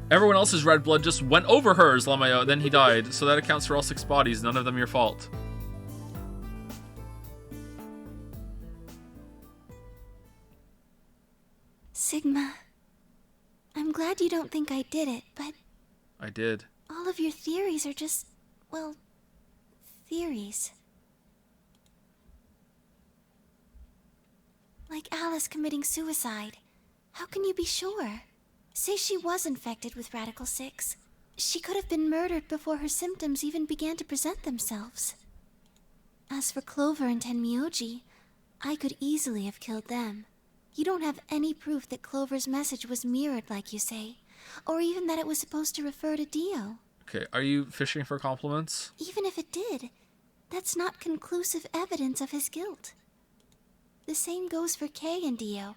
Everyone else's red blood just went over hers, Lamayo, then he died. So that accounts for all 6 bodies, none of them your fault.
Sigma, I'm glad you don't think I did it, but
I did.
all of your theories are just, well, theories. Like Alice committing suicide. How can you be sure? Say she was infected with Radical 6. She could have been murdered before her symptoms even began to present themselves. As for Clover and Tenmyoji, I could easily have killed them. You don't have any proof that Clover's message was mirrored like you say, or even that it was supposed to refer to Dio.
Okay, are you fishing for compliments?
Even if it did, that's not conclusive evidence of his guilt. The same goes for Kay and Dio.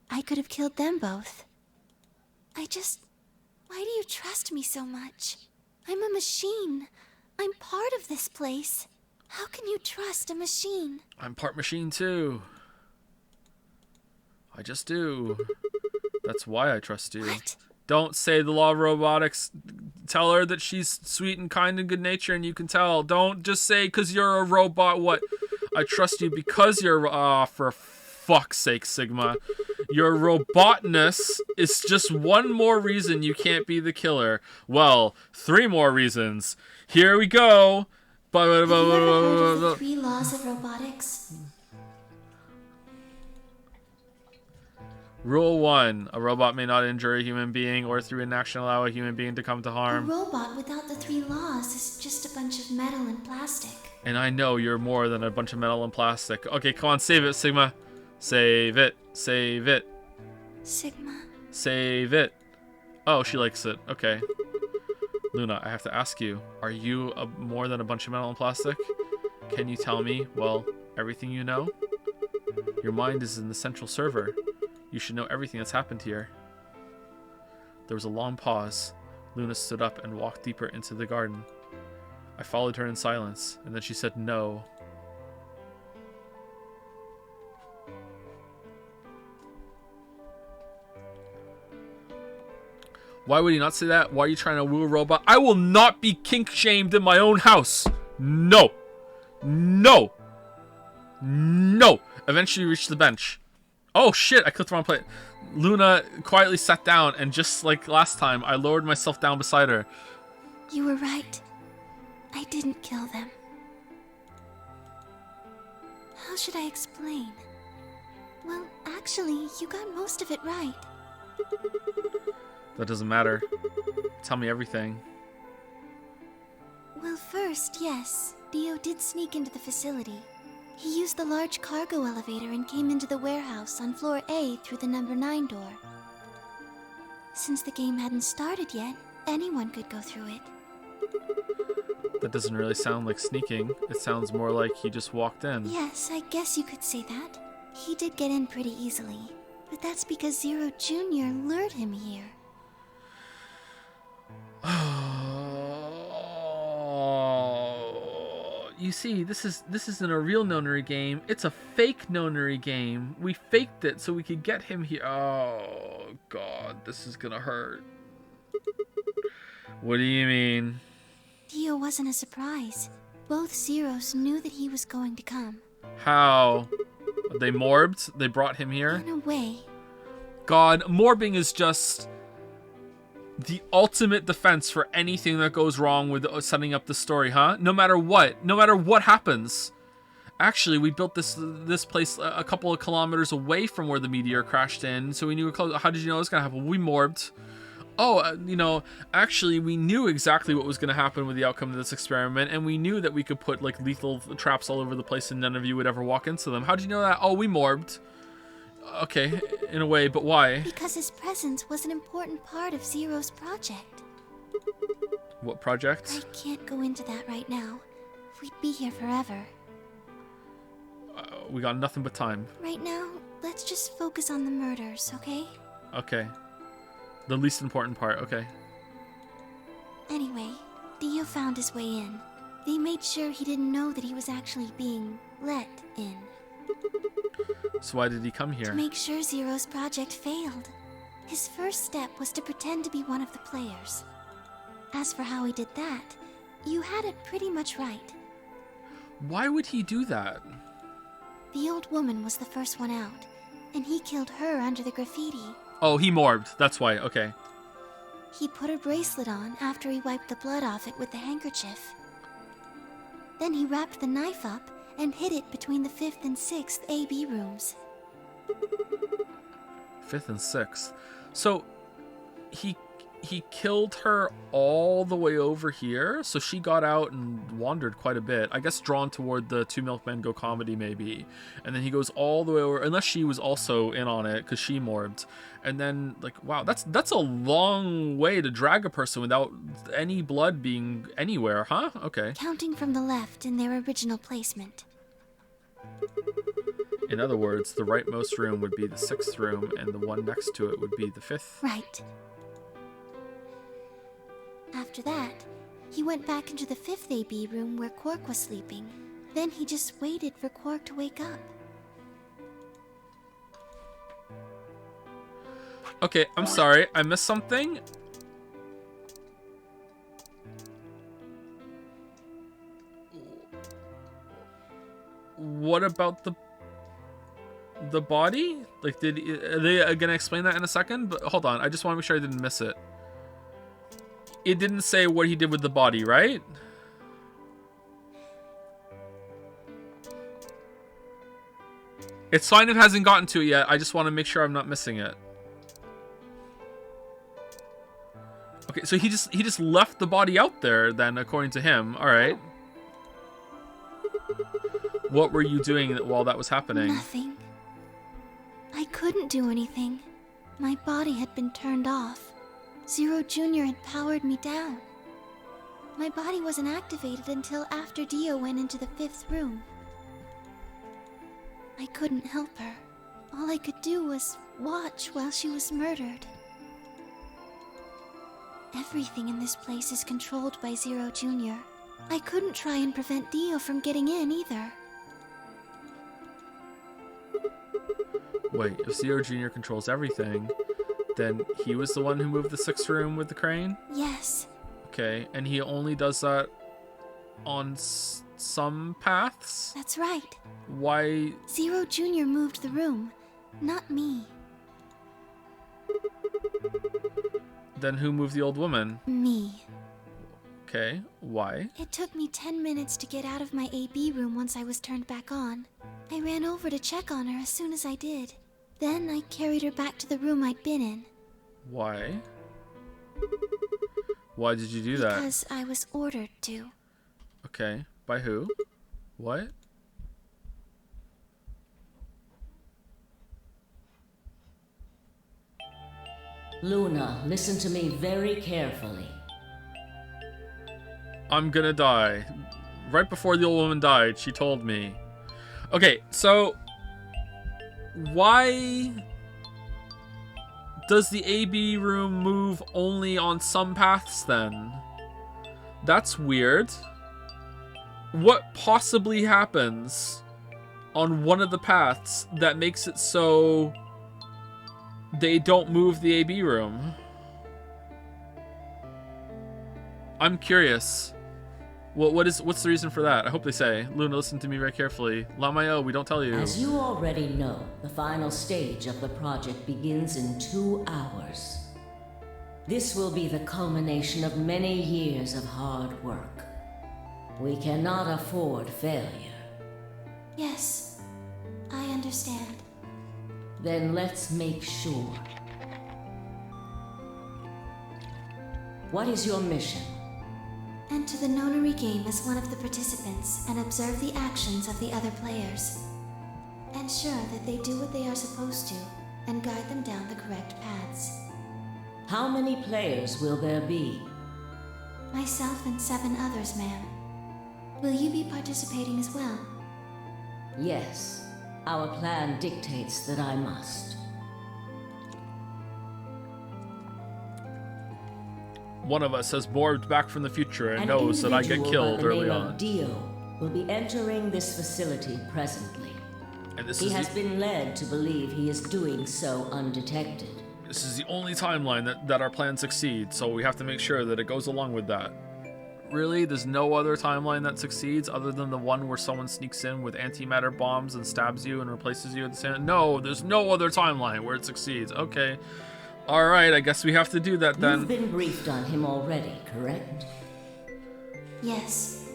I could have killed them both. Why do you trust me so much? I'm a machine. I'm part of this place. How can you trust a machine?
I'm part machine too. I just do. That's why I trust you.
What?
Don't say the law of robotics. Tell her that she's sweet and kind and good natured and you can tell. Don't just say because you're a robot what. I trust you because you're for fuck's sake, Sigma. Your robotness is just one more reason you can't be the killer. Well, 3 more reasons. Here we go.
Have you ever heard of the 3 laws of robotics?
Rule 1. A robot may not injure a human being or through inaction allow a human being to come to
A
harm.
robot without the 3 laws is just a bunch of metal and plastic.
And I know you're more than a bunch of metal and plastic. Okay, come on, save it, Sigma. Save it. Save it.
Sigma.
Save it. Oh, she likes it. Okay. Luna, I have to ask you, are you more than a bunch of metal and plastic? Can you tell me, well, everything you know? Your mind is in the central server. You should know everything that's happened here. There was a long pause. Luna stood up and walked deeper into the garden. I followed her in silence, and then she said no. Why would he not say that? Why are you trying to woo a robot? I will not be kink-shamed in my own house. No. No. No. Eventually reached the bench. Oh shit, I clicked the wrong plate. Luna quietly sat down, and just like last time, I lowered myself down beside her.
You were right. I didn't kill them. How should I explain? Well, actually, you got most of it right.
That doesn't matter. Tell me everything.
Well, first, yes, Dio did sneak into the facility. He used the large cargo elevator and came into the warehouse on floor A through the number 9 door. Since the game hadn't started yet, anyone could go through it.
That doesn't really sound like sneaking. It sounds more like he just walked in.
Yes, I guess you could say that. He did get in pretty easily, but that's because Zero Jr. lured him here.
You see, this isn't a real nonary game. It's a fake nonary game. We faked it so we could get him here. Oh god, this is gonna hurt. What do you mean?
Dio wasn't a surprise. Both Zeros knew that he was going to come.
How? They morbed? They brought him here?
In a way.
God, morbing is just the ultimate defense for anything that goes wrong with setting up the story, huh? No matter what happens. Actually, we built this place a couple of kilometers away from where the meteor crashed in, so we knew. How did you know it was gonna happen? We morbed. Oh, you know, actually, we knew exactly what was gonna happen with the outcome of this experiment, and we knew that we could put like lethal traps all over the place, and none of you would ever walk into them. How did you know that? Oh, we morbed. Okay, in a way, but why?
Because his presence was an important part of Zero's project.
What project?
I can't go into that right now. We'd be here forever.
We got nothing but time.
Right now, let's just focus on the murders, okay?
Okay. The least important part, okay.
Anyway, Dio found his way in. They made sure he didn't know that he was actually being let in.
So why did he come here?
To make sure Zero's project failed. His first step was to pretend to be one of the players. As for how he did that, you had it pretty much right.
Why would he do that?
The old woman was the first one out, and he killed her under the graffiti.
Oh, he morbed. That's why. Okay.
He put her bracelet on after he wiped the blood off it with the handkerchief. Then he wrapped the knife up and hid it between the 5th and 6th AB rooms.
5th and 6th. So he killed her all the way over here, so she got out and wandered quite a bit. I guess drawn toward the Two Milkmen Go comedy maybe. And then he goes all the way over, unless she was also in on it because she morbed. And then like, wow, that's a long way to drag a person without any blood being anywhere, huh? Okay.
Counting from the left in their original placement.
In other words, the rightmost room would be the 6th room and the one next to it would be the 5th.
Right. After that, he went back into the 5th AB room where Quark was sleeping. Then he just waited for Quark to wake up.
Okay, I'm sorry. I missed something. What about the body? Like, are they gonna explain that in a second? But hold on, I just want to make sure I didn't miss it. It didn't say what he did with the body, right? It's fine if it hasn't gotten to it yet. I just want to make sure I'm not missing it. Okay, so he just left the body out there then, according to him. All right. What were you doing while that was happening?
Nothing. I couldn't do anything. My body had been turned off. Zero Jr. had powered me down. My body wasn't activated until after Dio went into the 5th room. I couldn't help her. All I could do was watch while she was murdered. Everything in this place is controlled by Zero Jr. I couldn't try and prevent Dio from getting in either.
Wait, if Zero Jr. controls everything, then he was the one who moved the 6th room with the crane?
Yes.
Okay, and he only does that on some paths?
That's right.
Why?
Zero Jr. moved the room, not me.
Then who moved the old woman?
Me.
Okay, why?
It took me 10 minutes to get out of my AB room once I was turned back on. I ran over to check on her as soon as I did. Then I carried her back to the room I'd been in.
Why? Why did you do that?
Because I was ordered to.
Okay, by who? What?
Luna, listen to me very carefully.
I'm gonna die. Right before the old woman died, she told me. Okay, so why does the AB room move only on some paths then? That's weird. What possibly happens on one of the paths that makes it so they don't move the AB room? I'm curious. What's the reason for that? I hope they say. Luna, listen to me very carefully. Lamayo, we don't tell you.
As you already know, the final stage of the project begins in 2 hours. This will be the culmination of many years of hard work. We cannot afford failure.
Yes, I understand.
Then let's make sure. What is your mission?
Enter the nonary game as one of the participants and observe the actions of the other players. Ensure that they do what they are supposed to and guide them down the correct paths.
How many players will there be?
Myself and 7 others, ma'am. Will you be participating as well?
Yes. Our plan dictates that I must.
One of us has borbed back from the future and
An
knows that I get
individual
killed
by the
early
name
on.
of Dio will be entering this facility presently.
And
He has been led to believe he is doing so undetected.
This is the only timeline that our plan succeeds, so we have to make sure that it goes along with that. Really? There's no other timeline that succeeds other than the one where someone sneaks in with antimatter bombs and stabs you and replaces you at the same... No, there's no other timeline where it succeeds. Okay. Alright, I guess we have to do that then.
You've been briefed on him already, correct?
Yes.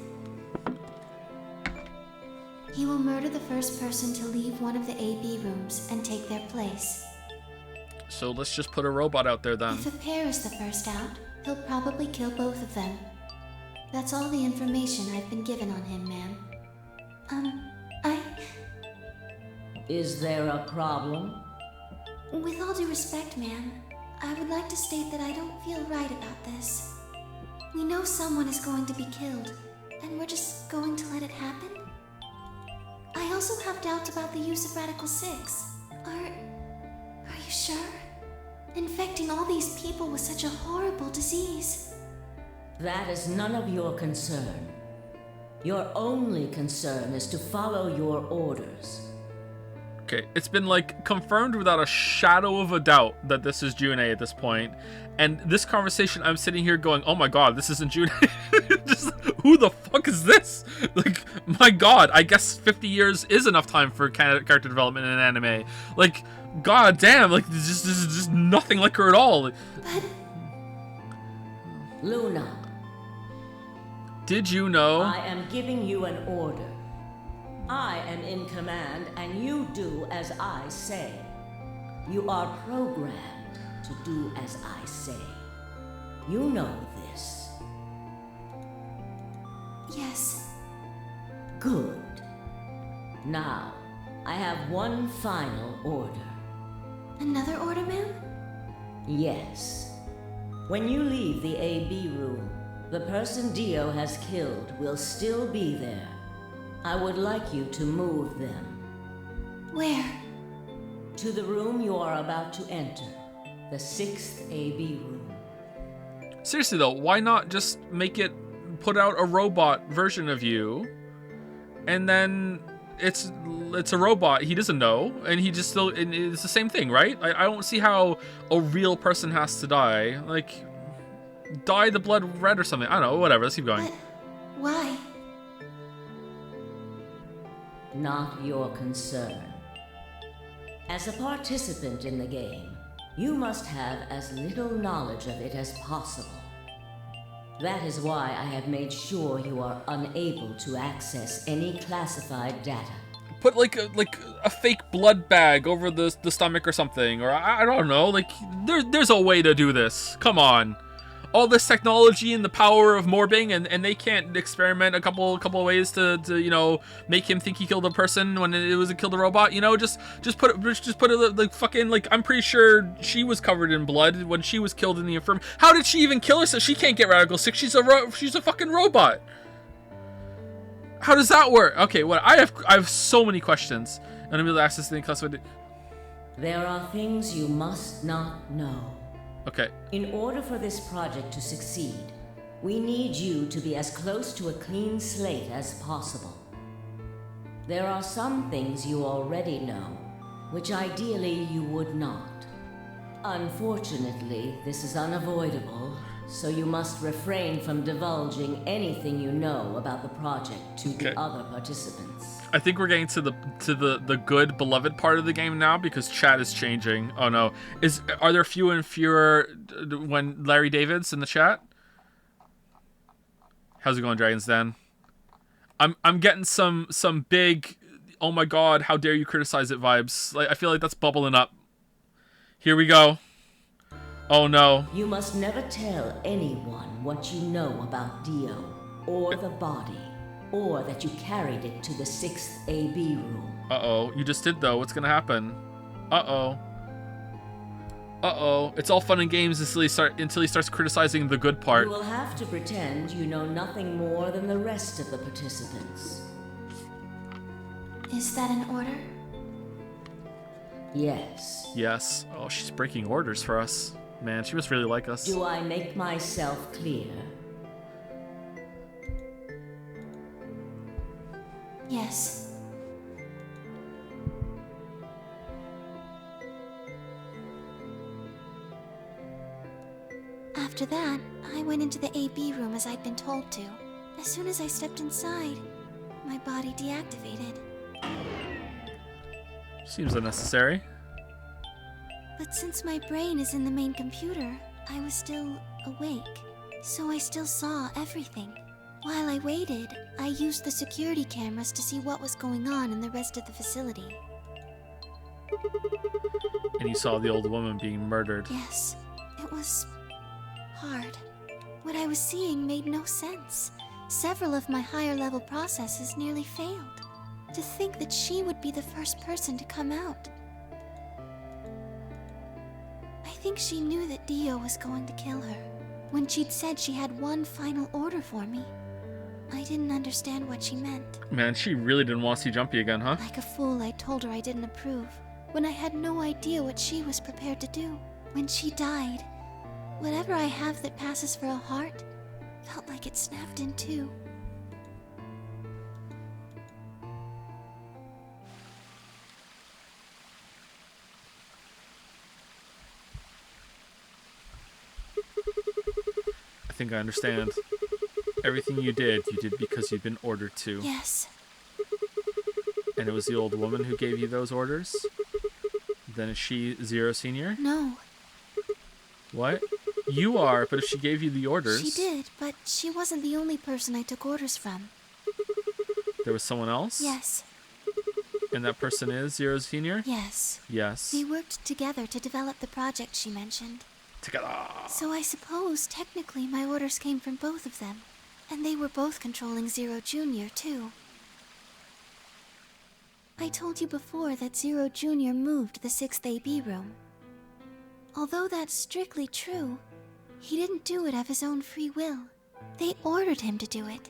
He will murder the first person to leave one of the AB rooms and take their place.
So let's just put a robot out there then.
If a pair is the first out, he'll probably kill both of them. That's all the information I've been given on him, ma'am.
Is there a problem?
With all due respect, ma'am, I would like to state that I don't feel right about this. We know someone is going to be killed, and we're just going to let it happen? I also have doubts about the use of Radical 6. Are you sure? Infecting all these people with such a horrible disease.
That is none of your concern. Your only concern is to follow your orders.
Okay, it's been like confirmed without a shadow of a doubt that this is June at this point. And this conversation, I'm sitting here going, oh my god, this isn't June. Just, who the fuck is this? Like, my god, I guess 50 years is enough time for character development in an anime. Like, god damn, like, this is just nothing like her at all.
But...
Luna.
Did you know?
I am giving you an order. I am in command, and you do as I say. You are programmed to do as I say. You know this.
Yes.
Good. Now, I have one final order.
Another order, ma'am?
Yes. When you leave the AB room, the person Dio has killed will still be there. I would like you to move them.
Where?
To the room you are about to enter. The 6th AB room.
Seriously though, why not just put out a robot version of you, and then it's a robot. He doesn't know, and he just still. And it's the same thing, right? I don't see how a real person has to die. Like, dye the blood red or something. I don't know. Whatever. Let's keep going.
But why?
Not your concern. As a participant in the game, you must have as little knowledge of it as possible. That is why I have made sure you are unable to access any classified data.
Put like a fake blood bag over the stomach or something, or I don't know. Like there's a way to do this. Come on. All this technology and the power of morbing, and they can't experiment a couple of ways to you know, make him think he killed a person when it was killed a robot. You know, just put it like fucking, like, I'm pretty sure she was covered in blood when she was killed in the infirm. How did she even kill herself? She can't get radical sick. She's a fucking robot. How does that work? Okay, what I have so many questions. And I'm able to access the classified.
There are things you must not know.
Okay.
In order for this project to succeed, we need you to be as close to a clean slate as possible. There are some things you already know, which ideally you would not. Unfortunately, this is unavoidable, so you must refrain from divulging anything you know about the project to the other participants.
I think we're getting to the good beloved part of the game now, because chat is changing. Oh no. Are there fewer and fewer when Larry David's in the chat? How's it going, Dragon's Den? I'm getting some big, oh my god, how dare you criticize it vibes. Like, I feel like that's bubbling up. Here we go. Oh no.
You must never tell anyone what you know about Dio, or the body, or that you carried it to the 6th AB room.
Uh-oh. You just did, though. What's gonna happen? Uh-oh. Uh-oh. It's all fun and games until he starts criticizing the good part.
You will have to pretend you know nothing more than the rest of the participants.
Is that an order?
Yes.
Yes. Oh, she's breaking orders for us. Man, she must really like us.
Do I make myself clear?
Yes. After that, I went into the AB room as I'd been told to. As soon as I stepped inside, my body deactivated.
Seems unnecessary.
But since my brain is in the main computer, I was still awake, so I still saw everything. While I waited, I used the security cameras to see what was going on in the rest of the facility.
And you saw the old woman being murdered.
Yes, it was hard. What I was seeing made no sense. Several of my higher level processes nearly failed. To think that she would be the first person to come out. I think she knew that Dio was going to kill her. When she'd said she had one final order for me, I didn't understand what she meant.
Man, she really didn't want to see Jumpy again, huh?
Like a fool, I told her I didn't approve, when I had no idea what she was prepared to do. When she died, whatever I have that passes for a heart felt like it snapped in two.
I think I understand. Everything you did because you'd been ordered to.
Yes.
And it was the old woman who gave you those orders? Then is she Zero Senior?
No.
What? You are, but if she gave you the orders...
She did, but she wasn't the only person I took orders from.
There was someone else?
Yes.
And that person is Zero Senior?
Yes.
Yes.
We worked together to develop the project she mentioned.
Together.
So I suppose, technically, my orders came from both of them. And they were both controlling Zero Jr., too. I told you before that Zero Jr. moved the 6th AB room. Although that's strictly true, he didn't do it of his own free will. They ordered him to do it.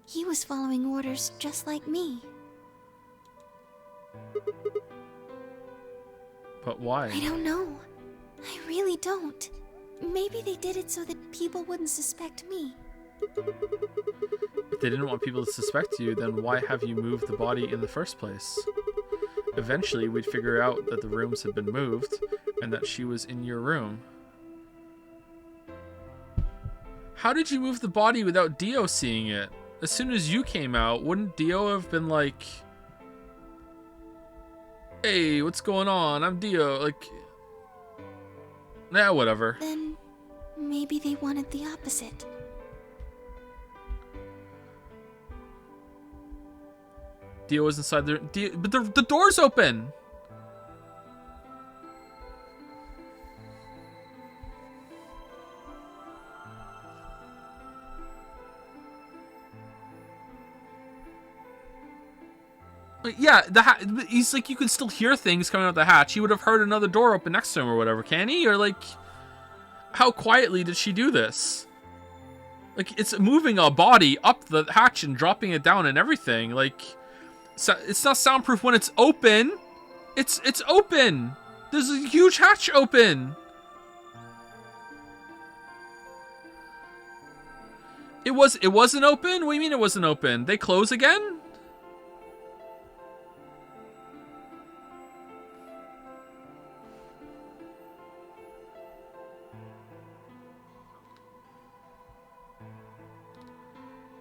He was following orders just like me.
But why?
I don't know. I really don't. Maybe they did it so that people wouldn't suspect me.
If they didn't want people to suspect you, then why have you moved the body in the first place? Eventually, we'd figure out that the rooms had been moved, and that she was in your room. How did you move the body without Dio seeing it? As soon as you came out, wouldn't Dio have been like, "Hey, what's going on? I'm Dio." Like, nah, whatever.
Then maybe they wanted the opposite.
Dio was inside there, but the door's open. Yeah, he's like, you can still hear things coming out the hatch. He would have heard another door open next to him or whatever, can he? Or like, how quietly did she do this? Like, it's moving a body up the hatch and dropping it down and everything. Like, so it's not soundproof when it's open. It's open. There's a huge hatch open. It wasn't open? What do you mean it wasn't open? They close again?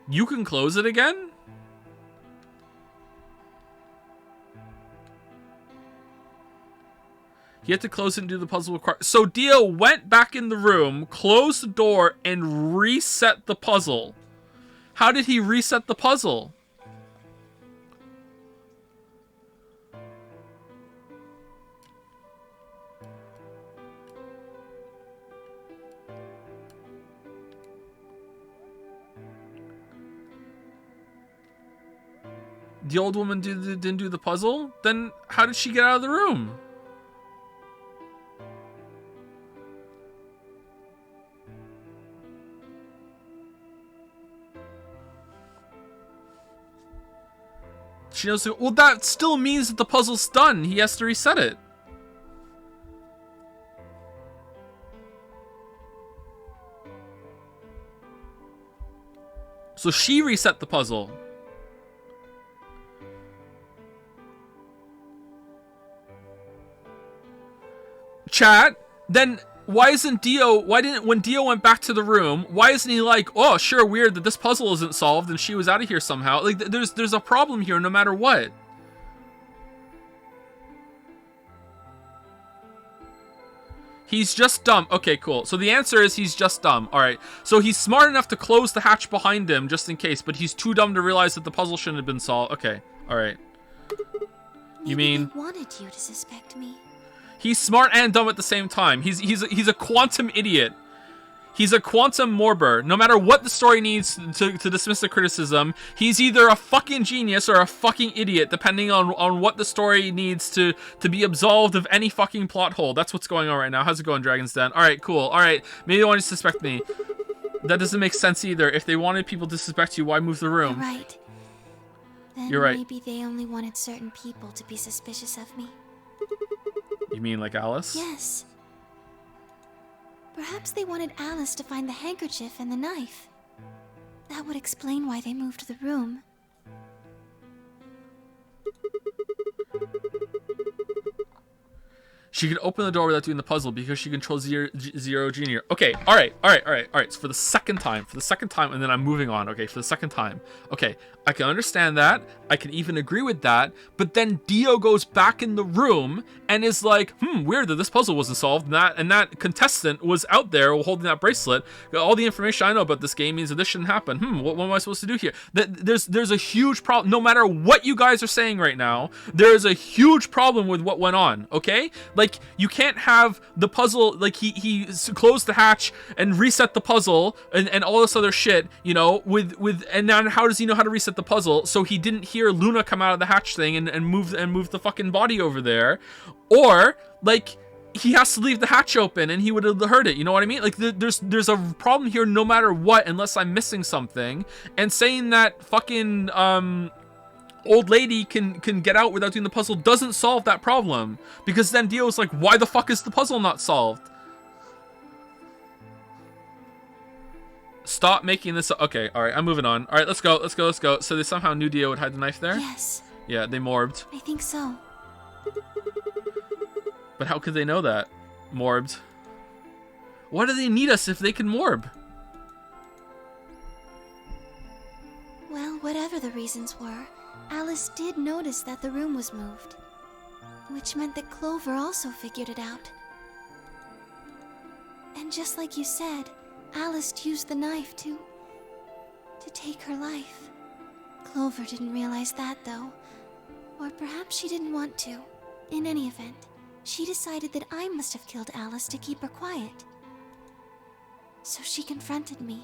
You can close it again? You have to close it and do the puzzle. So Dio went back in the room, closed the door, and reset the puzzle. How did he reset the puzzle? The old woman didn't do the puzzle? Then how did she get out of the room? She knows. Well, that still means that the puzzle's done. He has to reset it. So she reset the puzzle. Chat, then why isn't Dio, when Dio went back to the room, why isn't he like, "Oh, sure, weird that this puzzle isn't solved and she was out of here somehow"? Like, there's a problem here no matter what. He's just dumb. Okay, cool. So the answer is he's just dumb. Alright, so he's smart enough to close the hatch behind him just in case, but he's too dumb to realize that the puzzle shouldn't have been solved. Okay, alright. You mean...
They wanted you to suspect me.
He's smart and dumb at the same time. He's a quantum idiot. He's a quantum morbor. No matter what the story needs to dismiss the criticism, he's either a fucking genius or a fucking idiot, depending on what the story needs to be absolved of any fucking plot hole. That's what's going on right now. How's it going, Dragon's Den? Alright, cool. Alright, maybe they wanted to suspect me. That doesn't make sense either. If they wanted people to suspect you, why move the room?
You're right. Then
You're right.
Maybe they only wanted certain people to be suspicious of me.
You mean like Alice?
Yes. Perhaps they wanted Alice to find the handkerchief and the knife. That would explain why they moved the room.
She can open the door without doing the puzzle because she controls Zero Junior. Okay, all right. So for the second time, and then I'm moving on. Okay, for the second time. Okay, I can understand that. I can even agree with that. But then Dio goes back in the room and is like, weird that this puzzle wasn't solved. And that contestant was out there holding that bracelet. All the information I know about this game means that this shouldn't happen. What am I supposed to do here? There's a huge problem. No matter what you guys are saying right now, there is a huge problem with what went on. Okay, like you can't have the puzzle. Like he closed the hatch and reset the puzzle and all this other shit. You know, and now how does he know how to reset the puzzle? So he didn't hear Luna come out of the hatch thing and move the fucking body over there, or like he has to leave the hatch open and he would have heard it. You know what I mean? Like there's a problem here no matter what, unless I'm missing something. And saying that fucking old lady can get out without doing the puzzle doesn't solve that problem, because then Dio's like, why the fuck is the puzzle not solved? Stop making this. Okay, all right, I'm moving on. All right, let's go. So they somehow knew Dio would hide the knife there?
Yes.
Yeah, they morbed.
I think so.
But how could they know that? Morbed. Why do they need us if they can morb?
Well, whatever the reasons were, Alice did notice that the room was moved, which meant that Clover also figured it out. And just like you said, Alice used the knife to take her life. Clover didn't realize that, though. Or perhaps she didn't want to. In any event, she decided that I must have killed Alice to keep her quiet. So she confronted me.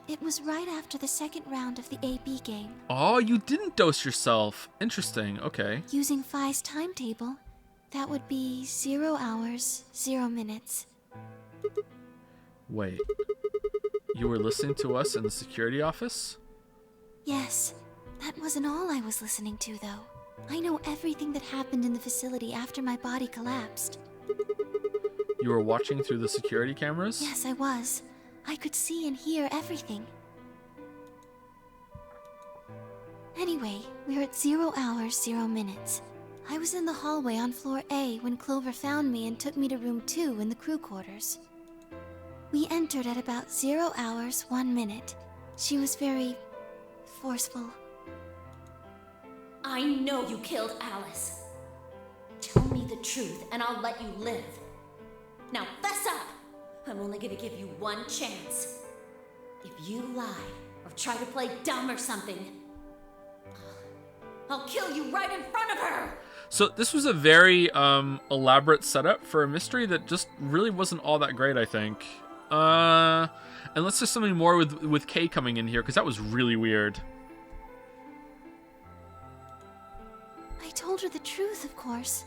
It was right after the second round of the AB game.
Oh, you didn't dose yourself. Interesting, okay.
Using Phi's timetable, that would be 0 hours, 0 minutes.
Wait. You were listening to us in the security office?
Yes. That wasn't all I was listening to, though. I know everything that happened in the facility after my body collapsed.
You were watching through the security cameras?
Yes, I was. I could see and hear everything. Anyway, we're at 0 hours, 0 minutes. I was in the hallway on floor A when Clover found me and took me to room 2 in the crew quarters. We entered at about 0 hours, 1 minute. She was very forceful.
I know you killed Alice. Tell me the truth and I'll let you live. Now fess up! I'm only gonna give you one chance. If you lie or try to play dumb or something, I'll kill you right in front of her!
So this was a very elaborate setup for a mystery that just really wasn't all that great, I think. Unless there's something more with Kay coming in here, because that was really weird.
I told her the truth, of course.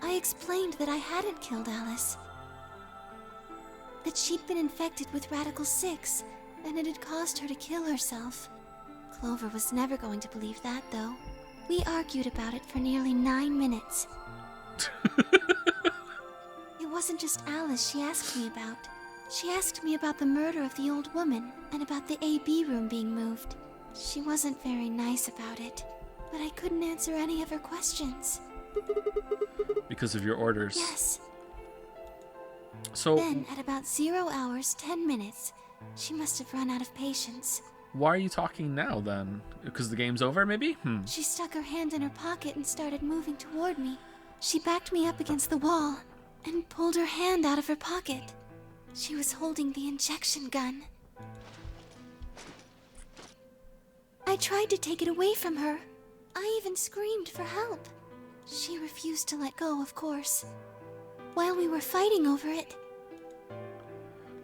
I explained that I hadn't killed Alice. That she'd been infected with Radical 6, and it had caused her to kill herself. Clover was never going to believe that, though. We argued about it for nearly 9 minutes. It wasn't just Alice she asked me about. She asked me about the murder of the old woman, and about the AB room being moved. She wasn't very nice about it, but I couldn't answer any of her questions.
Because of your orders.
Yes.
So
then, at about 0 hours, 10 minutes, she must have run out of patience.
Why are you talking now, then? Because the game's over, maybe?
She stuck her hand in her pocket and started moving toward me. She backed me up against the wall and pulled her hand out of her pocket. She was holding the injection gun. I tried to take it away from her. I even screamed for help. She refused to let go, of course. While we were fighting over it.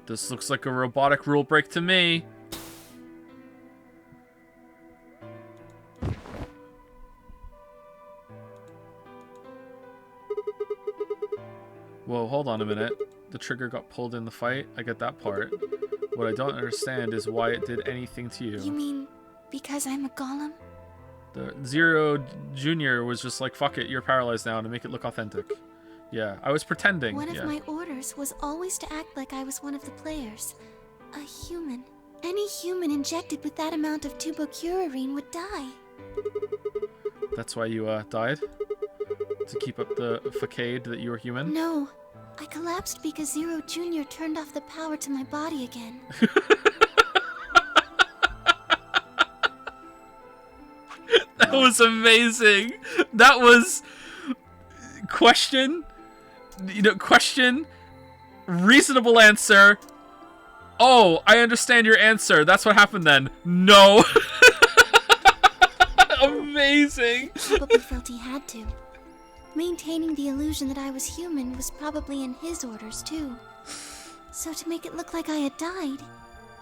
This looks like a robotic rule break to me. Whoa, hold on a minute. The trigger got pulled in the fight. I get that part. What I don't understand is why it did anything to you.
You mean because I'm a golem?
The Zero Junior was just like, fuck it, you're paralyzed now, to make it look authentic. Yeah, I was pretending.
One of my orders was always to act like I was one of the players. A human. Any human injected with that amount of tubocurarine would die.
That's why you died? To keep up the facade that you were human?
No. I collapsed because Zero Jr. turned off the power to my body again.
That was amazing. That was... Question. Question. Reasonable answer. Oh, I understand your answer. That's what happened then. No. Amazing.
He probably felt he had to. Maintaining the illusion that I was human was probably in his orders, too. So to make it look like I had died,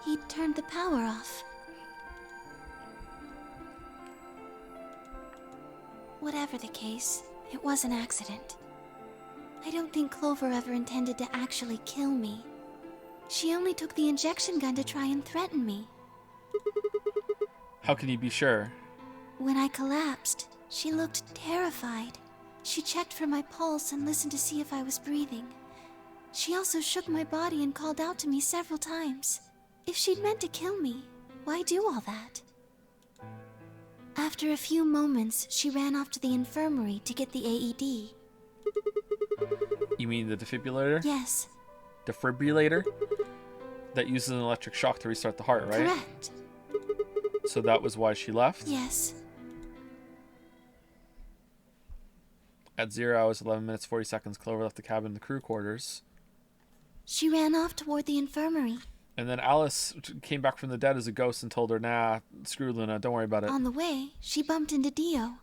he'd turned the power off. Whatever the case, it was an accident. I don't think Clover ever intended to actually kill me. She only took the injection gun to try and threaten me.
How can you be sure?
When I collapsed, she looked terrified. She checked for my pulse and listened to see if I was breathing. She also shook my body and called out to me several times. If she'd meant to kill me, why do all that? After a few moments, she ran off to the infirmary to get the AED.
You mean the defibrillator?
Yes.
Defibrillator? That uses an electric shock to restart the heart, right?
Correct.
So that was why she left?
Yes.
At 0 hours, 11 minutes, 40 seconds, Clover left the cabin in the crew quarters.
She ran off toward the infirmary.
And then Alice came back from the dead as a ghost and told her, nah, screw Luna, don't worry about it.
On the way, she bumped into Dio.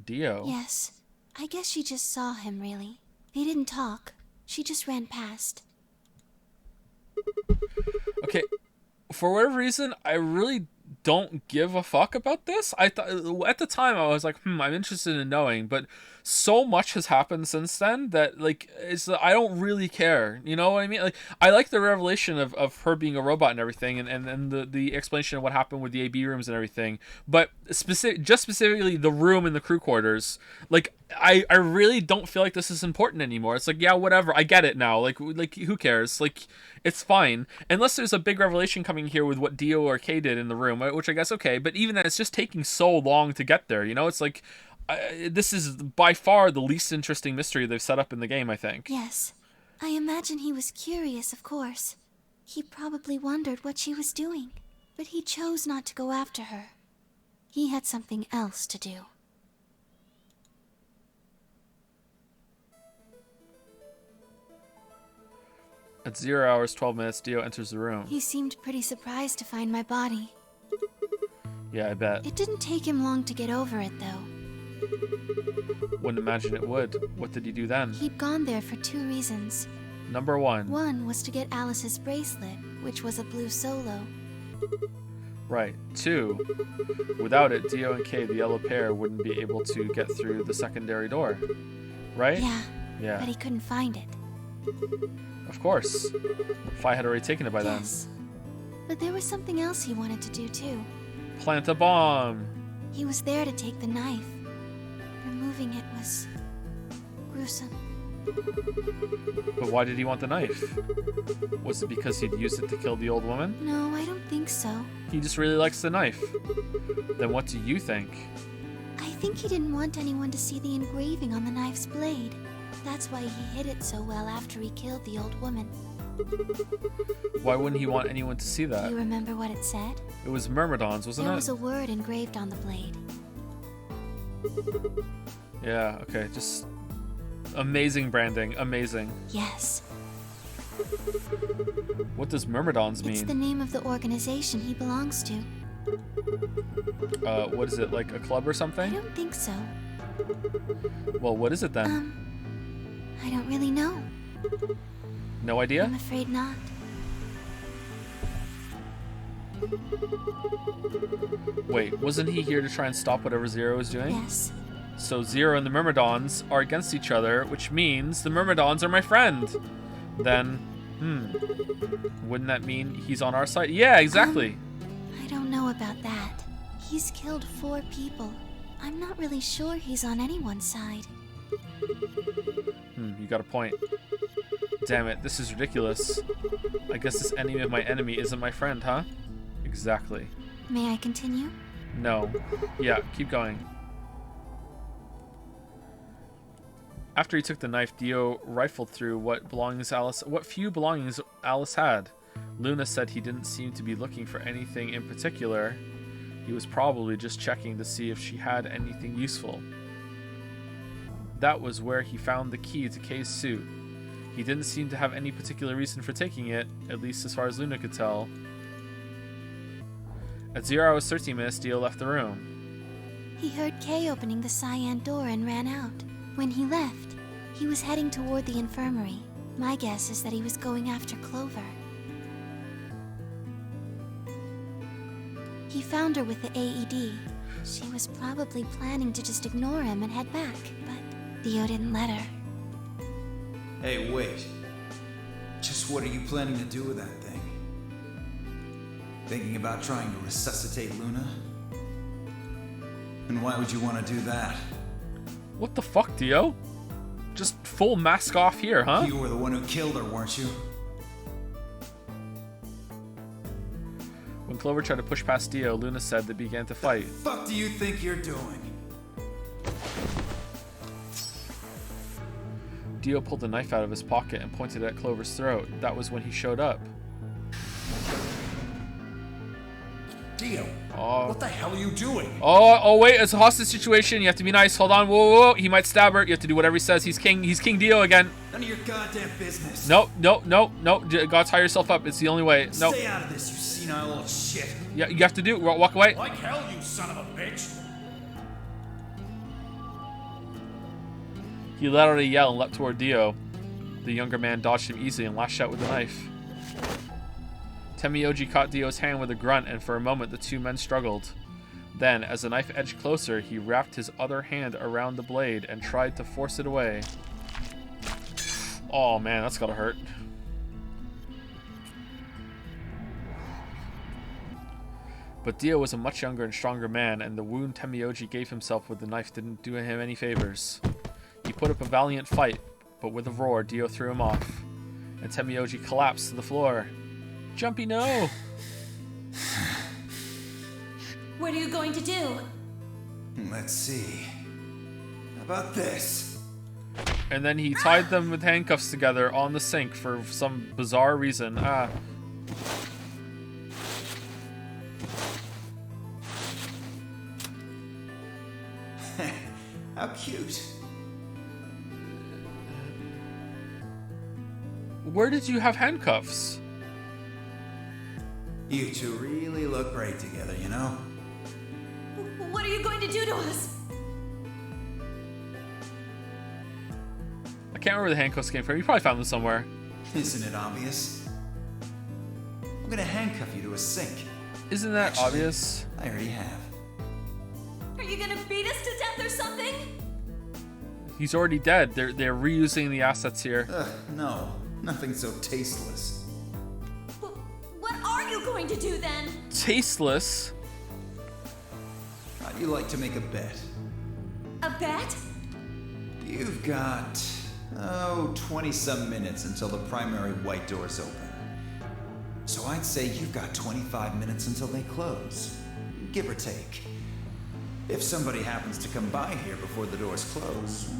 Dio?
Yes. I guess she just saw him, really. They didn't talk. She just ran past.
Okay, for whatever reason, I really don't give a fuck about this. I thought at the time I was like, I'm interested in knowing, but so much has happened since then that like I don't really care. You know what I mean? Like I like the revelation of her being a robot and everything, and the explanation of what happened with the AB rooms and everything. But specifically the room in the crew quarters, like I really don't feel like this is important anymore. It's like, yeah, whatever. I get it now. Like who cares? Like it's fine. Unless there's a big revelation coming here with what Dio or Kay did in the room, which I guess okay. But even then, it's just taking so long to get there. You know, it's like this is by far the least interesting mystery they've set up in the game, I think.
Yes. I imagine he was curious, of course. He probably wondered what she was doing. But he chose not to go after her. He had something else to do.
At 0 hours, 12 minutes, Dio enters the room.
He seemed pretty surprised to find my body.
Yeah, I bet.
It didn't take him long to get over it, though.
Wouldn't imagine it would. What did he do then?
He'd gone there for 2 reasons.
Number 1.
One was to get Alice's bracelet, which was a blue solo.
Right. 2. Without it, Dio and Kay, the yellow pair, wouldn't be able to get through the secondary door. Right?
Yeah. But he couldn't find it.
Of course. Fi had already taken it by then.
Yes. But there was something else he wanted to do, too.
Plant a bomb!
He was there to take the knife. Removing it was gruesome.
But why did he want the knife? Was it because he'd used it to kill the old woman?
No, I don't think so.
He just really likes the knife. Then what do you think?
I think he didn't want anyone to see the engraving on the knife's blade. That's why he hid it so well after he killed the old woman.
Why wouldn't he want anyone to see that?
Do you remember what it said?
It was Myrmidons, wasn't it?
There was a word engraved on the blade.
Yeah, okay, just amazing branding, amazing.
Yes.
What does Myrmidons mean?
It's the name of the organization he belongs to.
What is it, like a club or something?
I don't think so.
Well, what is it then?
I don't really know.
No idea?
I'm afraid not.
Wait, wasn't he here to try and stop whatever Zero is doing?
Yes.
So Zero and the Myrmidons are against each other, which means the Myrmidons are my friend. Then, wouldn't that mean he's on our side? Yeah, exactly.
I don't know about that. He's killed 4 people. I'm not really sure he's on anyone's side.
You got a point. Damn it, this is ridiculous. I guess this enemy of my enemy isn't my friend, huh? Exactly.
May I continue?
No. Yeah, keep going. After he took the knife, Dio rifled through what few belongings Alice had. Luna said he didn't seem to be looking for anything in particular. He was probably just checking to see if she had anything useful. That was where he found the key to Kay's suit. He didn't seem to have any particular reason for taking it, at least as far as Luna could tell. At 0 hours 13 minutes, Dio left the room.
He heard Kay opening the cyan door and ran out. When he left, he was heading toward the infirmary. My guess is that he was going after Clover. He found her with the AED. She was probably planning to just ignore him and head back, but Dio didn't let her.
Hey, wait. Just what are you planning to do with that thing? Thinking about trying to resuscitate Luna? And why would you want to do that?
What the fuck, Dio? Just full mask off here, huh?
You were the one who killed her, weren't you?
When Clover tried to push past Dio, Luna said they began to fight.
The fuck do you think you're doing?
Dio pulled the knife out of his pocket and pointed at Clover's throat. That was when he showed up.
Dio, what the hell are you doing?
Oh, wait, it's a hostage situation. You have to be nice. Hold on, whoa. He might stab her. You have to do whatever he says. He's King Dio again.
None of your goddamn business.
No. Gotta tie yourself up. It's the only way. No.
Stay out of this, you senile little shit.
Yeah, you have to do. Walk away.
Like hell, you son of a bitch.
He let out a yell and leapt toward Dio. The younger man dodged him easily and lashed out with the knife. Temioji caught Dio's hand with a grunt, and for a moment the two men struggled. Then, as the knife edged closer, he wrapped his other hand around the blade and tried to force it away. Oh man, that's gotta hurt. But Dio was a much younger and stronger man, and the wound Temioji gave himself with the knife didn't do him any favors. He put up a valiant fight, but with a roar, Dio threw him off, and Temioji collapsed to the floor. Jumpy, no!
What are you going to do?
Let's see. How about this?
And then he tied them with handcuffs together on the sink for some bizarre reason. How
cute.
Where did you have handcuffs?
You two really look great together, you know?
What are you going to do to us?
I can't remember where the handcuffs came from. You probably found them somewhere.
Isn't it obvious? I'm gonna handcuff you to a sink.
Isn't that obvious?
I already have.
Are you gonna beat us to death or something?
He's already dead. They're reusing the assets here.
No, nothing so tasteless.
What are you going to do then?
Tasteless?
How'd you like to make a bet?
A bet?
You've got, 20-some minutes until the primary white doors open. So I'd say you've got 25 minutes until they close, give or take. If somebody happens to come by here before the doors close,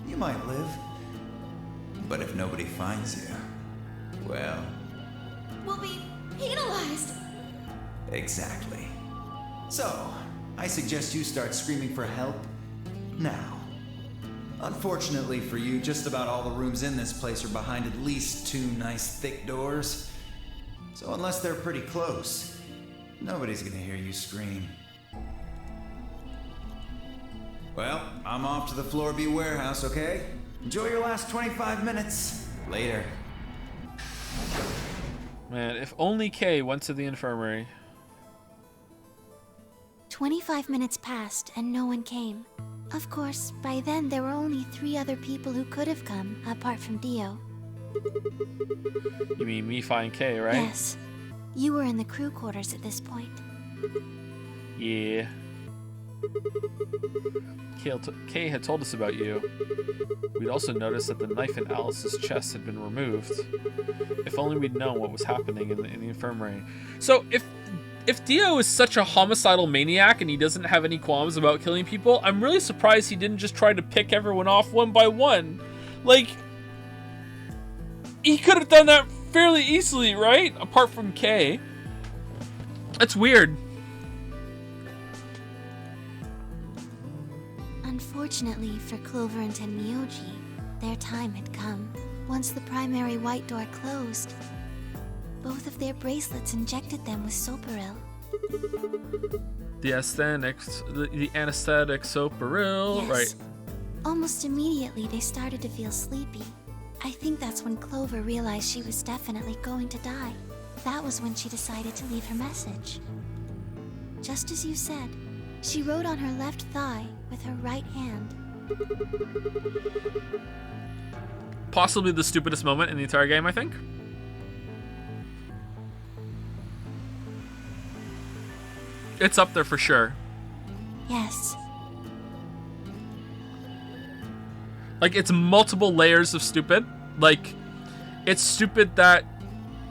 you might live. But if nobody finds you, well...
We'll be penalized.
Exactly. So, I suggest you start screaming for help now. Unfortunately for you, just about all the rooms in this place are behind at least 2 nice thick doors. So unless they're pretty close, nobody's gonna hear you scream. Well, I'm off to the Floor B warehouse, okay? Enjoy your last 25 minutes. Later.
Man, if only Kay went to the infirmary.
25 minutes passed and no one came. Of course, by then there were only 3 other people who could have come, apart from Dio.
You mean Mifa and Kay, right?
Yes. You were in the crew quarters at this point.
Yeah. Kay had told us about you. We'd also noticed that the knife in Alice's chest had been removed. If only we'd known what was happening in the infirmary. So if if Dio is such a homicidal maniac and he doesn't have any qualms about killing people, I'm really surprised he didn't just try to pick everyone off one by one. Like, he could have done that fairly easily, right? Apart from Kay. That's weird.
Unfortunately for Clover and Tenmyoji, their time had come. Once the primary white door closed, both of their bracelets injected them with Soparil.
The anesthetic Soparil,
Yes.
right?
Almost immediately, they started to feel sleepy. I think that's when Clover realized she was definitely going to die. That was when she decided to leave her message. Just as you said, she wrote on her left thigh with her right hand.
Possibly the stupidest moment in the entire game, I think. It's up there for sure.
Yes.
Like, it's multiple layers of stupid. Like, it's stupid that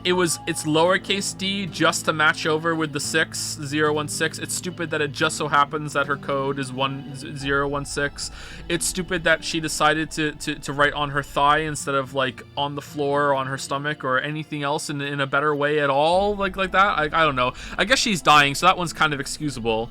it's lowercase d just to match over with the 6016. It's stupid that it just so happens that her code is 1016. It's stupid that she decided to write on her thigh instead of like on the floor or on her stomach or anything else in a better way at all, like that. I don't know. I guess she's dying, so that one's kind of excusable.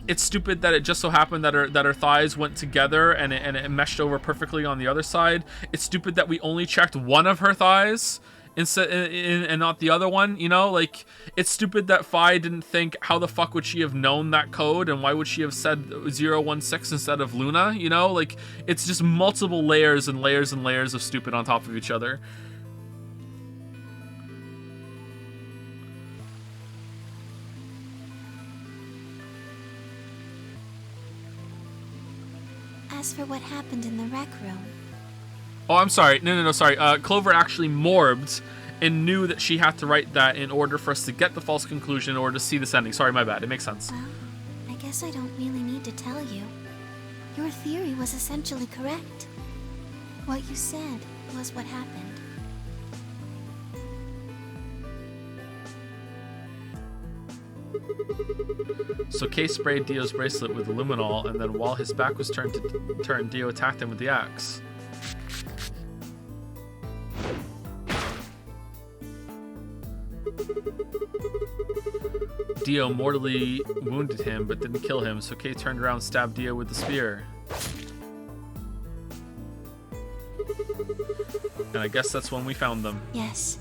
It's stupid that it just so happened that her thighs went together and it meshed over perfectly on the other side. It's stupid that we only checked one of her thighs instead and not the other one, you know? Like, it's stupid that Fi didn't think, how the fuck would she have known that code, and why would she have said 016 instead of Luna, you know? Like, it's just multiple layers and layers and layers of stupid on top of each other.
As for what happened in the rec room,
Oh, I'm sorry. No, sorry. Clover actually morbed and knew that she had to write that in order for us to get the false conclusion in order to see this ending. Sorry, my bad. It makes sense.
well, I guess I don't really need to tell you. Your theory was essentially correct. What you said was what happened.
So Kay sprayed Dio's bracelet with luminol, and then while his back was turned, Dio attacked him with the axe. Dio mortally wounded him, but didn't kill him, so Kay turned around and stabbed Dio with the spear. And I guess that's when we found them.
Yes.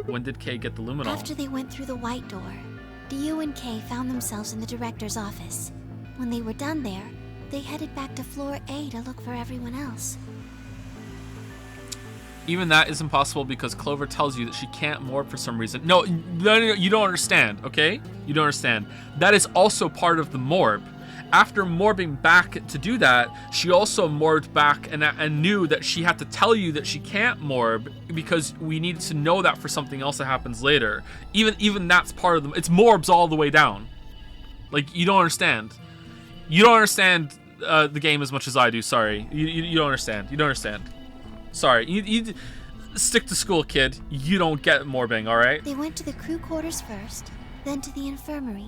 When did Kay get the luminol?
After they went through the white door, Dio and Kay found themselves in the director's office. When they were done there, they headed back to floor A to look for everyone else.
Even that is impossible because Clover tells you that she can't morph for some reason. No, you don't understand, okay? You don't understand. That is also part of the morb. After morbing back to do that, she also morbed back and knew that she had to tell you that she can't morb because we needed to know that for something else that happens later. Even that's part of them. It's morbs all the way down. Like, you don't understand. You don't understand the game as much as I do. Sorry, you don't understand. You don't understand. Sorry, you stick to school, kid. You don't get morbing, all right?
They went to the crew quarters first, then to the infirmary.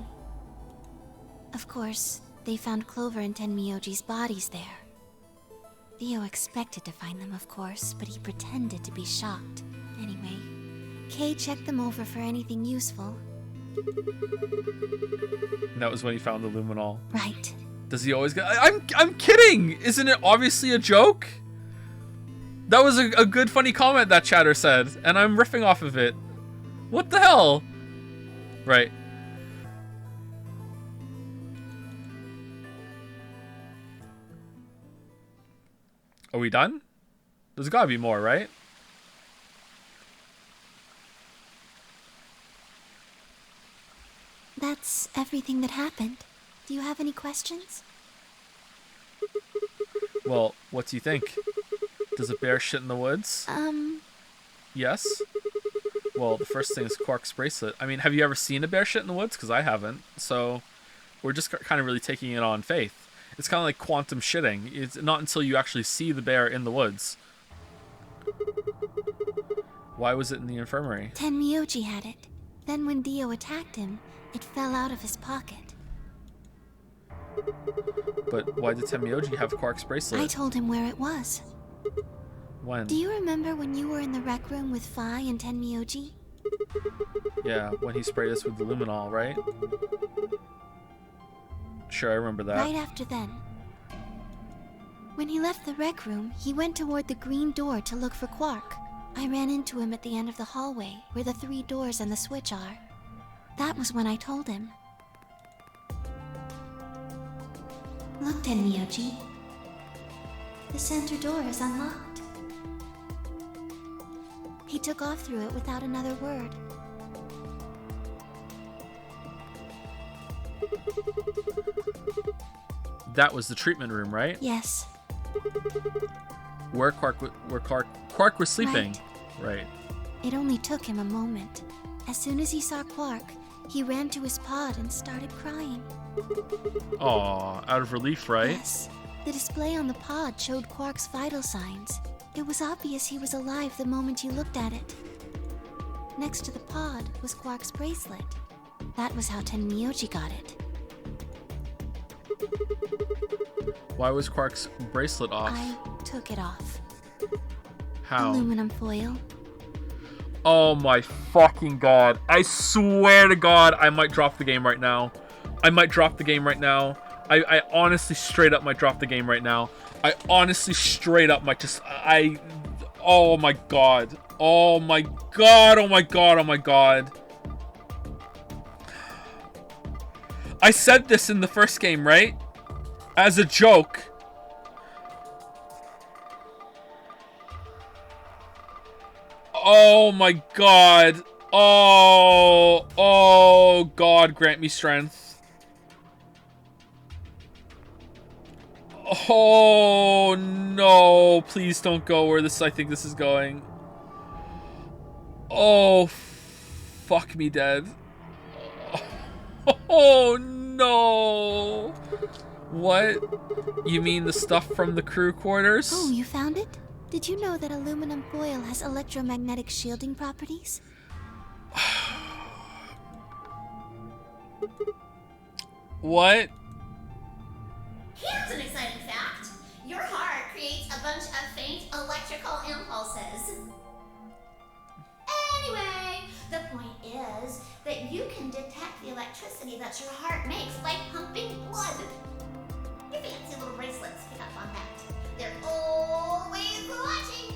Of course, they found Clover and Tenmyoji's bodies there. Dio expected to find them, of course, but he pretended to be shocked. Anyway, Kay checked them over for anything useful.
And that was when he found the luminol.
Right.
Does he always get... I'm kidding! Isn't it obviously a joke? That was a good, funny comment that chatter said, and I'm riffing off of it. What the hell? Right. Are we done? There's gotta be more, right?
That's everything that happened. Do you have any questions?
Well, what do you think? Does a bear shit in the woods? Yes? Well, the first thing is Quark's bracelet. I mean, have you ever seen a bear shit in the woods? Because I haven't. So, we're just kind of really taking it on faith. It's kind of like quantum shitting. It's not until you actually see the bear in the woods. Why was it in the infirmary?
Tenmyoji had it. Then when Dio attacked him, it fell out of his pocket.
But why did Tenmyoji have Quark's bracelet?
I told him where it was.
When?
Do you remember when you were in the rec room with Phi and Tenmyoji?
Yeah, when he sprayed us with the luminol, right? Sure, I remember that.
Right after then. When he left the rec room, he went toward the green door to look for Quark. I ran into him at the end of the hallway, where the 3 doors and the switch are. That was when I told him. Look, Tenmyoji. The center door is unlocked. He took off through it without another word.
That was the treatment room, right?
Yes.
Where Quark was sleeping. Right.
It only took him a moment. As soon as he saw Quark, he ran to his pod and started crying.
Aw, out of relief, right?
Yes. The display on the pod showed Quark's vital signs. It was obvious he was alive the moment you looked at it. Next to the pod was Quark's bracelet. That was how Tenmyoji got it.
Why was Quark's bracelet off?
I took it off.
How?
Aluminum foil.
Oh my fucking god. I swear to god, I might drop the game right now. I might drop the game right now. I honestly straight up might drop the game right now. I honestly straight up might just... Oh my god. Oh my god. Oh my god. Oh my god. I said this in the first game, right? As a joke. Oh my god. Oh god, grant me strength. Oh no, please don't go where I think this is going. Oh, fuck me dead. Oh no. What? You mean the stuff from the crew quarters?
Oh, you found it? Did you know that aluminum foil has electromagnetic shielding properties?
What?
Here's an exciting fact. Your heart creates a bunch of faint electrical impulses. Anyway, the point is that you can detect the electricity that your heart makes by pumping blood. Your fancy little bracelets pick up on that. They're always watching.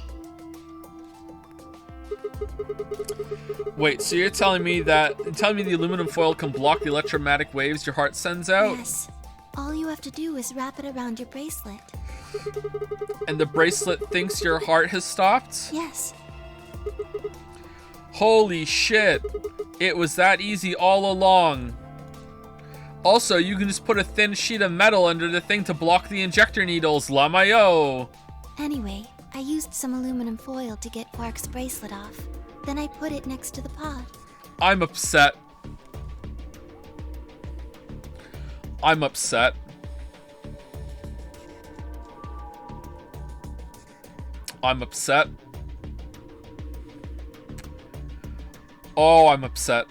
Wait, so you're telling me the aluminum foil can block the electromagnetic waves your heart sends out?
Yes. All you have to do is wrap it around your bracelet.
And the bracelet thinks your heart has stopped?
Yes.
Holy shit. It was that easy all along. Also, you can just put a thin sheet of metal under the thing to block the injector needles. Lamayo.
Anyway, I used some aluminum foil to get Quark's bracelet off. Then I put it next to the pod.
I'm upset. I'm upset. I'm upset. Oh, I'm upset.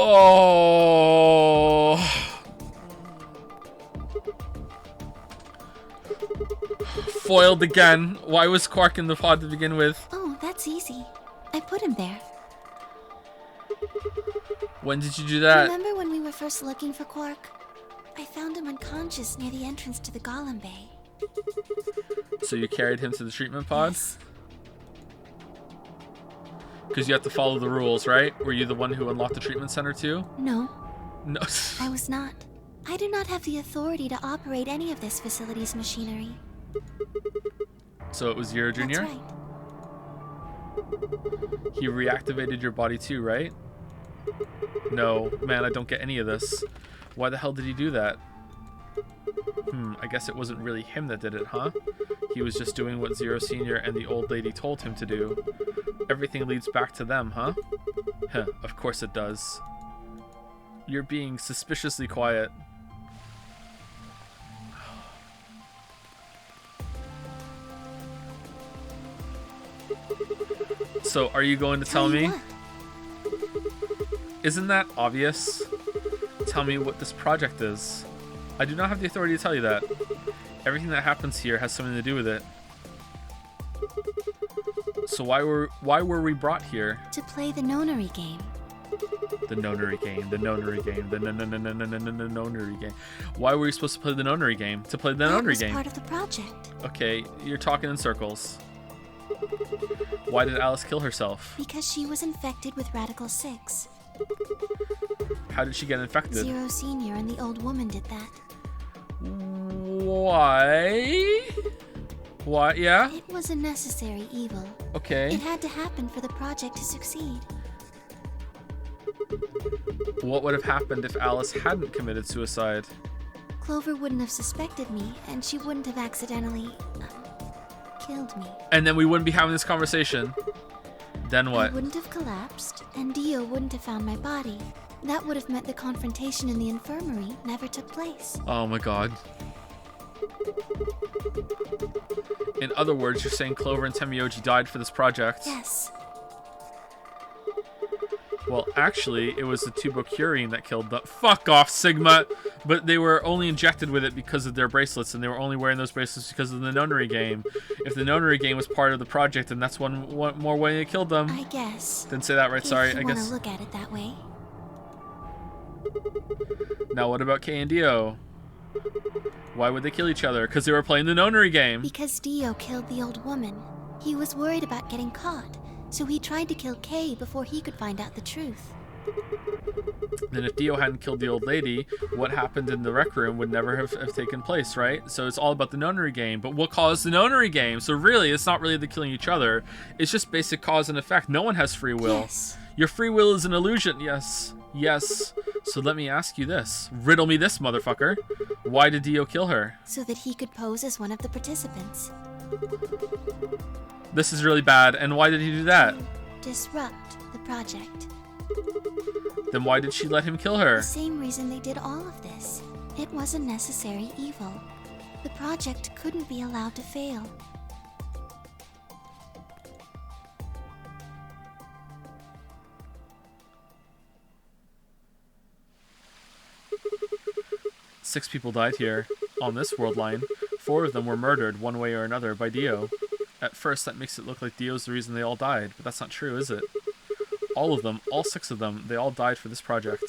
Oh. Foiled again. Why was Quark in the pod to begin with?
Oh, that's easy. I put him there.
When did you do that?
Remember when we were first looking for Quark? I found him unconscious near the entrance to the Golem Bay.
So you carried him to the treatment pod?
Yes.
Because you have to follow the rules, right? Were you the one who unlocked the treatment center too?
No.
No.
I was not. I do not have the authority to operate any of this facility's machinery.
So it was Zero Jr.?
That's right.
He reactivated your body too, right? No. Man, I don't get any of this. Why the hell did he do that? I guess it wasn't really him that did it, huh? He was just doing what Zero Sr. and the old lady told him to do. Everything leads back to them, huh? Huh, of course it does. You're being suspiciously quiet. So, are you going to tell me?
What?
Isn't that obvious? Tell me what this project is. I do not have the authority to tell you that. Everything that happens here has something to do with it. So why were we brought here?
To play the nonary game.
The nonary game. The nonary game. The nonary game. Why were we supposed to play the nonary game? To play the
That
nonary
was
game.
part of the project.
Okay, you're talking in circles. Why did Alice kill herself?
Because she was infected with Radical 6.
How did she get infected?
Zero Senior and the old woman did that.
Why? What? Yeah?
It was a necessary evil.
Okay.
It had to happen for the project to succeed.
What would have happened if Alice hadn't committed suicide?
Clover wouldn't have suspected me, and she wouldn't have accidentally killed me.
And then we wouldn't be having this conversation. Then what?
I wouldn't have collapsed, and Dio wouldn't have found my body. That would have meant the confrontation in the infirmary never took place.
Oh my god. In other words, you're saying Clover and Temioji died for this project?
Yes.
Well, actually, it was the tubocurine that killed them. Fuck off, Sigma! But they were only injected with it because of their bracelets, and they were only wearing those bracelets because of the nonary game. If the nonary game was part of the project, then that's one more way they killed them.
I guess.
Didn't say that right, sorry,
If you
I
want
guess.
to look at it that way.
Now what about Kay and Dio? Why would they kill each other? Because they were playing the nonary game.
Because Dio killed the old woman. He was worried about getting caught, so he tried to kill Kay before he could find out the truth.
Then if Dio hadn't killed the old lady, what happened in the rec room would never have taken place, right? So it's all about the nonary game. But what caused the nonary game? So really, it's not really the killing each other. It's just basic cause and effect. No one has free will.
Yes.
Your free will is an illusion. Yes. Yes. So let me ask you this. Riddle me this, motherfucker. Why did Dio kill her?
So that he could pose as one of the participants.
This is really bad. And why did he do that?
Disrupt the project.
Then why did she let him kill her?
The same reason they did all of this. It was a necessary evil. The project couldn't be allowed to fail.
Six people died here, on this world line. 4 of them were murdered, one way or another, by Dio. At first, that makes it look like Dio's the reason they all died, but that's not true, is it? All of them, all 6 of them, they all died for this project.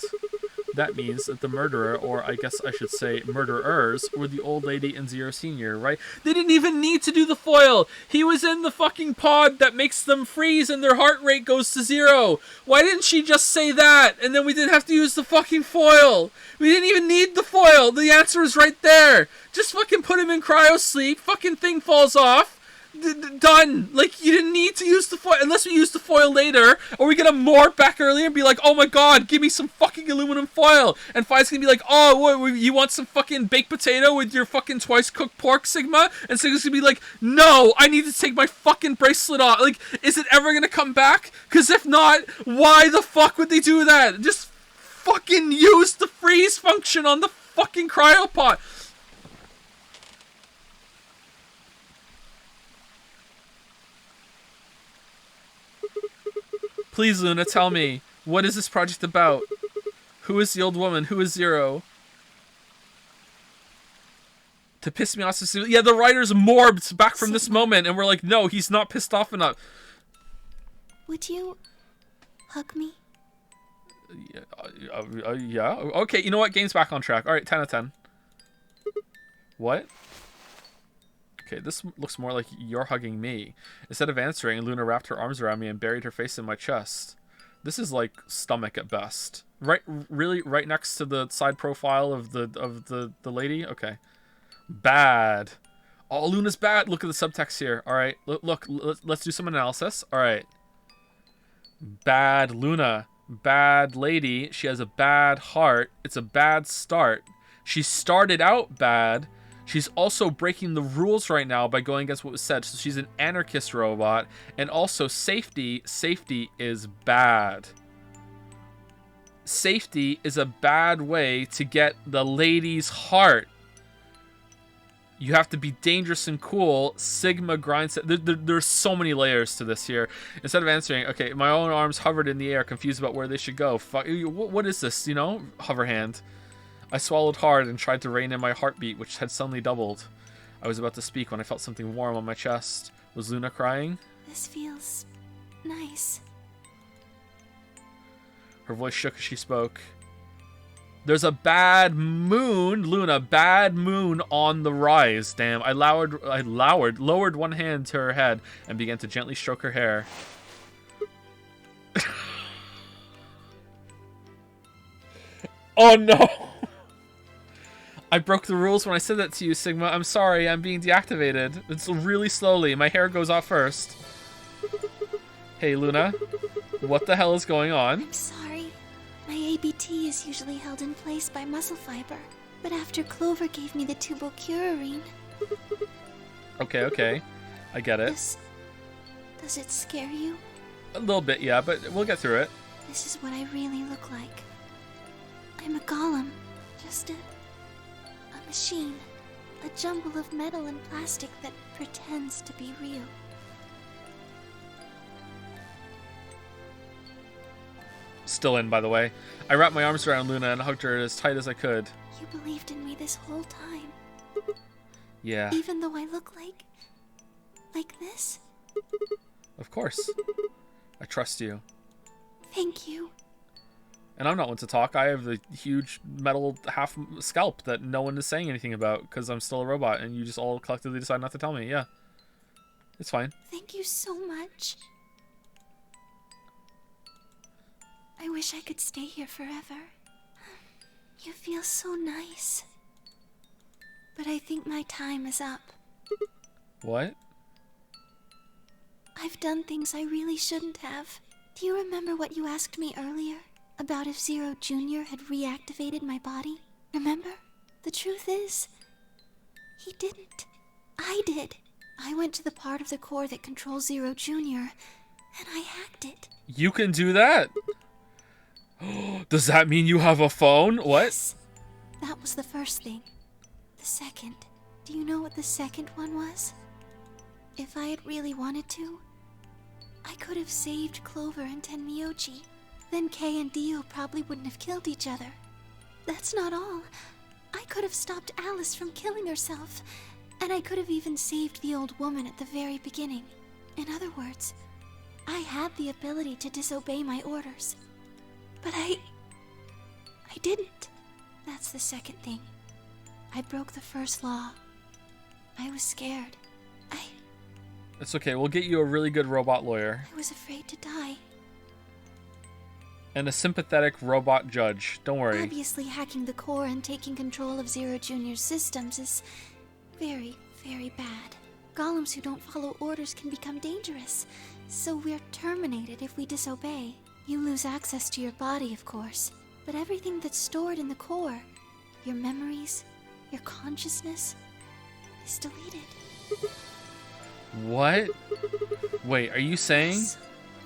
That means that the murderer, or I guess I should say murderers, were the old lady and Zero Senior, right? They didn't even need to do the foil! He was in the fucking pod that makes them freeze and their heart rate goes to 0! Why didn't she just say that? And then we didn't have to use the fucking foil! We didn't even need the foil! The answer is right there! Just fucking put him in cryo sleep, fucking thing falls off, done. Like, you didn't need to use the foil unless we use the foil later, or we get a morph back earlier and be like, oh my god, give me some fucking aluminum foil. And Fi's gonna be like, oh, what, you want some fucking baked potato with your fucking twice cooked pork, Sigma? And Sigma's gonna be like, no, I need to take my fucking bracelet off. Like, is it ever gonna come back? Because if not, why the fuck would they do that? Just fucking use the freeze function on the fucking cryopod. Please, Luna, tell me, what is this project about? Who is the old woman? Who is Zero? To piss me off specifically. Yeah, the writer's morbed back from this moment, and we're like, no, he's not pissed off enough.
Would you hug me?
Yeah. Okay, you know what? Game's back on track. All right, 10 out of 10. What? Okay, this looks more like you're hugging me. Instead of answering, Luna wrapped her arms around me and buried her face in my chest. This is like stomach at best. Really right next to the side profile of the lady? Okay. Bad. Oh, Luna's bad. Look at the subtext here. All right, look, let's do some analysis. All right. Bad Luna. Bad lady. She has a bad heart. It's a bad start. She started out bad. She's also breaking the rules right now by going against what was said. So she's an anarchist robot. And also safety is bad. safety is a bad way to get the lady's heart. You have to be dangerous and cool. Sigma grinds. There's so many layers to this here. Instead of answering, okay, my own arms hovered in the air, confused about where they should go. What is this, you know? Hover hand. I swallowed hard and tried to rein in my heartbeat, which had suddenly doubled. I was about to speak when I felt something warm on my chest. Was Luna crying?
This feels nice.
Her voice shook as she spoke. There's a bad moon, Luna, bad moon on the rise. Damn, I lowered one hand to her head and began to gently stroke her hair. Oh no! I broke the rules when I said that to you, Sigma. I'm sorry, I'm being deactivated. It's really slowly. My hair goes off first. Hey, Luna. What the hell is going on?
I'm sorry. My ABT is usually held in place by muscle fiber, but after Clover gave me the tubocurarine...
Okay. I get it.
Does it scare you?
A little bit, yeah, but we'll get through it.
This is what I really look like. I'm a golem. Just a machine. A jumble of metal and plastic that pretends to be real.
Still in, by the way. I wrapped my arms around Luna and hugged her as tight as I could.
You believed in me this whole time.
Yeah.
Even though I look like this?
Of course. I trust you.
Thank you.
And I'm not one to talk. I have the huge metal half scalp that no one is saying anything about because I'm still a robot and you just all collectively decide not to tell me. Yeah. It's fine.
Thank you so much. I wish I could stay here forever. You feel so nice. But I think my time is up.
What?
I've done things I really shouldn't have. Do you remember what you asked me earlier? About if Zero Jr. had reactivated my body? Remember? The truth is, he didn't. I did. I went to the part of the core that controls Zero Jr. and I hacked it.
You can do that? Does that mean you have a phone? What?
Yes. That was the first thing. The second. Do you know what the second one was? If I had really wanted to, I could have saved Clover and Tenmyoji. Then Kei and Dio probably wouldn't have killed each other. That's not all. I could have stopped Alice from killing herself, and I could have even saved the old woman at the very beginning. In other words, I had the ability to disobey my orders. But I didn't. That's the second thing. I broke the first law. I was scared.
It's okay. We'll get you a really good robot lawyer.
I was afraid to die.
And a sympathetic robot judge. Don't worry.
Obviously, hacking the core and taking control of Zero Jr.'s systems is very, very bad. Golems who don't follow orders can become dangerous, so we're terminated if we disobey. You lose access to your body, of course, but everything that's stored in the core, your memories, your consciousness, is deleted.
What? Wait, are you saying?
Yes.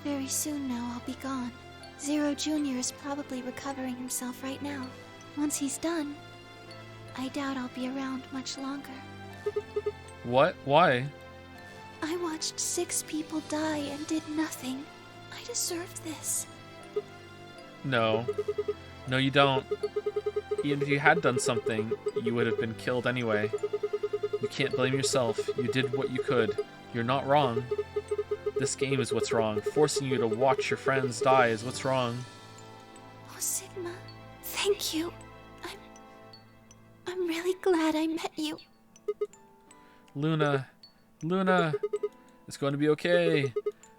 Very soon now, I'll be gone. Zero Jr. is probably recovering himself right now. Once he's done, I doubt I'll be around much longer.
What? Why?
I watched 6 people die and did nothing. I deserved this.
No. No, you don't. Even if you had done something, you would have been killed anyway. You can't blame yourself. You did what you could. You're not wrong. This game is what's wrong. Forcing you to watch your friends die is what's wrong.
Oh, Sigma, thank you. I'm really glad I met you.
Luna. It's going to be okay.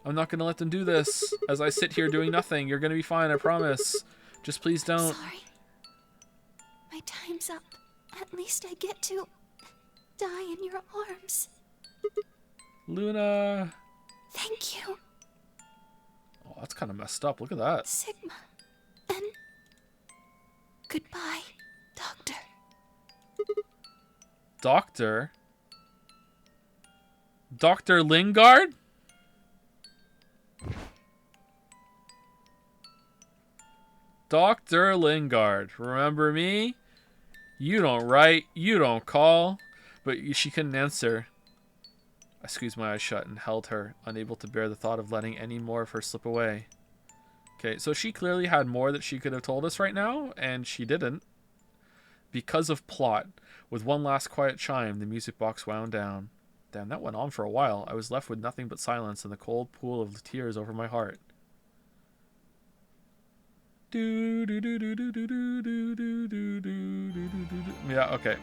I'm not going to let them do this. As I sit here doing nothing, you're going to be fine, I promise. Just please don't.
Sorry. My time's up. At least I get to die in your arms.
Luna.
Thank you.
Oh, that's kind of messed up. Look at that.
Sigma. And goodbye, Doctor.
Doctor? Dr. Lingard? Dr. Lingard. Remember me? You don't write, you don't call. But she couldn't answer. I squeezed my eyes shut and held her, unable to bear the thought of letting any more of her slip away. Okay, so she clearly had more that she could have told us right now, and she didn't. Because of plot. With one last quiet chime, the music box wound down. Damn, that went on for a while. I was left with nothing but silence and the cold pool of tears over my heart. Yeah, okay.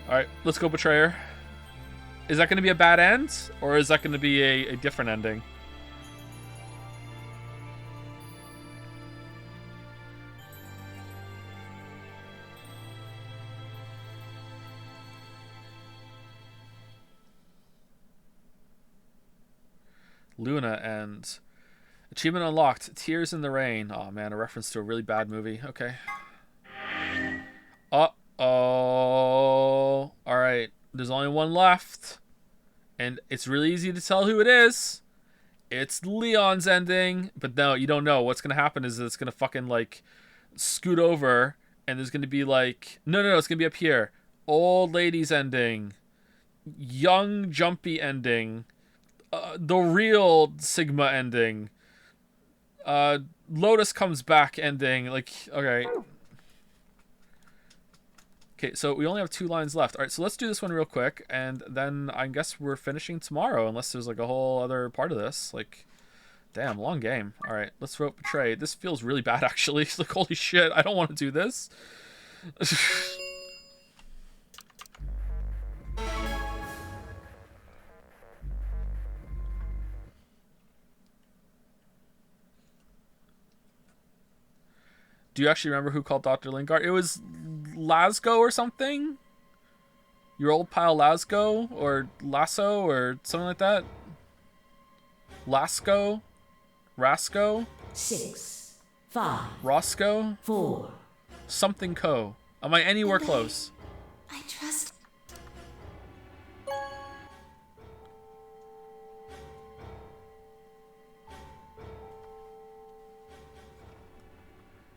Alright, let's go, Betrayer. Is that going to be a bad end? Or is that going to be a different ending? Luna and achievement unlocked. Tears in the Rain. Oh man, a reference to a really bad movie. Okay. Uh-oh. Alright. There's only one left. And it's really easy to tell who it is. It's Leon's ending. But no, you don't know. What's going to happen is it's going to fucking like scoot over. And there's going to be like... No, it's going to be up here. Old lady's ending. Young jumpy ending. The real Sigma ending. Lotus comes back ending. Like, okay. Okay, so we only have 2 lines left. Alright, so let's do this one real quick. And then I guess we're finishing tomorrow. Unless there's like a whole other part of this. Like, damn, long game. Alright, let's vote Betray. This feels really bad, actually. Like, holy shit, I don't want to do this. Do you actually remember who called Dr. Lingard? It was Lasgo or something? Your old pal Lasgo? Or Lasso? Or something like that? Lasco? Rasco?
6, 5,
Roscoe?
4.
Something Co. Am I anywhere close?
I trust...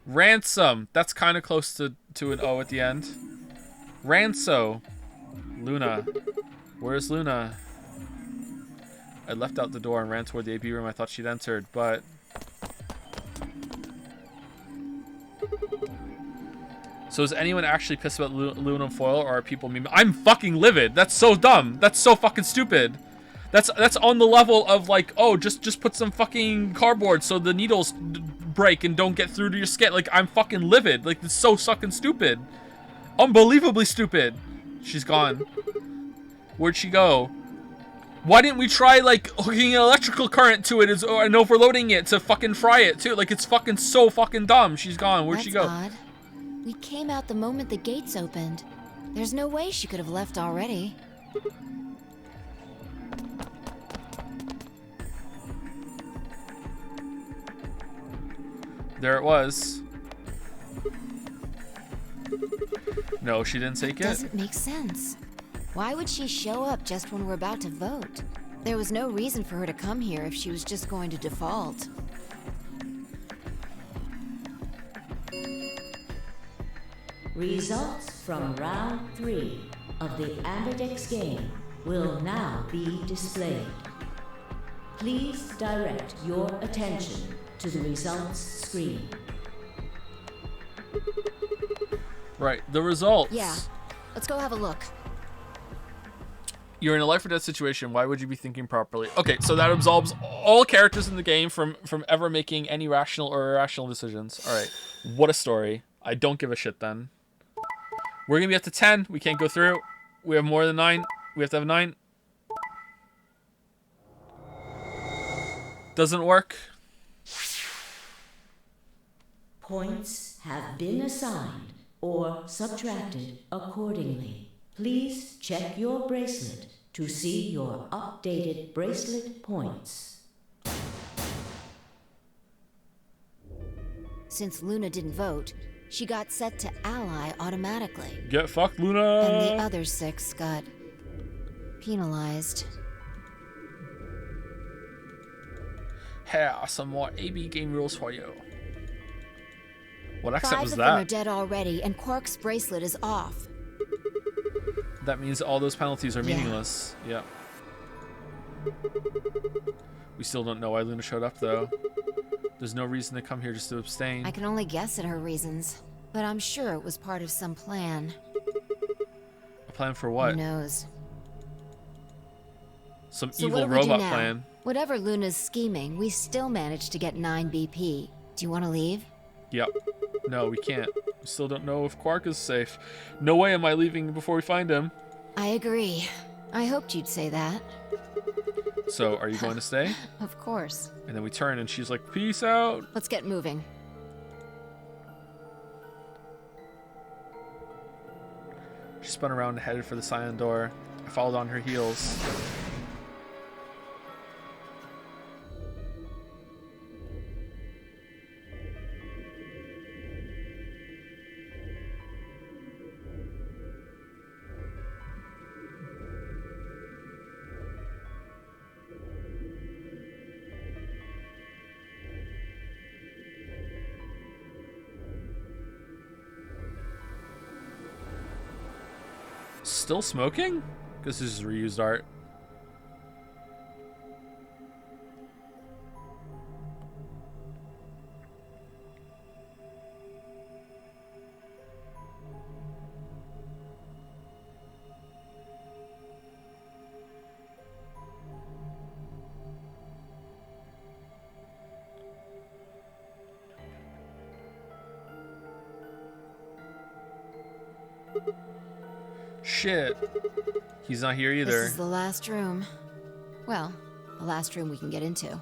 Ransom. That's kind of close to an O at the end. Ranso. Luna. Where's Luna? I left out the door and ran toward the AB room. I thought she'd entered, but... So is anyone actually pissed about aluminum foil, or are people meme? I'm fucking livid. That's so dumb. That's so fucking stupid. That's on the level of like, oh, just put some fucking cardboard so the needles break and don't get through to your skin. Like, I'm fucking livid. Like, it's so fucking stupid. Unbelievably stupid. She's gone. Where'd she go? Why didn't we try, like, hooking an electrical current to it and overloading it to fucking fry it, too? Like, it's fucking so fucking dumb. She's gone. Where'd she go?
Odd. We came out the moment the gates opened. There's no way she could have left already.
There it was. No, she didn't take it.
Doesn't make sense. Why would she show up just when we're about to vote? There was no reason for her to come here if she was just going to default.
Results from round 3 of the Amberdex game will now be displayed. Please direct your attention to the results screen.
Right, the results.
Yeah, let's go have a look.
You're in a life or death situation. Why would you be thinking properly? Okay, so that absolves all characters in the game from ever making any rational or irrational decisions. All right, what a story. I don't give a shit then. We're going to be up to 10. We can't go through. We have more than 9. We have to have 9. Doesn't work.
Points have been assigned or subtracted accordingly. Please check your bracelet to see your updated bracelet points.
Since Luna didn't vote, she got set to ally automatically.
Get fucked, Luna!
And the other 6 got penalized.
Here are some more AB game rules for you. What accent
5
was
of them are
that?
dead already, and Quark's bracelet is off.
That means all those penalties are
Yeah.
meaningless. Yep. We still don't know why Luna showed up, though. There's no reason to come here just to abstain.
I can only guess at her reasons, but I'm sure it was part of some plan.
A plan for what?
Who knows?
Some
So
evil
what do we do
robot
now?
plan.
Whatever Luna's scheming, we still managed to get 9 BP. Do you want to leave?
Yep. No, we can't. We still don't know if Quark is safe. No way am I leaving before we find him.
I agree. I hoped you'd say that.
So, are you going to stay?
Of course.
And then we turn and she's like, peace out.
Let's get moving.
She spun around and headed for the silent door. I followed on her heels. Still smoking? Because this is reused art. Shit. He's not here either.
This is the last room. Well, the last room we can get into.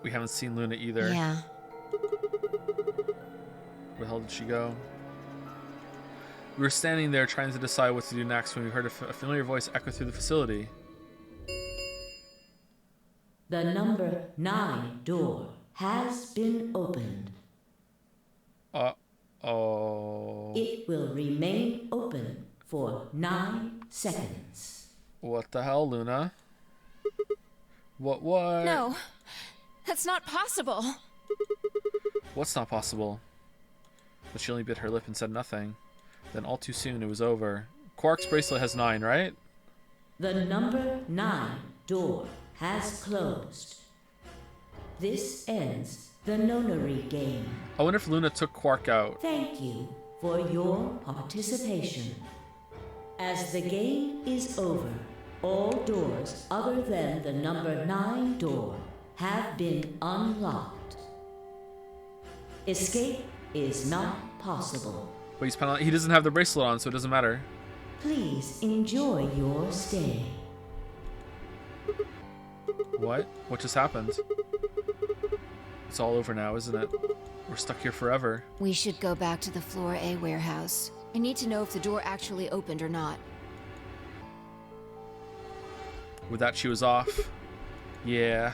We haven't seen Luna either.
Yeah.
Where the hell did she go? We were standing there trying to decide what to do next when we heard a familiar voice echo through the facility.
The number 9 door has been opened.
Uh-oh.
It will remain open for 9 seconds.
What the hell, Luna? What?
No, that's not possible.
What's not possible? But she only bit her lip and said nothing. Then all too soon, it was over. Quark's bracelet has 9, right?
The number 9 door has closed. This ends the nonary game.
I wonder if Luna took Quark out.
Thank you for your participation. As the game is over, all doors other than the number 9 door have been unlocked. Escape is not possible.
But he doesn't have the bracelet on, so it doesn't matter.
Please enjoy your stay.
What? What just happened? It's all over now, isn't it? We're stuck here forever.
We should go back to the Floor A warehouse. I need to know if the door actually opened or not.
With that, she was off. Yeah.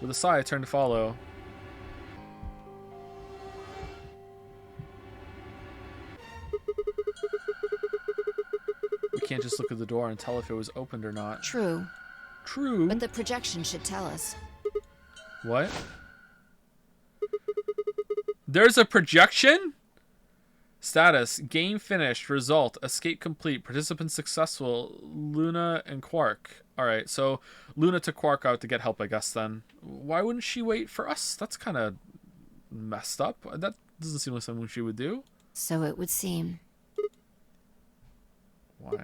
With a sigh, I turned to follow. We can't just look at the door and tell if it was opened or not.
True.
True.
But the projection should tell us.
What? There's a projection? Status. Game finished. Result. Escape complete. Participants successful. Luna and Quark. Alright, so Luna took Quark out to get help, I guess, then. Why wouldn't she wait for us? That's kind of messed up. That doesn't seem like something she would do.
So it would seem.
Why?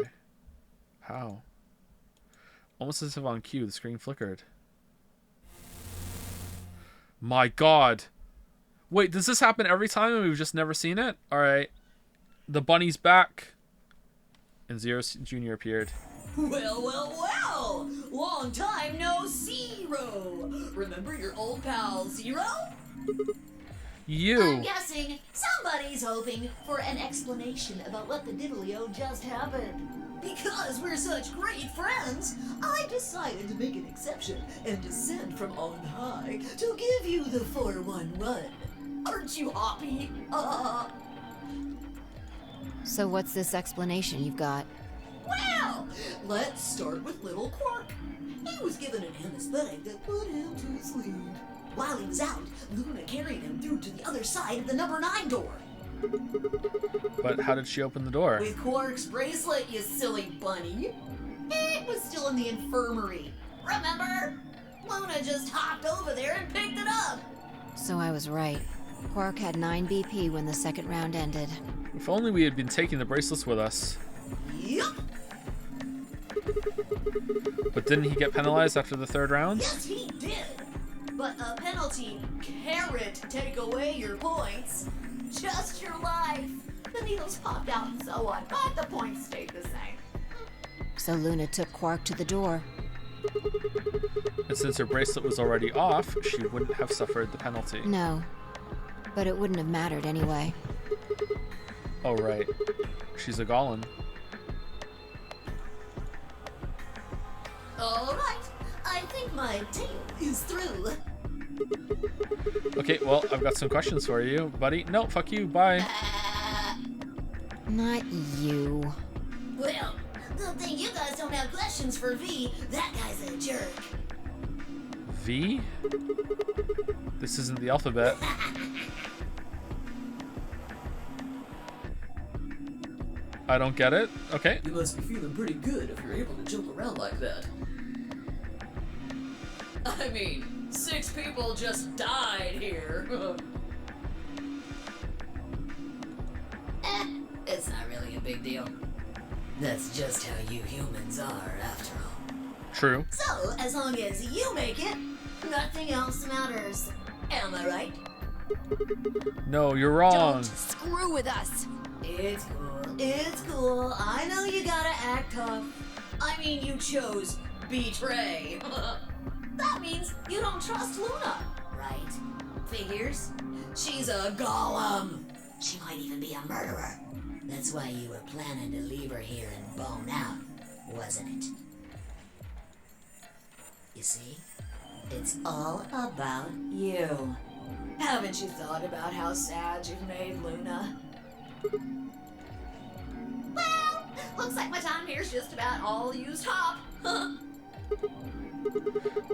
How? Almost as if on cue, the screen flickered. My god. Wait, does this happen every time and we've just never seen it? Alright. The bunny's back. And Zero Jr. appeared.
Well, well, well! Long time no Zero! Remember your old pal Zero?
You.
I'm guessing somebody's hoping for an explanation about what the diddlio just happened. Because we're such great friends, I decided to make an exception and descend from on high to give you the 411. Aren't you happy?
So what's this explanation you've got?
Well, let's start with little Quark. He was given an anesthetic that put him to sleep. While he was out, Luna carried him through to the other side of the number 9 door.
But how did she open the door?
With Quark's bracelet, you silly bunny. It was still in the infirmary. Remember? Luna just hopped over there and picked it up.
So I was right. Quark had 9 BP when the second round ended.
If only we had been taking the bracelets with us.
Yup.
But didn't he get penalized after the third round?
Yes, he did. But a penalty carrot take away your points. Just your life. The needles popped out and so on, but the points stayed the same.
So Luna took Quark to the door.
And since her bracelet was already off, she wouldn't have suffered the penalty.
No. But it wouldn't have mattered anyway.
Oh, right. She's a Gollum.
All right. I think my tale is through.
Okay, well, I've got some questions for you, buddy. No, fuck you. Bye.
Not you.
Well, good thing you guys don't have questions for V. That guy's a jerk.
V? This isn't the alphabet. I don't get it. Okay.
You must be feeling pretty good if you're able to joke around like that. I mean, 6 people just died here. It's not really a big deal. That's just how you humans are, after all.
True.
So, as long as you make it, nothing else matters. Am I right?
No, you're wrong.
Don't screw with us.
It's cool. It's cool. I know you gotta act tough. I mean, you chose betray. That means you don't trust Luna, right? Figures? She's a golem. She might even be a murderer. That's why you were planning to leave her here and bone out, wasn't it? You see? It's all about you. Haven't you thought about how sad you've made Luna? Well, looks like my time here's just about all used up.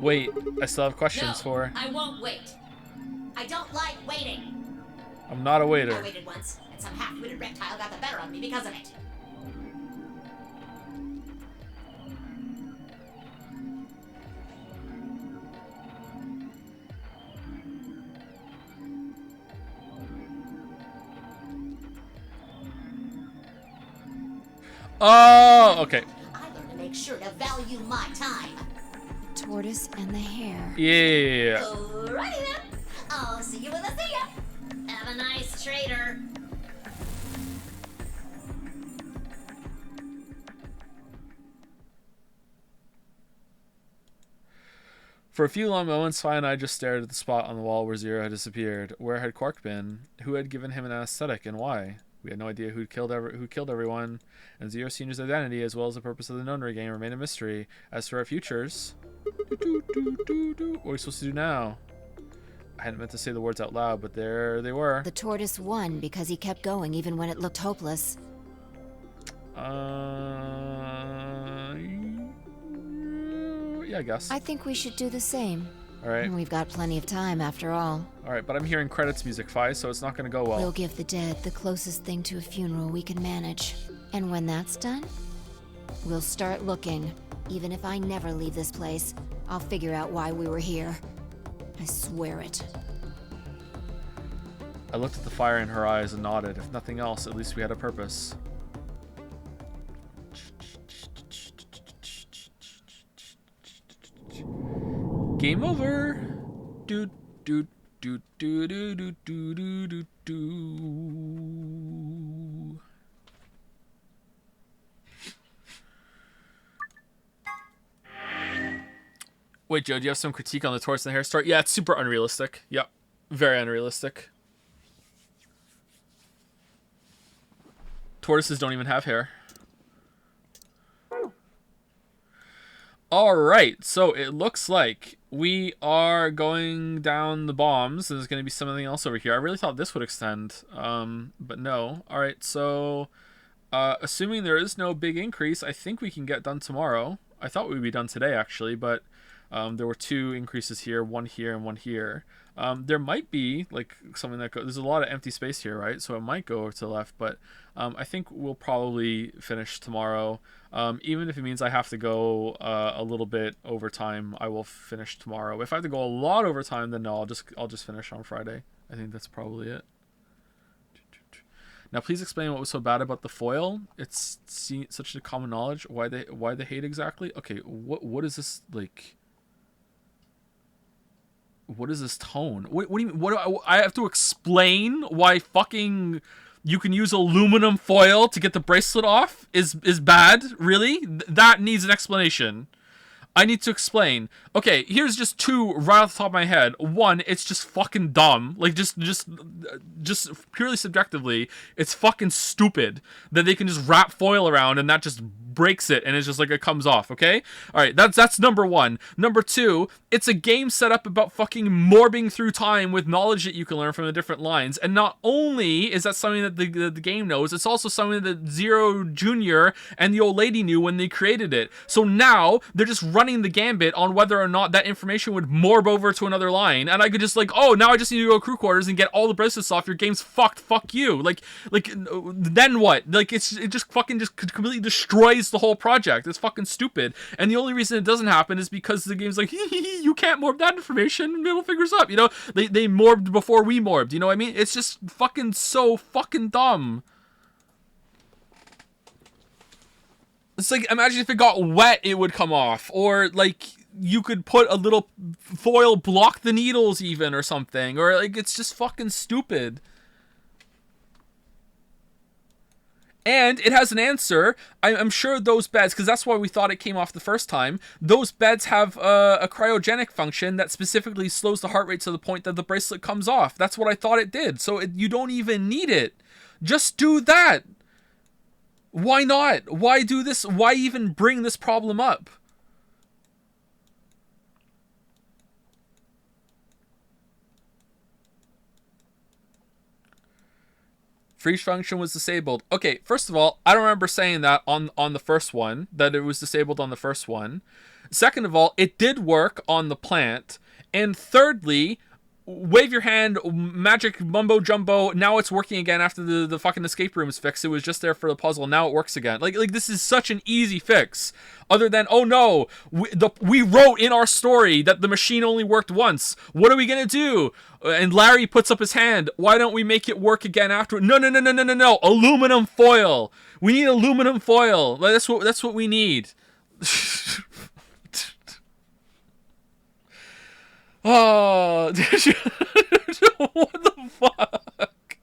Wait, I still have questions
No,
for.
I won't wait. I don't like waiting.
I'm not a
I
waiter.
waited once, and some half-witted reptile got the better of me because of it.
Oh, okay.
I learned to make sure to value my time.
The tortoise and the hare.
Yeah.
Alrighty then. I'll see you when I see ya. Have a nice trader.
For a few long moments, Fi and I just stared at the spot on the wall where Zero had disappeared. Where had Quark been? Who had given him an anesthetic, and why? We had no idea who killed everyone, and Zero Senior's identity, as well as the purpose of the Nonary game, remained a mystery. As for our futures, what are we supposed to do now? I hadn't meant to say the words out loud, but there they were.
The tortoise won because he kept going even when it looked hopeless.
Yeah, I guess.
I think we should do the same.
All right.
We've got plenty of time after all.
All right, but I'm hearing credits music, Fi, so it's not going to go well.
We'll give the dead the closest thing to a funeral we can manage. And when that's done, we'll start looking. Even if I never leave this place, I'll figure out why we were here. I swear it.
I looked at the fire in her eyes and nodded. If nothing else, at least we had a purpose. Game over. Do do do do do do do do do do. Wait, Joe, do you have some critique on the tortoise and the hare story? Yeah, it's super unrealistic. Yep, very unrealistic. Tortoises don't even have hair. Alright, so it looks like we are going down the bombs. There's going to be something else over here. I really thought this would extend, but no. Alright, so assuming there is no big increase, I think we can get done tomorrow. I thought we would be done today, actually, but There were 2 increases here, 1 here, and 1 here. There might be like something that there's a lot of empty space here, right? So it might go over to the left, but I think we'll probably finish tomorrow. Even if it means I have to go a little bit overtime, I will finish tomorrow. If I have to go a lot overtime, then no, I'll just finish on Friday. I think that's probably it. Now, please explain what was so bad about the foil. It's such a common knowledge. Why they hate exactly? Okay, what is this like? What is this tone? What do you mean? What do I have to explain why fucking you can use aluminum foil to get the bracelet off is bad? Really? That needs an explanation. I need to explain. Okay, here's just 2 right off the top of my head. 1, it's just fucking dumb. Like, just purely subjectively, it's fucking stupid that they can just wrap foil around and that just breaks it and it's just like it comes off, okay? Alright, that's number 1. Number 2, it's a game set up about fucking morbing through time with knowledge that you can learn from the different lines. And not only is that something that the game knows, it's also something that Zero Jr. and the old lady knew when they created it. So now, they're just running the gambit on whether or not that information would morb over to another line. And I could just like, oh, now I just need to go crew quarters and get all the bracelets off. Your game's fucked. Fuck you. Like then what? Like, it just fucking just completely destroys the whole project. It's fucking stupid. And the only reason it doesn't happen is because the game's like, you can't morb that information. It'll figure us up. You know, they morbed before we morbed. You know what I mean? It's just fucking so fucking dumb. It's like, imagine if it got wet, it would come off. Or, like, you could put a little foil block the needles even or something. Or, like, it's just fucking stupid. And it has an answer. I'm sure those beds, because that's why we thought it came off the first time, those beds have a cryogenic function that specifically slows the heart rate to the point that the bracelet comes off. That's what I thought it did. So you don't even need it. Just do that. Why not? Why do this? Why even bring this problem up? Freeze function was disabled. Okay, first of all, I don't remember saying that on the first one, that it was disabled on the first one. Second of all, it did work on the plant. And thirdly, wave your hand, magic mumbo jumbo, now it's working again after the fucking escape room is fixed. It was just there for the puzzle, now it works again. Like this is such an easy fix. Other than, oh no, we wrote in our story that the machine only worked once. What are we gonna do? And Larry puts up his hand. Why don't we make it work again after? No. Aluminum foil. We need aluminum foil. That's what we need. Oh, what the fuck?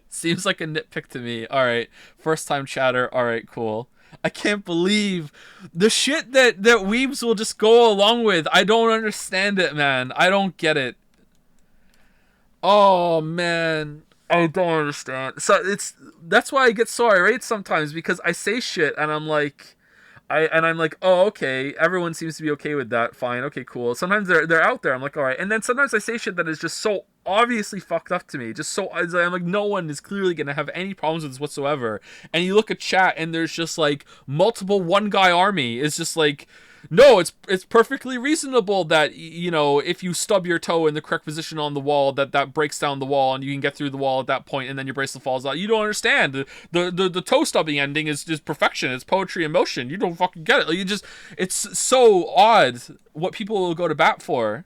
Seems like a nitpick to me. Alright, first time chatter. Alright, cool. I can't believe the shit that weebs will just go along with. I don't understand it, man. I don't get it. Oh, man. I don't understand. So that's why I get so irate sometimes, because I say shit and I'm like, oh, okay, everyone seems to be okay with that. Fine, okay, cool. Sometimes they're out there. I'm like, all right. And then sometimes I say shit that is just so obviously fucked up to me. Just so, I'm like, no one is clearly gonna have any problems with this whatsoever. And you look at chat and there's just like multiple one guy army. It's just like, no, it's perfectly reasonable that, you know, if you stub your toe in the correct position on the wall, that breaks down the wall and you can get through the wall at that point, and then your bracelet falls out. You don't understand. The toe stubbing ending is just perfection. It's poetry in motion. You don't fucking get it. Like, it's so odd what people will go to bat for.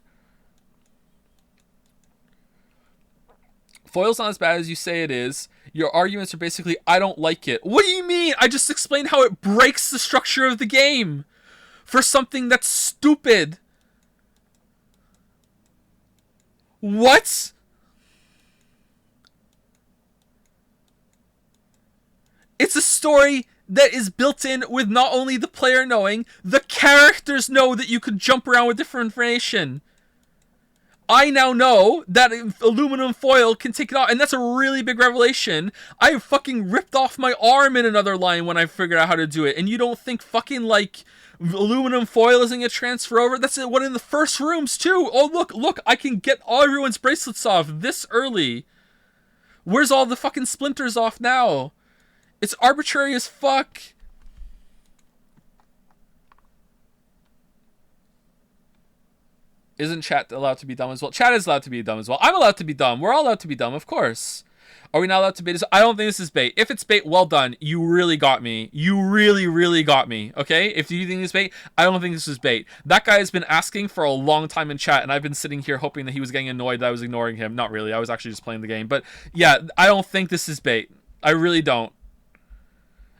Foil's not as bad as you say it is. Your arguments are basically, I don't like it. What do you mean? I just explained how it breaks the structure of the game. For something that's stupid. What? It's a story that is built in with not only the player knowing, the characters know that you could jump around with different information. I now know that aluminum foil can take it off, and that's a really big revelation. I fucking ripped off my arm in another line when I figured out how to do it, and you don't think fucking like aluminum foil isn't gonna transfer over? That's one in the first rooms too. Oh look, I can get all everyone's bracelets off this early. Where's all the fucking splinters off now? It's arbitrary as fuck. Isn't chat allowed to be dumb as well? Chat is allowed to be dumb as well. I'm allowed to be dumb. We're all allowed to be dumb, of course. Are we not allowed to bait this? I don't think this is bait. If it's bait, well done. You really got me. You really, really got me. Okay? If you think it's bait, I don't think this is bait. That guy has been asking for a long time in chat, and I've been sitting here hoping that he was getting annoyed that I was ignoring him. Not really. I was actually just playing the game. But yeah, I don't think this is bait. I really don't.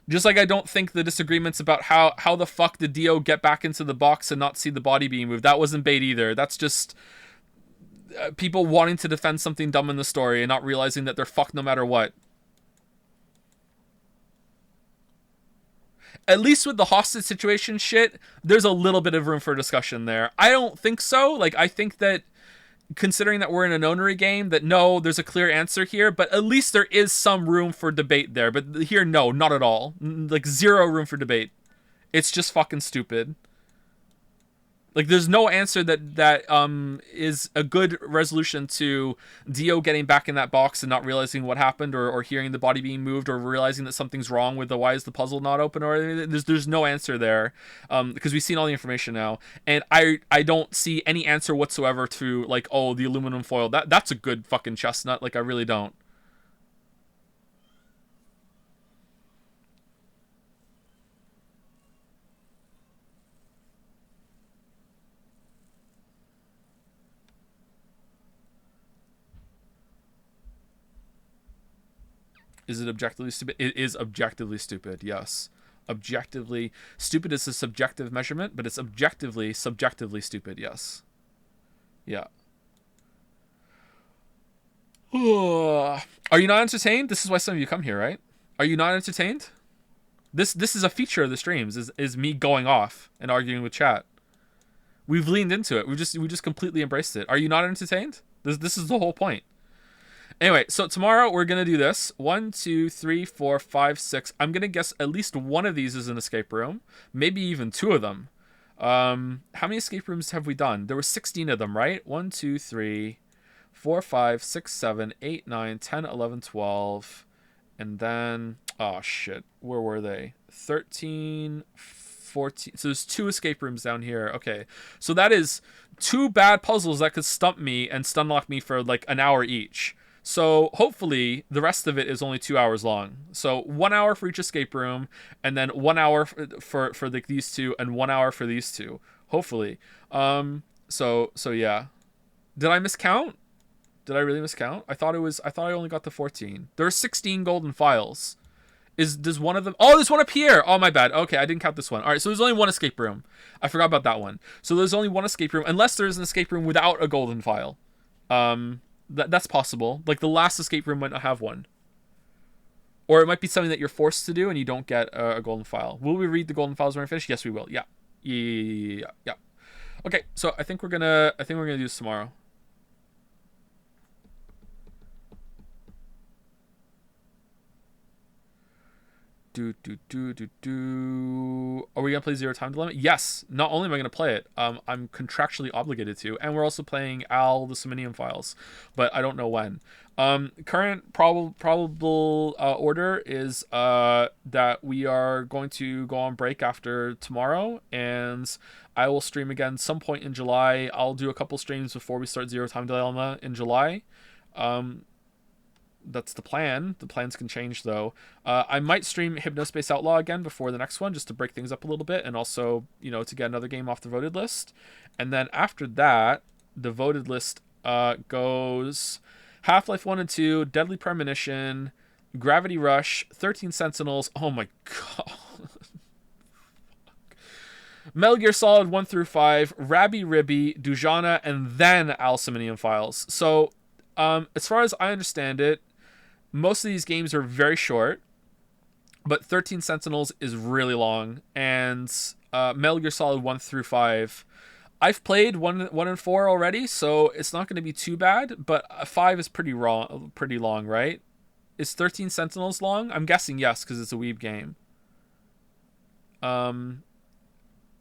Just like I don't think the disagreements about how the fuck did Dio get back into the box and not see the body being moved, that wasn't bait either. That's just people wanting to defend something dumb in the story and not realizing that they're fucked no matter what. At least with the hostage situation shit, there's a little bit of room for discussion there. I don't think so. Like, I think that considering that we're in a nonary game, that no, there's a clear answer here, but at least there is some room for debate there. But here, no, not at all. Like, zero room for debate. It's just fucking stupid. Like, there's no answer that is a good resolution to Dio getting back in that box and not realizing what happened, or hearing the body being moved, or realizing that something's wrong with the why is the puzzle not open, or anything. There's no answer there, because we've seen all the information now, and I don't see any answer whatsoever to, like, oh, the aluminum foil. That's a good fucking chestnut. Like, I really don't. Is it objectively stupid? It is objectively stupid, yes. Objectively stupid is a subjective measurement, but it's objectively, subjectively stupid, yes. Yeah. Are you not entertained? This is why some of you come here, right? Are you not entertained? This is a feature of the streams, is me going off and arguing with chat. We've leaned into it. We just completely embraced it. Are you not entertained? This is the whole point. Anyway, so tomorrow we're going to do this. 1, 2, 3, 4, 5, 6. I'm going to guess at least one of these is an escape room. Maybe even 2 of them. How many escape rooms have we done? There were 16 of them, right? 1, 2, 3, 4, 5, 6, 7, 8, 9, 10, 11, 12. And then, oh shit, where were they? 13, 14. So there's 2 escape rooms down here. Okay, so that is 2 bad puzzles that could stump me and stun lock me for like an hour each. So hopefully the rest of it is only 2 hours long. So 1 hour for each escape room, and then 1 hour for these 2, and 1 hour for these 2. Hopefully. So yeah. Did I miscount? Did I really miscount? I thought I only got the 14. There are 16 golden files. Does one of them? Oh, there's one up here. Oh, my bad. Okay, I didn't count this one. All right, so there's only 1 escape room. I forgot about that one. So there's only 1 escape room, unless there's an escape room without a golden file. That's possible. Like, the last escape room might not have one. Or it might be something that you're forced to do and you don't get a golden file. Will we read the golden files when we're finished? Yes, we will. Yeah. Yeah. Okay, so I think we're gonna do this tomorrow. Are we gonna play Zero Time Dilemma? Yes. Not only am I gonna play it, I'm contractually obligated to, and we're also playing Al the Somnium Files, but I don't know when. Current probable order is that we are going to go on break after tomorrow, and I will stream again some point in July. I'll do a couple streams before we start Zero Time Dilemma in July. That's the plan. The plans can change, though. I might stream Hypnospace Outlaw again before the next one, just to break things up a little bit, and also, to get another game off the voted list. And then after that, the voted list goes Half-Life 1 and 2, Deadly Premonition, Gravity Rush, 13 Sentinels. Oh my god. Metal Gear Solid 1 through 5, Rabby Ribby, Dujana, and then Alciminium Files. So, as far as I understand it, most of these games are very short, but 13 Sentinels is really long, and Metal Gear Solid 1 through 5, I've played 1 and 4 already, so it's not going to be too bad, but 5 is pretty long, right? Is 13 Sentinels long? I'm guessing yes, because it's a Weeb game.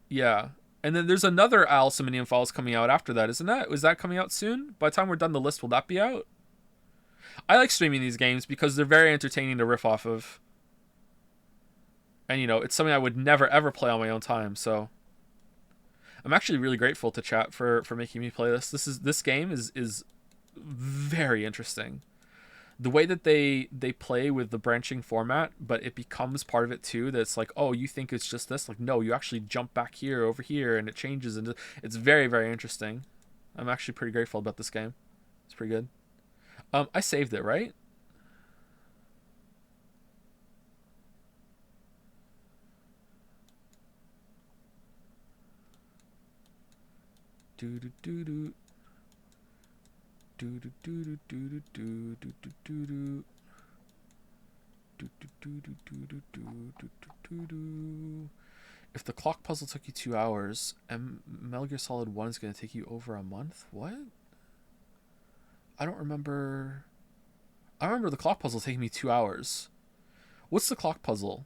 Yeah. And then there's another Alciminium Files coming out after that, isn't that? Is that coming out soon? By the time we're done the list, will that be out? I like streaming these games because they're very entertaining to riff off of. And, it's something I would never, ever play on my own time, so. I'm actually really grateful to chat for making me play this. This game is very interesting. The way that they play with the branching format, but it becomes part of it too. That's like, oh, you think it's just this? Like, no, you actually jump back here, over here, and it changes, and it's very, very interesting. I'm actually pretty grateful about this game. It's pretty good. I saved it, right? Do do do do. Do do do do do do do do do do. If the clock puzzle took you 2 hours, and Metal Gear Solid 1 is going to take you over a month? What? I don't remember. I remember the clock puzzle taking me 2 hours. What's the clock puzzle?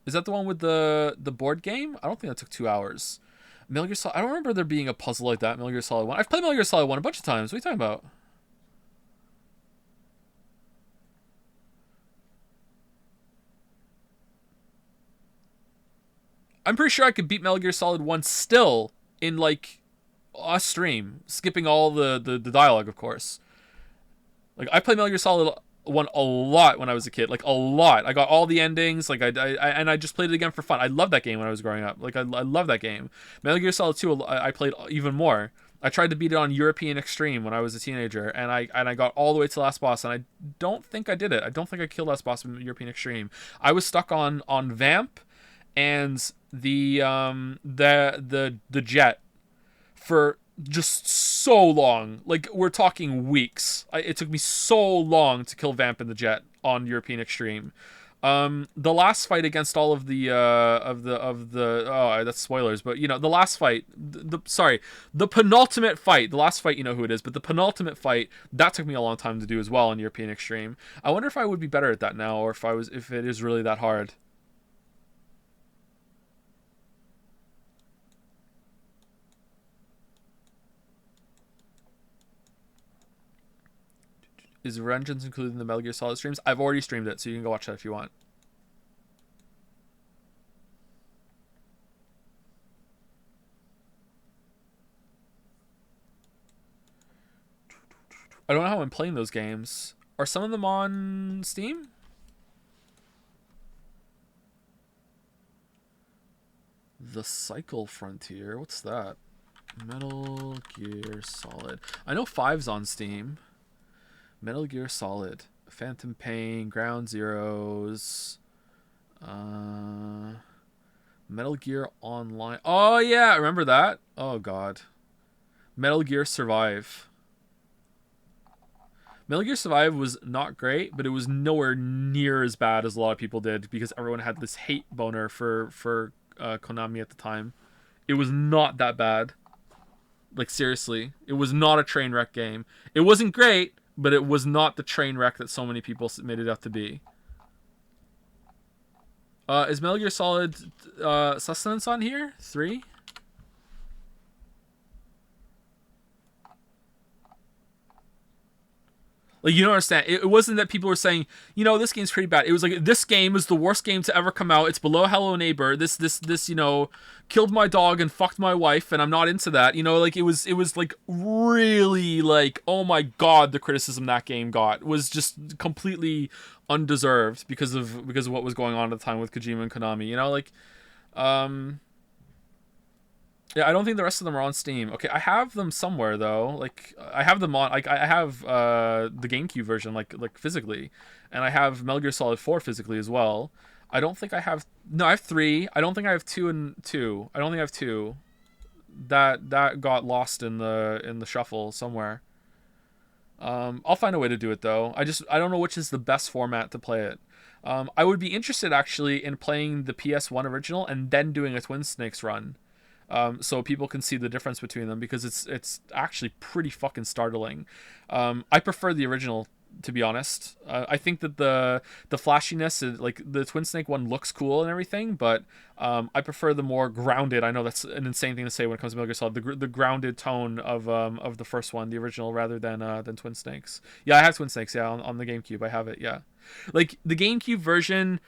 Is that the one with the board game? I don't think that took 2 hours. Metal Gear Solid. I don't remember there being a puzzle like that in Metal Gear Solid 1. I've played Metal Gear Solid 1 a bunch of times. What are you talking about? I'm pretty sure I could beat Metal Gear Solid 1 still in, like, a stream. Skipping all the dialogue, of course. Like, I played Metal Gear Solid 1 a lot when I was a kid. Like, a lot. I got all the endings. Like, I just played it again for fun. I loved that game when I was growing up. Like, I love that game. Metal Gear Solid 2, I played even more. I tried to beat it on European Extreme when I was a teenager, and I got all the way to the last boss, and I don't think I did it. I don't think I killed last boss in European Extreme. I was stuck on Vamp and the jet for just so long. Like, we're talking weeks. It took me so long to kill Vamp and the jet on European Extreme. The last fight against all of the oh, that's spoilers, but you know, the last fight, the penultimate fight, the last fight, you know who it is, but the penultimate fight, that took me a long time to do as well on European Extreme. I wonder if I would be better at that now, or if it is really that hard. Is Vengeance included in the Metal Gear Solid streams? I've already streamed it, so you can go watch that if you want. I don't know how I'm playing those games. Are some of them on Steam? The Cycle Frontier. What's that? Metal Gear Solid. I know 5's on Steam. Metal Gear Solid, Phantom Pain, Ground Zeroes, Metal Gear Online. Oh yeah, I remember that. Oh god. Metal Gear Survive. Metal Gear Survive was not great, but it was nowhere near as bad as a lot of people did, because everyone had this hate boner for Konami at the time. It was not that bad. Like, seriously, it was not a train wreck game. It wasn't great, but it was not the train wreck that so many people made it out to be. Is Metal Gear Solid Sustenance on here? 3? Like, you don't understand. It wasn't that people were saying, you know, this game's pretty bad. It was like, this game is the worst game to ever come out. It's below Hello Neighbor. This, you know, killed my dog and fucked my wife, and I'm not into that. You know, like, it was like really like, oh my god, the criticism that game got was just completely undeserved because of what was going on at the time with Kojima and Konami. You know, like, yeah, I don't think the rest of them are on Steam. Okay, I have them somewhere though. Like, I have them on. Like, I have the GameCube version, like physically, and I have Metal Gear Solid 4 physically as well. I don't think I have. No, I have 3. I don't think I have 2 and 2. I don't think I have 2. That got lost in the shuffle somewhere. I'll find a way to do it though. I don't know which is the best format to play it. I would be interested actually in playing the PS1 original and then doing a Twin Snakes run. So people can see the difference between them, because it's actually pretty fucking startling. I prefer the original, to be honest. I think that the flashiness, like the Twin Snake one, looks cool and everything, but I prefer the more grounded. I know that's an insane thing to say when it comes to Metal Gear Solid. The grounded tone of the first one, the original, rather than Twin Snakes. Yeah, I have Twin Snakes. Yeah, on the GameCube, I have it. Yeah, like the GameCube version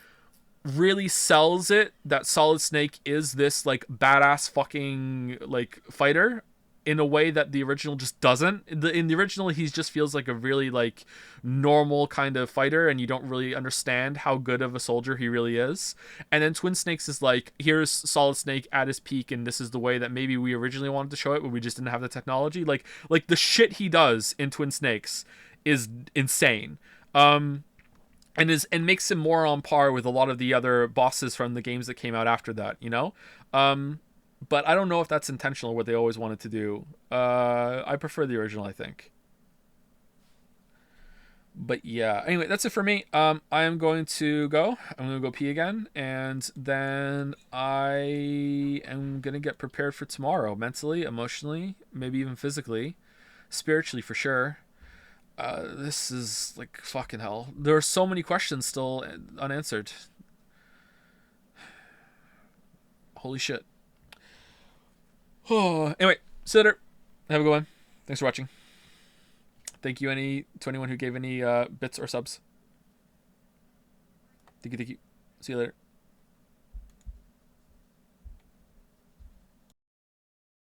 really sells it that Solid Snake is this like badass fucking like fighter in a way that the original just doesn't. In the original, he just feels like a really like normal kind of fighter, and you don't really understand how good of a soldier he really is. And then Twin Snakes is like, here's Solid Snake at his peak, and this is the way that maybe we originally wanted to show it, but we just didn't have the technology. Like the shit he does in Twin Snakes is insane. And makes him more on par with a lot of the other bosses from the games that came out after that, you know? But I don't know if that's intentional, what they always wanted to do. I prefer the original, I think. But yeah, anyway, that's it for me. I am going to go. I'm going to go pee again, and then I am going to get prepared for tomorrow, mentally, emotionally, maybe even physically, spiritually for sure. This is like fucking hell. There are so many questions still unanswered. Holy shit. Oh, anyway, see you later. Have a good one. Thanks for watching. Thank you to anyone who gave any bits or subs. Thank you. See you later.